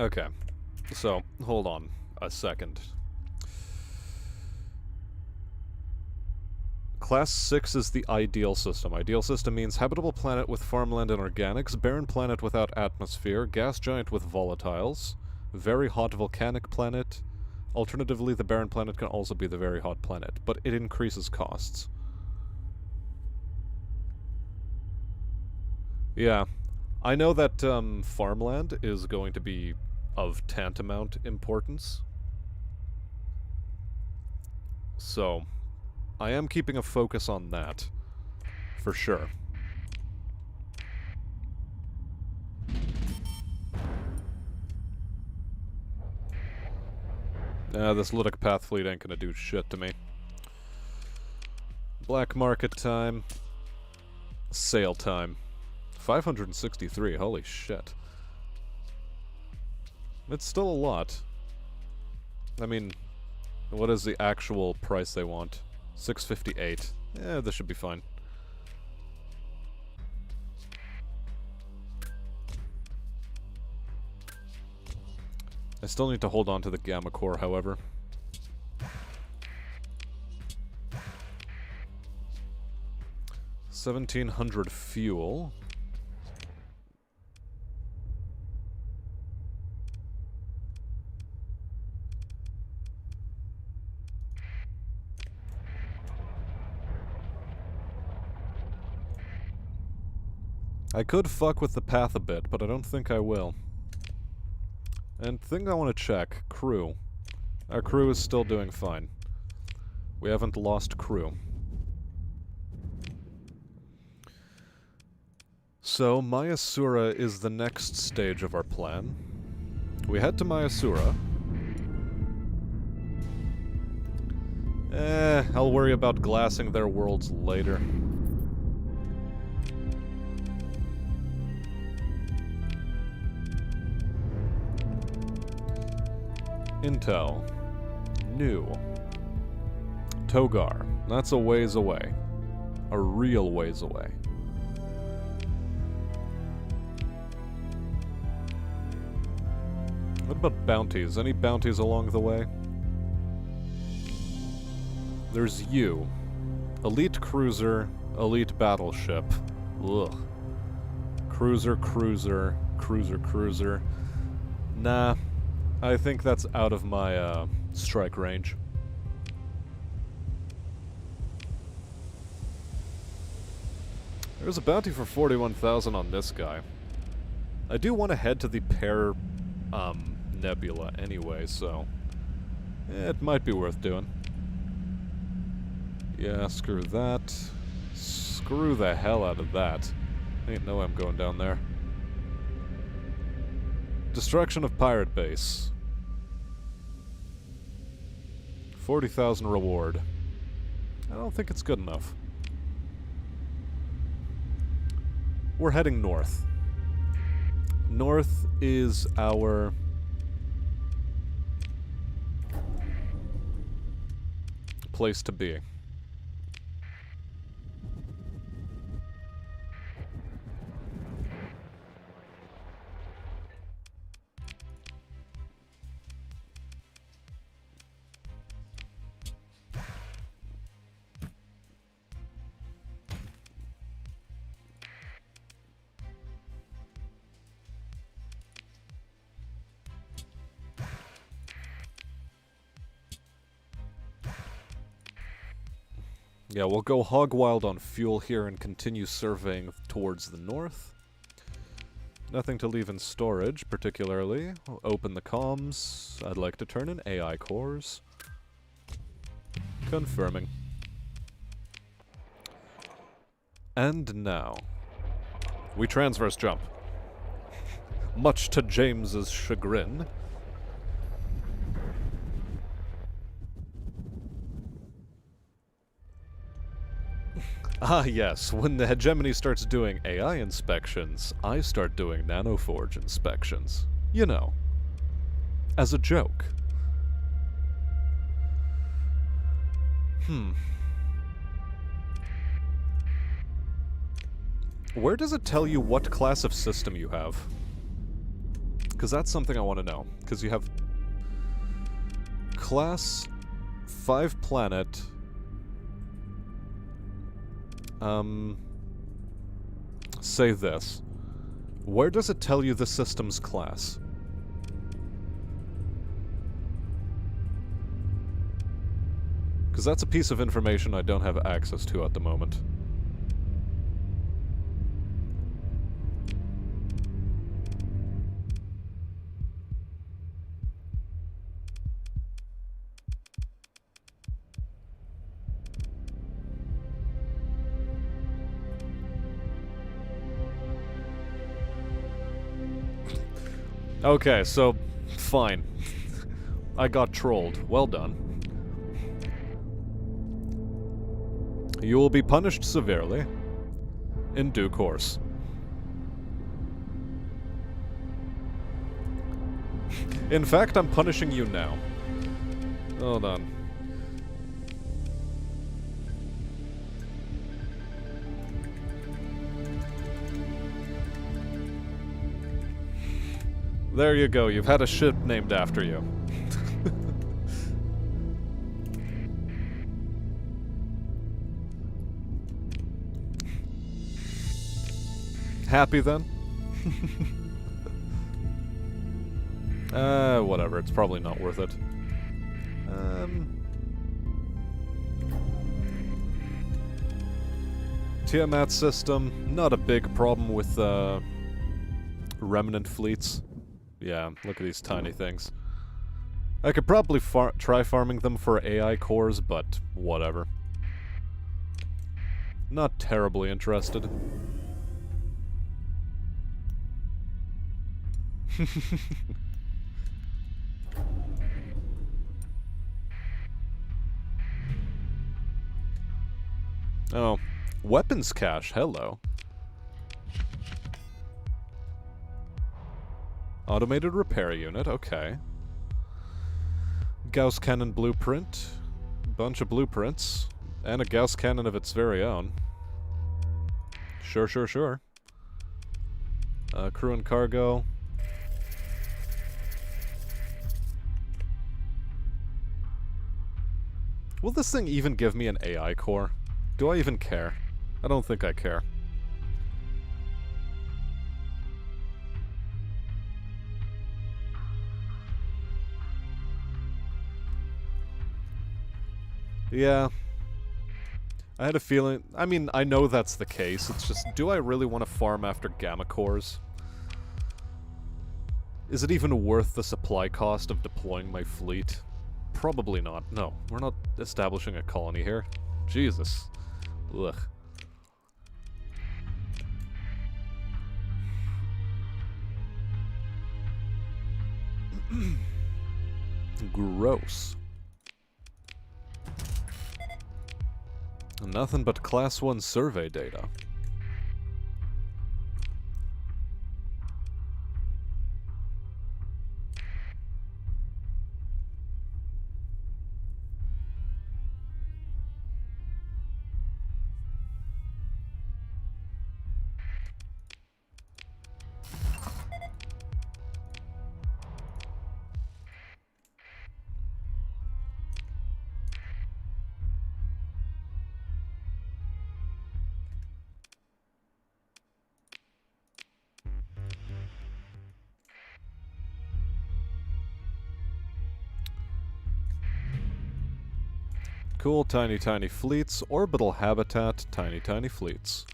Okay. So, hold on a second. Class 6 is the ideal system. Ideal system means habitable planet with farmland and organics, barren planet without atmosphere, gas giant with volatiles, very hot volcanic planet. Alternatively, the barren planet can also be the very hot planet, but it increases costs. Yeah. I know that farmland is going to be of tantamount importance. So, I am keeping a focus on that, for sure. This Ludic Path fleet ain't gonna do shit to me. Black market time. Sale time. 563, holy shit. It's still a lot. I mean, what is the actual price they want? 658. Yeah, this should be fine. I still need to hold on to the Gamma Core, however. $1,700 fuel. I could fuck with the path a bit, but I don't think I will. And thing I want to check, crew. Our crew is still doing fine. We haven't lost crew. So, Mayasura is the next stage of our plan. We head to Mayasura. I'll worry about glassing their worlds later. Intel. New. Togar. That's a ways away. A real ways away. What about bounties? Any bounties along the way? There's you. Elite cruiser, elite battleship. Ugh. Cruiser, cruiser, cruiser, cruiser. Nah, I think that's out of my strike range. There's a bounty for 41,000 on this guy. I do want to head to the Pear Nebula anyway, so it might be worth doing. Yeah, screw that. Screw the hell out of that. Ain't no way I'm going down there. Destruction of Pirate Base. 40,000 reward. I don't think it's good enough. We're heading north. North is our place to be. Yeah, we'll go hog wild on fuel here and continue surveying towards the north. Nothing to leave in storage, particularly. I'll open the comms. I'd like to turn in AI cores. Confirming. And now, we transverse jump. Much to James's chagrin. Ah yes, when the hegemony starts doing AI inspections, I start doing Nanoforge inspections. You know. As a joke. Where does it tell you what class of system you have? Because that's something I want to know. Because you have class 5 planet. Say this. Where does it tell you the system's class? Because that's a piece of information I don't have access to at the moment. Okay, so, fine. I got trolled. Well done. You will be punished severely. In due course. In fact, I'm punishing you now. Hold on. There you go, you've had a ship named after you. Happy then? Whatever, it's probably not worth it. Tiamat system, not a big problem with, remnant fleets. Yeah, look at these tiny things. I could probably try farming them for AI cores, but whatever. Not terribly interested. Oh, weapons cache, hello. Automated repair unit, okay. Gauss cannon blueprint. Bunch of blueprints. And a Gauss cannon of its very own. Sure, sure, sure. Crew and cargo. Will this thing even give me an AI core? Do I even care? I don't think I care. Yeah. I had a feeling... I mean, I know that's the case. It's just, do I really want to farm after gamma cores? Is it even worth the supply cost of deploying my fleet? Probably not. No, we're not establishing a colony here. Jesus. Ugh. Gross. Nothing but Class 1 survey data. Cool, tiny, tiny fleets. Orbital habitat, tiny, tiny fleets.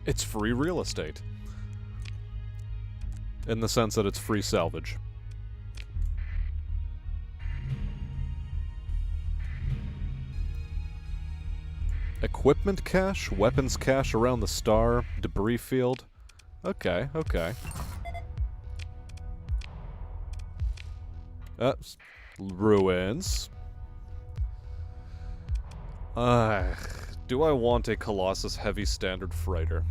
It's free real estate. In the sense that it's free salvage. Equipment cache, weapons cache around the star, debris field. Okay, okay. Ruins. Do I want a Colossus heavy standard freighter?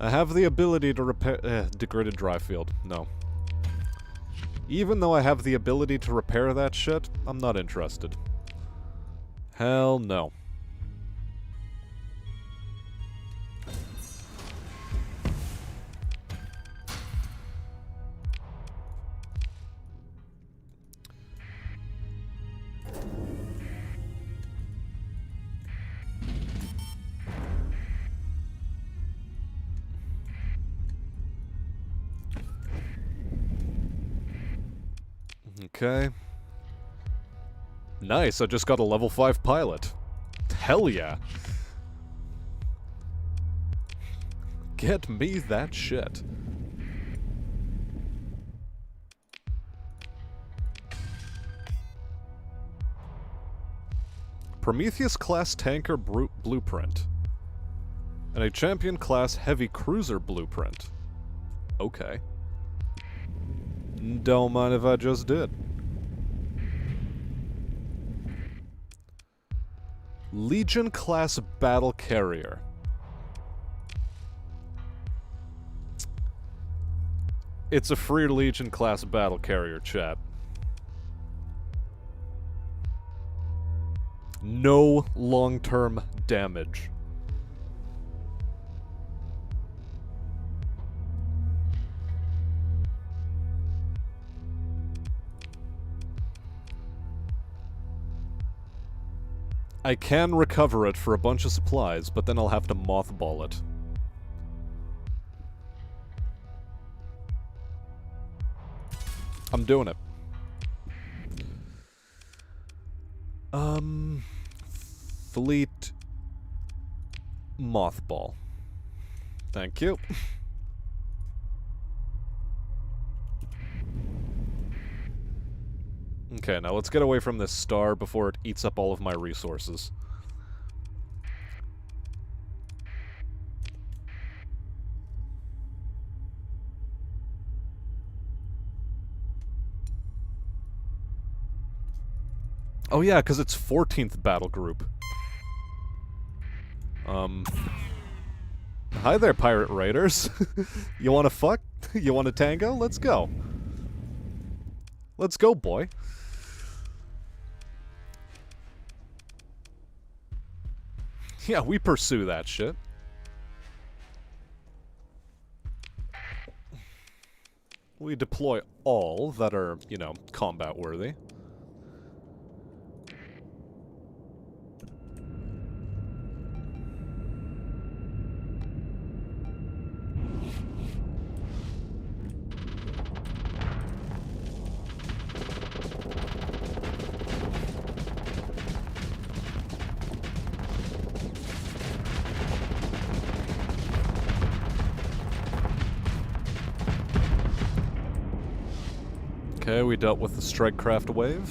I have the ability to repair... degraded dry field. No. Even though I have the ability to repair that shit, I'm not interested. Hell no. Okay. Nice, I just got a level 5 pilot. Hell yeah. Get me that shit. Prometheus-class tanker blueprint. And a champion-class heavy cruiser blueprint. Okay. Don't mind if I just did. Legion-class battle carrier. It's a free Legion-class battle carrier, chat. No long-term damage. I can recover it for a bunch of supplies, but then I'll have to mothball it. I'm doing it. Fleet... mothball. Thank you. Okay, now let's get away from this star before it eats up all of my resources. Oh yeah, because it's 14th battle group. Hi there, pirate raiders. You wanna fuck? You wanna tango? Let's go. Let's go, boy. Yeah, we pursue that shit. We deploy all that are, you know, combat worthy. Okay, we dealt with the strikecraft wave.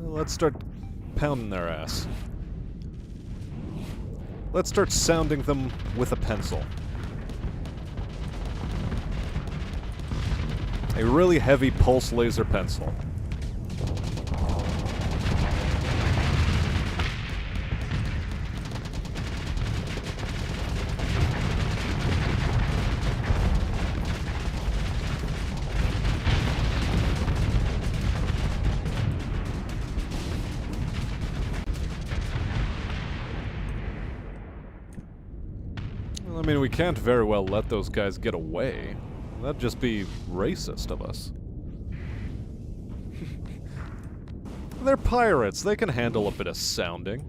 Let's start pounding their ass. Let's start sounding them with a pencil. A really heavy pulse laser pencil. I mean, we can't very well let those guys get away. That'd just be racist of us. They're pirates. They can handle a bit of sounding.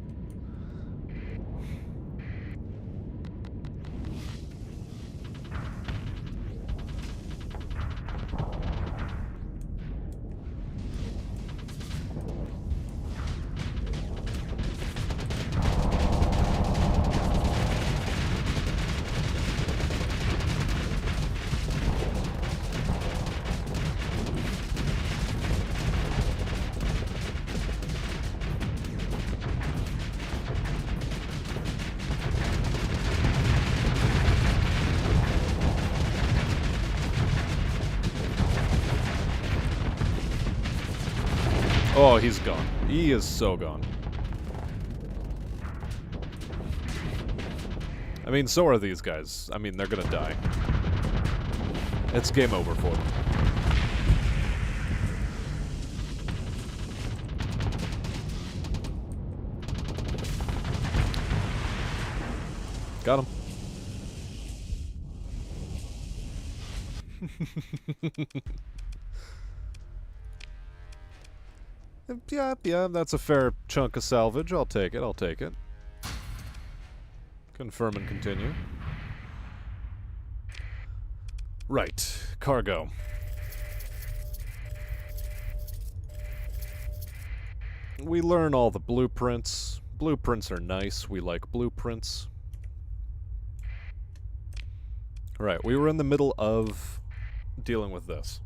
Oh, he's gone. He is so gone. I mean, so are these guys. I mean, they're gonna die. It's game over for them. Got him. Yeah, that's a fair chunk of salvage. I'll take it, I'll take it. Confirm and continue. Right, cargo. We learn all the blueprints. Blueprints are nice, we like blueprints. Right, we were in the middle of dealing with this.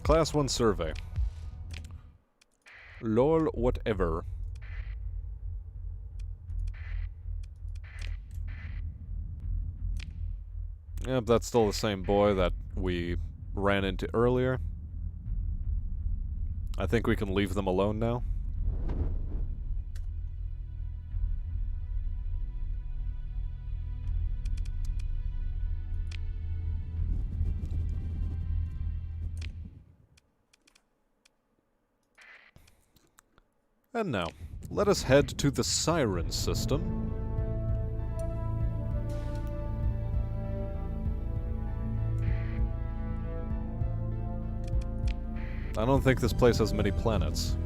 Class 1 survey. Lol, whatever. Yep, that's still the same boy that we ran into earlier. I think we can leave them alone now. And now, let us head to the Siren system. I don't think this place has many planets.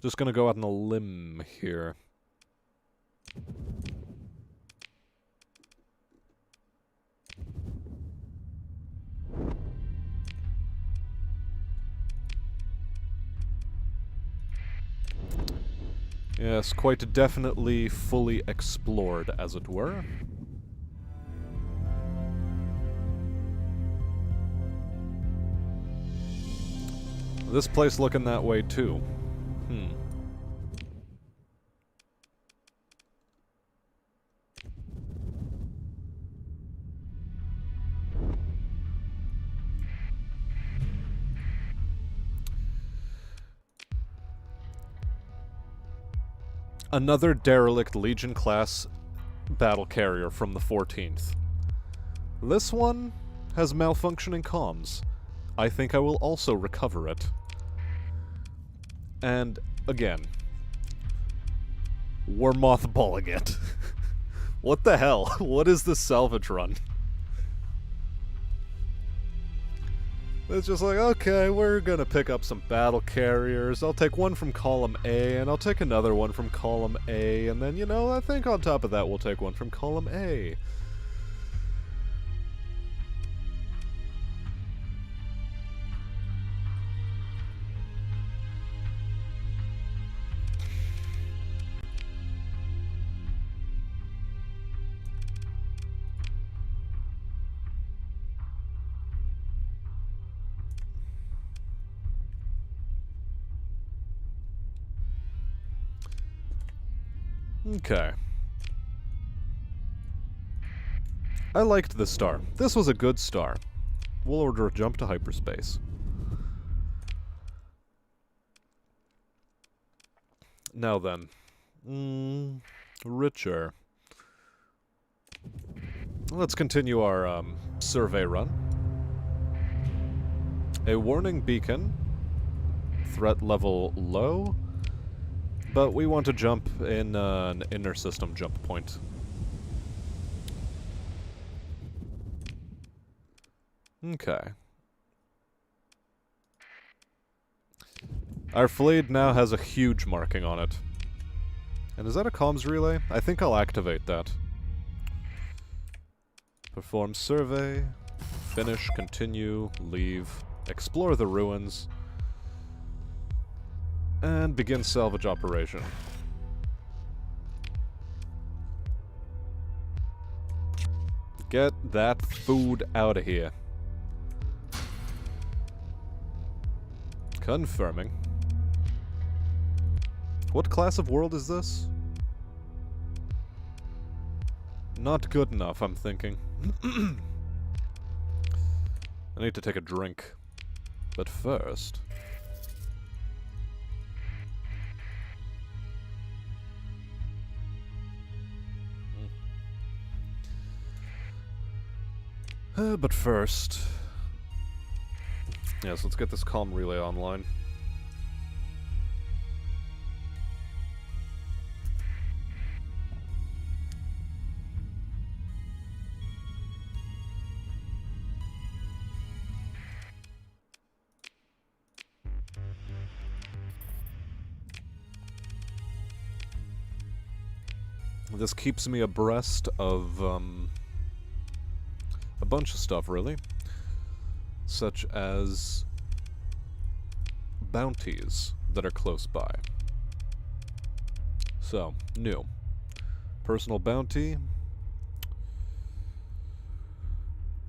Just gonna go out on a limb here. Yes, quite definitely fully explored, as it were. This place looking that way, too. Another derelict Legion-class battle carrier from the 14th. This one has malfunctioning comms. I think I will also recover it. And, again, we're mothballing it. What the hell? What is this salvage run? It's just like, okay, we're gonna pick up some battle carriers. I'll take one from column A, and I'll take another one from column A, and then, you know, I think on top of that we'll take one from column A. Okay. I liked this star. This was a good star. We'll order a jump to hyperspace. Now then. Richer. Let's continue our survey run. A warning beacon. Threat level low. But we want to jump in an inner system jump point. Okay. Our fleet now has a huge marking on it. And is that a comms relay? I think I'll activate that. Perform survey. Finish, continue, leave. Explore the ruins. And begin salvage operation. Get that food out of here. Confirming. What class of world is this? Not good enough, I'm thinking. I need to take a drink. But first... but first... Yes, let's get this comm relay online. This keeps me abreast of, a bunch of stuff, really. Such as bounties that are close by. So, new. Personal bounty.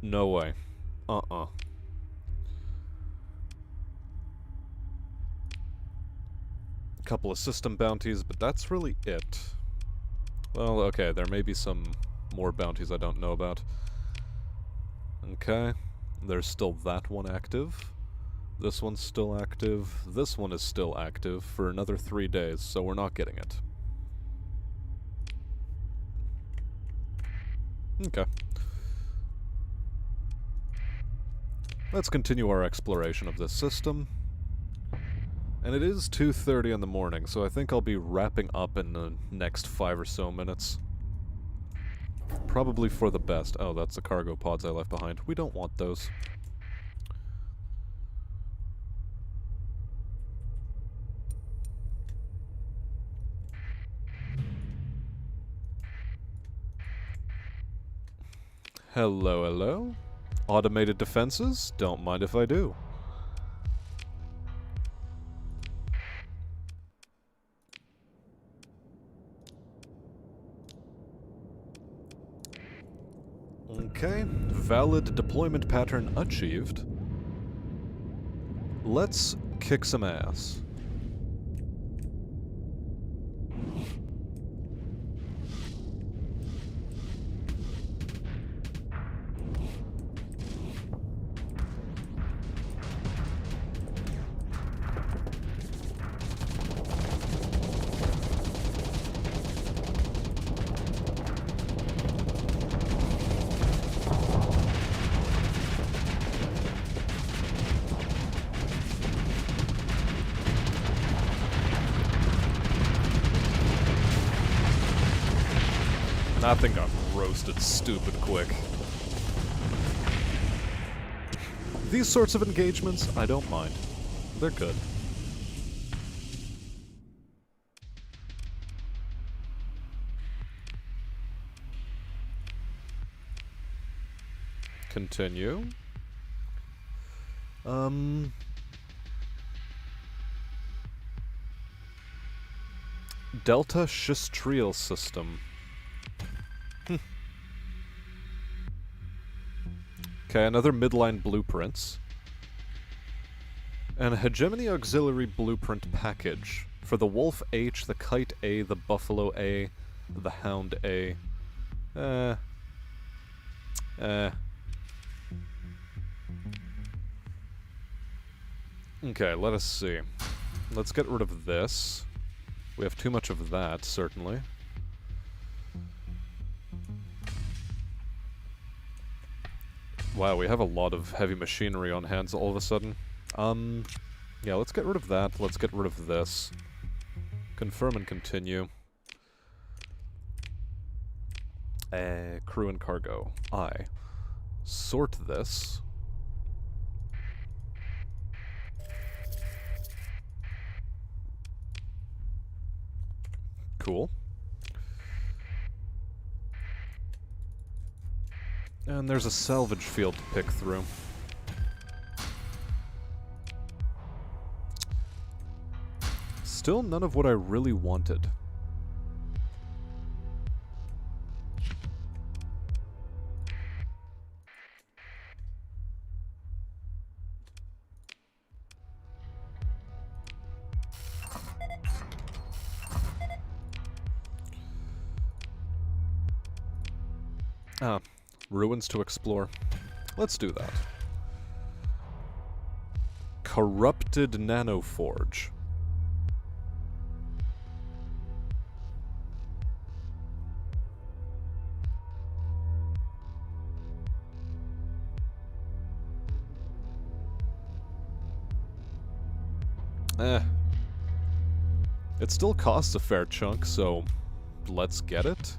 No way. Couple of system bounties, but that's really it. Well, okay, there may be some more bounties I don't know about. Okay. There's still that one active. This one's still active. This one is still active for another 3 days, so we're not getting it. Okay. Let's continue our exploration of this system. And it is 2:30 in the morning, so I think I'll be wrapping up in the next 5 or so minutes. Probably for the best. Oh, that's the cargo pods I left behind. We don't want those. Hello, hello. Automated defenses? Don't mind if I do. Okay, valid deployment pattern achieved. Let's kick some ass. That thing got roasted stupid quick. These sorts of engagements, I don't mind. They're good. Continue. Delta Schistrial System. Okay, another midline blueprints. And a Hegemony Auxiliary Blueprint package for the Wolf H, the Kite A, the Buffalo A, the Hound A. Okay, let us see. Let's get rid of this. We have too much of that, certainly. Wow, we have a lot of heavy machinery on hands all of a sudden. Yeah, let's get rid of that. Let's get rid of this. Confirm and continue. Crew and cargo. Sort this. Cool. And there's a salvage field to pick through. Still none of what I really wanted. Ruins to explore. Let's do that. Corrupted Nanoforge. It still costs a fair chunk, so let's get it.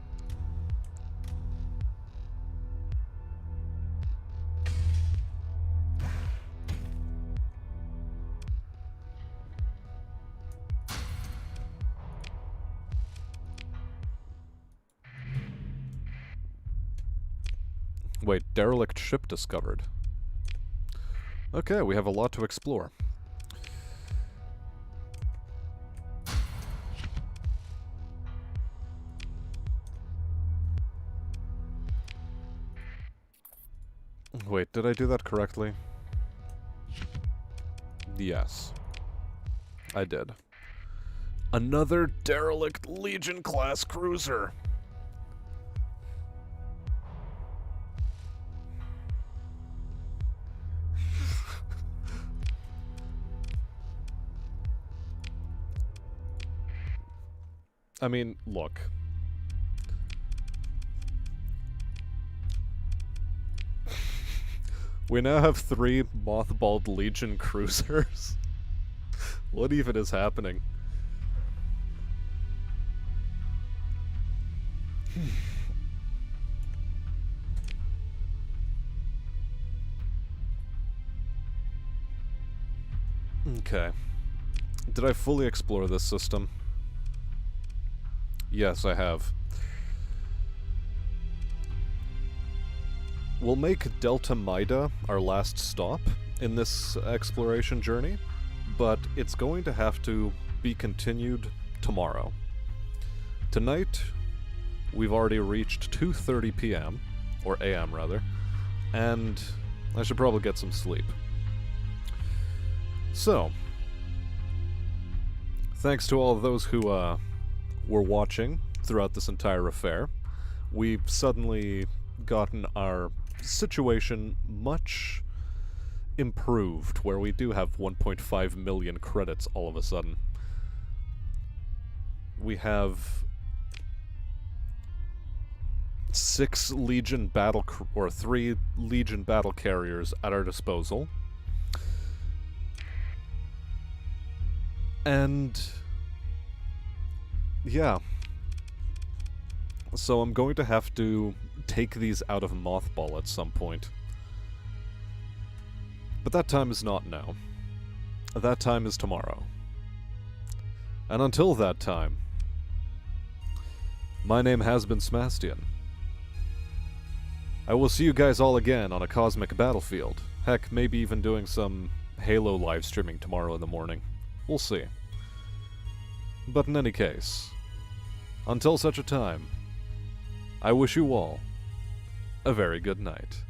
Wait, derelict ship discovered. Okay, we have a lot to explore. Wait, did I do that correctly? Yes. I did. Another derelict Legion-class cruiser! I mean, look. We now have 3 mothballed Legion cruisers. What even is happening? Okay. Did I fully explore this system? Yes, I have. We'll make Delta Maida our last stop in this exploration journey, but it's going to have to be continued tomorrow. Tonight, we've already reached 2:30 p.m., or a.m. rather, and I should probably get some sleep. So, thanks to all of those who were watching throughout this entire affair. We've suddenly gotten our situation much improved, where we do have 1.5 million credits all of a sudden. We have 6 Legion battle or 3 Legion battle carriers at our disposal. And yeah. So I'm going to have to take these out of mothball at some point. But that time is not now. That time is tomorrow. And until that time, my name has been Smastian. I will see you guys all again on a cosmic battlefield. Heck, maybe even doing some Halo live streaming tomorrow in the morning. We'll see. But in any case, until such a time, I wish you all a very good night.